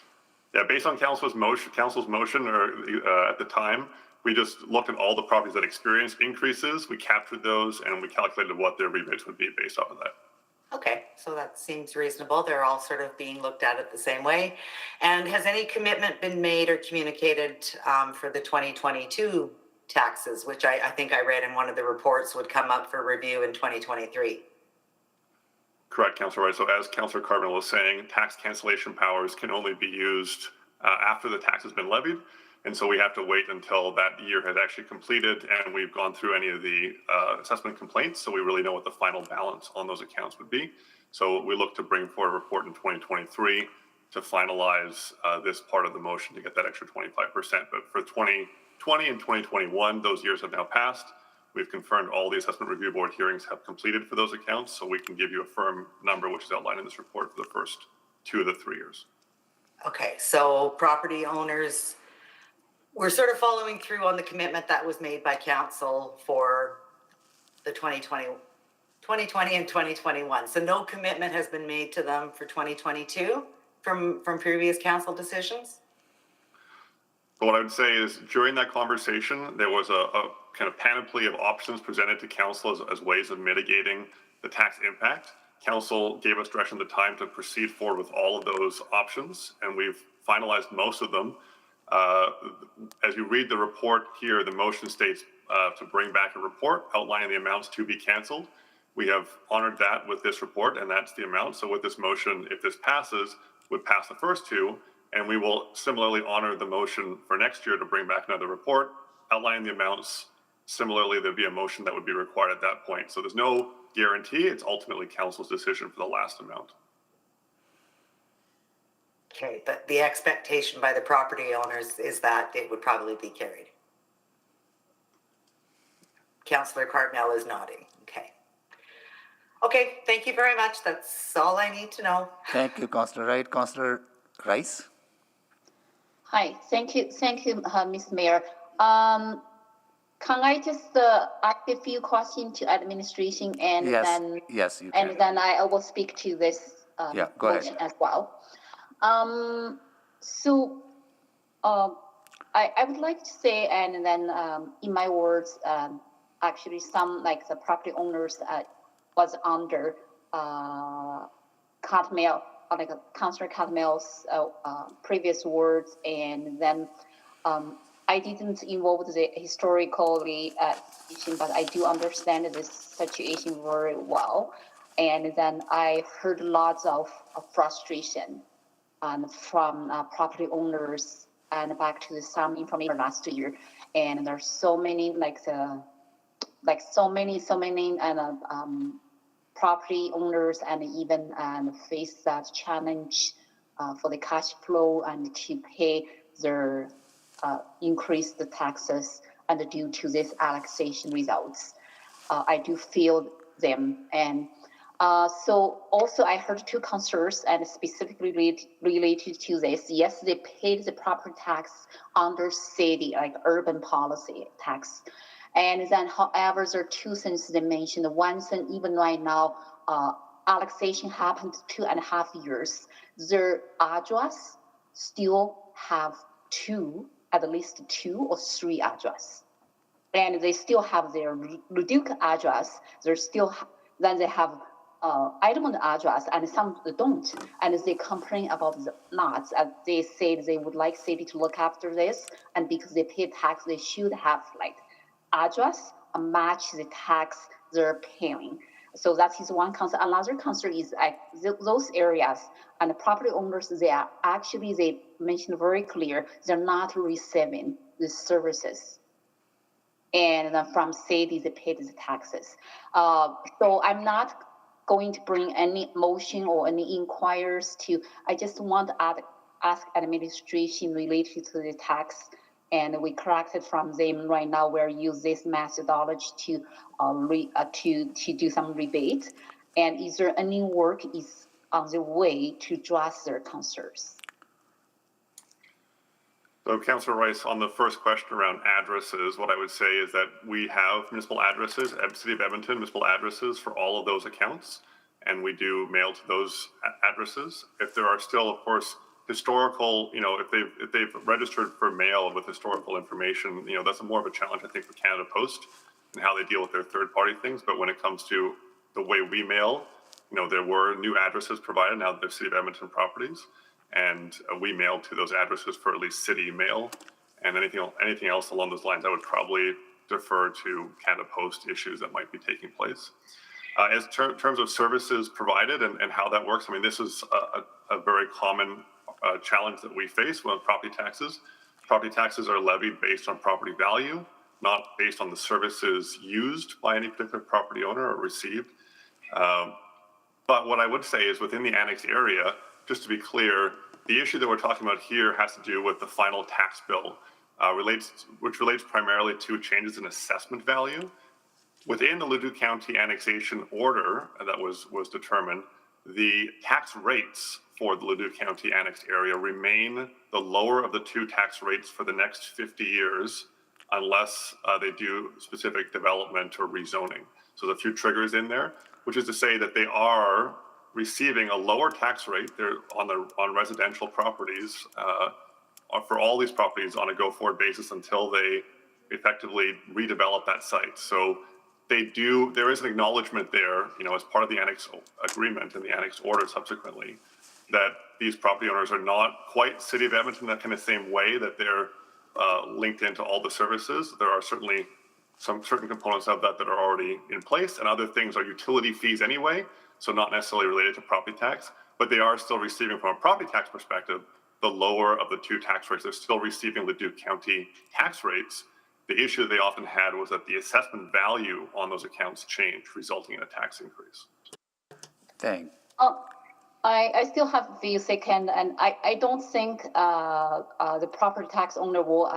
Yeah, based on council's motion, or at the time, we just looked at all the properties that experienced increases. We captured those and we calculated what their rebates would be based off of that. Okay, so that seems reasonable. They're all sort of being looked at it the same way. And has any commitment been made or communicated for the 2022 taxes, which I think I read in one of the reports would come up for review in 2023? Correct, Councillor Wright. So as Councillor Cartmell was saying, tax cancellation powers can only be used after the tax has been levied. And so we have to wait until that year has actually completed and we've gone through any of the assessment complaints. So we really know what the final balance on those accounts would be. So we look to bring forward a report in 2023 to finalize this part of the motion to get that extra 25%. But for 2020 and 2021, those years have now passed. We've confirmed all the assessment review board hearings have completed for those accounts. So we can give you a firm number, which is outlined in this report for the first 2 of the 3 years. Okay, so property owners, we're sort of following through on the commitment that was made by council for the 2020 and 2021. So no commitment has been made to them for 2022 from previous council decisions? What I would say is during that conversation, there was a kind of panoply of options presented to council as ways of mitigating the tax impact. Council gave us direction at the time to proceed forward with all of those options, and we've finalized most of them. As you read the report here, the motion states to bring back a report outlining the amounts to be canceled. We have honored that with this report, and that's the amount. So with this motion, if this passes, would pass the first 2, and we will similarly honor the motion for next year to bring back another report outlining the amounts. Similarly, there'd be a motion that would be required at that point. So there's no guarantee. It's ultimately council's decision for the last amount. Okay, but the expectation by the property owners is that it would probably be carried. Councillor Cartmell is nodding. Okay. Okay, thank you very much. That's all I need to know. Thank you, Councillor Wright. Councillor Rice? Hi, thank you, Ms. Mayor. Can I just ask a few questions to administration and then yes, you can. And then I will speak to this go ahead. as well. I would like to say, and then in my words, actually some like the property owners was under Cartmell like Councillor Cadmel's previous words, and then I didn't involve the historically situation, but I do understand this situation very well. And then I heard lots of frustration from property owners and back to some information last year. And there's so many so many property owners and even face that challenge for the cash flow and to pay their increased taxes and due to this annexation results. I do feel them. And so also I heard two concerns and specifically related to this. Yes, they paid the property tax under city, like urban policy tax. And then, however, there are two things they mentioned. One thing, even right now, annexation happened 2.5 years. Their address still have at least two or three address. And they still have their Leduc address. Then they have Edmond address, and some don't. And they complain about the lots. And they said they would like city to look after this. And because they pay tax, they should have address match the tax they're paying. So that is one concern. Another concern is those areas and the property owners, they mentioned very clear, they're not receiving the services. And then from city, they pay the taxes. So I'm not going to bring any motion or any inquiries I just want to ask administration related to the tax. And we collected from them right now. We're using this methodology to do some rebate. And is there any work is on the way to address their concerns? So, Councillor Rice, on the first question around addresses, what I would say is that we have municipal addresses, City of Edmonton municipal addresses for all of those accounts, and we do mail to those addresses. If there are still, of course, historical, if they've registered for mail with historical information, that's more of a challenge, I think, for Canada Post and how they deal with their third-party things. But when it comes to the way we mail, there were new addresses provided now that they're City of Edmonton properties, and we mailed to those addresses for at least city mail. And anything else along those lines, I would probably defer to Canada Post issues that might be taking place. As terms of services provided and how that works, this is a very common challenge that we face with property taxes. Property taxes are levied based on property value, not based on the services used by any particular property owner or received. But what I would say is within the annexed area, just to be clear, the issue that we're talking about here has to do with the final tax bill, which relates primarily to changes in assessment value. Within the Leduc County annexation order that was determined, the tax rates for the Leduc County annexed area remain the lower of the two tax rates for the next 50 years, unless they do specific development or rezoning. So there's a few triggers in there, which is to say that they are receiving a lower tax rate on residential properties for all these properties on a go-forward basis until they effectively redevelop that site. So there is an acknowledgement there, as part of the annex agreement and the annex order subsequently, that these property owners are not quite City of Edmonton that kind of same way that they're linked into all the services. There are certainly some certain components of that are already in place, and other things are utility fees anyway, so not necessarily related to property tax, but they are still receiving, from a property tax perspective, the lower of the two tax rates. They're still receiving Leduc County tax rates. The issue they often had was that the assessment value on those accounts changed, resulting in a tax increase. Thanks. I still have a few seconds, and I don't think the property tax owner will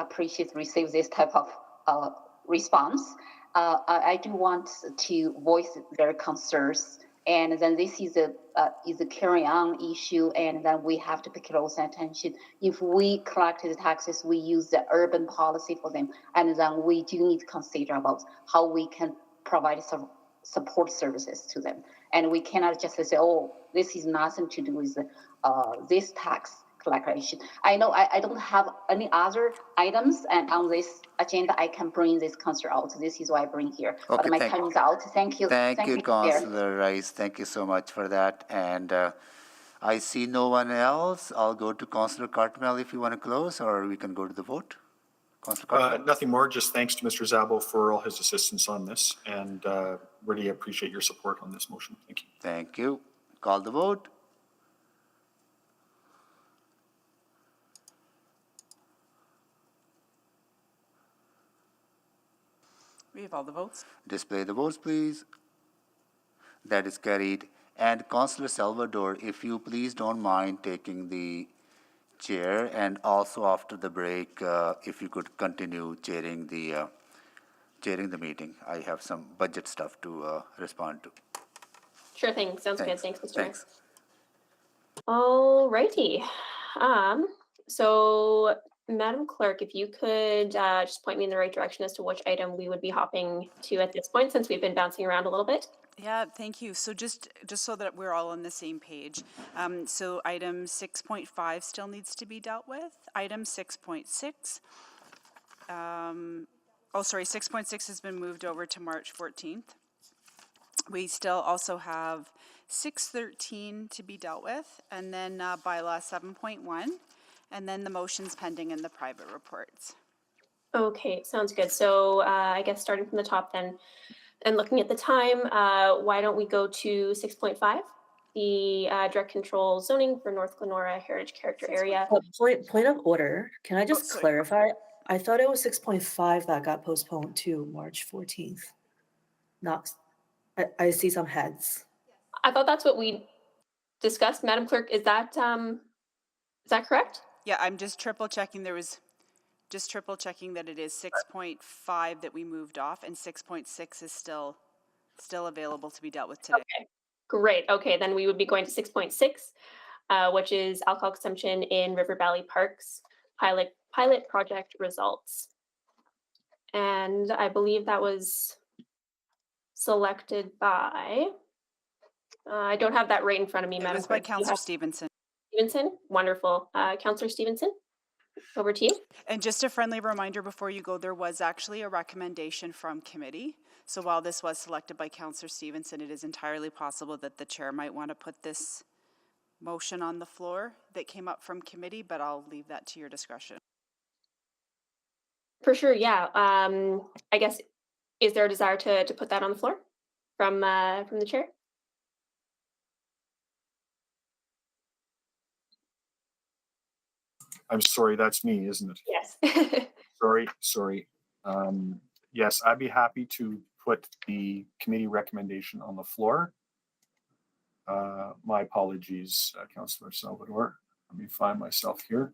receive this type of response. I do want to voice their concerns, and then this is a carry on issue, and then we have to pay close attention. If we collect the taxes, we use the urban policy for them, and then we do need to consider about how we can provide some support services to them. And we cannot just say, oh, this is nothing to do with this tax collection. I know I don't have any other items, and on this agenda, I can bring this concern out. This is why I bring here. Okay, but my time is out. Thank you. Thank you, Councillor Rice. Thank you so much for that. And I see no one else. I'll go to Councillor Cartmel if you want to close, or we can go to the vote. Councillor Cartmel. Nothing more, just thanks to Mr. Zabo for all his assistance on this, and really appreciate your support on this motion. Thank you. Thank you. Call the vote. We have all the votes. Display the votes, please. That is carried. And Councillor Salvador, if you please don't mind taking the chair, and also after the break, if you could continue chairing the meeting. I have some budget stuff to respond to. Sure thing. Sounds good. Thanks, Mr. Mayor. Thanks. All righty. So, Madam Clerk, if you could just point me in the right direction as to which item we would be hopping to at this point, since we've been bouncing around a little bit. Yeah, thank you. So just so that we're all on the same page. So item 6.5 still needs to be dealt with. Item 6.6. 6.6 has been moved over to March 14th. We still also have 6.13 to be dealt with, and then bylaw 7.1, and then the motions pending in the private reports. Okay, sounds good. So I guess starting from the top then, and looking at the time, why don't we go to 6.5, the direct control zoning for North Glenora Heritage Character Area. Point of order. Can I just clarify? I thought it was 6.5 that got postponed to March 14th. Not, I see some heads. I thought that's what we discussed. Madam Clerk, is that correct? Yeah, I'm just triple checking. There was just triple checking that it is 6.5 that we moved off, and 6.6 is still available to be dealt with today. Okay, great. Okay, then we would be going to 6.6, which is alcohol consumption in River Valley Parks pilot project results. And I believe that was selected by, I don't have that right in front of me, Madam It was by Clerk. Councillor Stevenson. Stevenson, wonderful. Councillor Stevenson, over to you. And just a friendly reminder before you go, there was actually a recommendation from committee. So while this was selected by Councillor Stevenson, it is entirely possible that the chair might want to put this motion on the floor that came up from committee, but I'll leave that to your discretion. For sure, yeah. I guess, is there a desire to put that on the floor from the chair? I'm sorry, that's me, isn't it? Yes. Sorry. Yes, I'd be happy to put the committee recommendation on the floor. My apologies, Councillor Salvador. Let me find myself here.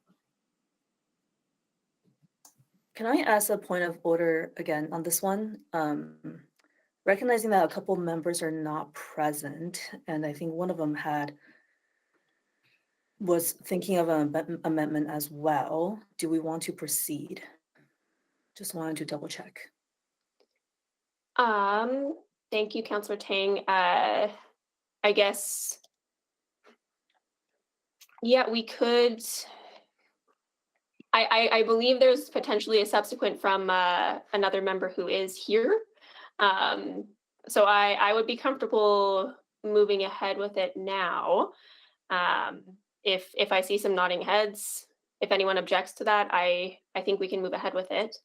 Can I ask a point of order again on this one? Recognizing that a couple members are not present, and I think one of them was thinking of an amendment as well. Do we want to proceed? Just wanted to double check. Thank you, Councillor Tang. I guess, yeah, we could. I believe there's potentially a subsequent from another member who is here. So I would be comfortable moving ahead with it now. If I see some nodding heads, if anyone objects to that, I think we can move ahead with it.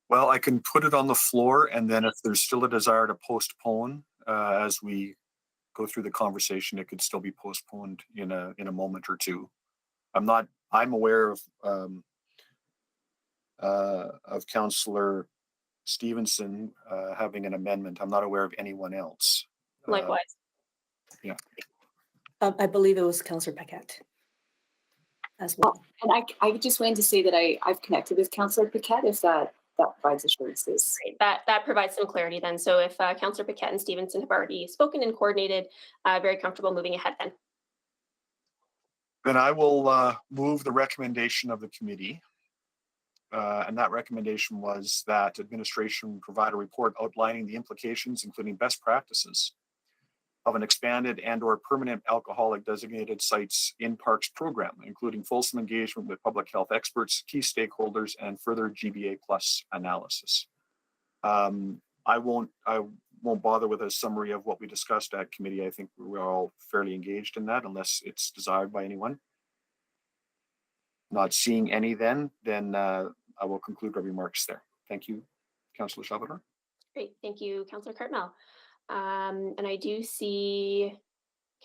Well, I can put it on the floor, and then if there's still a desire to postpone as we go through the conversation, it could still be postponed in a moment or two. I'm aware of Councillor Stevenson having an amendment. I'm not aware of anyone else. Likewise. Yeah. I believe it was Councillor Paquette as well. And I just wanted to say that I've connected with Councillor Paquette, if that provides assurances. Great. That provides some clarity then. So if Councillor Paquette and Stevenson have already spoken and coordinated, very comfortable moving ahead then. Then I will move the recommendation of the committee. And that recommendation was that administration provide a report outlining the implications, including best practices, of an expanded and/or permanent alcoholic designated sites in parks program, including fulsome engagement with public health experts, key stakeholders, and further GBA plus analysis. won't bother with a summary of what we discussed at committee. I think we're all fairly engaged in that, unless it's desired by anyone. Not seeing any then I will conclude our remarks there. Thank you, Councillor Salvador. Great, thank you, Councillor Cartmel. And I do see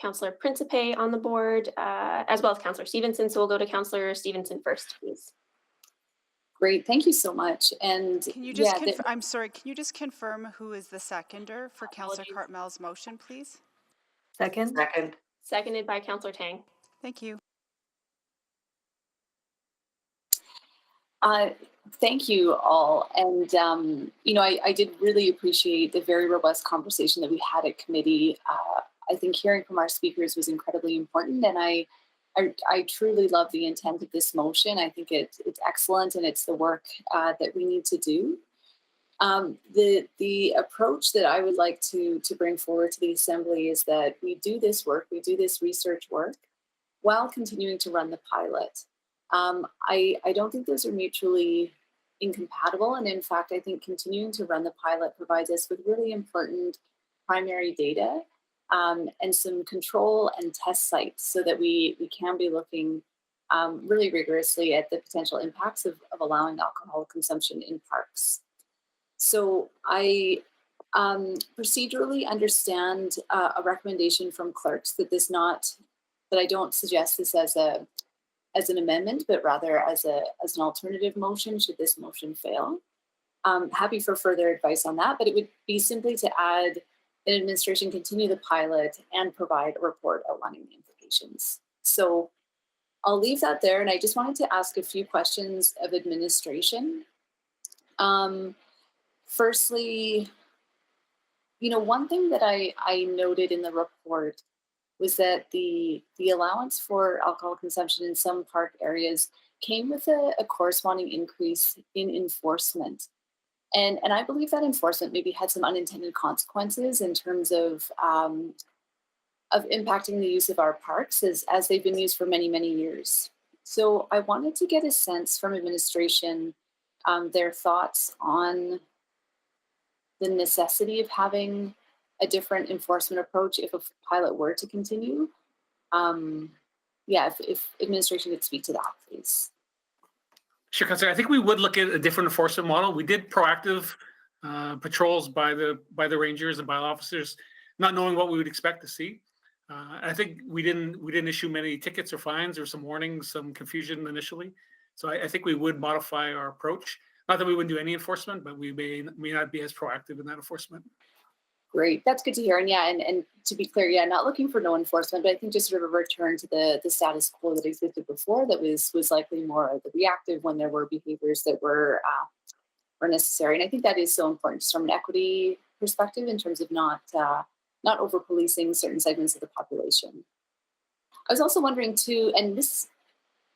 Councillor Principe on the board, as well as Councillor Stevenson. So we'll go to Councillor Stevenson first, please. Great, thank you so much. And can you just I'm sorry, can you just confirm who is the seconder for Councillor Cartmel's motion, please? Second. Seconded by Councillor Tang. Thank you. Thank you all. And, I did really appreciate the very robust conversation that we had at committee. I think hearing from our speakers was incredibly important, and I truly love the intent of this motion. I think it's excellent, and it's the work that we need to do. The approach that I would like to bring forward to the Assembly is that we do this work, we do this research work, while continuing to run the pilot. I don't think those are mutually incompatible, and in fact, I think continuing to run the pilot provides us with really important primary data and some control and test sites so that we can be looking really rigorously at the potential impacts of allowing alcohol consumption in parks. So I procedurally understand a recommendation from clerks that I don't suggest this as an amendment, but rather as an alternative motion should this motion fail. Happy for further advice on that, but it would be simply to add an administration continue the pilot and provide a report outlining the implications. So I'll leave that there, and I just wanted to ask a few questions of administration. Firstly, one thing that I noted in the report was that the allowance for alcohol consumption in some park areas came with a corresponding increase in enforcement. And I believe that enforcement maybe had some unintended consequences in terms of impacting the use of our parks as they've been used for many, many years. So I wanted to get a sense from administration, their thoughts on the necessity of having a different enforcement approach if a pilot were to continue. If administration could speak to that, please. Sure, Councillor. I think we would look at a different enforcement model. We did proactive patrols by the rangers and by officers, not knowing what we would expect to see. I think we didn't issue many tickets or fines, or some warnings, some confusion initially. So I think we would modify our approach. Not that we wouldn't do any enforcement, but we may not be as proactive in that enforcement. Great, that's good to hear. And and to be clear, not looking for no enforcement, but I think just sort of a return to the status quo that existed before, that was likely more the reactive when there were behaviors that were necessary. And I think that is so important just from an equity perspective in terms of not over policing certain segments of the population. I was also wondering too, and this,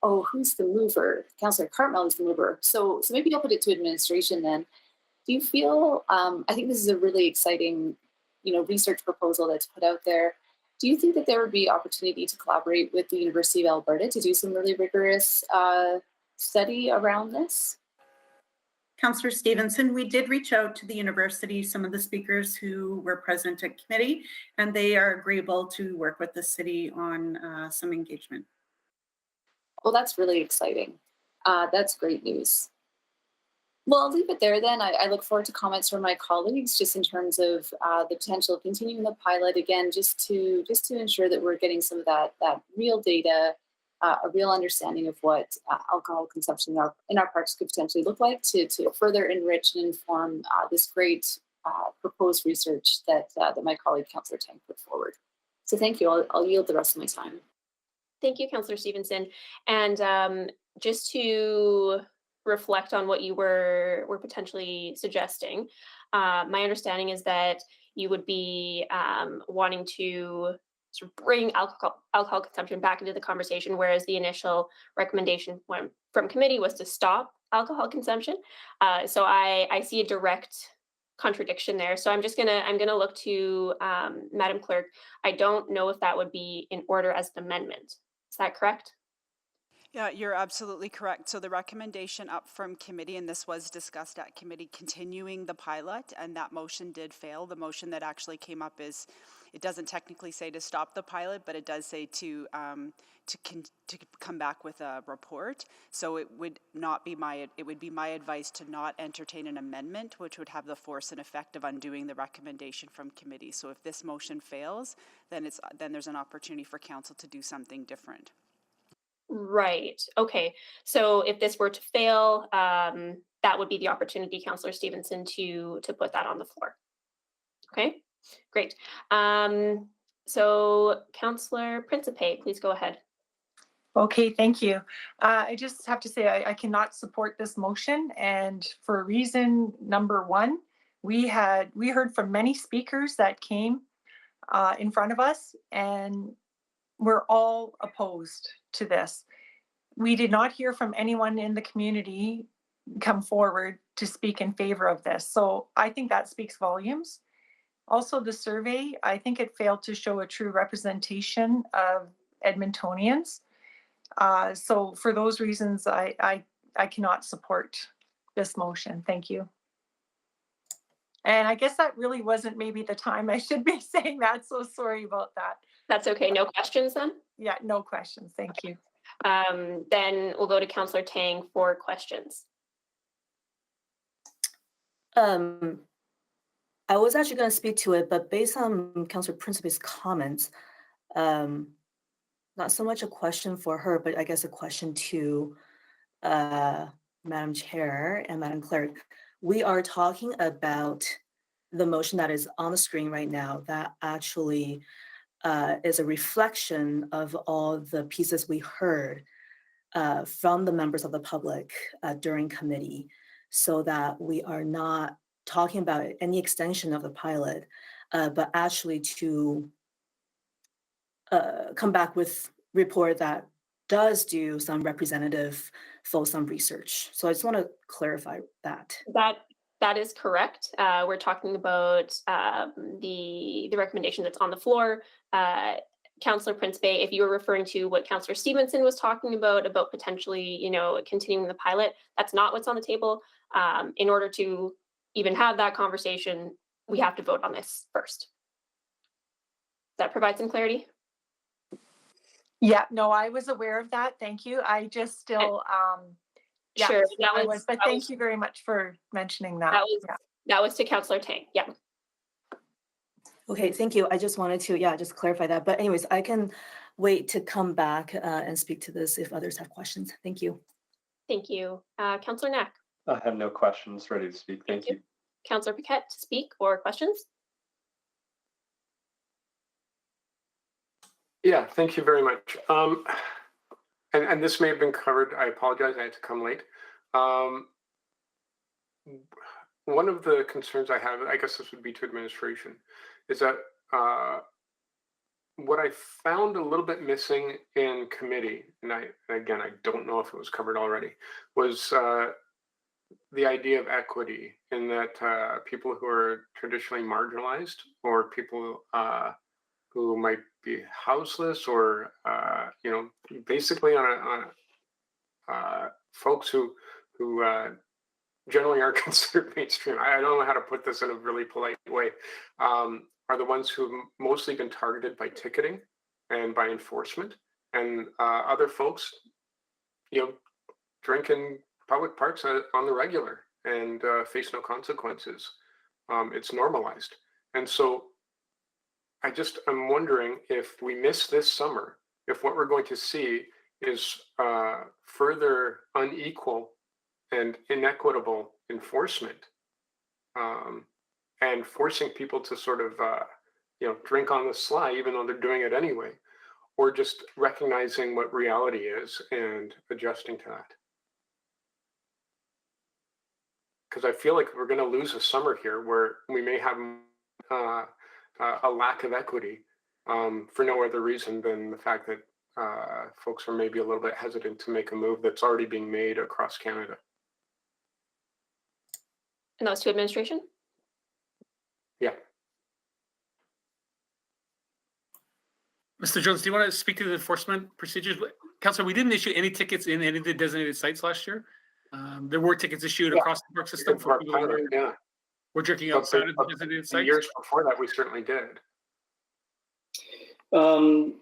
who's the mover? Councillor Cartmel is the mover. So maybe I'll put it to administration then. Do you feel, I think this is a really exciting, research proposal that's put out there. Do you think that there would be opportunity to collaborate with the University of Alberta to do some really rigorous study around this? Councillor Stevenson, we did reach out to the university, some of the speakers who were present at committee, and they are agreeable to work with the city on some engagement. Well, that's really exciting. That's great news. Well, I'll leave it there then. I look forward to comments from my colleagues just in terms of the potential of continuing the pilot again, just to ensure that we're getting some of that real data, a real understanding of what alcohol consumption in our parks could potentially look like to further enrich and inform this great proposed research that my colleague Councillor Tang put forward. So thank you. I'll yield the rest of my time. Thank you, Councillor Stevenson. And just to reflect on what you were potentially suggesting, my understanding is that you would be wanting to sort of bring alcohol consumption back into the conversation, whereas the initial recommendation from committee was to stop alcohol consumption. So I see a direct contradiction there. So I'm gonna look to Madam Clerk. I don't know if that would be in order as an amendment. Is that correct? Yeah, you're absolutely correct. So the recommendation up from committee, and this was discussed at committee, continuing the pilot, and that motion did fail. The motion that actually came up is, it doesn't technically say to stop the pilot, but it does say to come back with a report. So it would be my advice to not entertain an amendment, which would have the force and effect of undoing the recommendation from committee. So if this motion fails, then there's an opportunity for council to do something different. Right. Okay. So if this were to fail, that would be the opportunity, Councillor Stevenson, to put that on the floor. Okay. Great. So Councillor Principe, please go ahead. Okay, thank you. I just have to say I cannot support this motion, and for reason number one, we heard from many speakers that came in front of us, and we're all opposed to this. We did not hear from anyone in the community come forward to speak in favor of this. So I think that speaks volumes. Also, the survey, I think it failed to show a true representation of Edmontonians. So for those reasons, I cannot support this motion. Thank you. And I guess that really wasn't maybe the time I should be saying that, so sorry about that. That's okay. No questions then? Yeah, no questions. Thank you. Then we'll go to Councillor Tang for questions. I was actually going to speak to it, but based on Councillor Principe's comments, not so much a question for her, but I guess a question to Madam Chair and Madam Clerk. We are talking about the motion that is on the screen right now that actually is a reflection of all the pieces we heard from the members of the public during committee, so that we are not talking about any extension of the pilot, but actually to come back with report that does do some representative fulsome research. So I just want to clarify that. That is correct. We're talking about the recommendation that's on the floor. Councillor Principe, if you were referring to what Councillor Stevenson was talking about potentially, continuing the pilot, that's not what's on the table. In order to even have that conversation, we have to vote on this first. Does that provide some clarity? Yeah, no, I was aware of that. Thank you. I just still, yeah, sure, but thank you very much for mentioning that. That was to Councillor Tang. Yeah. Okay, thank you. I just wanted to, just clarify that. But anyways, I can wait to come back and speak to this if others have questions. Thank you. Thank you. Councillor Knack. I have no questions ready to speak. Thank you. Councillor Paquette to speak or questions? Yeah, thank you very much. And this may have been covered. I apologize. I had to come late. One of the concerns I have, I guess this would be to administration, is that what I found a little bit missing in committee, and again, I don't know if it was covered already, was the idea of equity, in that people who are traditionally marginalized, or people who might be houseless, or basically on folks who generally aren't considered mainstream. I don't know how to put this in a really polite way. Are the ones who've mostly been targeted by ticketing and by enforcement, and other folks, drink in public parks on the regular and face no consequences. It's normalized, and so I'm wondering if we miss this summer, if what we're going to see is further unequal and inequitable enforcement, and forcing people to sort of, drink on the sly, even though they're doing it anyway, or just recognizing what reality is and adjusting to that. Because I feel like we're going to lose a summer here where we may have a lack of equity for no other reason than the fact that folks are maybe a little bit hesitant to make a move that's already being made across Canada. And that was to administration? Yeah. Mr. Jones, do you want to speak to the enforcement procedures? Councillor, we didn't issue any tickets in any of the designated sites last year. There were tickets issued across the park system for people who were drinking outside of the designated sites. Years before that, we certainly did. I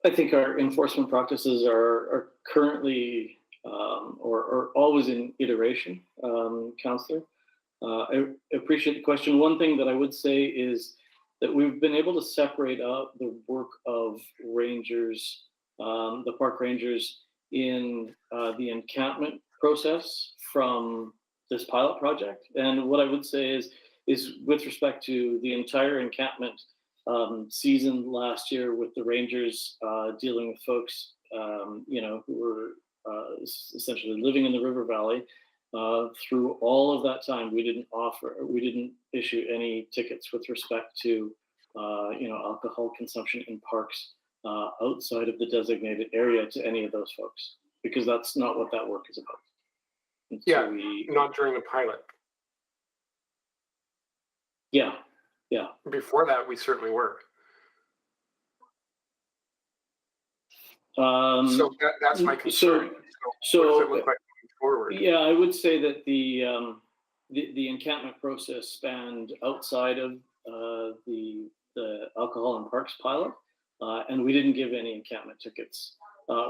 think our enforcement practices are currently or always in iteration, Councillor. I appreciate the question. One thing that I would say is that we've been able to separate out the work of rangers, the park rangers in the encampment process from this pilot project. And what I would say is with respect to the entire encampment season last year with the rangers dealing with folks, who were essentially living in the river valley, through all of that time, we didn't issue any tickets with respect to, alcohol consumption in parks outside of the designated area to any of those folks, because that's not what that work is about. And Yeah, so not during the pilot. Yeah. Before that, we certainly were. So that's my concern. So what does it look like moving forward? Yeah, I would say that the encampment process spanned outside of the alcohol in parks pilot, and we didn't give any encampment tickets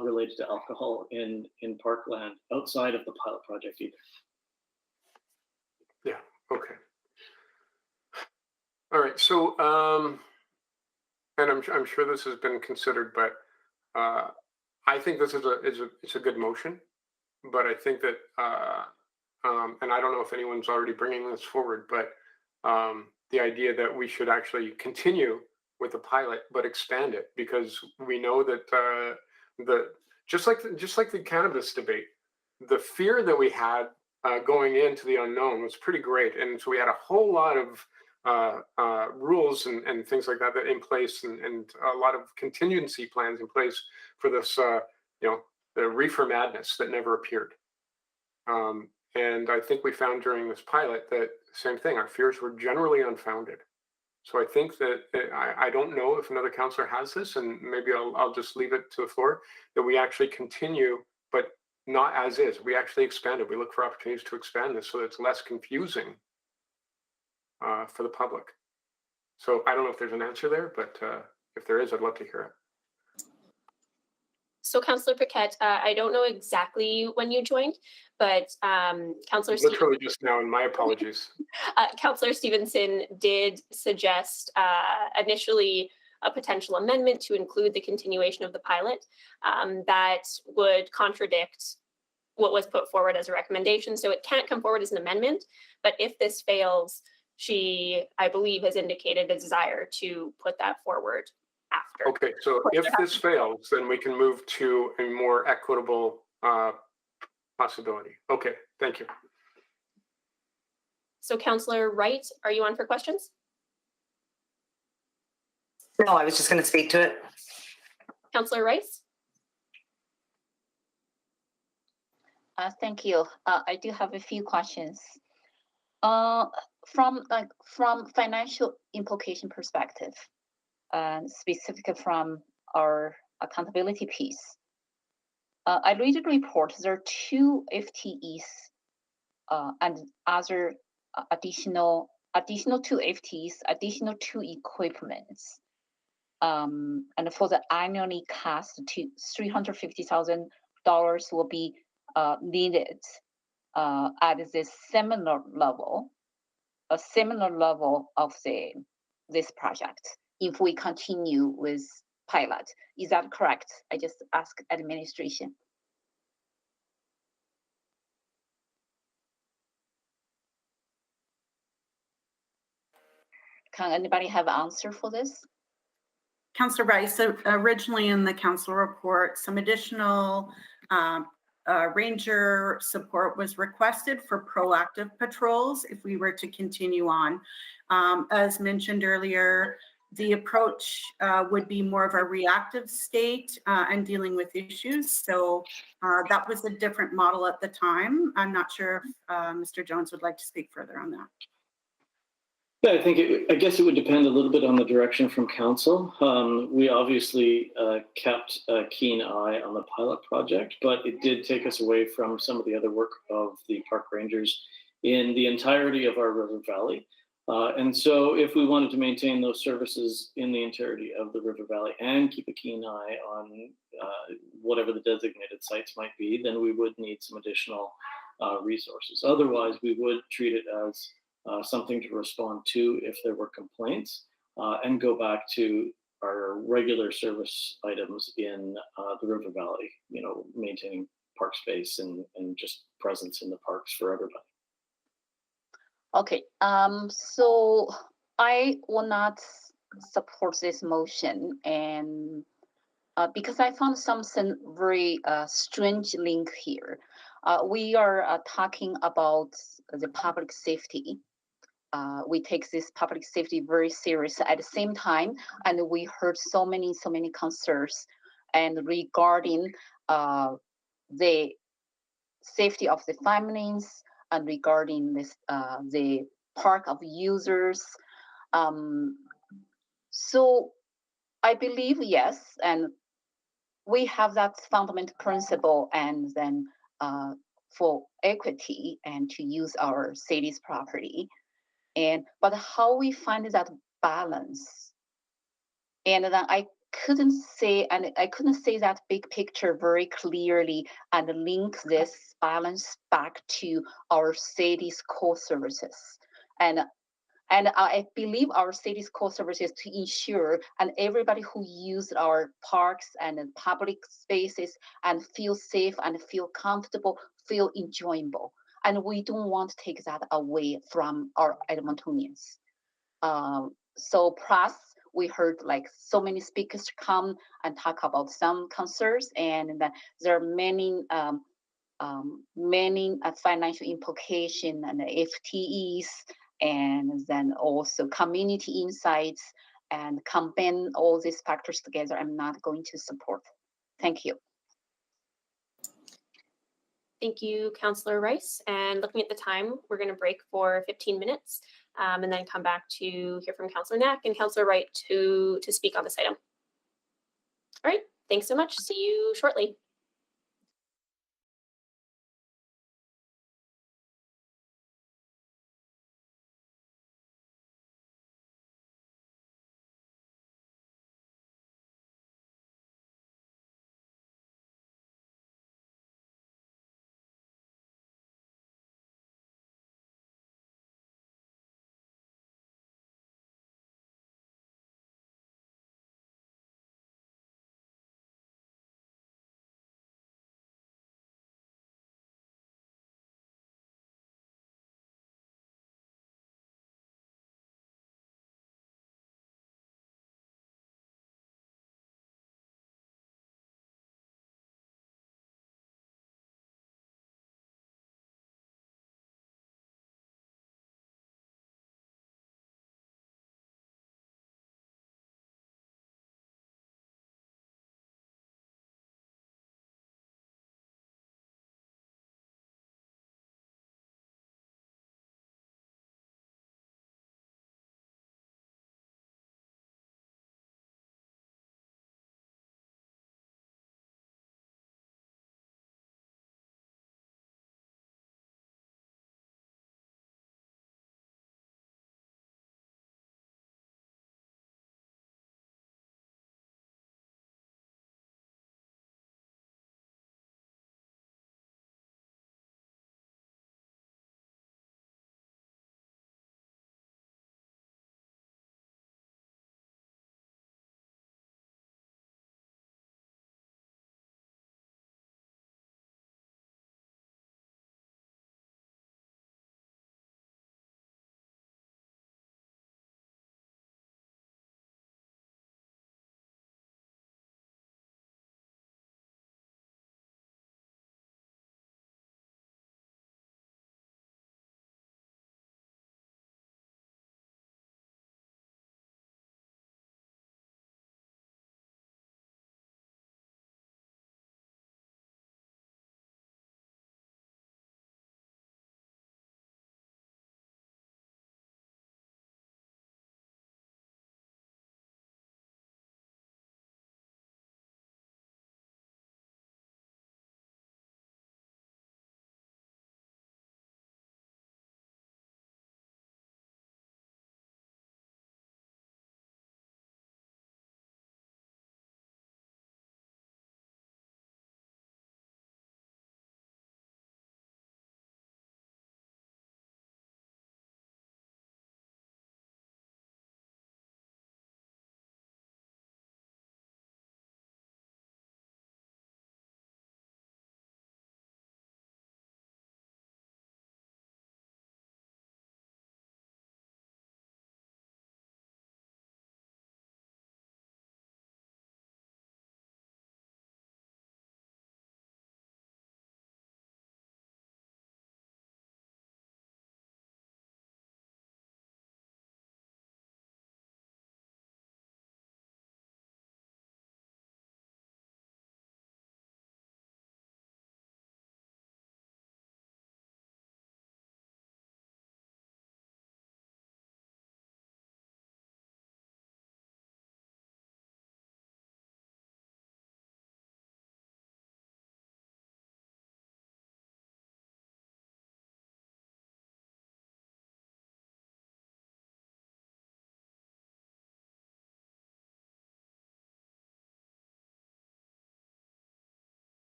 related to alcohol in parkland outside of the pilot project either. Yeah. Okay. All right. So, and I'm sure this has been considered, but I think this is a good motion. But I think that, and I don't know if anyone's already bringing this forward, but the idea that we should actually continue with the pilot, but expand it, because we know that just like the cannabis debate, the fear that we had going into the unknown was pretty great, and so we had a whole lot of rules and things like that in place, and a lot of contingency plans in place for this, the reefer madness that never appeared. And I think we found during this pilot that same thing, our fears were generally unfounded. So I think that I don't know if another councillor has this, and maybe I'll just leave it to the floor, that we actually continue, but not as is. We actually expand it. We look for opportunities to expand this so that it's less confusing for the public. So I don't know if there's an answer there, but if there is, I'd love to hear it. So Councillor Paquette, I don't know exactly when you joined, but Councillor Literally just now, and my apologies. Councillor Stevenson did suggest initially a potential amendment to include the continuation of the pilot that would contradict what was put forward as a recommendation. So it can't come forward as an amendment, but if this fails, she, I believe, has indicated a desire to put that forward after. Okay, so if this fails, then we can move to a more equitable possibility. Okay, thank you. So Councillor Wright, are you on for questions? No, I was just going to speak to it. Councillor Rice? Thank you. I do have a few questions. From financial implication perspective, specifically from our accountability piece, I read the report. There are 2 FTEs and other additional 2 FTEs, additional 2 equipments, and for the annually cost to $350,000 will be needed at this similar level, a similar level of this project if we continue with pilot. Is that correct? I just ask administration. Can anybody have an answer for this? Councillor Rice, so originally in the council report, some additional ranger support was requested for proactive patrols if we were to continue on. As mentioned earlier, the approach would be more of a reactive state and dealing with issues. So that was a different model at the time. I'm not sure if Mr. Jones would like to speak further on that. Yeah, I guess it would depend a little bit on the direction from council. We obviously kept a keen eye on the pilot project, but it did take us away from some of the other work of the park rangers in the entirety of our river valley. And so if we wanted to maintain those services in the entirety of the river valley and keep a keen eye on whatever the designated sites might be, then we would need some additional resources. Otherwise, we would treat it as something to respond to if there were complaints, and go back to our regular service items in the river valley, maintaining park space and just presence in the parks for everybody. Okay, so I will not support this motion, and because I found something very strange link here. We are talking about the public safety. We take this public safety very serious at the same time, and we heard so many concerns and regarding the safety of the families and regarding this the park of users. So I believe yes, and we have that fundamental principle, and then for equity and to use our city's property. But how we find that balance, and then I couldn't say that big picture very clearly and link this balance back to our city's core services. And I believe our city's core services to ensure and everybody who use our parks and public spaces and feel safe and feel comfortable, feel enjoyable. And we don't want to take that away from our Edmontonians. So plus, we heard like so many speakers come and talk about some concerns, and there are many financial implications and FTEs, and then also community insights, and combine all these factors together. I'm not going to support. Thank you. Thank you, Councillor Rice. And looking at the time, we're going to break for 15 minutes and then come back to hear from Councillor Knack and Councillor Wright to speak on this item. All right, thanks so much. See you shortly.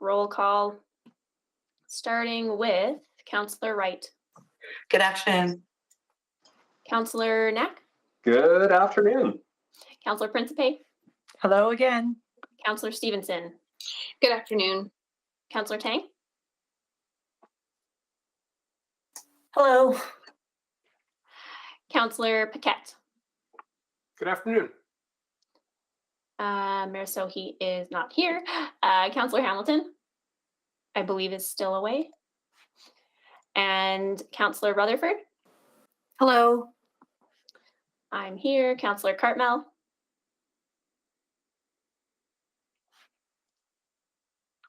roll call, starting with Councillor Wright. Good afternoon. Councillor Knack. Good afternoon. Councillor Principe. Hello again. Councillor Stevenson. Good afternoon. Councillor Tang. Hello. Councillor Paquette. Good afternoon. Mayor Sohi is not here. Councillor Hamilton, I believe, is still away. And Councillor Rutherford. Hello. I'm here. Councillor Cartmel.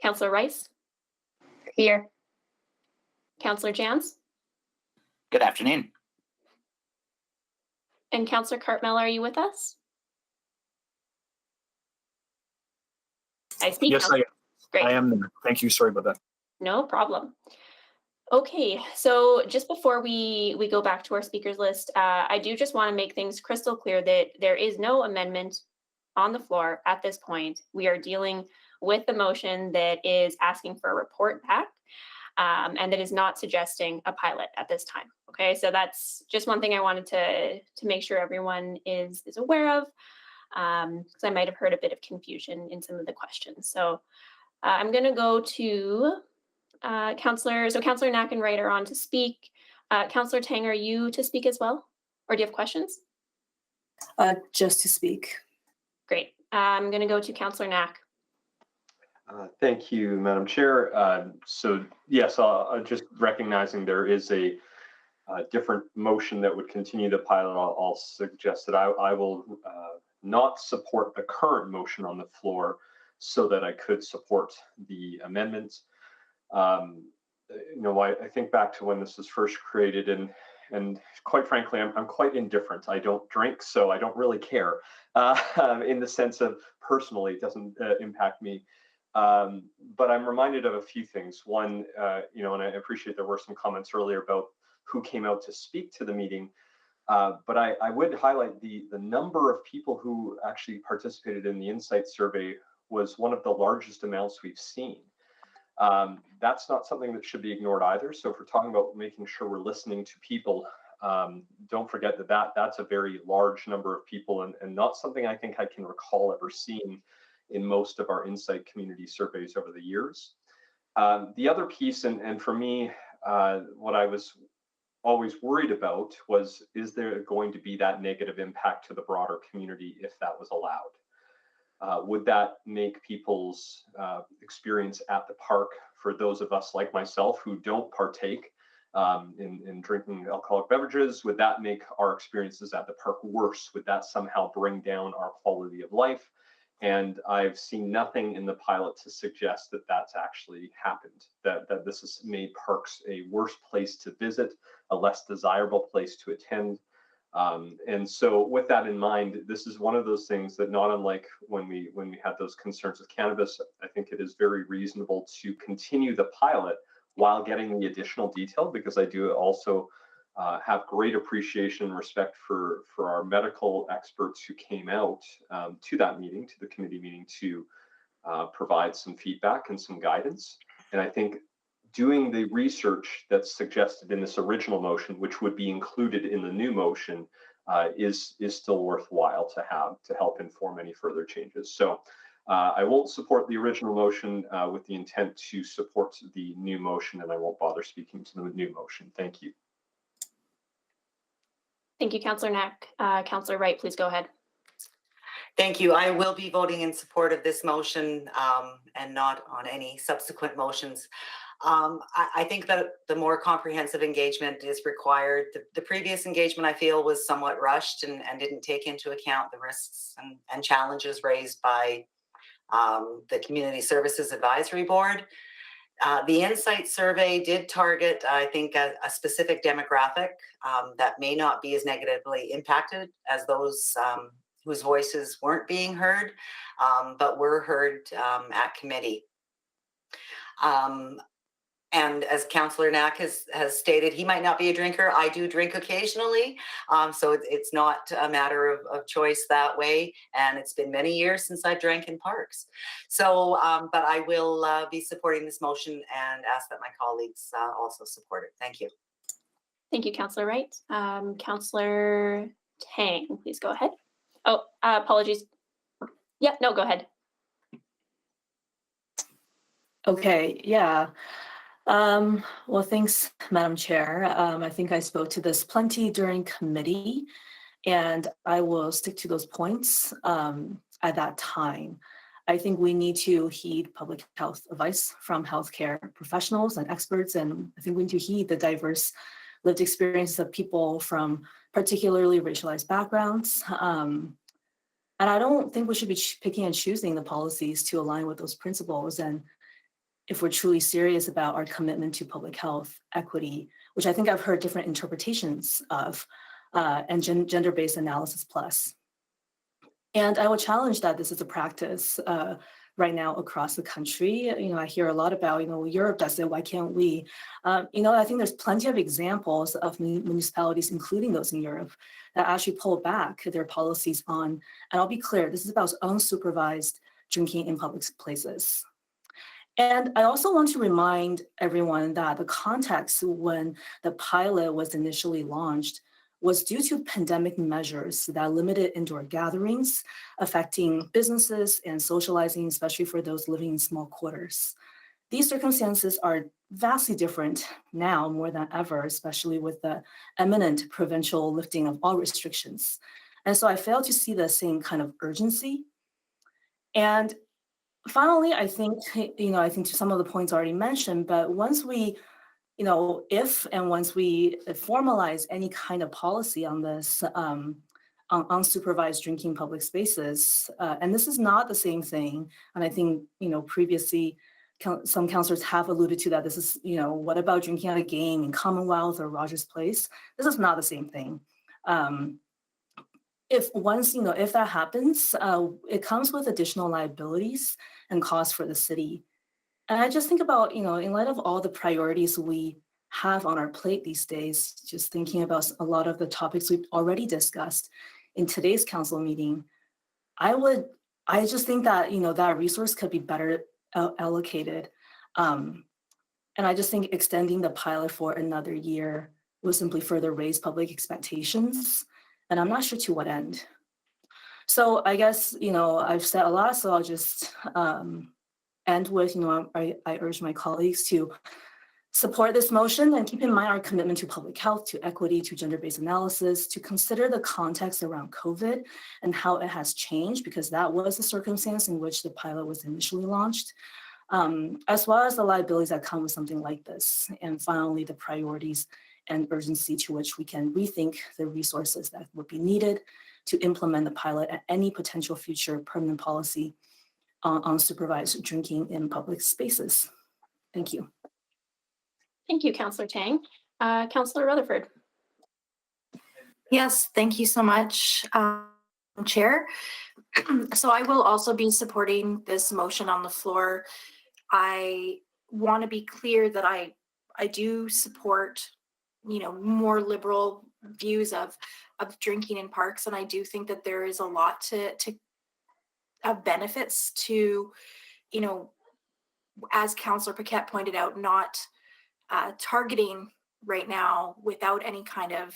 Councillor Rice. Here. Councillor Jans. Good afternoon. And Councillor Cartmel, are you with us? I see. Yes, I am. Great. I am there. Thank you. Sorry about that. No problem. Okay, so just before we go back to our speakers list, I do just want to make things crystal clear that there is no amendment on the floor at this point. We are dealing with the motion that is asking for a report back, and that is not suggesting a pilot at this time. Okay, so that's just one thing I wanted to make sure everyone is aware of, because I might have heard a bit of confusion in some of the questions. So I'm going to go to Councillor Knack and Wright are on to speak. Councillor Tang, are you to speak as well? Or do you have questions? Just to speak. Great. I'm going to go to Councillor Knack. Thank you, Madam Chair. So yes, just recognizing there is a different motion that would continue the pilot, I'll suggest that I will not support the current motion on the floor so that I could support the amendments. I think back to when this was first created, and quite frankly, I'm quite indifferent. I don't drink, so I don't really care. In the sense of personally, it doesn't impact me. But I'm reminded of a few things. One, and I appreciate there were some comments earlier about who came out to speak to the meeting. But I would highlight the number of people who actually participated in the Insight survey was one of the largest amounts we've seen. That's not something that should be ignored either. So if we're talking about making sure we're listening to people, don't forget that's a very large number of people, and not something I think I can recall ever seeing in most of our Insight community surveys over the years. The other piece, and for me, what I was always worried about was, is there going to be that negative impact to the broader community if that was allowed? Would that make people's experience at the park, for those of us like myself who don't partake in drinking alcoholic beverages, would that make our experiences at the park worse? Would that somehow bring down our quality of life? And I've seen nothing in the pilot to suggest that that's actually happened, that this has made parks a worse place to visit, a less desirable place to attend. And so with that in mind, this is one of those things that, not unlike when we had those concerns with cannabis, I think it is very reasonable to continue the pilot while getting the additional detail, because I do also have great appreciation and respect for our medical experts who came out to that meeting, to the committee meeting, to provide some feedback and some guidance. And I think doing the research that's suggested in this original motion, which would be included in the new motion, is still worthwhile to have to help inform any further changes. So I won't support the original motion with the intent to support the new motion, and I won't bother speaking to the new motion. Thank you. Thank you, Councillor Knack. Councillor Wright, please go ahead. Thank you. I will be voting in support of this motion and not on any subsequent motions. I think that the more comprehensive engagement is required. The previous engagement, I feel, was somewhat rushed and didn't take into account the risks and challenges raised by the Community Services Advisory Board. The Insight survey did target, I think, a specific demographic that may not be as negatively impacted as those whose voices weren't being heard, but were heard at committee. And as Councillor Knack has stated, he might not be a drinker. I do drink occasionally. So it's not a matter of choice that way. And it's been many years since I drank in parks. So, but I will be supporting this motion and ask that my colleagues also support it. Thank you. Thank you, Councillor Wright. Councillor Tang, please go ahead. Oh, apologies. Yeah, no, go ahead. Okay, yeah. Well, thanks, Madam Chair. I think I spoke to this plenty during committee, and I will stick to those points at that time. I think we need to heed public health advice from healthcare professionals and experts, and I think we need to heed the diverse lived experiences of people from particularly racialized backgrounds. And I don't think we should be picking and choosing the policies to align with those principles. And if we're truly serious about our commitment to public health equity, which I think I've heard different interpretations of, and gender-based analysis plus. And I would challenge that this is a practice right now across the country. I hear a lot about, Europe does it, why can't we? I think there's plenty of examples of municipalities, including those in Europe, that actually pull back their policies on, and I'll be clear, this is about unsupervised drinking in public places. And I also want to remind everyone that the context when the pilot was initially launched was due to pandemic measures that limited indoor gatherings, affecting businesses and socializing, especially for those living in small quarters. These circumstances are vastly different now more than ever, especially with the imminent provincial lifting of all restrictions. And so I fail to see the same kind of urgency. And finally, I think to some of the points already mentioned, but once we, if and once we formalize any kind of policy on this, on unsupervised drinking public spaces, and this is not the same thing, and I think, previously, some councillors have alluded to that. This is, what about drinking at a game in Commonwealth or Rogers Place? This is not the same thing. If that happens, it comes with additional liabilities and costs for the city. And I just think about, in light of all the priorities we have on our plate these days, just thinking about a lot of the topics we've already discussed in today's council meeting, I just think that, that resource could be better allocated. And I just think extending the pilot for another year will simply further raise public expectations. And I'm not sure to what end. So I guess, I've said a lot, so I'll just end with, I urge my colleagues to support this motion and keep in mind our commitment to public health, to equity, to gender-based analysis, to consider the context around COVID and how it has changed, because that was the circumstance in which the pilot was initially launched, as well as the liabilities that come with something like this. And finally, the priorities and urgency to which we can rethink the resources that would be needed to implement the pilot and any potential future permanent policy on supervised drinking in public spaces. Thank you. Thank you, Councillor Tang. Councillor Rutherford. Yes, thank you so much, Chair. So I will also be supporting this motion on the floor. I want to be clear that I do support, more liberal views of drinking in parks, and I do think that there is a lot to of benefits to, as Councillor Paquette pointed out, not targeting right now without any kind of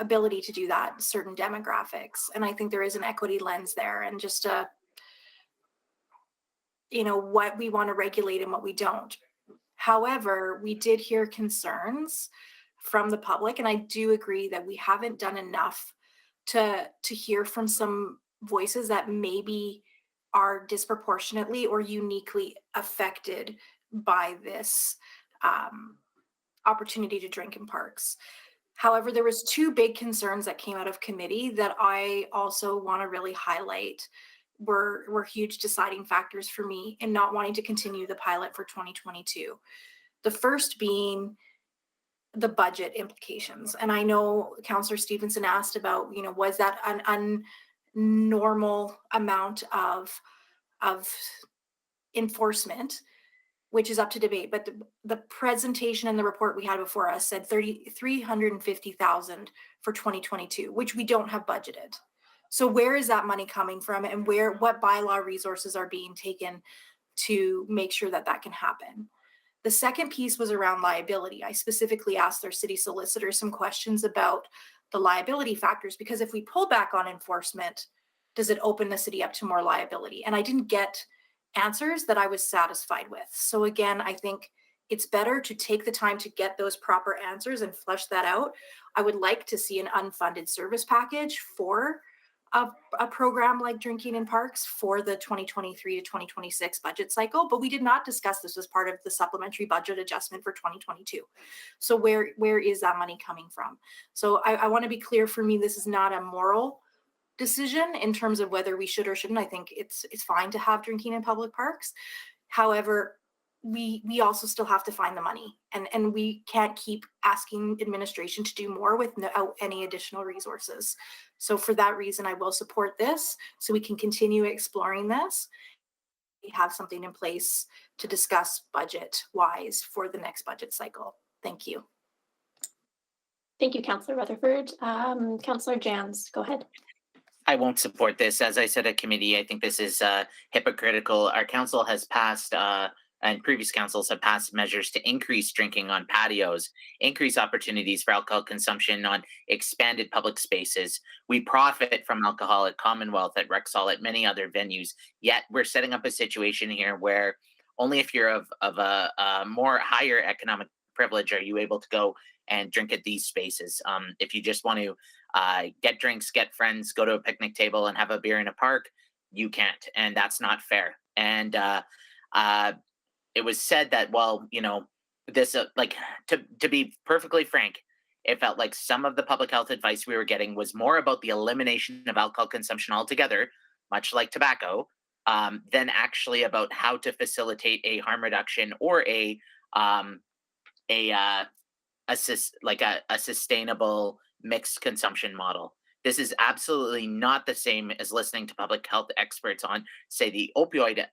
ability to do that certain demographics. And I think there is an equity lens there, and just what we want to regulate and what we don't. However, we did hear concerns from the public, and I do agree that we haven't done enough to hear from some voices that maybe are disproportionately or uniquely affected by this opportunity to drink in parks. However, there was two big concerns that came out of committee that I also want to really highlight were huge deciding factors for me in not wanting to continue the pilot for 2022. The first being the budget implications. And I know Councillor Stevenson asked about, was that an unnormal amount of enforcement? which is up to debate, but the presentation and the report we had before us said 350,000 for 2022, which we don't have budgeted. So where is that money coming from, and what bylaw resources are being taken to make sure that that can happen? The second piece was around liability. I specifically asked their city solicitor some questions about the liability factors, because if we pull back on enforcement, does it open the city up to more liability? And I didn't get answers that I was satisfied with. So again, I think it's better to take the time to get those proper answers and flesh that out. I would like to see an unfunded service package for a program like drinking in parks for the 2023 to 2026 budget cycle, but we did not discuss this as part of the supplementary budget adjustment for 2022. So where is that money coming from? So I want to be clear, for me, this is not a moral decision in terms of whether we should or shouldn't. I think it's fine to have drinking in public parks. However, we also still have to find the money, and we can't keep asking administration to do more without any additional resources. So for that reason, I will support this so we can continue exploring this. We have something in place to discuss budget wise for the next budget cycle. Thank you. Thank you, Councillor Rutherford. Councillor Jans, go ahead. I won't support this. As I said at committee, I think this is hypocritical. Our council has passed and previous councils have passed measures to increase drinking on patios, increase opportunities for alcohol consumption on expanded public spaces. We profit from alcohol at Commonwealth, at Rexall, at many other venues. Yet we're setting up a situation here where only if you're of a more higher economic privilege are you able to go and drink at these spaces. If you just want to get drinks, get friends, go to a picnic table and have a beer in a park, you can't, and that's not fair. And it was said that, well, you know, this like to be perfectly frank, it felt like some of the public health advice we were getting was more about the elimination of alcohol consumption altogether, much like tobacco, than actually about how to facilitate a harm reduction or a sustainable mixed consumption model. This is absolutely not the same as listening to public health experts on, say, the opioid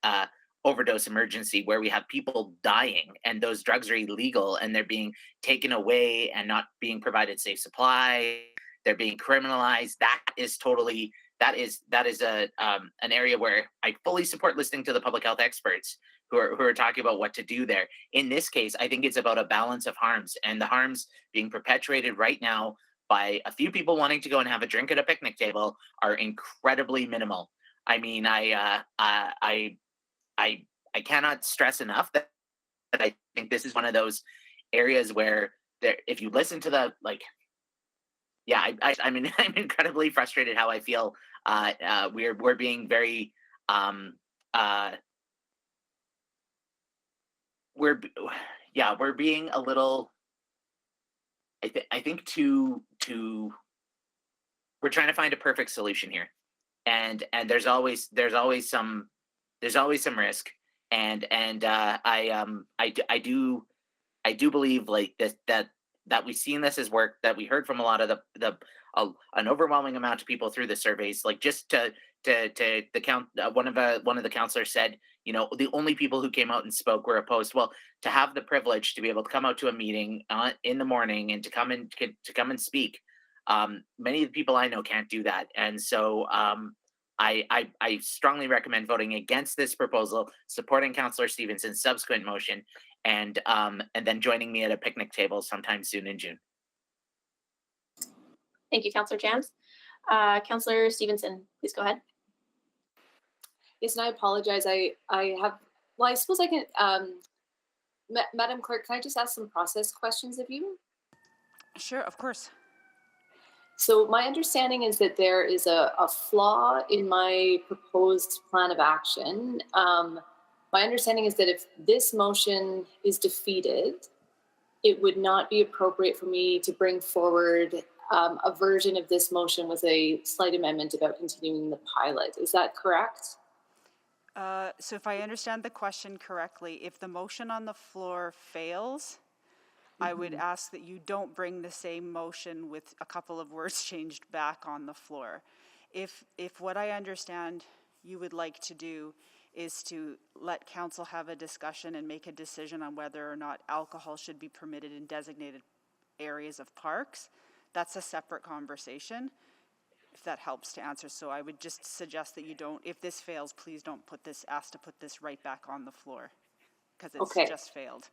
overdose emergency, where we have people dying and those drugs are illegal and they're being taken away and not being provided safe supply. They're being criminalized. That is an area where I fully support listening to the public health experts who are talking about what to do there. In this case, I think it's about a balance of harms, and the harms being perpetuated right now by a few people wanting to go and have a drink at a picnic table are incredibly minimal. I mean, I cannot stress enough that I think this is one of those areas where if you listen to the I'm incredibly frustrated how I feel. We're being very we're being a little. I think we're trying to find a perfect solution here, and there's always some risk, and I do believe like this, that we've seen this as work, that we heard from a lot of an overwhelming amount of people through the surveys. Like, just to the count, one of the counselors said, you know, the only people who came out and spoke were opposed. Well, to have the privilege to be able to come out to a meeting in the morning and to come and speak, many of the people I know can't do that, and so I strongly recommend voting against this proposal, supporting Councillor Stevenson's subsequent motion, and then joining me at a picnic table sometime soon in June. Thank you, Councillor Jans. Councillor Stevenson, please go ahead. Yes, and I apologize. I suppose I can, Madam Clerk, can I just ask some process questions of you? Sure, of course. So my understanding is that there is a flaw in my proposed plan of action. My understanding is that if this motion is defeated, it would not be appropriate for me to bring forward a version of this motion with a slight amendment about continuing the pilot. Is that correct? So if I understand the question correctly, if the motion on the floor fails, I would ask that you don't bring the same motion with a couple of words changed back on the floor. If what I understand you would like to do is to let council have a discussion and make a decision on whether or not alcohol should be permitted in designated areas of parks. That's a separate conversation, if that helps to answer. So I would just suggest that you don't, if this fails, please don't ask to put this right back on the floor, because it's Okay. just failed.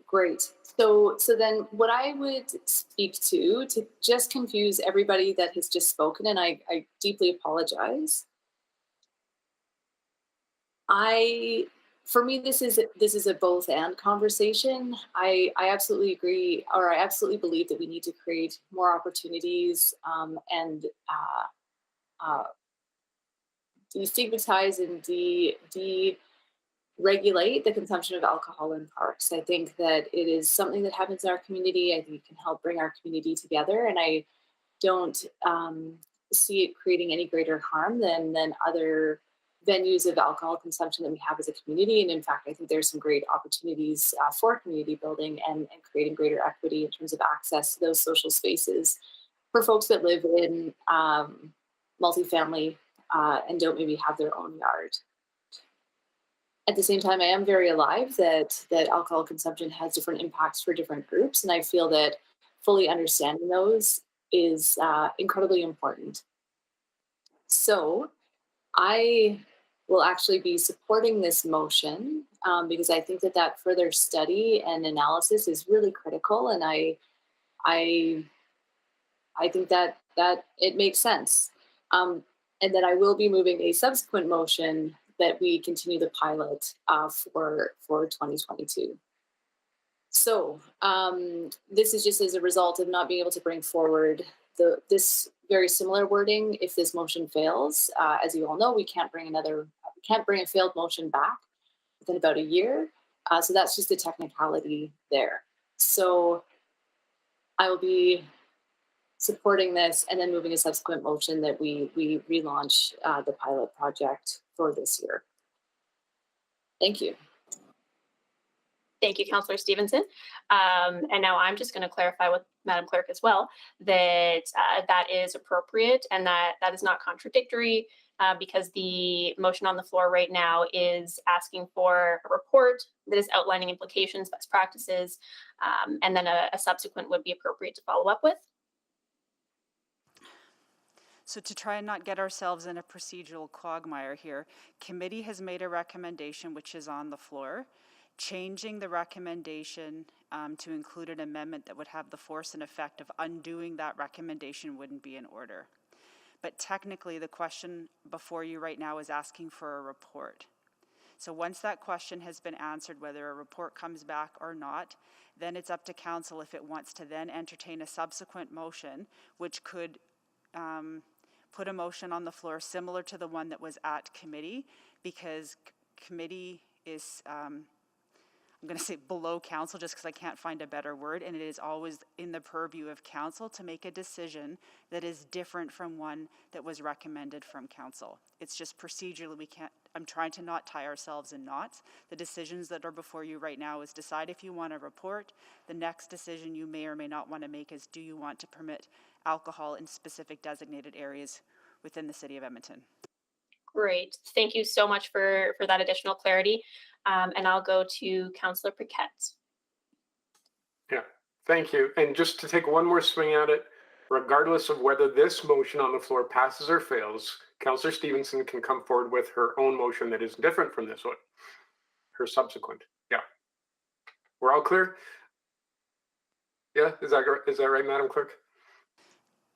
Great. So then what I would speak to just confuse everybody that has just spoken, and I deeply apologize. For me, this is a both and conversation. I absolutely agree, or I absolutely believe that we need to create more opportunities and destigmatize and deregulate the consumption of alcohol in parks. I think that it is something that happens in our community. I think it can help bring our community together, and I don't see it creating any greater harm than other venues of alcohol consumption that we have as a community. And in fact, I think there's some great opportunities for community building and creating greater equity in terms of access to those social spaces for folks that live in multifamily and don't maybe have their own yard. At the same time, I am very alive that alcohol consumption has different impacts for different groups, and I feel that fully understanding those is incredibly important. So I will actually be supporting this motion because I think that further study and analysis is really critical, and I think that it makes sense, and that I will be moving a subsequent motion that we continue the pilot for 2022. So this is just as a result of not being able to bring forward this very similar wording. If this motion fails, as you all know, we can't bring a failed motion back within about a year. So that's just the technicality there. So I will be supporting this and then moving a subsequent motion that we relaunch the pilot project for this year. Thank you. Thank you, Councillor Stevenson. And now I'm just going to clarify with Madam Clerk as well that that is appropriate and that is not contradictory because the motion on the floor right now is asking for a report that is outlining implications, best practices, and then a subsequent would be appropriate to follow up with. So to try and not get ourselves in a procedural quagmire here, committee has made a recommendation which is on the floor. Changing the recommendation to include an amendment that would have the force and effect of undoing that recommendation wouldn't be in order. But technically, the question before you right now is asking for a report. So once that question has been answered, whether a report comes back or not, then it's up to council if it wants to then entertain a subsequent motion, which could put a motion on the floor similar to the one that was at committee, because committee is I'm going to say below council just because I can't find a better word, and it is always in the purview of council to make a decision that is different from one that was recommended from council. It's just procedurally we can't, I'm trying to not tie ourselves in knots. The decisions that are before you right now is decide if you want a report. The next decision you may or may not want to make is do you want to permit alcohol in specific designated areas within the city of Edmonton. Great. Thank you so much for that additional clarity. And I'll go to Councillor Paquette. Yeah, thank you. And just to take one more swing at it, regardless of whether this motion on the floor passes or fails, Councillor Stevenson can come forward with her own motion that is different from this one, her subsequent. Yeah. We're all clear? Yeah, is that right, Madam Clerk?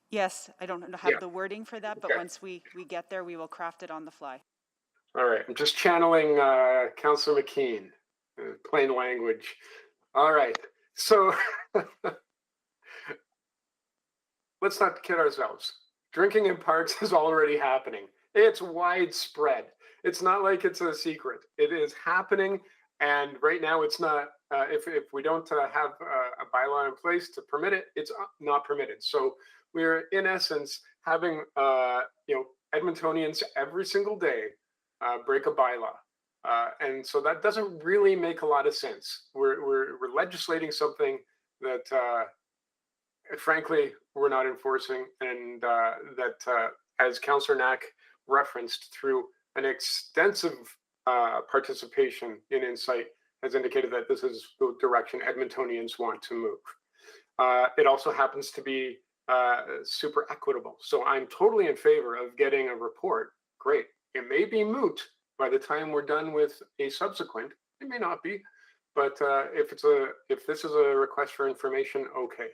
Yes, I don't have the wording for that, but Okay. once we get there, we will craft it on the fly. All right, I'm just channeling Councillor McKean, plain language. All right, so let's not kid ourselves. Drinking in parks is already happening. It's widespread. It's not like it's a secret. It is happening, and right now it's not. If we don't have a bylaw in place to permit it, it's not permitted. So we're in essence having Edmontonians every single day break a bylaw, and so that doesn't really make a lot of sense. We're legislating something that frankly we're not enforcing, and that as Councillor Knack referenced through an extensive participation in Insight has indicated that this is the direction Edmontonians want to move. It also happens to be super equitable. So I'm totally in favor of getting a report. Great. It may be moot by the time we're done with a subsequent. It may not be, but if this is a request for information, okay.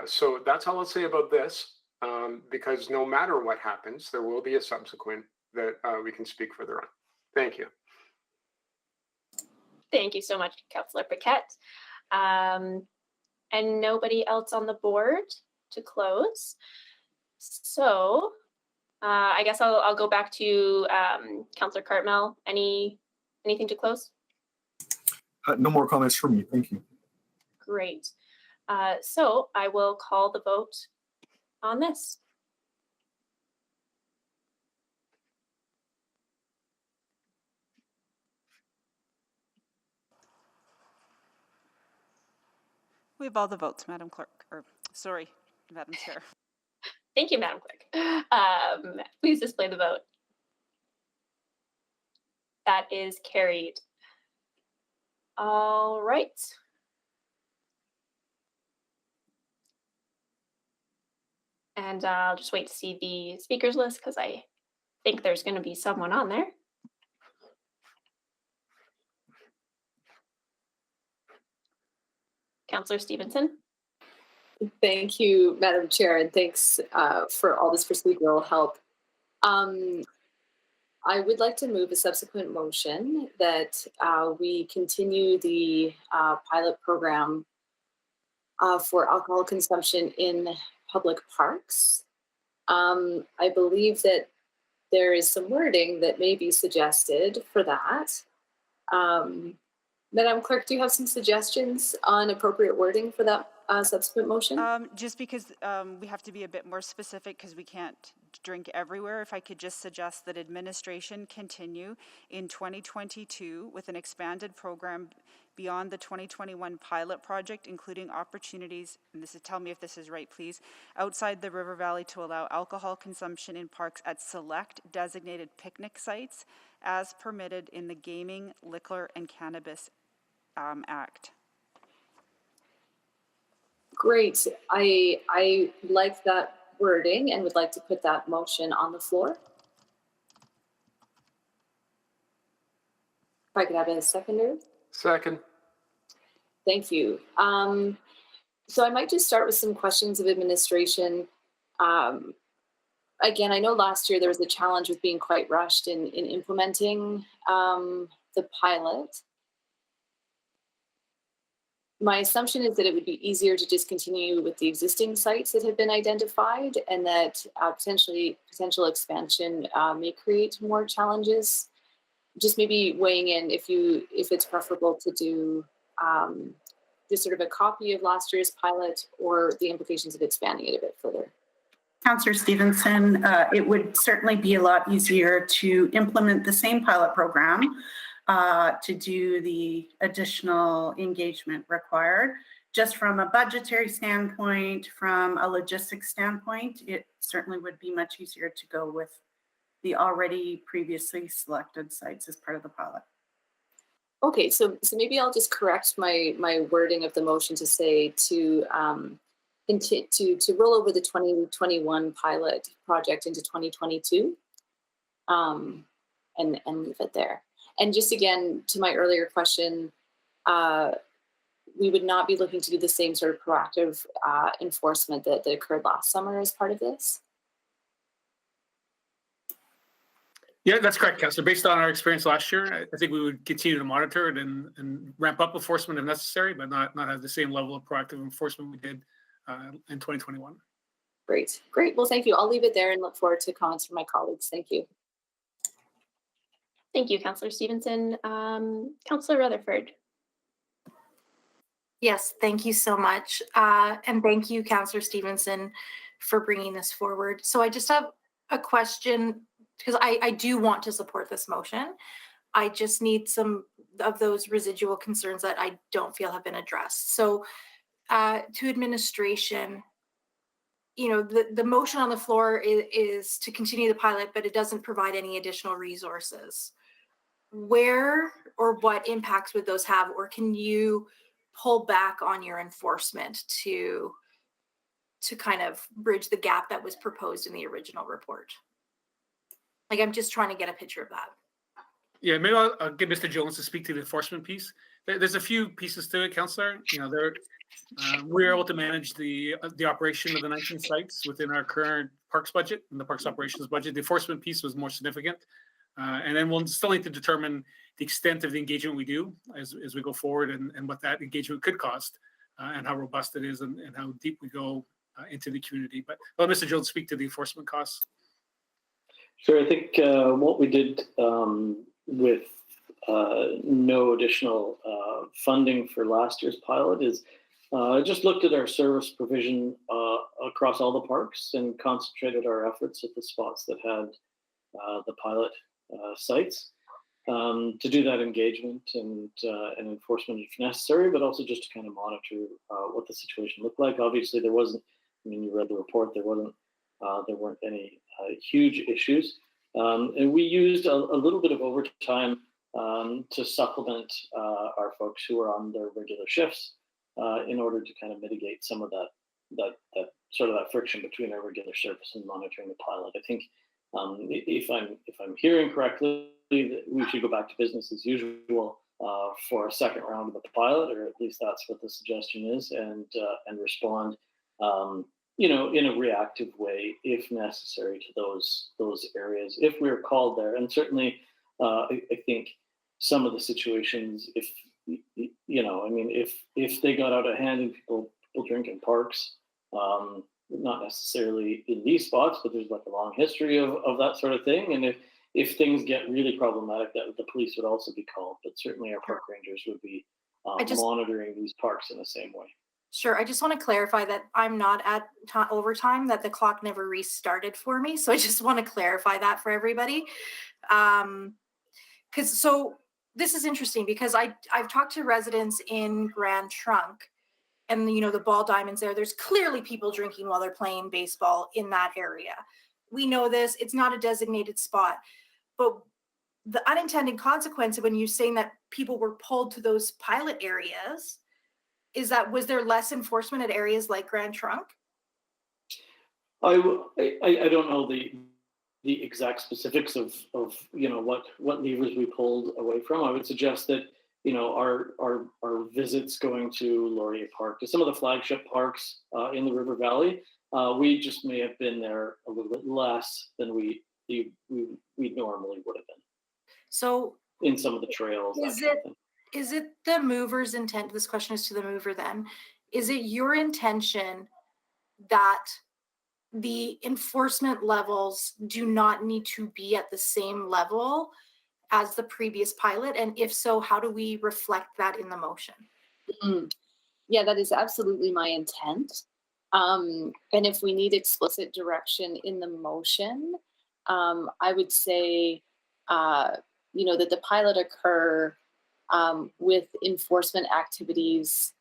So that's all I'll say about this, because no matter what happens, there will be a subsequent that we can speak further on. Thank you. Thank you so much, Councillor Paquette. And nobody else on the board to close. So I guess I'll go back to Councillor Cartmel. Anything to close? No more comments from me. Thank you. Great. So I will call the vote on this. We have all the votes, Madam Clerk, or sorry, Madam Chair. Thank you, Madam Clerk. Please display the vote. That is carried. All right. And I'll just wait to see the speakers list because I think there's going to be someone on there. Councillor Stevenson. Thank you, Madam Chair, and thanks for all this procedural help. I would like to move a subsequent motion that we continue the pilot program for alcohol consumption in public parks. I believe that there is some wording that may be suggested for that. Madam Clerk, do you have some suggestions on appropriate wording for that subsequent motion? Just because we have to be a bit more specific because we can't drink everywhere, if I could just suggest that administration continue in 2022 with an expanded program beyond the 2021 pilot project, including opportunities, and this is, tell me if this is right, please, outside the River Valley to allow alcohol consumption in parks at select designated picnic sites as permitted in the Gaming, Liquor, and Cannabis Act. Great. I like that wording and would like to put that motion on the floor. If I could have a seconder. Second. Thank you. So I might just start with some questions of administration. Again, I know last year there was a challenge with being quite rushed in implementing the pilot. My assumption is that it would be easier to just continue with the existing sites that have been identified, and that potential expansion may create more challenges. Just maybe weighing in if it's preferable to do just sort of a copy of last year's pilot or the implications of expanding it a bit further. Councillor Stevenson, it would certainly be a lot easier to implement the same pilot program to do the additional engagement required. Just from a budgetary standpoint, from a logistics standpoint, it certainly would be much easier to go with the already previously selected sites as part of the pilot. Okay, so maybe I'll just correct my wording of the motion to say to roll over the 2021 pilot project into 2022, and leave it there. And just again, to my earlier question, we would not be looking to do the same sort of proactive enforcement that occurred last summer as part of this? Yeah, that's correct, Councillor. Based on our experience last year, I think we would continue to monitor it and ramp up enforcement if necessary, but not have the same level of proactive enforcement we did in 2021. Great. Well, thank you. I'll leave it there and look forward to comments from my colleagues. Thank you. Thank you, Councillor Stevenson. Councillor Rutherford. Yes, thank you so much. And thank you, Councillor Stevenson, for bringing this forward. So I just have a question, because I do want to support this motion. I just need some of those residual concerns that I don't feel have been addressed. So to administration, you know, the motion on the floor is to continue the pilot, but it doesn't provide any additional resources. Where or what impacts would those have, or can you pull back on your enforcement to kind of bridge the gap that was proposed in the original report? Like, I'm just trying to get a picture of that. Yeah, maybe I'll get Mr. Jones to speak to the enforcement piece. There's a few pieces to it, Councillor. You know, we're able to manage the operation of the 19 sites within our current parks budget and the parks operations budget. The enforcement piece was more significant. And then we'll still need to determine the extent of the engagement we do as we go forward, and what that engagement could cost, and how robust it is, and how deep we go into the community. But let Mr. Jones speak to the enforcement costs. Sure. I think what we did with no additional funding for last year's pilot is just looked at our service provision across all the parks and concentrated our efforts at the spots that had the pilot sites to do that engagement and enforcement if necessary, but also just to kind of monitor what the situation looked like. Obviously, there wasn't. I mean, you read the report. There weren't any huge issues, and we used a little bit of overtime to supplement our folks who are on their regular shifts in order to kind of mitigate some of that sort of that friction between our regular service and monitoring the pilot. I think if I'm hearing correctly, that we should go back to business as usual for a second round of the pilot, or at least that's what the suggestion is, and respond, you know, in a reactive way if necessary to those areas if we're called there. And certainly, I think some of the situations, if you know, I mean, if they got out of hand and people drink in parks, not necessarily in these spots, but there's like a long history of that sort of thing. And if things get really problematic, that the police would also be called. But certainly our park rangers would be monitoring these parks in the same way. Sure. I just want to clarify that I'm not at overtime, that the clock never restarted for me. So I just want to clarify that for everybody. So this is interesting because I've talked to residents in Grand Trunk, and you know, the ball diamonds there's clearly people drinking while they're playing baseball in that area. We know this. It's not a designated spot. But the unintended consequence of when you're saying that people were pulled to those pilot areas is that, was there less enforcement at areas like Grand Trunk? I don't know the exact specifics of you know what levers we pulled away from. I would suggest that, you know, our visits going to Laurier Park, to some of the flagship parks in the River Valley, we just may have been there a little bit less than we normally would have been. So in some of the trails. Is it the mover's intent? This question is to the mover then. Is it your intention that the enforcement levels do not need to be at the same level as the previous pilot? And if so, how do we reflect that in the motion? Yeah, that is absolutely my intent. And if we need explicit direction in the motion, I would say, you know, that the pilot occur with enforcement activities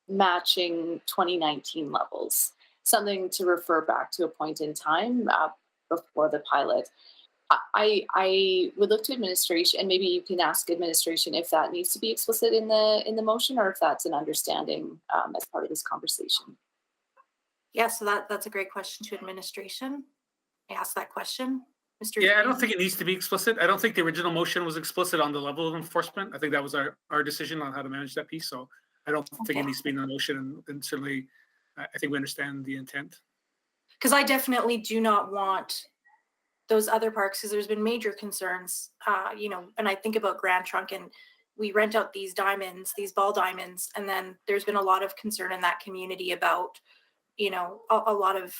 matching 2019 levels, something to refer back to a point in time before the pilot. I would look to administration, and maybe you can ask administration if that needs to be explicit in the motion, or if that's an understanding as part of this conversation. Yeah, so that's a great question to administration. I asked that question. Mr. Yeah, I don't think it needs to be explicit. I don't think the original motion was explicit on the level of enforcement. I think that was our decision on how to manage that piece. So I don't think it needs to be in the motion, and certainly I think we understand the intent. Because I definitely do not want those other parks, because there's been major concerns, you know, and I think about Grand Trunk, and we rent out these diamonds, these ball diamonds, and then there's been a lot of concern in that community about, you know, a lot of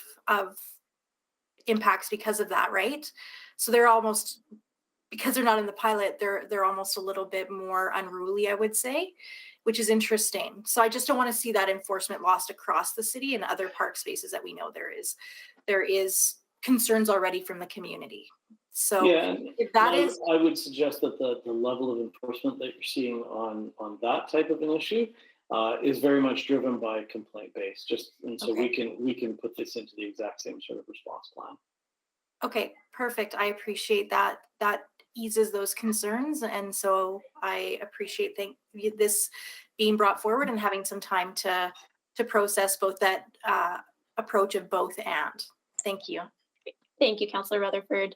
impacts because of that, right? So they're almost, because they're not in the pilot, they're almost a little bit more unruly, I would say, which is interesting. So I just don't want to see that enforcement lost across the city and other park spaces that we know there is concerns already from the community. So yeah, if that is, I would suggest that the level of enforcement that you're seeing on that type of an issue is very much driven by complaint based. And so Okay. we can put this into the exact same sort of response plan. Okay, perfect. I appreciate that. That eases those concerns, and so I appreciate this being brought forward and having some time to process both that approach of both and. Thank you. Thank you, Councillor Rutherford.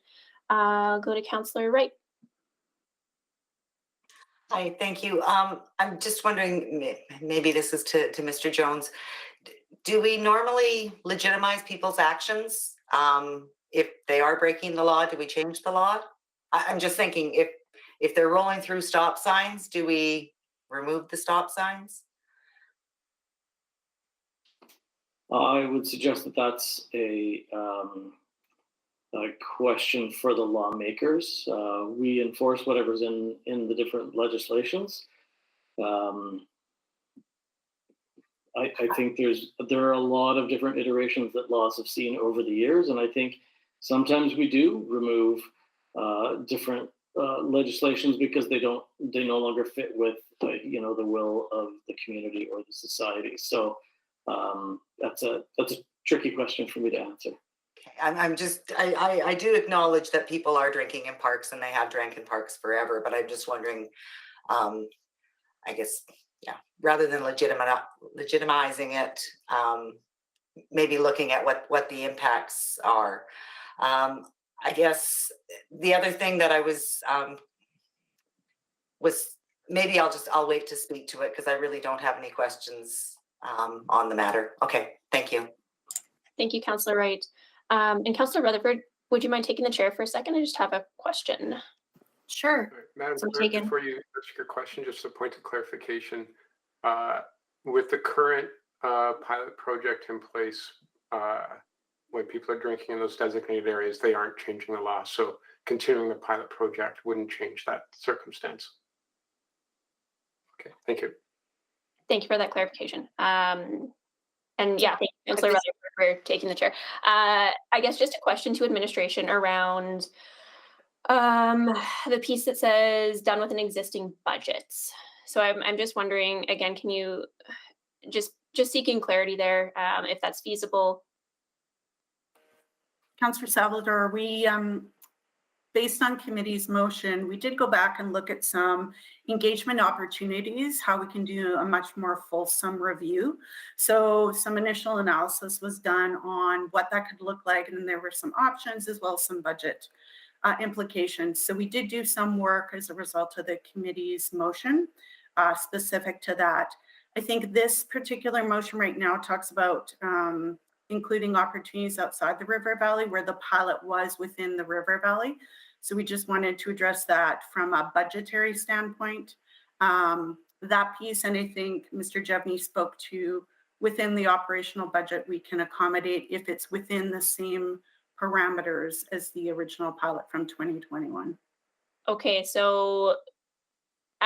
I'll go to Councillor Wright. Hi, thank you. I'm just wondering, maybe this is to Mr. Jones. Do we normally legitimize people's actions? If they are breaking the law, do we change the law? I'm just thinking, if they're rolling through stop signs, do we remove the stop signs? I would suggest that that's a question for the lawmakers. We enforce whatever's in the different legislations. I think there are a lot of different iterations that laws have seen over the years, and I think sometimes we do remove different legislations because they no longer fit with the will of the community or the society. So that's a tricky question for me to answer. I do acknowledge that people are drinking in parks and they have drank in parks forever, but I'm just wondering, I guess, yeah, rather than legitimizing it, maybe looking at what the impacts are. I guess the other thing that I was maybe I'll wait to speak to it because I really don't have any questions on the matter. Okay, thank you. Thank you, Councillor Wright. And Councillor Rutherford, would you mind taking the chair for a second? I just have a question. Sure. Madam So Clerk, taken. before you ask your question, just a point of clarification. With the current pilot project in place, when people are drinking in those designated areas, they aren't changing the law. So continuing the pilot project wouldn't change that circumstance. Okay, thank you. Thank you for that clarification. And yeah, thank you, Councillor Rutherford, for taking the chair. I guess just a question to administration around the piece that says done with an existing budget. So I'm just wondering, again, can you just seeking clarity there, if that's feasible? Councillor Salvador, we, based on committee's motion, we did go back and look at some engagement opportunities, how we can do a much more fulsome review. So some initial analysis was done on what that could look like, and then there were some options as well as some budget implications. So we did do some work as a result of the committee's motion specific to that. I think this particular motion right now talks about including opportunities outside the River Valley where the pilot was within the River Valley. So we just wanted to address that from a budgetary standpoint. That piece, and I think Mr. Jevney spoke to, within the operational budget, we can accommodate if it's within the same parameters as the original pilot from 2021. Okay, so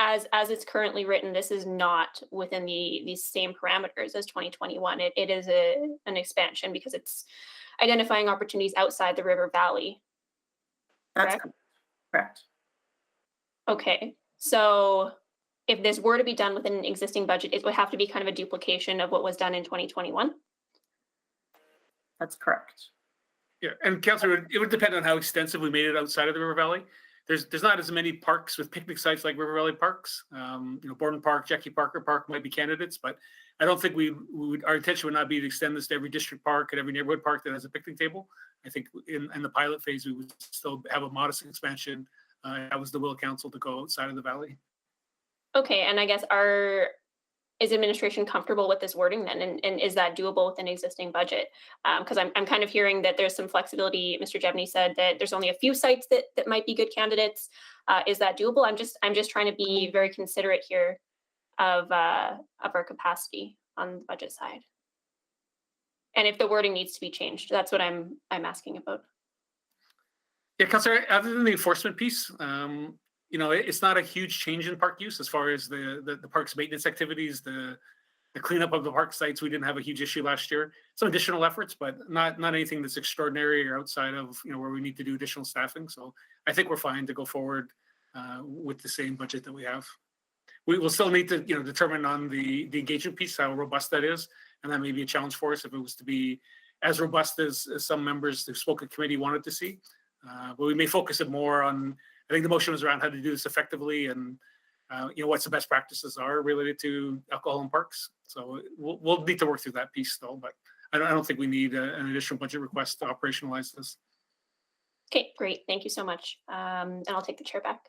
as it's currently written, this is not within the same parameters as 2021. It is an expansion because it's identifying opportunities outside the River Valley. That's correct. Okay, so if this were to be done within an existing budget, it would have to be kind of a duplication of what was done in 2021? That's correct. Yeah, and Councillor, it would depend on how extensive we made it outside of the River Valley. There's not as many parks with picnic sites like River Valley parks. Borden Park, Jackie Parker Park might be candidates, but I don't think our intention would not be to extend this to every district park and every neighborhood park that has a picnic table. I think in the pilot phase, we would still have a modest expansion. That was the will of council to go outside of the valley. Okay, and I guess is administration comfortable with this wording then? And is that doable with an existing budget? Because I'm kind of hearing that there's some flexibility. Mr. Jevney said that there's only a few sites that might be good candidates. Is that doable? I'm just trying to be very considerate here of our capacity on the budget side. And if the wording needs to be changed, that's what I'm asking about. Yeah, Councillor, other than the enforcement piece, it's not a huge change in park use as far as the park's maintenance activities, the cleanup of the park sites. We didn't have a huge issue last year. Some additional efforts, but not anything that's extraordinary or outside of where we need to do additional staffing. So I think we're fine to go forward with the same budget that we have. we will still need to, determine on the engagement piece how robust that is, and that may be a challenge for us if it was to be as robust as some members who spoke at committee wanted to see. But we may focus it more on. I think the motion was around how to do this effectively, and what's the best practices are related to alcohol in parks. So we'll need to work through that piece still, but I don't think we need an additional budget request to operationalize this. Okay, great. Thank you so much. And I'll take the chair back.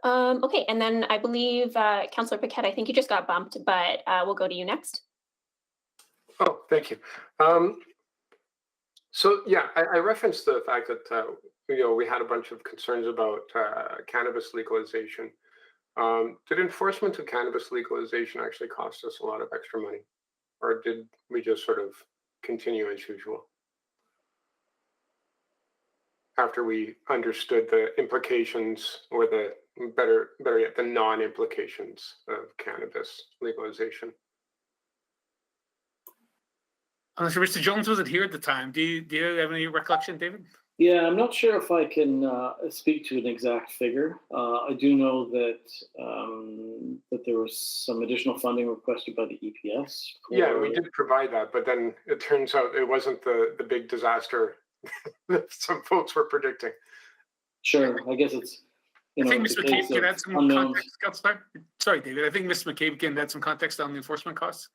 Okay, and then I believe Councillor Paquette, I think you just got bumped, but we'll go to you next. Oh, thank you. So yeah, I referenced the fact that we had a bunch of concerns about cannabis legalization. Did enforcement of cannabis legalization actually cost us a lot of extra money, or did we just sort of continue as usual after we understood the implications, or the better yet, the non-implications of cannabis legalization? I'm not sure Mr. Jones wasn't here at the time. Do you have any recollection, David? Yeah, I'm not sure if I can speak to an exact figure. I do know that that there was some additional funding requested by the EPS. Yeah, we did provide that, but then it turns out it wasn't the big disaster that some folks were predicting. Sure, I guess it's. I think Ms. McCabe can add some context. Sorry, David. I think Ms. McCabe can add some context on the enforcement costs.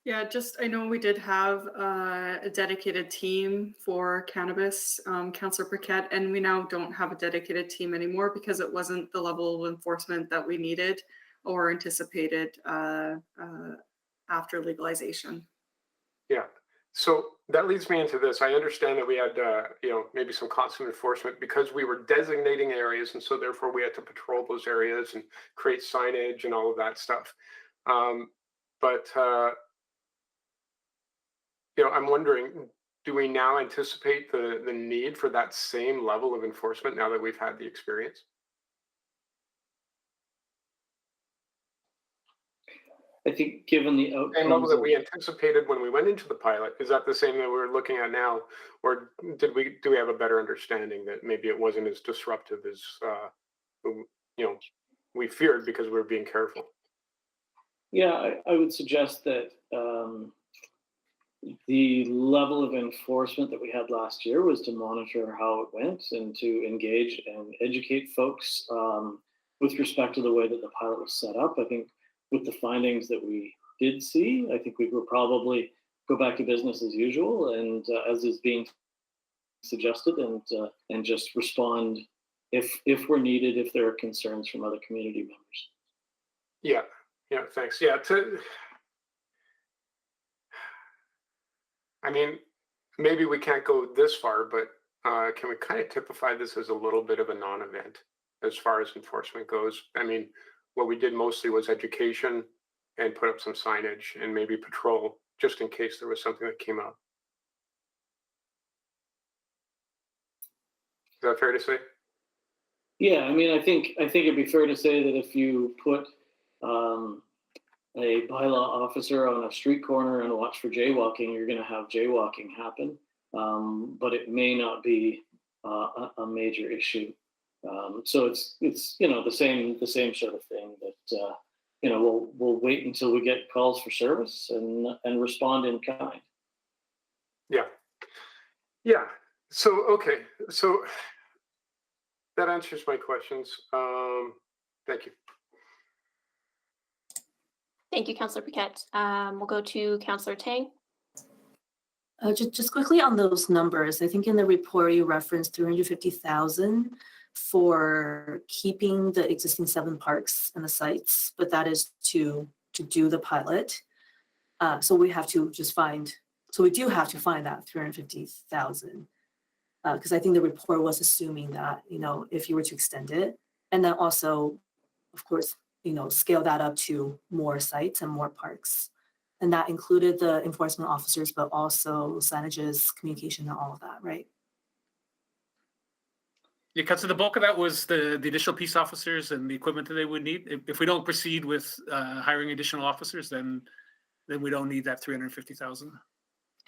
Yeah, I know we did have a dedicated team for cannabis, Councillor Paquette, and we now don't have a dedicated team anymore because it wasn't the level of enforcement that we needed or anticipated after legalization. Yeah, so that leads me into this. I understand that we had, maybe some costs of enforcement because we were designating areas, and so therefore we had to patrol those areas and create signage and all of that stuff. I'm wondering, do we now anticipate the need for that same level of enforcement now that we've had the experience? I think given the outcomes, same level that we anticipated when we went into the pilot, is that the same that we're looking at now, or do we have a better understanding that maybe it wasn't as disruptive as we feared because we were being careful? Yeah, I would suggest that the level of enforcement that we had last year was to monitor how it went and to engage and educate folks with respect to the way that the pilot was set up. I think with the findings that we did see, I think we will probably go back to business as usual, and as is being suggested, and just respond if we're needed, if there are concerns from other community members. Yeah, thanks. Yeah, I mean, maybe we can't go this far, but can we kind of typify this as a little bit of a non-event as far as enforcement goes? I mean, what we did mostly was education and put up some signage and maybe patrol just in case there was something that came up. Is that fair to say? Yeah, I mean, I think it'd be fair to say that if you put a bylaw officer on a street corner and watch for jaywalking, you're going to have jaywalking happen, but it may not be a major issue. So it's the same sort of thing that we'll wait until we get calls for service and respond in kind. Yeah. So okay, so that answers my questions. Thank you. Thank you, Councillor Paquette. We'll go to Councillor Tang. Just quickly on those numbers, I think in the report you referenced 350,000 for keeping the existing 7 parks and the sites, but that is to do the pilot. So we have to just find, so we do have to find that 350,000 because I think the report was assuming that, if you were to extend it, and then also, of course, scale that up to more sites and more parks. And that included the enforcement officers, but also signages, communication, and all of that, right? Yeah, so the bulk of that was the additional peace officers and the equipment that they would need. If we don't proceed with hiring additional officers, then we don't need that 350,000.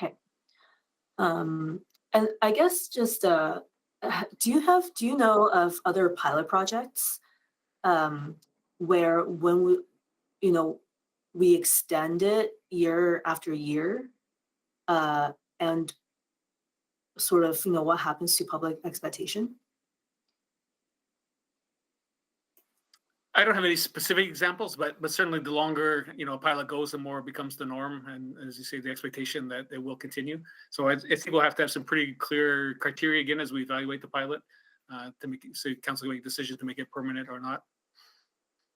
Okay. And I guess just, do you know of other pilot projects where when we, you know, we extend it year after year, and sort of, you know, what happens to public expectation? I don't have any specific examples, but certainly the longer, you know, a pilot goes, the more it becomes the norm, and as you say, the expectation that it will continue. So I think we'll have to have some pretty clear criteria again as we evaluate the pilot to make so council make a decision to make it permanent or not.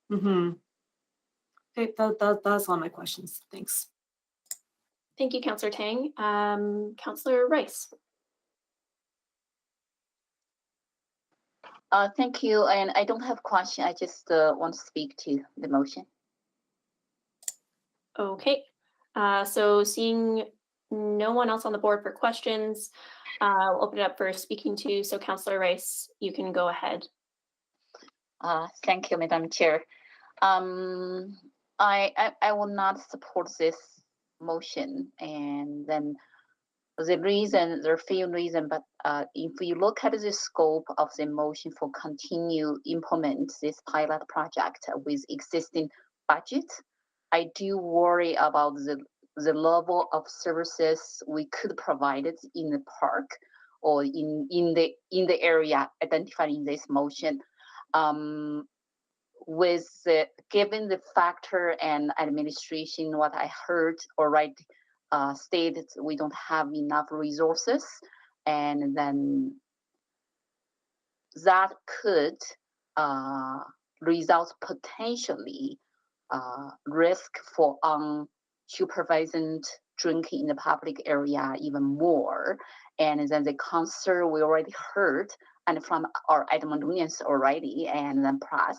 Mm-hmm. Okay, that's all my questions. Thanks. Thank you, Councillor Tang. Councillor Rice. Thank you. And I don't have a question. I just want to speak to the motion. Okay. So seeing no one else on the board for questions, I'll open it up for speaking to. So Councillor Rice, you can go ahead. Thank you, Madam Chair. I will not support this motion, and then the reason, there are a few reasons, but if you look at the scope of the motion for continue implement this pilot project with existing budget, I do worry about the level of services we could provide it in the park or in the area identified in this motion. Given the factor and administration, what I heard already stated, we don't have enough resources, and then that could result potentially risk for unsupervised drinking in the public area even more. And then the concern we already heard and from our Edmontonians already, and then plus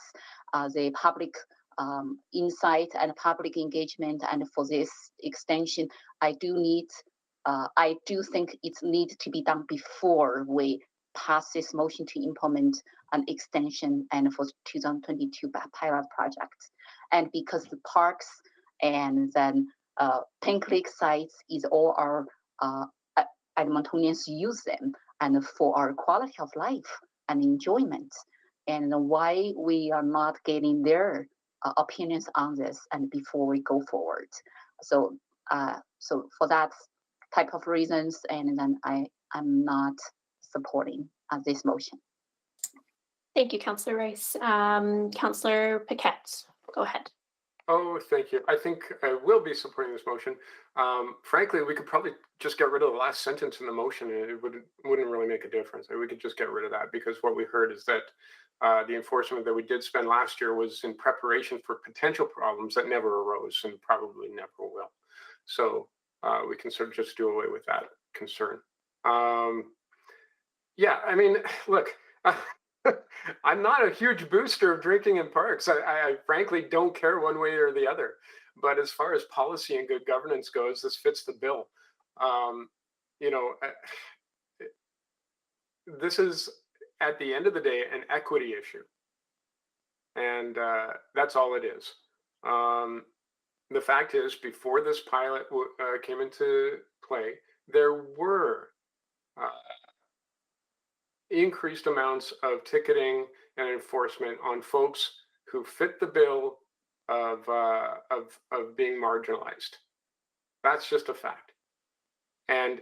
the public insight and public engagement. And for this extension, I do think it needs to be done before we pass this motion to implement an extension and for 2022 pilot project. And because the parks and then Pink Lake sites is all our Edmontonians use them, and for our quality of life and enjoyment, and why we are not getting their opinions on this and before we go forward. So so for that type of reasons, and then I'm not supporting this motion. Thank you, Councillor Rice. Councillor Paquette, go ahead. Oh, thank you. I think I will be supporting this motion. Frankly, we could probably just get rid of the last sentence in the motion, and it wouldn't really make a difference. We could just get rid of that, because what we heard is that the enforcement that we did spend last year was in preparation for potential problems that never arose and probably never will. So we can sort of just do away with that concern. Yeah, I mean, look, I'm not a huge booster of drinking in parks. I frankly don't care one way or the other. But as far as policy and good governance goes, this fits the bill. You know, this is, at the end of the day, an equity issue. And that's all it is. The fact is, before this pilot came into play, there were increased amounts of ticketing and enforcement on folks who fit the bill of being marginalized. That's just a fact. And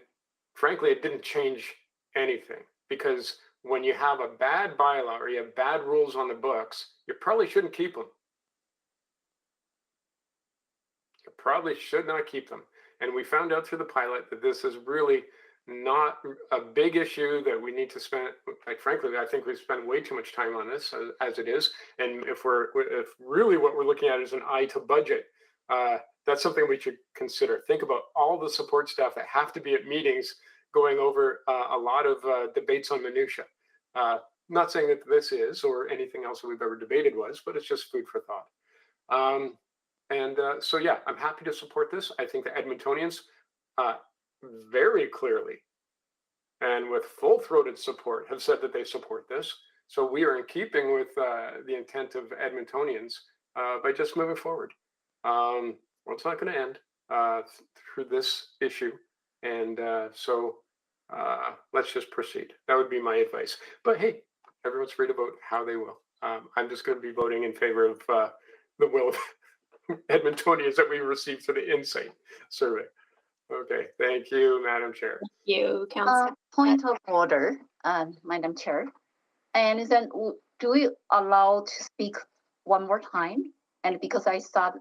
frankly, it didn't change anything, because when you have a bad bylaw or you have bad rules on the books, you probably shouldn't keep them. You probably should not keep them. And we found out through the pilot that this is really not a big issue that we need to spend. Like, frankly, I think we've spent way too much time on this as it is. And if really what we're looking at is an eye to budget, that's something we should consider. Think about all the support staff that have to be at meetings going over a lot of debates on minutia. Not saying that this is or anything else that we've ever debated was, but it's just food for thought. So yeah, I'm happy to support this. I think the Edmontonians very clearly and with full-throated support have said that they support this. So we are in keeping with the intent of Edmontonians by just moving forward. Well, it's not going to end through this issue. And so let's just proceed. That would be my advice. But hey, everyone's free to vote how they will. I'm just going to be voting in favor of the will of Edmontonians that we received for the insight survey. Okay, thank you, Madam Chair. Thank you, Councillor. Point of order, Madam Chair. And then do we allow to speak one more time? And because I saw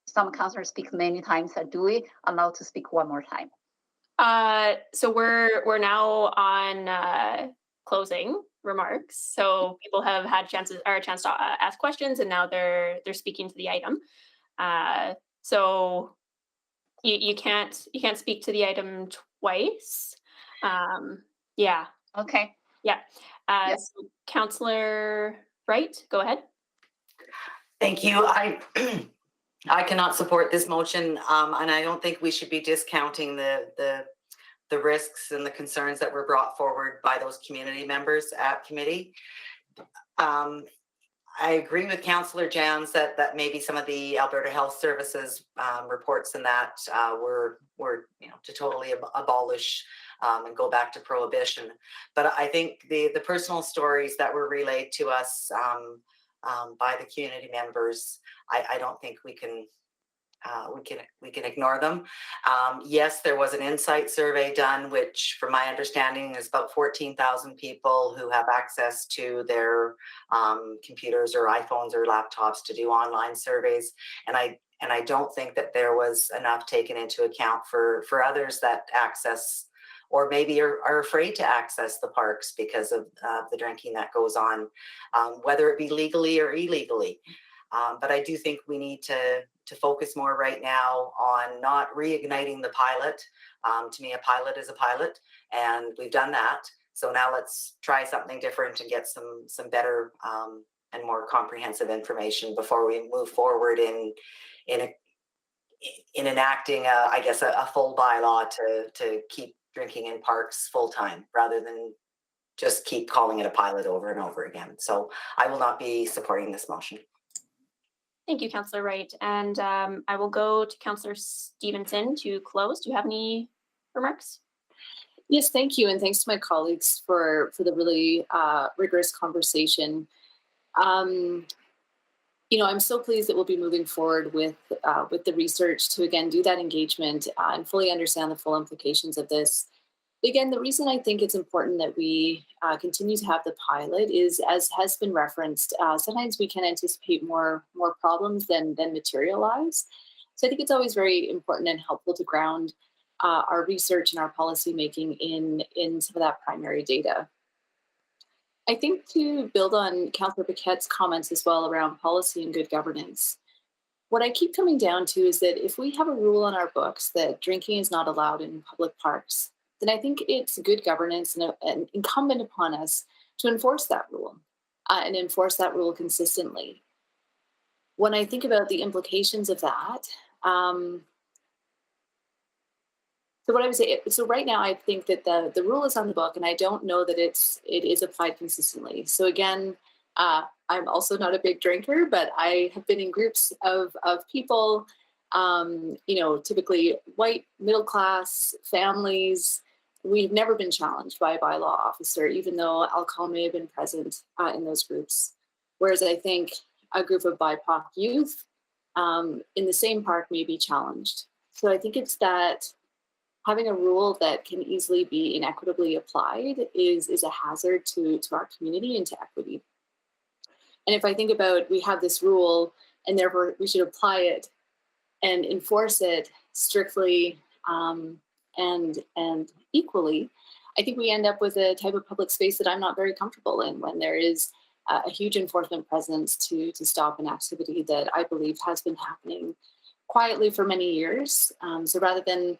some councillors speak many times, do we allow to speak one more time? So we're now on closing remarks. So people have had a chance to ask questions, and now they're speaking to the item. So you can't speak to the item twice. Yeah. Okay. Yeah. So Councillor Wright, go ahead. Thank you. I cannot support this motion, and I don't think we should be discounting the risks and the concerns that were brought forward by those community members at committee. I agree with Councillor Jans that maybe some of the Alberta Health Services reports in that were to totally abolish and go back to prohibition. But I think the personal stories that were relayed to us by the community members, I don't think we can ignore them. Yes, there was an insight survey done, which from my understanding is about 14,000 people who have access to their computers or iPhones or laptops to do online surveys. And I don't think that there was enough taken into account for others that access or maybe are afraid to access the parks because of the drinking that goes on, whether it be legally or illegally. But I do think we need to focus more right now on not reigniting the pilot. To me, a pilot is a pilot, and we've done that. So now let's try something different and get some better and more comprehensive information before we move forward in enacting, I guess, a full bylaw to keep drinking in parks full time, rather than just keep calling it a pilot over and over again. So I will not be supporting this motion. Thank you, Councillor Wright. And I will go to Councillor Stevenson to close. Do you have any remarks? Yes, thank you. And thanks to my colleagues for the really rigorous conversation. I'm so pleased that we'll be moving forward with the research to, again, do that engagement and fully understand the full implications of this. Again, the reason I think it's important that we continue to have the pilot is, as has been referenced, sometimes we can anticipate more problems than materialize. So I think it's always very important and helpful to ground our research and our policy making in some of that primary data. I think to build on Councillor Paquette's comments as well around policy and good governance, what I keep coming down to is that if we have a rule on our books that drinking is not allowed in public parks, then I think it's good governance and incumbent upon us to enforce that rule and enforce that rule consistently. When I think about the implications of that, so what I would say, so right now I think that the rule is on the book, and I don't know that it is applied consistently. So again, I'm also not a big drinker, but I have been in groups of people, typically white, middle class families. We've never been challenged by a bylaw officer, even though alcohol may have been present in those groups. Whereas I think a group of BIPOC youth in the same park may be challenged. So I think it's that having a rule that can easily be inequitably applied is a hazard to our community and to equity. And if I think about, we have this rule and therefore we should apply it and enforce it strictly and equally, I think we end up with a type of public space that I'm not very comfortable in, when there is a huge enforcement presence to stop an activity that I believe has been happening quietly for many years. So rather than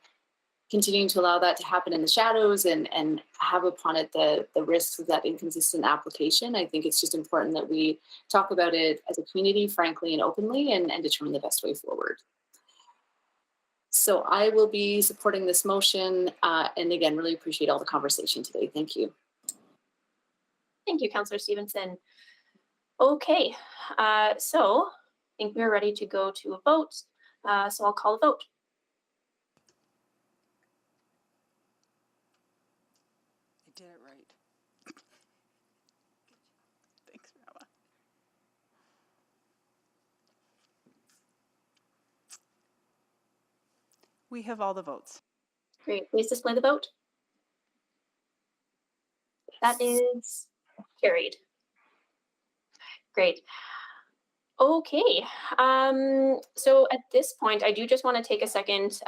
continuing to allow that to happen in the shadows and have upon it the risks of that inconsistent application, I think it's just important that we talk about it as a community, frankly and openly, and determine the best way forward. So I will be supporting this motion, and again, really appreciate all the conversation today. Thank you. Thank you, Councillor Stevenson. Okay, so I think we're ready to go to a vote. So I'll call a vote. I did it right. Thanks, Rama. We have all the votes. Great. Please display the vote. That is carried. Great. Okay. So at this point, I do just want to take a second,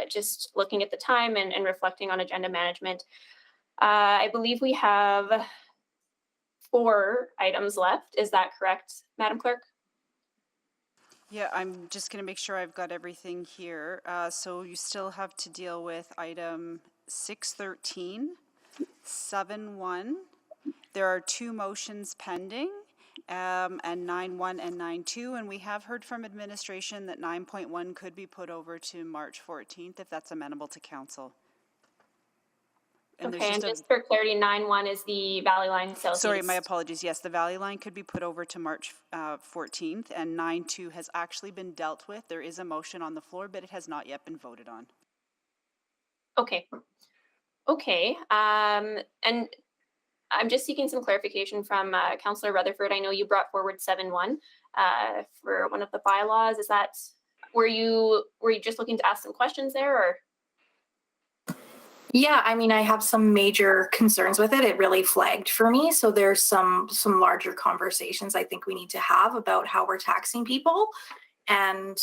just looking at the time and reflecting on agenda management. I believe we have 4 items left. Is that correct, Madam Clerk? Yeah, I'm just going to make sure I've got everything here. So you still have to deal with item 613, 7.1. There are 2 motions pending, and 9.1 and 9.2, and we have heard from administration that 9.1 could be put over to March 14th if that's amenable to council. And okay, and just for clarity, 9.1 is the Valley Line Southeast. Sorry, my apologies. Yes, the Valley Line could be put over to March 14th, and 9.2 has actually been dealt with. There is a motion on the floor, but it has not yet been voted on. Okay. Okay. And I'm just seeking some clarification from Councillor Rutherford. I know you brought forward 7.1 for one of the bylaws. Is that, were you just looking to ask some questions there, or? Yeah, I mean, I have some major concerns with it. It really flagged for me. So there's some larger conversations I think we need to have about how we're taxing people. And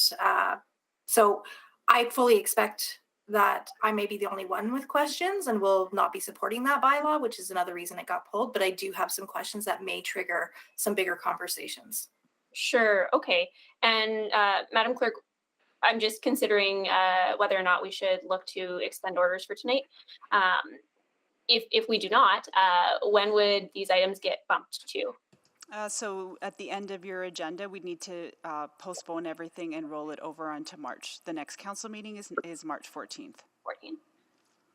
so I fully expect that I may be the only one with questions and will not be supporting that bylaw, which is another reason it got pulled. But I do have some questions that may trigger some bigger conversations. Sure. Okay. And Madam Clerk, I'm just considering whether or not we should look to expend orders for tonight. If we do not, when would these items get bumped to? So at the end of your agenda, we need to postpone everything and roll it over onto March. The next council meeting is March 14th. 14.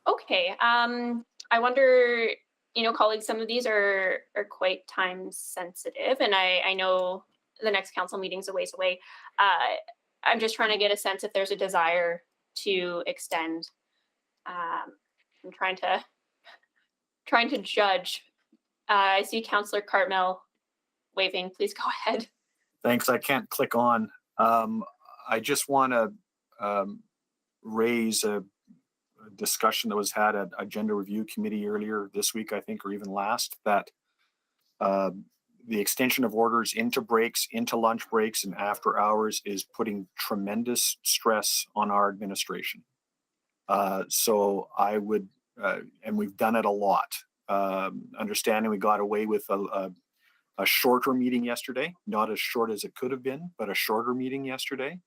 Okay. I wonder, colleagues, some of these are quite time sensitive, and I know the next council meeting's a ways away. I'm just trying to get a sense if there's a desire to extend. I'm trying to judge. I see Councillor Cartmell waving. Please go ahead. Thanks. I can't click on. I just want to raise a discussion that was had at Agenda Review Committee earlier this week, I think, or even last, that the extension of orders into breaks, into lunch breaks, and after hours is putting tremendous stress on our administration. So I would, and we've done it a lot. Understanding we got away with a shorter meeting yesterday, not as short as it could have been, but a shorter meeting yesterday.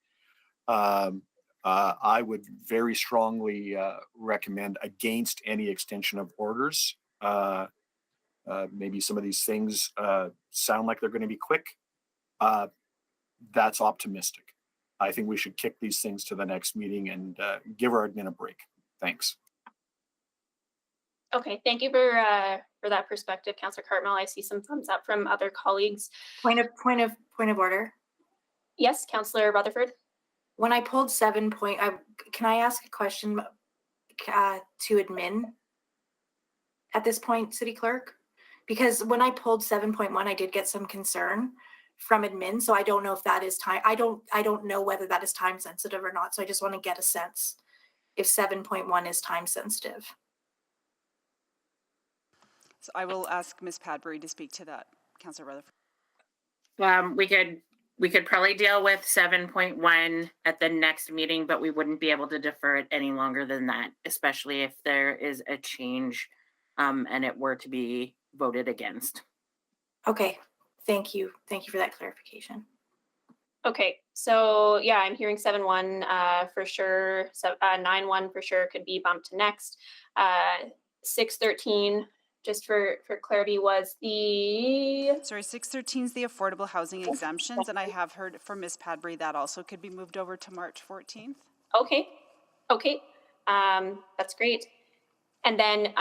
I would very strongly recommend against any extension of orders. Maybe some of these things sound like they're going to be quick. That's optimistic. I think we should kick these things to the next meeting and give our admin a break. Thanks. Okay, thank you for that perspective, Councillor Cartmell. I see some thumbs up from other colleagues. Point of order. Yes, Councillor Rutherford. When I pulled 7. Can I ask a question to admin at this point, City Clerk? Because when I pulled 7.1, I did get some concern from admin. So I don't know if that is time. I don't know whether that is time sensitive or not. So I just want to get a sense if 7.1 is time sensitive. So I will ask Ms. Padbury to speak to that, Councillor Rutherford. We could probably deal with 7.1 at the next meeting, but we wouldn't be able to defer it any longer than that, especially if there is a change and it were to be voted against. Okay, thank you. Thank you for that clarification. Okay, so yeah, I'm hearing 7.1 for sure. So 9.1 for sure could be bumped to next. 6.13, just for clarity, was the... Sorry, 6.13 is the affordable housing exemptions, and I have heard from Ms. Padbury that also could be moved over to March 14th. Okay, that's great. And then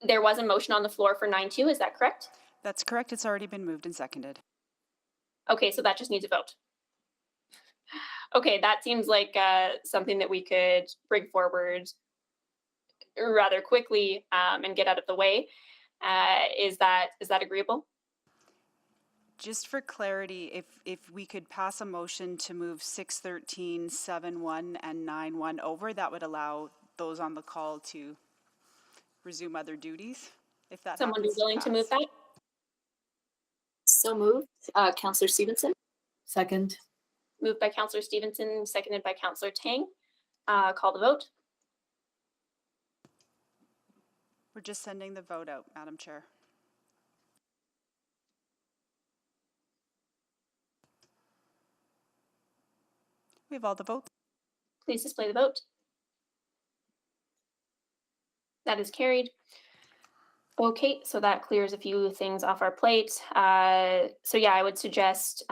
there was a motion on the floor for 9.2, is that correct? That's correct. It's already been moved and seconded. Okay, so that just needs a vote. Okay, that seems like something that we could bring forward rather quickly and get out of the way. Is that agreeable? Just for clarity, if we could pass a motion to move 613, 71, and 91 over, that would allow those on the call to resume other duties, if that Someone be happens willing to move that? So moved. Councillor Stevenson. Second. Moved by Councillor Stevenson, seconded by Councillor Tang. Call the vote. We're just sending the vote out, Madam Chair. We have all the votes. Please display the vote. That is carried. Okay, so that clears a few things off our plate. So yeah, I would suggest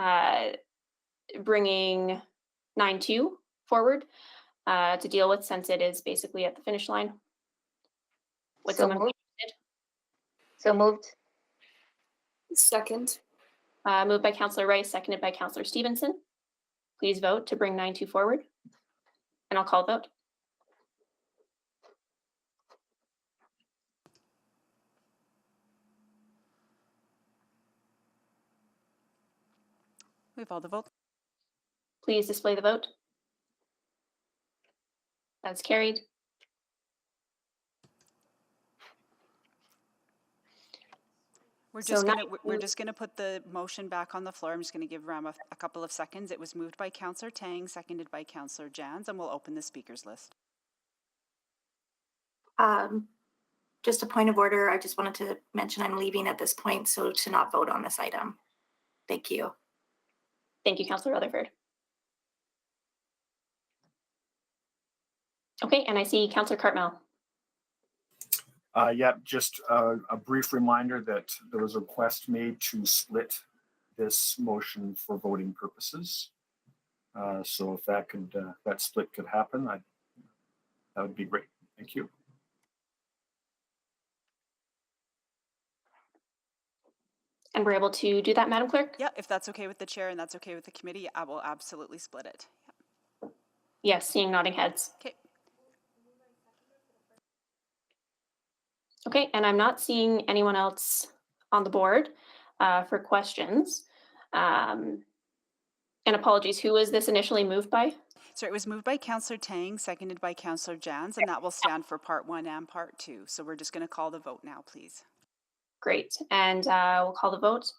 bringing 9.2 forward to deal with, since it is basically at the finish line. Would So someone be moved. interested? So moved. Second. Moved by Councillor Rice, seconded by Councillor Stevenson. Please vote to bring 9.2 forward, and I'll call the vote. We have all the votes. Please display the vote. That's carried. We're So just now- gonna we're just gonna put the motion back on the floor. I'm just gonna give Ram a couple of seconds. It was moved by Councillor Tang, seconded by Councillor Jans, and we'll open the speakers list. Just a point of order. I just wanted to mention I'm leaving at this point, so to not vote on this item. Thank you. Thank you, Councillor Rutherford. Okay, and I see Councillor Cartmell. Yeah, just a brief reminder that there was a request made to split this motion for voting purposes. So if that could, that split could happen, that would be great. Thank you. And we're able to do that, Madam Clerk? Yeah, if that's okay with the chair and that's okay with the committee, I will absolutely split it. Yes, seeing nodding heads. Okay. Okay, and I'm not seeing anyone else on the board for questions. And apologies, who was this initially moved by? So it was moved by Councillor Tang, seconded by Councillor Jans, and that will stand for part 1 and part 2. So we're just going to call the vote now, please. Great, and we'll call the vote.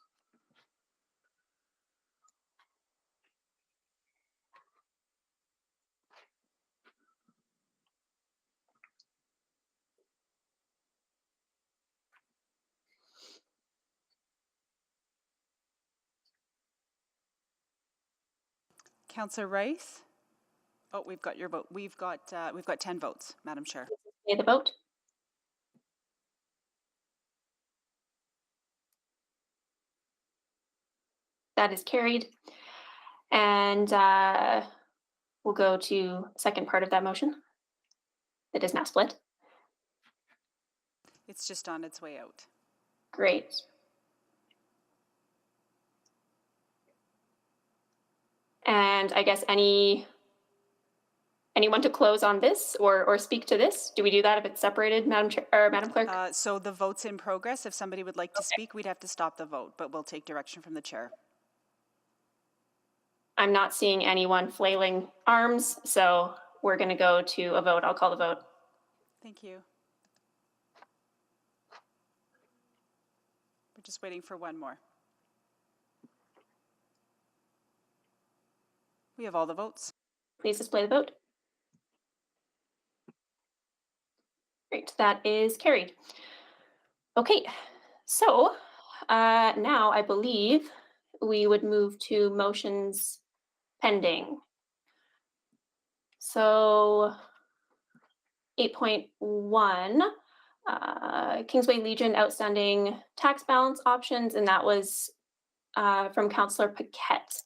Councillor Rice? Oh, we've got your vote. We've got 10 votes, Madam Chair. Say the vote. That is carried. And we'll go to second part of that motion. It is now split. It's just on its way out. Great. And I guess anyone to close on this or speak to this? Do we do that if it's separated, Madam Chair or Madam Clerk? So the vote's in progress. If somebody would like to speak, we'd have to stop the vote, but we'll take direction from the chair. I'm not seeing anyone flailing arms, so we're going to go to a vote. I'll call the vote. Thank you. We're just waiting for one more. We have all the votes. Please display the vote. Great, that is carried. Okay, so now I believe we would move to motions pending. So 8.1, Kingsway Legion outstanding tax balance options, and that was from Councillor Paquette.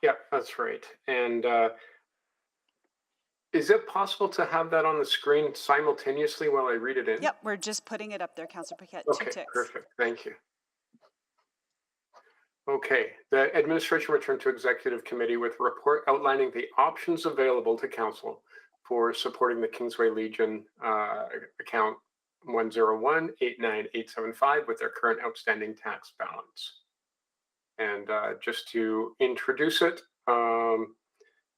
Yeah, that's right. And is it possible to have that on the screen simultaneously while I read it in? Yep, we're just putting it up there, Councillor Paquette. Okay, 2 ticks. perfect. Thank you. Okay, the administration returned to executive committee with a report outlining the options available to council for supporting the Kingsway Legion account 101-89875 with their current outstanding tax balance. And just to introduce it,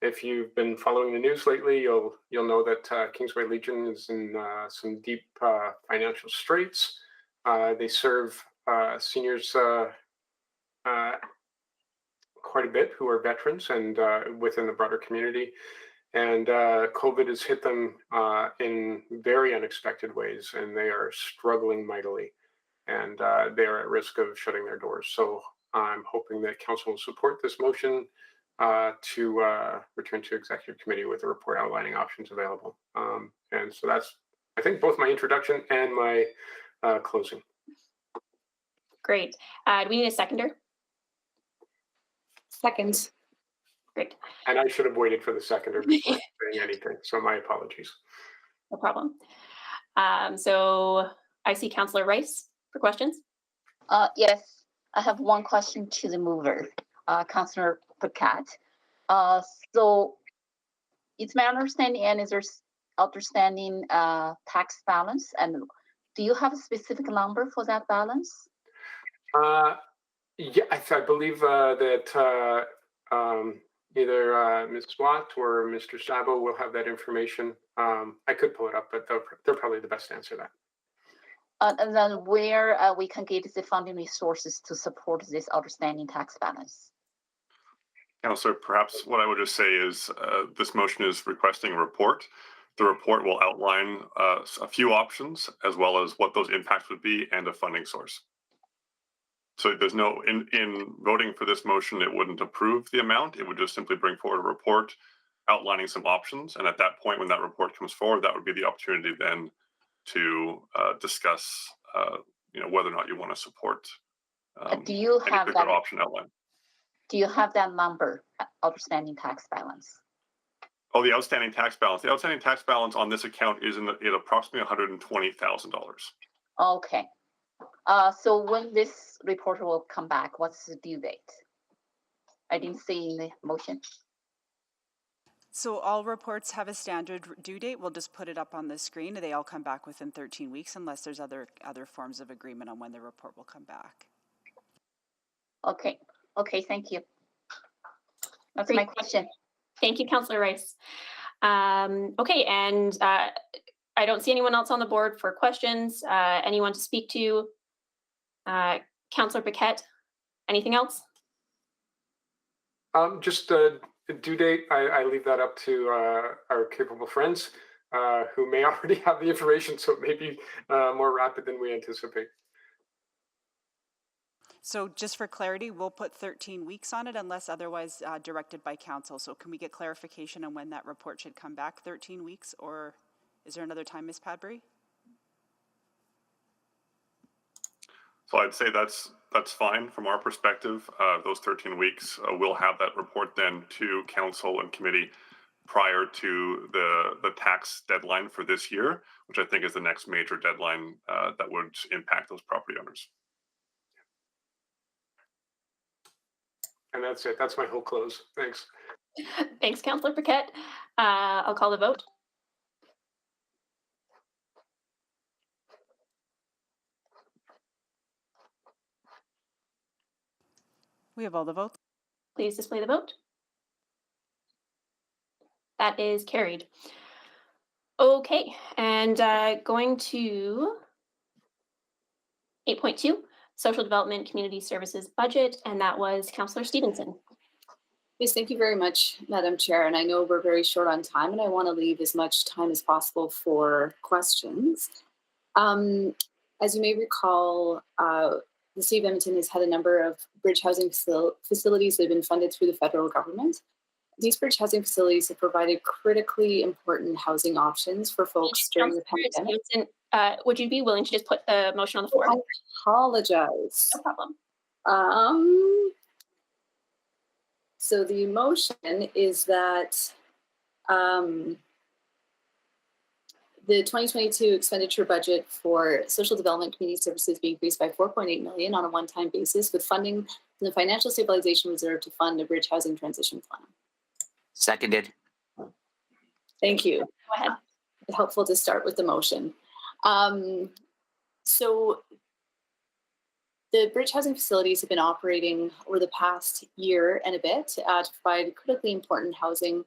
if you've been following the news lately, you'll know that Kingsway Legion is in some deep financial straits. They serve seniors quite a bit who are veterans and within the broader community. And COVID has hit them in very unexpected ways, and they are struggling mightily, and they are at risk of shutting their doors. So I'm hoping that council will support this motion to return to executive committee with a report outlining options available. And so that's, I think, both my introduction and my closing. Great. Do we need a seconder? Second. Great. And I should have waited for the seconder before saying anything, so my apologies. No problem. So I see Councillor Rice for questions. Yes, I have one question to the mover, Councillor Paquette. So it's my understanding, and is there outstanding tax balance? And do you have a specific number for that balance? Yeah, I believe that either Ms. Watt or Mr. Sabo will have that information. I could pull it up, but they're probably the best to answer that. And then where we can get the funding resources to support this outstanding tax balance? Councillor, perhaps what I would just say is this motion is requesting a report. The report will outline a few options as well as what those impacts would be and a funding source. So there's no, in voting for this motion, it wouldn't approve the amount. It would just simply bring forward a report outlining some options. And at that point, when that report comes forward, that would be the opportunity then to discuss whether or not you want to support do you have that option outline. Do you have that number, outstanding tax balance? Oh, the outstanding tax balance. The outstanding tax balance on this account is at approximately $120,000. Okay. So when this report will come back, what's the due date? I didn't see in the motion. So all reports have a standard due date. We'll just put it up on the screen. They all come back within 13 weeks unless there's other forms of agreement on when the report will come back. Okay. Okay, thank you. That's my question. Thank you, Councillor Rice. Okay, and I don't see anyone else on the board for questions. Anyone to speak to? Councillor Paquette, anything else? Just the due date, I leave that up to our capable friends who may already have the information, so it may be more rapid than we anticipate. So just for clarity, we'll put 13 weeks on it unless otherwise directed by council. So can we get clarification on when that report should come back? 13 weeks, or is there another time, Ms. Padbury? So I'd say that's fine from our perspective. Those 13 weeks, we'll have that report then to council and committee prior to the tax deadline for this year, which I think is the next major deadline that would impact those property owners. And that's it. That's my whole close. Thanks. Thanks, Councillor Paquette. I'll call the vote. We have all the votes. Please display the vote. That is carried. Okay, and going to 8.2, Social Development Community Services Budget, and that was Councillor Stevenson. Yes, thank you very much, Madam Chair. And I know we're very short on time, and I want to leave as much time as possible for questions. As you may recall, the City of Edmonton has had a number of bridge housing facilities that have been funded through the federal government. These bridge housing facilities have provided critically important housing options for folks during the pandemic. Would you be willing to just put the motion on the floor? I apologize. No problem. So the motion is that the 2022 expenditure budget for social development community services be increased by $4.8 million on a one-time basis, with funding from the Financial Stabilization Reserve to fund a bridge housing transition plan. Seconded. Thank you. Go ahead. Helpful to start with the motion. So the bridge housing facilities have been operating over the past year and a bit to provide critically important housing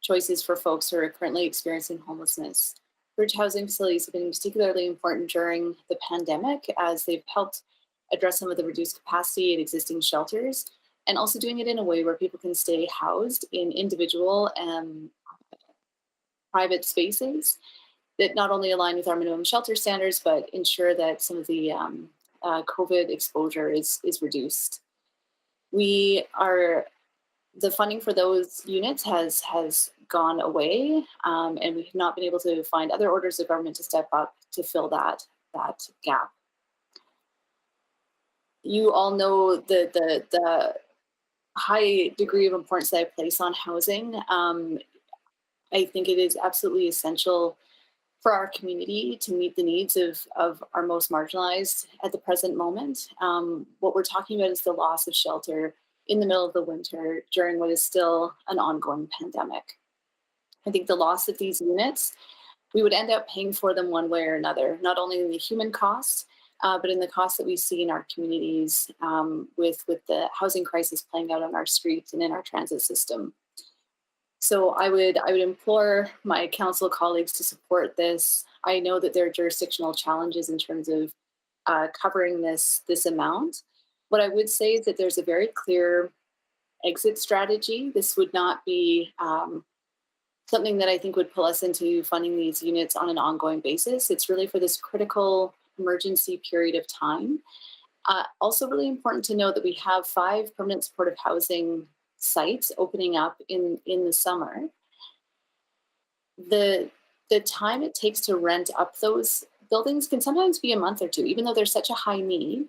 choices for folks who are currently experiencing homelessness. Bridge housing facilities have been particularly important during the pandemic as they've helped address some of the reduced capacity at existing shelters, and also doing it in a way where people can stay housed in individual and private spaces that not only align with our minimum shelter standards, but ensure that some of the COVID exposure is reduced. The funding for those units has gone away, and we have not been able to find other orders of government to step up to fill that gap. You all know the high degree of importance that I place on housing. I think it is absolutely essential for our community to meet the needs of our most marginalized at the present moment. What we're talking about is the loss of shelter in the middle of the winter during what is still an ongoing pandemic. I think the loss of these units, we would end up paying for them one way or another, not only in the human cost, but in the cost that we see in our communities with the housing crisis playing out on our streets and in our transit system. So I would implore my council colleagues to support this. I know that there are jurisdictional challenges in terms of covering this amount. What I would say is that there's a very clear exit strategy. This would not be something that I think would pull us into funding these units on an ongoing basis. It's really for this critical emergency period of time. Also really important to note that we have 5 permanent supportive housing sites opening up in the summer. The time it takes to rent up those buildings can sometimes be a month or two, even though there's such a high need.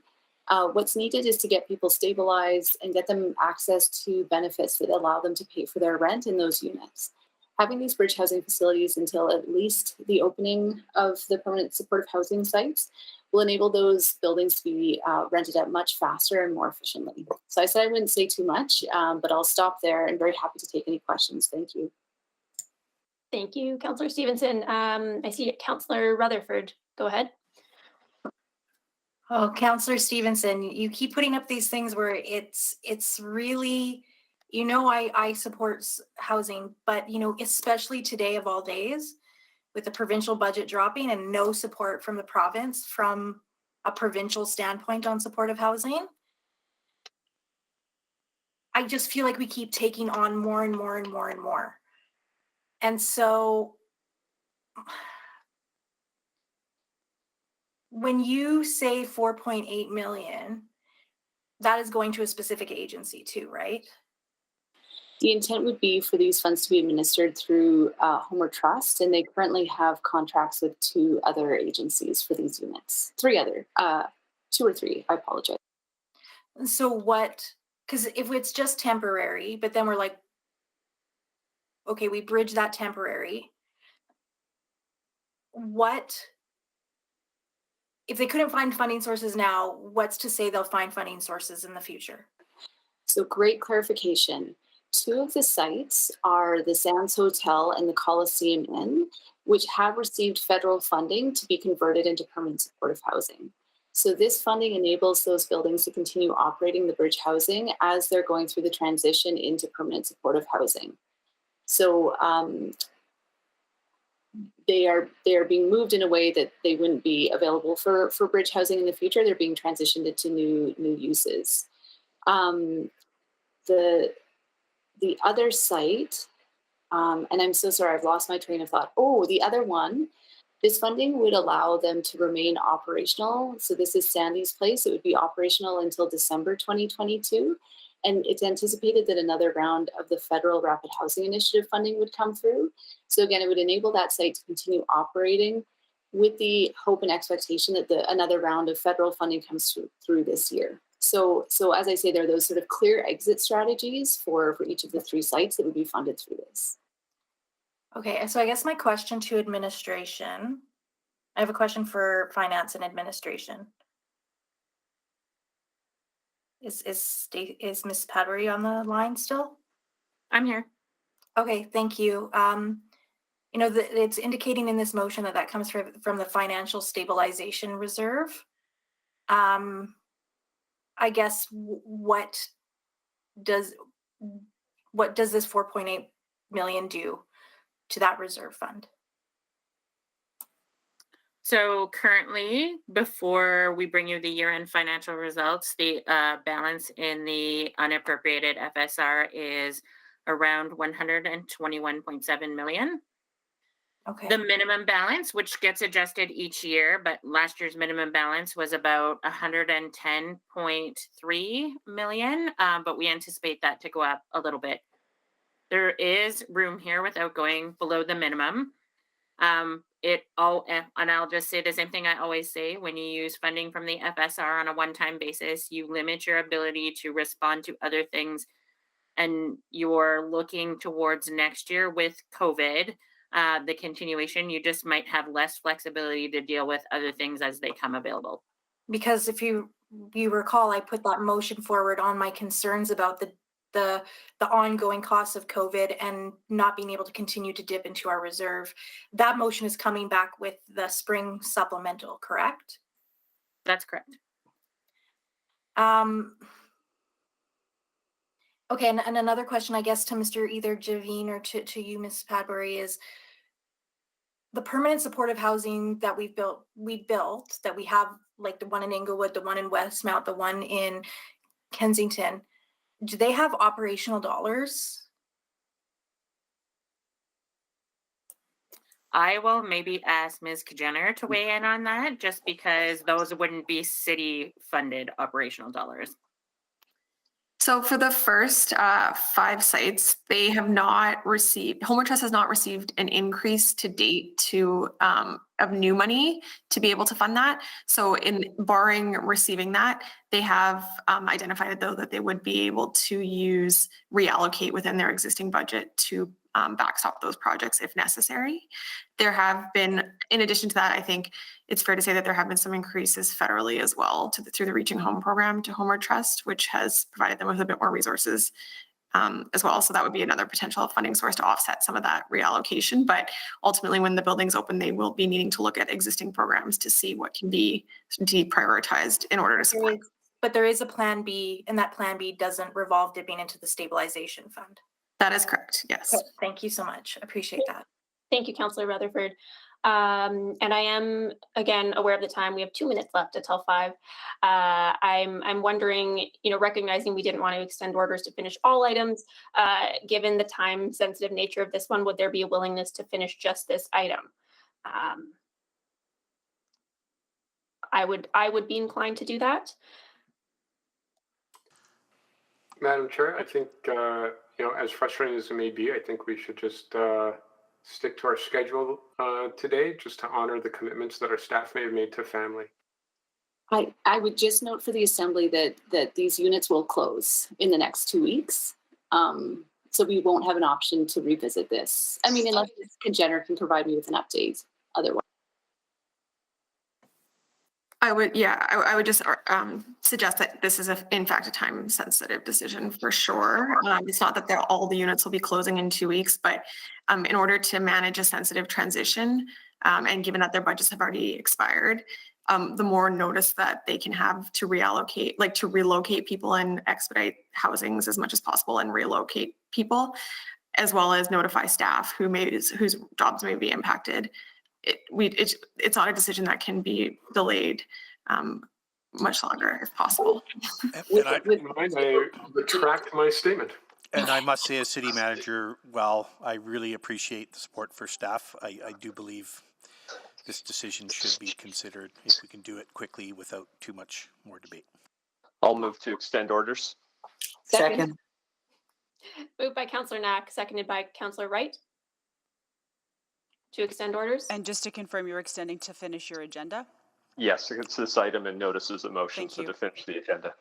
What's needed is to get people stabilized and get them access to benefits that allow them to pay for their rent in those units. Having these bridge housing facilities until at least the opening of the permanent supportive housing sites will enable those buildings to be rented out much faster and more efficiently. So I said I wouldn't say too much, but I'll stop there and very happy to take any questions. Thank you. Thank you, Councillor Stevenson. I see Councillor Rutherford. Go ahead. Oh, Councillor Stevenson, you keep putting up these things where it's really, I support housing, but especially today of all days, with the provincial budget dropping and no support from the province from a provincial standpoint on supportive housing, I just feel like we keep taking on more and more and more and more. And so when you say 4.8 million, that is going to a specific agency too, right? The intent would be for these funds to be administered through Homeward Trust, and they currently have contracts with 2 other agencies for these units. 2 or 3, I apologize. So what, because if it's just temporary, but then we're like, okay, we bridge that temporary. What, if they couldn't find funding sources now, what's to say they'll find funding sources in the future? So great clarification. 2 of the sites are the Sands Hotel and the Coliseum Inn, which have received federal funding to be converted into permanent supportive housing. So this funding enables those buildings to continue operating the bridge housing as they're going through the transition into permanent supportive housing. So they are being moved in a way that they wouldn't be available for bridge housing in the future. They're being transitioned into new uses. The other site, and I'm so sorry, I've lost my train of thought. Oh, the other one, this funding would allow them to remain operational. So this is Sandy's Place. It would be operational until December 2022. And it's anticipated that another round of the federal Rapid Housing Initiative funding would come through. So again, it would enable that site to continue operating with the hope and expectation that another round of federal funding comes through this year. So as I say, there are those sort of clear exit strategies for each of the 3 sites that would be funded through this. Okay, so I guess my question to administration, I have a question for finance and administration. Is Ms. Padbury on the line still? I'm here. Okay, thank you. you know, it's indicating in this motion that comes from the financial stabilization reserve. I guess what does this 4.8 million do to that reserve fund? So currently, before we bring you the year-end financial results, the balance in the unappropriated FSR is around 121.7 million. Okay. The minimum balance, which gets adjusted each year, but last year's minimum balance was about 110.3 million, but we anticipate that to go up a little bit. There is room here without going below the minimum. And I'll just say the same thing I always say: when you use funding from the FSR on a one-time basis, you limit your ability to respond to other things, and you're looking towards next year with COVID, the continuation, you just might have less flexibility to deal with other things as they come available. Because if you recall, I put that motion forward on my concerns about the ongoing costs of COVID and not being able to continue to dip into our reserve. That motion is coming back with the spring supplemental, correct? That's correct. Okay, and another question, I guess, to Mr. either Javine or to you, Ms. Padbury, is the permanent supportive housing that we built, that we have, like the one in Inglewood, the one in Westmount, the one in Kensington, do they have operational dollars? I will maybe ask Ms. Kajener to weigh in on that, just because those wouldn't be city-funded operational dollars. So for the first 5 sites, they have not received, Homer Trust has not received an increase to date to of new money to be able to fund that. So in barring receiving that, they have identified though that they would be able to reallocate within their existing budget to backstop those projects if necessary. There have been, in addition to that, I think it's fair to say that there have been some increases federally as well through the Reaching Home program to Homer Trust, which has provided them with a bit more resources as well. So that would be another potential funding source to offset some of that reallocation. But ultimately, when the buildings open, they will be needing to look at existing programs to see what can be deprioritized in order to support. But there is a plan B, and that plan B doesn't revolve dipping into the stabilization fund. That is correct, yes. Okay, thank you so much. Appreciate that. Thank you, Councillor Rutherford. And I am, again, aware of the time. We have 2 minutes left until 5. I'm wondering, recognizing we didn't want to extend orders to finish all items, given the time-sensitive nature of this one, would there be a willingness to finish just this item? I would be inclined to do that. Madam Chair, I think, as frustrating as it may be, I think we should just stick to our schedule today, just to honor the commitments that our staff may have made to family. I would just note for the Assembly that these units will close in the next 2 weeks. So we won't have an option to revisit this. I mean, unless Ms. Kajener can provide me with an update otherwise. I would just suggest that this is in fact a time-sensitive decision for sure. It's not that all the units will be closing in 2 weeks, but in order to manage a sensitive transition, and given that their budgets have already expired, the more notice that they can have to reallocate, like to relocate people and expedite housings as much as possible and relocate people, as well as notify staff whose jobs may be impacted. It's not a decision that can be delayed much longer if possible. And I retract my statement. And I must say, as city manager, while I really appreciate the support for staff, I do believe this decision should be considered if we can do it quickly without too much more debate. I'll move to extend orders. Second. Moved by Councillor Knack, seconded by Councillor Wright. To extend orders? And just to confirm, you're extending to finish your agenda? Yes, it's this item and notices of motion, Thank so you. to finish the agenda.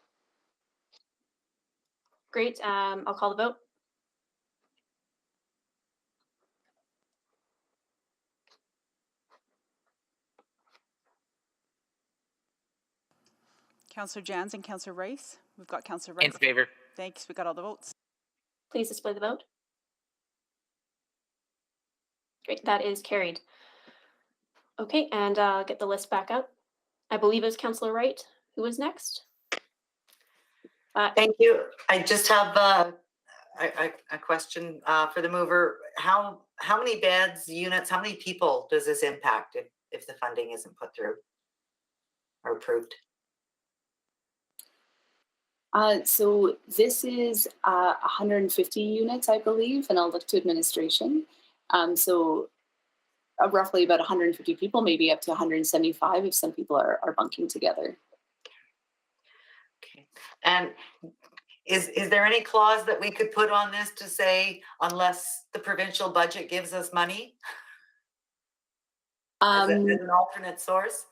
Great. I'll call the vote. Councillor Jans and Councillor Rice. We've got Councillor Rice. In favor. Thanks. We got all the votes. Please display the vote. Great, that is carried. Okay, and get the list back up. I believe it's Councillor Wright who was next. Thank you. I just have a question for the mover. How many beds, units, how many people does this impact if the funding isn't put through or approved? So this is 150 units, I believe, and I'll look to administration. So roughly about 150 people, maybe up to 175 if some people are bunking together. Okay. And is there any clause that we could put on this to say unless the provincial budget gives us money as an alternate source?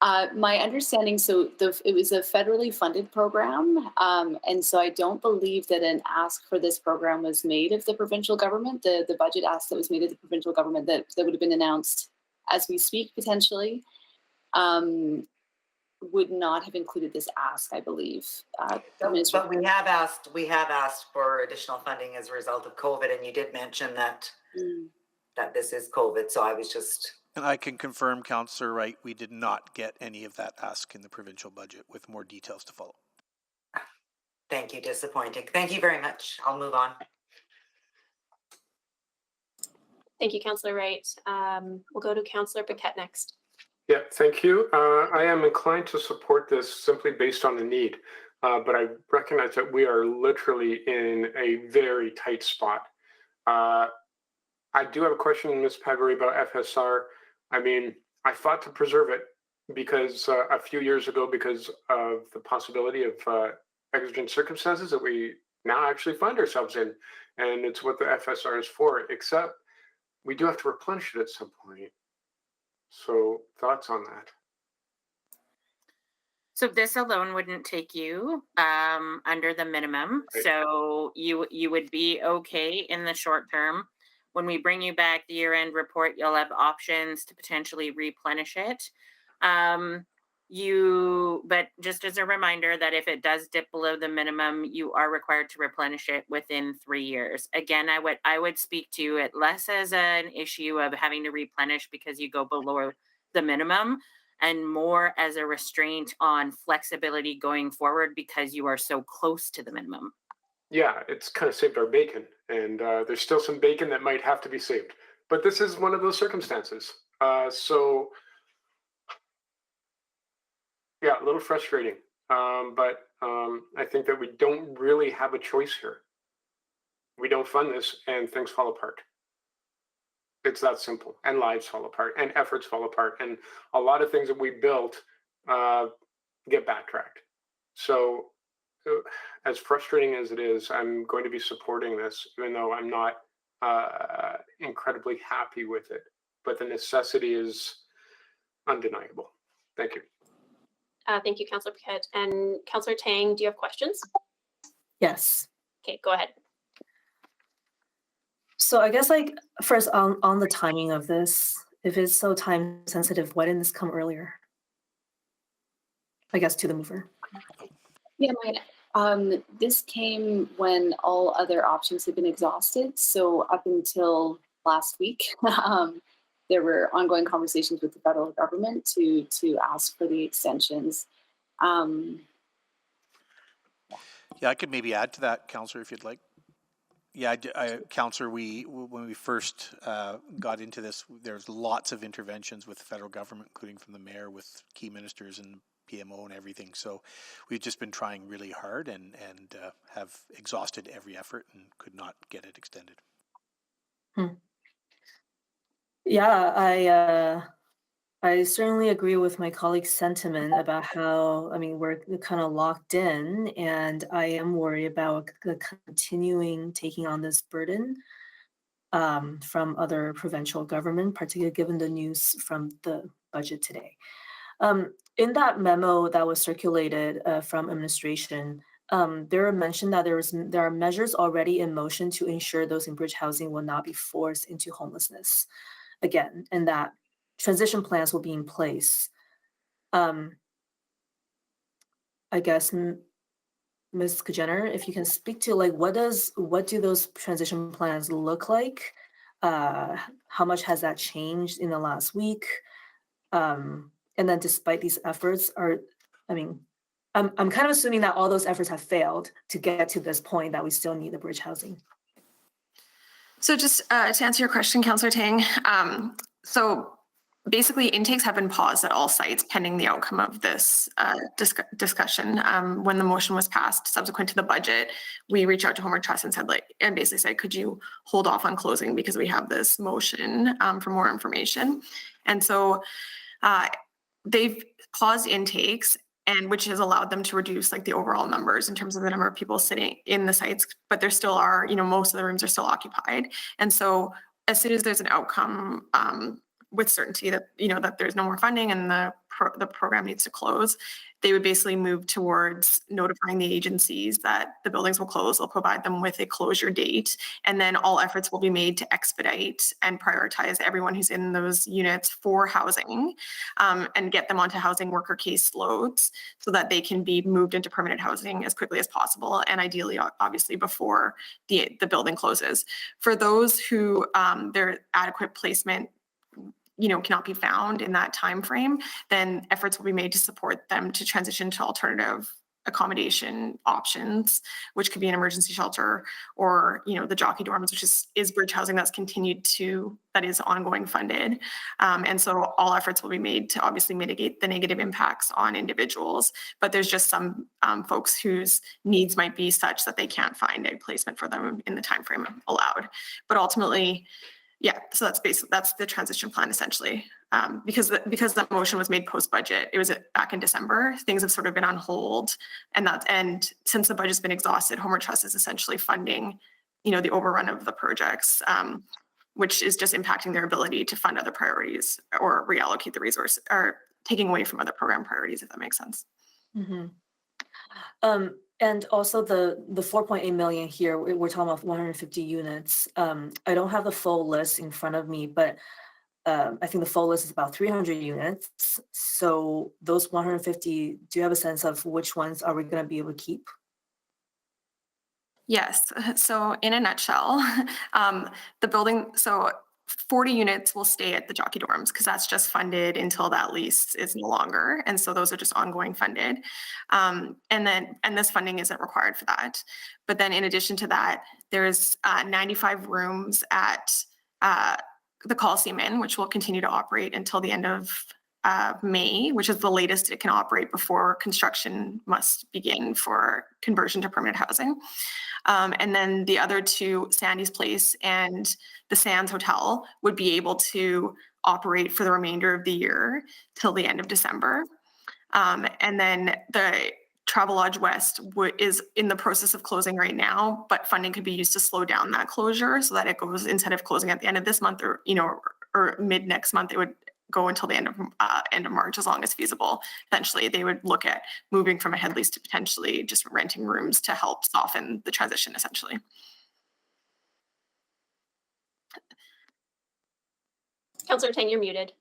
My understanding, so it was a federally funded program, and so I don't believe that an ask for this program was made of the provincial government. The budget ask that was made of the provincial government that would have been announced as we speak potentially would not have included this ask, I believe. But we have asked for additional funding as a result of COVID, and you did mention that that this is COVID. So I was just. And I can confirm, Councillor Wright, we did not get any of that ask in the provincial budget, with more details to follow. Thank you. Disappointing. Thank you very much. I'll move on. Thank you, Councillor Wright. We'll go to Councillor Paquette next. Yeah, thank you. I am inclined to support this simply based on the need, but I recognize that we are literally in a very tight spot. I do have a question, Ms. Paguri, about FSR. I mean, I fought to preserve it because a few years ago, because of the possibility of exigent circumstances that we now actually find ourselves in, and it's what the FSR is for, except we do have to replenish it at some point. So thoughts on that? So this alone wouldn't take you under the minimum. Right. So you would be okay in the short term. When we bring you back the year-end report, you'll have options to potentially replenish it. But just as a reminder that if it does dip below the minimum, you are required to replenish it within 3 years. Again, I would speak to it less as an issue of having to replenish because you go below the minimum, and more as a restraint on flexibility going forward because you are so close to the minimum. Yeah, it's kind of saved our bacon, and there's still some bacon that might have to be saved. But this is one of those circumstances. So yeah, a little frustrating, but I think that we don't really have a choice here. We don't fund this and things fall apart. It's that simple, and lives fall apart, and efforts fall apart, and a lot of things that we built get backtracked. So as frustrating as it is, I'm going to be supporting this, even though I'm not incredibly happy with it, but the necessity is undeniable. Thank you. Thank you, Councillor Paquette. And Councillor Tang, do you have questions? Yes. Okay, go ahead. So I guess like first on the timing of this, if it's so time sensitive, why didn't this come earlier? I guess to the mover. Yeah, this came when all other options had been exhausted. So up until last week, there were ongoing conversations with the federal government to ask for the extensions. Yeah, I could maybe add to that, Councillor, if you'd like. Yeah, Councillor, when we first got into this, there's lots of interventions with the federal government, including from the mayor, with key ministers and PMO and everything. So we've just been trying really hard and have exhausted every effort and could not get it extended. Yeah, I certainly agree with my colleague's sentiment about how, I mean, we're kind of locked in, and I am worried about the continuing taking on this burden from other provincial government, particularly given the news from the budget today. In that memo that was circulated from administration, there are mentioned that there are measures already in motion to ensure those in bridge housing will not be forced into homelessness again, and that transition plans will be in place. I guess, Ms. Kajener, if you can speak to like what do those transition plans look like? How much has that changed in the last week? And then despite these efforts I'm kind of assuming that all those efforts have failed to get to this point that we still need the bridge housing. So just to answer your question, Councillor Tang, so basically intakes have been paused at all sites pending the outcome of this discussion. When the motion was passed subsequent to the budget, we reached out to Homer Trust and basically said, could you hold off on closing because we have this motion for more information. And so they've paused intakes, and which has allowed them to reduce like the overall numbers in terms of the number of people sitting in the sites, but there still are, most of the rooms are still occupied. And so as soon as there's an outcome with certainty that, that there's no more funding and the program needs to close, they would basically move towards notifying the agencies that the buildings will close. They'll provide them with a closure date, and then all efforts will be made to expedite and prioritize everyone who's in those units for housing, and get them onto housing worker case loads so that they can be moved into permanent housing as quickly as possible, and ideally, obviously, before the building closes. For those who their adequate placement cannot be found in that time frame, then efforts will be made to support them to transition to alternative accommodation options, which could be an emergency shelter or the jockey dorms, which is bridge housing that is ongoing funded. And so all efforts will be made to obviously mitigate the negative impacts on individuals, but there's just some folks whose needs might be such that they can't find a placement for them in the time frame allowed. But ultimately, yeah, so that's the transition plan essentially. Because that motion was made post-budget, it was back in December. Things have sort of been on hold, and since the budget's been exhausted, Homer Trust is essentially funding, the overrun of the projects, which is just impacting their ability to fund other priorities or reallocate the resource or taking away from other program priorities, if that makes sense. Mm-hmm. And also the 4.8 million here, we're talking about 150 units. I don't have the full list in front of me, but I think the full list is about 300 units. So those 150, do you have a sense of which ones are we going to be able to keep? Yes. So in a nutshell, the building, 40 units will stay at the jockey dorms because that's just funded until that lease is no longer. And so those are just ongoing funded. And this funding isn't required for that. But then in addition to that, there's 95 rooms at the Coliseum Inn, which will continue to operate until the end of May, which is the latest it can operate before construction must begin for conversion to permanent housing. And then the other two, Sandy's Place and the Sands Hotel, would be able to operate for the remainder of the year till the end of December. And then the Travelodge West is in the process of closing right now, but funding could be used to slow down that closure so that it goes, instead of closing at the end of this month or mid next month, it would go until the end of March, as long as feasible. Eventually, they would look at moving from a head lease to potentially just renting rooms to help soften the transition, essentially. Councillor Tang, you're muted.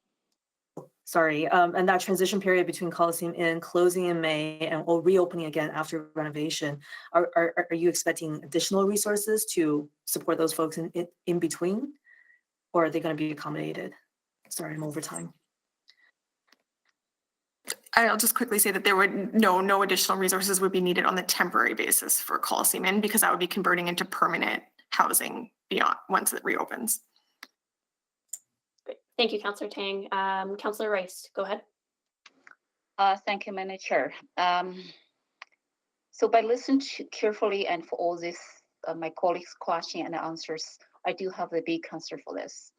Sorry, and that transition period between Coliseum Inn closing in May and reopening again after renovation, are you expecting additional resources to support those folks in between, or are they going to be accommodated? Sorry, I'm over time. I'll just quickly say that there would no additional resources would be needed on the temporary basis for Coliseum Inn, because that would be converting into permanent housing beyond once it reopens. Great. Thank you, Councillor Tang. Councillor Rice, go ahead. Thank you, Madam Chair. So by listening carefully and for all this, my colleagues' question and answers, I do have a big concern for this.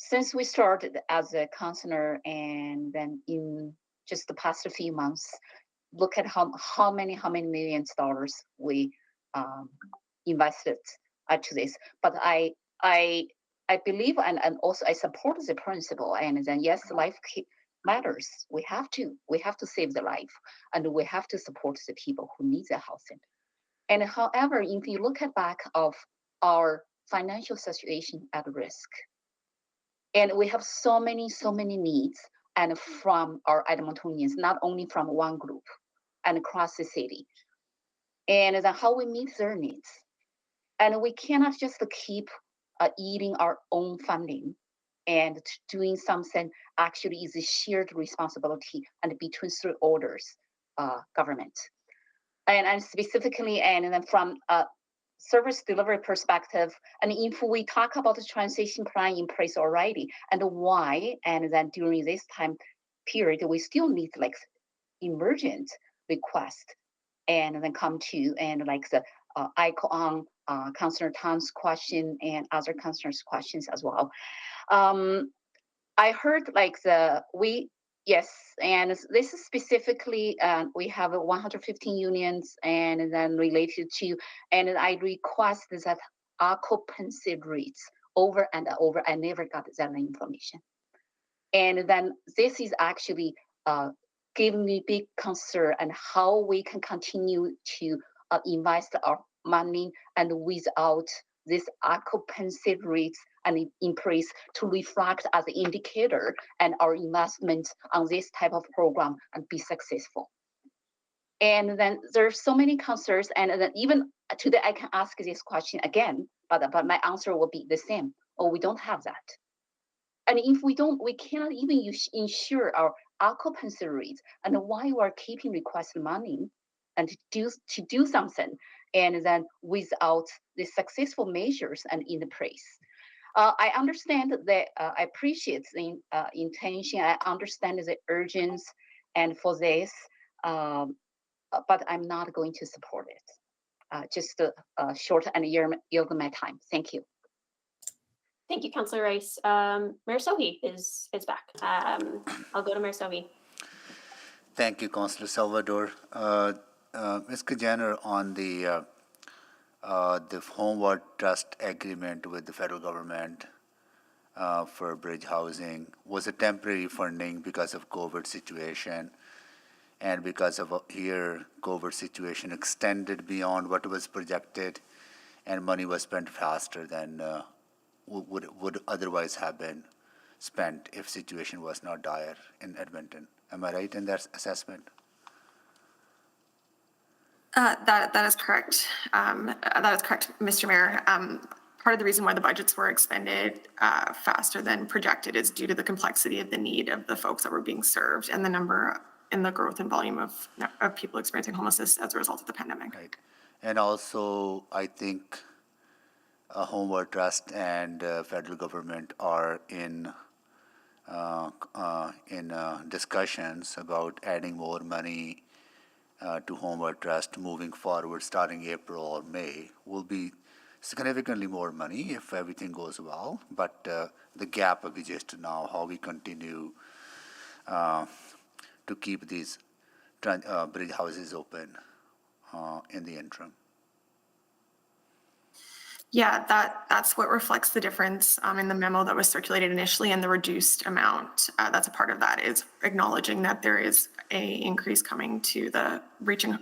Since we started as a councillor, and then in just the past few months, look at how many millions of dollars we invested to this. But I believe and also I support the principle. And then yes, life matters. We have to save the life, and we have to support the people who need the housing. And however, if you look at back of our financial situation at risk, and we have so many needs, and from our Edmontonians, not only from one group, and across the city, and then how we meet their needs. And we cannot just keep eating our own funding and doing something actually is a shared responsibility and between three orders government. And specifically, and then from a service delivery perspective, and if we talk about the transition plan in place already and why, and then during this time period, we still need like emergent request and then come to and like the echo on Councillor Tan's question and other councillors' questions as well. I heard like yes, and this is specifically we have 115 unions and then related to, and I request that occupancy rates over and over. I never got that information, and then this is actually giving me big concern and how we can continue to invest our money and without this occupancy rates and increase to reflect as an indicator and our investment on this type of program and be successful. And then there's so many concerns, and then even today I can ask this question again, but my answer will be the same. Oh, we don't have that. And if we don't, we cannot even ensure our occupancy rates, and why we are keeping requested money and to do something, and then without the successful measures and in the place. I understand that I appreciate the intention. I understand the urgency, and for this, but I'm not going to support it. Just short and yield my time. Thank you. Thank you, Councillor Rice. Mayor Sohi is back. I'll go to Mayor Sohi. Thank you, Councillor Salvador. Ms. Kajaner, on the Homeward Trust agreement with the federal government for bridge housing was a temporary funding because of COVID situation, and because of here COVID situation extended beyond what was projected, and money was spent faster than would otherwise have been spent if situation was not dire in Edmonton. Am I right in that assessment? That is correct. That is correct, Mr. Mayor. Part of the reason why the budgets were expended faster than projected is due to the complexity of the need of the folks that were being served and the number and the growth and volume of people experiencing homelessness as a result of the pandemic. Right. And also, I think Homeward Trust and federal government are in discussions about adding more money to Homeward Trust moving forward, starting April or May. Will be significantly more money if everything goes well, but the gap exists now, how we continue to keep these bridge houses open in the interim. Yeah, that's what reflects the difference in the memo that was circulated initially and the reduced amount. That's a part of that is acknowledging that there is a increase coming to the Reaching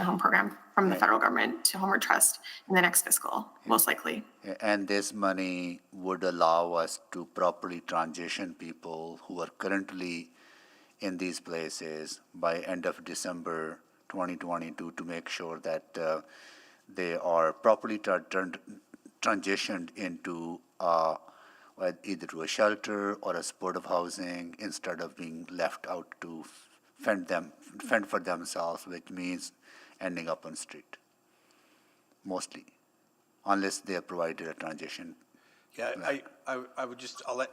Home program from the federal government to Homeward Trust in the next fiscal, most likely. And this money would allow us to properly transition people who are currently in these places by end of December 2022 to make sure that they are properly transitioned into either to a shelter or a supportive housing instead of being left out to fend for themselves, which means ending up on the street, mostly, unless they are provided a transition. Yeah, I would just, I'll let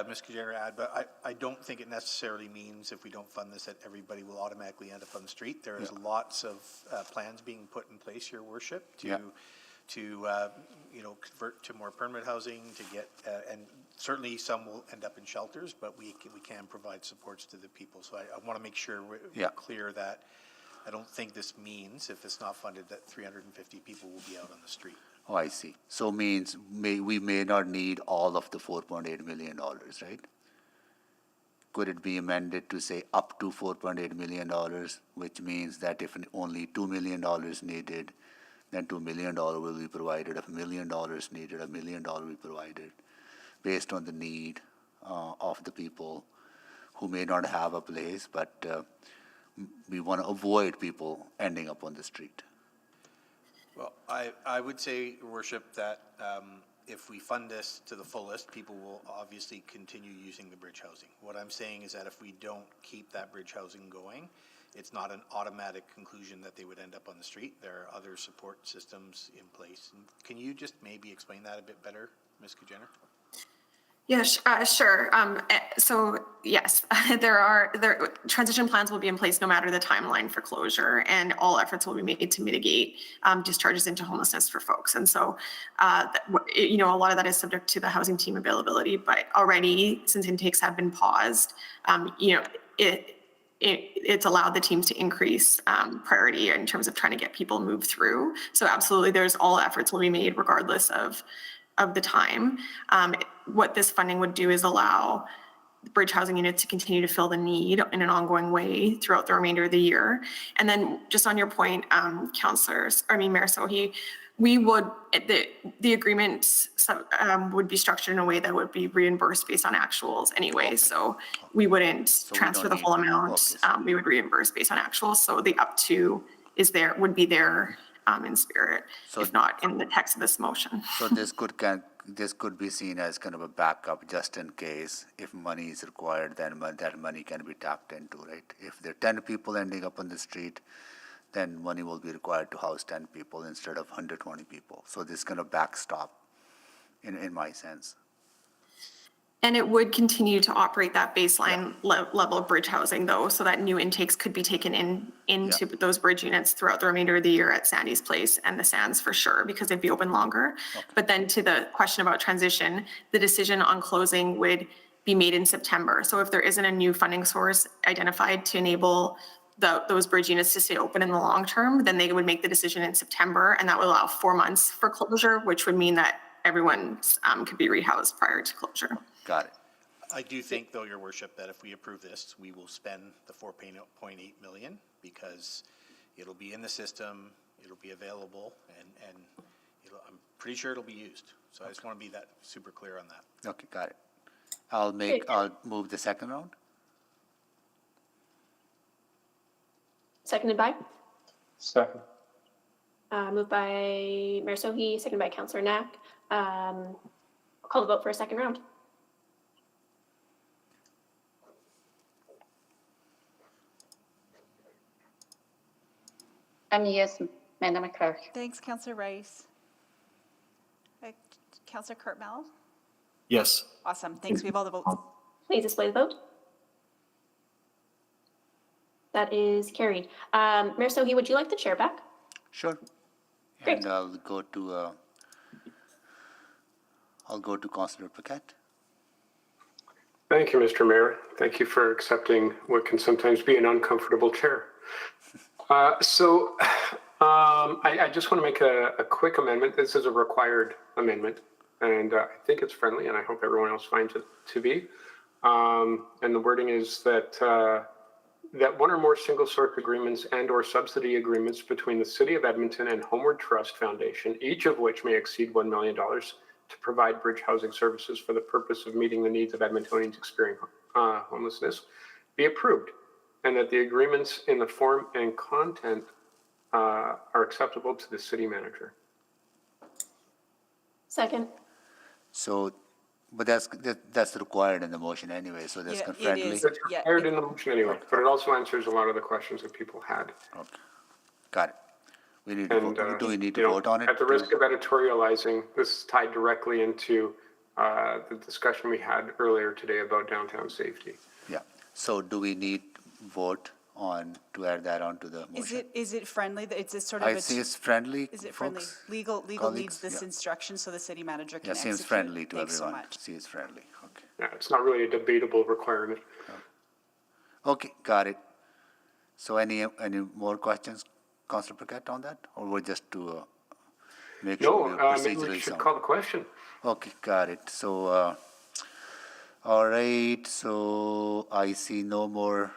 Ms. Kajaner add, but I don't think it necessarily means if we don't fund this that everybody will automatically end up on the street. There is lots of plans being put in place, Your Worship, to convert to more permanent housing, to get, and certainly some will end up in shelters, but we can provide supports to the people. So I want to make sure we're clear that I don't think this means, if it's not funded, that 350 people will be out on the street. Oh, I see. So means we may not need all of the $4.8 million, right? Could it be amended to say up to $4.8 million, which means that if only $2 million needed, then $2 million will be provided. If $1 million needed, $1 million will be provided based on the need of the people who may not have a place, but we want to avoid people ending up on the street. Well, I would say, Your Worship, that if we fund this to the fullest, people will obviously continue using the bridge housing. What I'm saying is that if we don't keep that bridge housing going, it's not an automatic conclusion that they would end up on the street. There are other support systems in place. And can you just maybe explain that a bit better, Ms. Kujener? Yeah, sure. So yes, transition plans will be in place no matter the timeline for closure, and all efforts will be made to mitigate discharges into homelessness for folks. And so, a lot of that is subject to the housing team availability, but already since intakes have been paused, it's allowed the teams to increase priority in terms of trying to get people moved through. So absolutely, all efforts will be made regardless of the time. What this funding would do is allow bridge housing units to continue to fill the need in an ongoing way throughout the remainder of the year. And then just on your point, Mayor Sohi, we would, the agreement would be structured in a way that would be reimbursed based on actuals anyway. Okay. So we wouldn't transfer the full amount. We would reimburse based on actuals. So the up to would be there in spirit, so, if not in the text of this motion. So this could be seen as kind of a backup just in case if money is required, then that money can be tapped into, right? If there are 10 people ending up on the street, then money will be required to house 10 people instead of 120 people. So this kind of backstop in my sense. And it would continue to operate that baseline level of bridge housing, though, so that new intakes could be taken into those bridge units throughout the remainder of the year at Sandy's Place and the Sands for sure, because they'd be open longer. Okay. But then to the question about transition, the decision on closing would be made in September. So if there isn't a new funding source identified to enable those bridge units to stay open in the long term, then they would make the decision in September, and that would allow 4 months for closure, which would mean that everyone could be rehoused prior to closure. Got it. I do think, though, Your Worship, that if we approve this, we will spend the $4.8 million because it'll be in the system, it'll be available, and I'm pretty sure it'll be used. So I just want to be that super clear on that. Okay, got it. I'll move the second round. Seconded by? Second. Moved by Mayor Sohi, seconded by Councillor Knack. I'll call the vote for a second round. Yes, Madam Clerk. Thanks, Councillor Rice. Councillor Cartmel? Yes. Awesome. Thanks. We have all the votes. Please display the vote. That is carried. Mayor Sohi, would you like the chair back? Sure. Great. And I'll go to Councillor Paquette. Thank you, Mr. Mayor. Thank you for accepting what can sometimes be an uncomfortable chair. I just want to make a quick amendment. This is a required amendment, and I think it's friendly, and I hope everyone else finds it to be. And the wording is that that one or more single source agreements and or subsidy agreements between the City of Edmonton and Homeward Trust Foundation, each of which may exceed $1 million, to provide bridge housing services for the purpose of meeting the needs of Edmontonians experiencing homelessness, be approved, and that the agreements in the form and content are acceptable to the city manager. Second. So, but that's required in the motion anyway, so that's friendly. It's required in the motion anyway, but it also answers a lot of the questions that people had. Okay, got it. We need to vote. Do we need to vote on it? At the risk of editorializing, this is tied directly into the discussion we had earlier today about downtown safety. Yeah. So do we need vote to add that onto the motion? Is it friendly? It's a sort of. I see it's friendly. Is it folks? friendly? Legal colleagues? needs this instruction so the city manager can execute. Seems friendly to Thanks everyone. So much. Seems friendly. Okay. Yeah, it's not really a debatable requirement. Okay, got it. So any more questions, Councillor Paquette, on that, or we're just to make sure we're procedurally maybe we should sound? call the question. Okay, got it. So, all right. So I see no more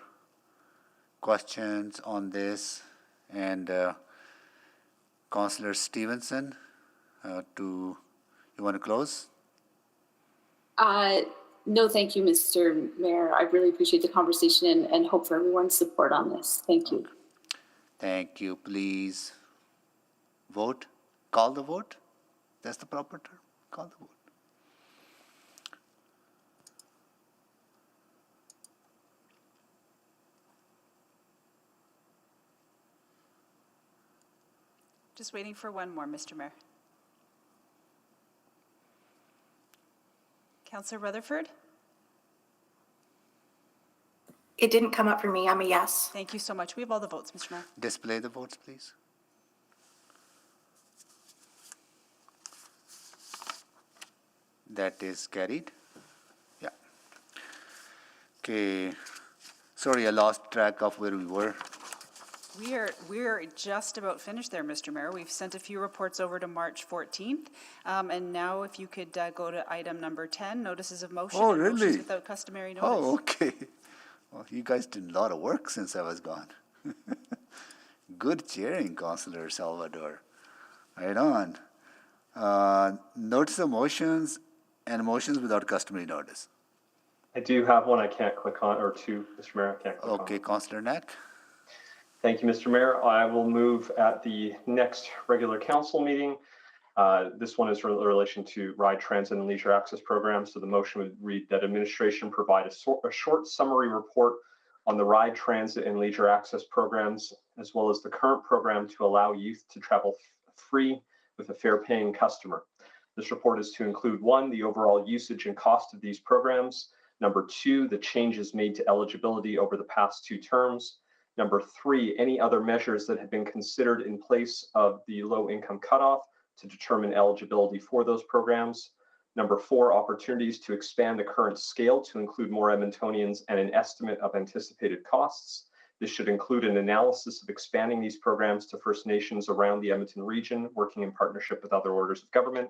questions on this, and Councillor Stevenson, you want to close? No, thank you, Mr. Mayor. I really appreciate the conversation and hope for everyone's support on this. Thank you. Okay. Thank you. Please vote. Call the vote. That's the proper term. Call the vote. Just waiting for one more, Mr. Mayor. Councillor Rutherford? It didn't come up for me. I'm a yes. Thank you so much. We have all the votes, Mr. Mayor. Display the votes, please. That is carried. Yeah. Okay. Sorry, I lost track of where we were. We're just about finished there, Mr. Mayor. We've sent a few reports over to March 14th. And now if you could go to item number 10, notices of motion Oh, and motions really? without customary notice. Oh, okay. Well, you guys did a lot of work since I was gone. Good chairing, Councillor Salvador. Right on. Notice of motions and motions without customary notice. I do have one I can't click on, or two, Mr. Mayor, I can't click on. Okay, Councillor Knack. Thank you, Mr. Mayor. I will move at the next regular council meeting. This one is in relation to ride transit and leisure access programs. So the motion would read that administration provide a short summary report on the ride transit and leisure access programs, as well as the current program to allow youth to travel free with a fare paying customer. This report is to include 1, the overall usage and cost of these programs. Number 2, the changes made to eligibility over the past 2 terms. Number 3, any other measures that have been considered in place of the low income cutoff to determine eligibility for those programs. Number 4, opportunities to expand the current scale to include more Edmontonians and an estimate of anticipated costs. This should include an analysis of expanding these programs to First Nations around the Edmonton region, working in partnership with other orders of government.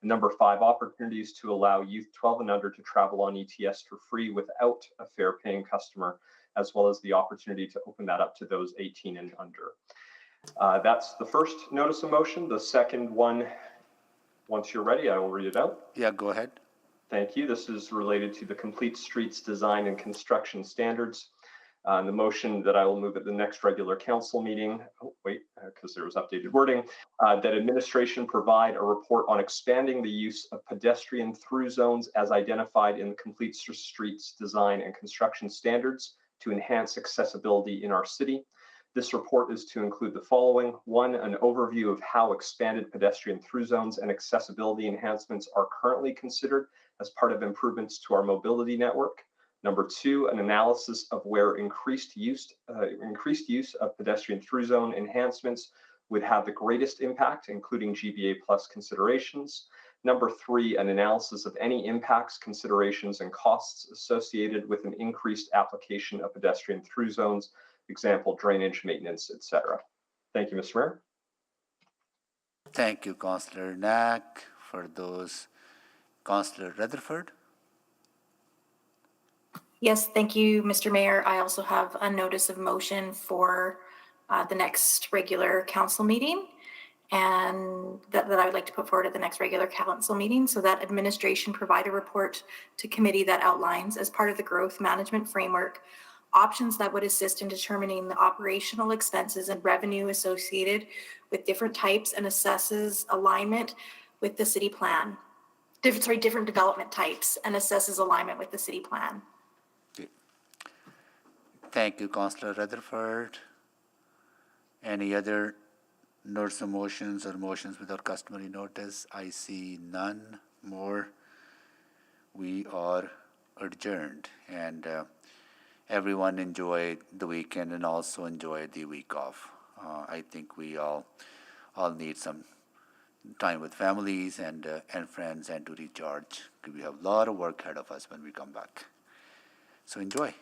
And number 5, opportunities to allow youth 12 and under to travel on ETS for free without a fare paying customer, as well as the opportunity to open that up to those 18 and under. That's the first notice of motion. The second one, once you're ready, I will read it out. Yeah, go ahead. Thank you. This is related to the Complete Streets Design and Construction Standards. The motion that I will move at the next regular council meeting, because there was updated wording, that administration provide a report on expanding the use of pedestrian through zones as identified in the Complete Streets Design and Construction Standards to enhance accessibility in our city. This report is to include the following. 1, an overview of how expanded pedestrian through zones and accessibility enhancements are currently considered as part of improvements to our mobility network. Number 2, an analysis of where increased use of pedestrian through zone enhancements would have the greatest impact, including GBA plus considerations. Number 3, an analysis of any impacts, considerations, and costs associated with an increased application of pedestrian through zones, example, drainage, maintenance, etc. Thank you, Mr. Mayor. Thank you, Councillor Knack, for those. Councillor Rutherford. Yes, thank you, Mr. Mayor. I also have a notice of motion for the next regular council meeting, and that I would like to put forward at the next regular council meeting, so that administration provide a report to committee that outlines, as part of the growth management framework, options that would assist in determining the operational expenses and revenue associated with different types and assesses alignment with the city plan. Different development types, and assesses alignment with the city plan. Thank you, Councillor Rutherford. Any other notice of motions or motions without customary notice? I see none more. We are adjourned, and everyone enjoy the weekend and also enjoy the week off. I think we all need some time with families and friends and to recharge, because we have a lot of work ahead of us when we come back. So enjoy.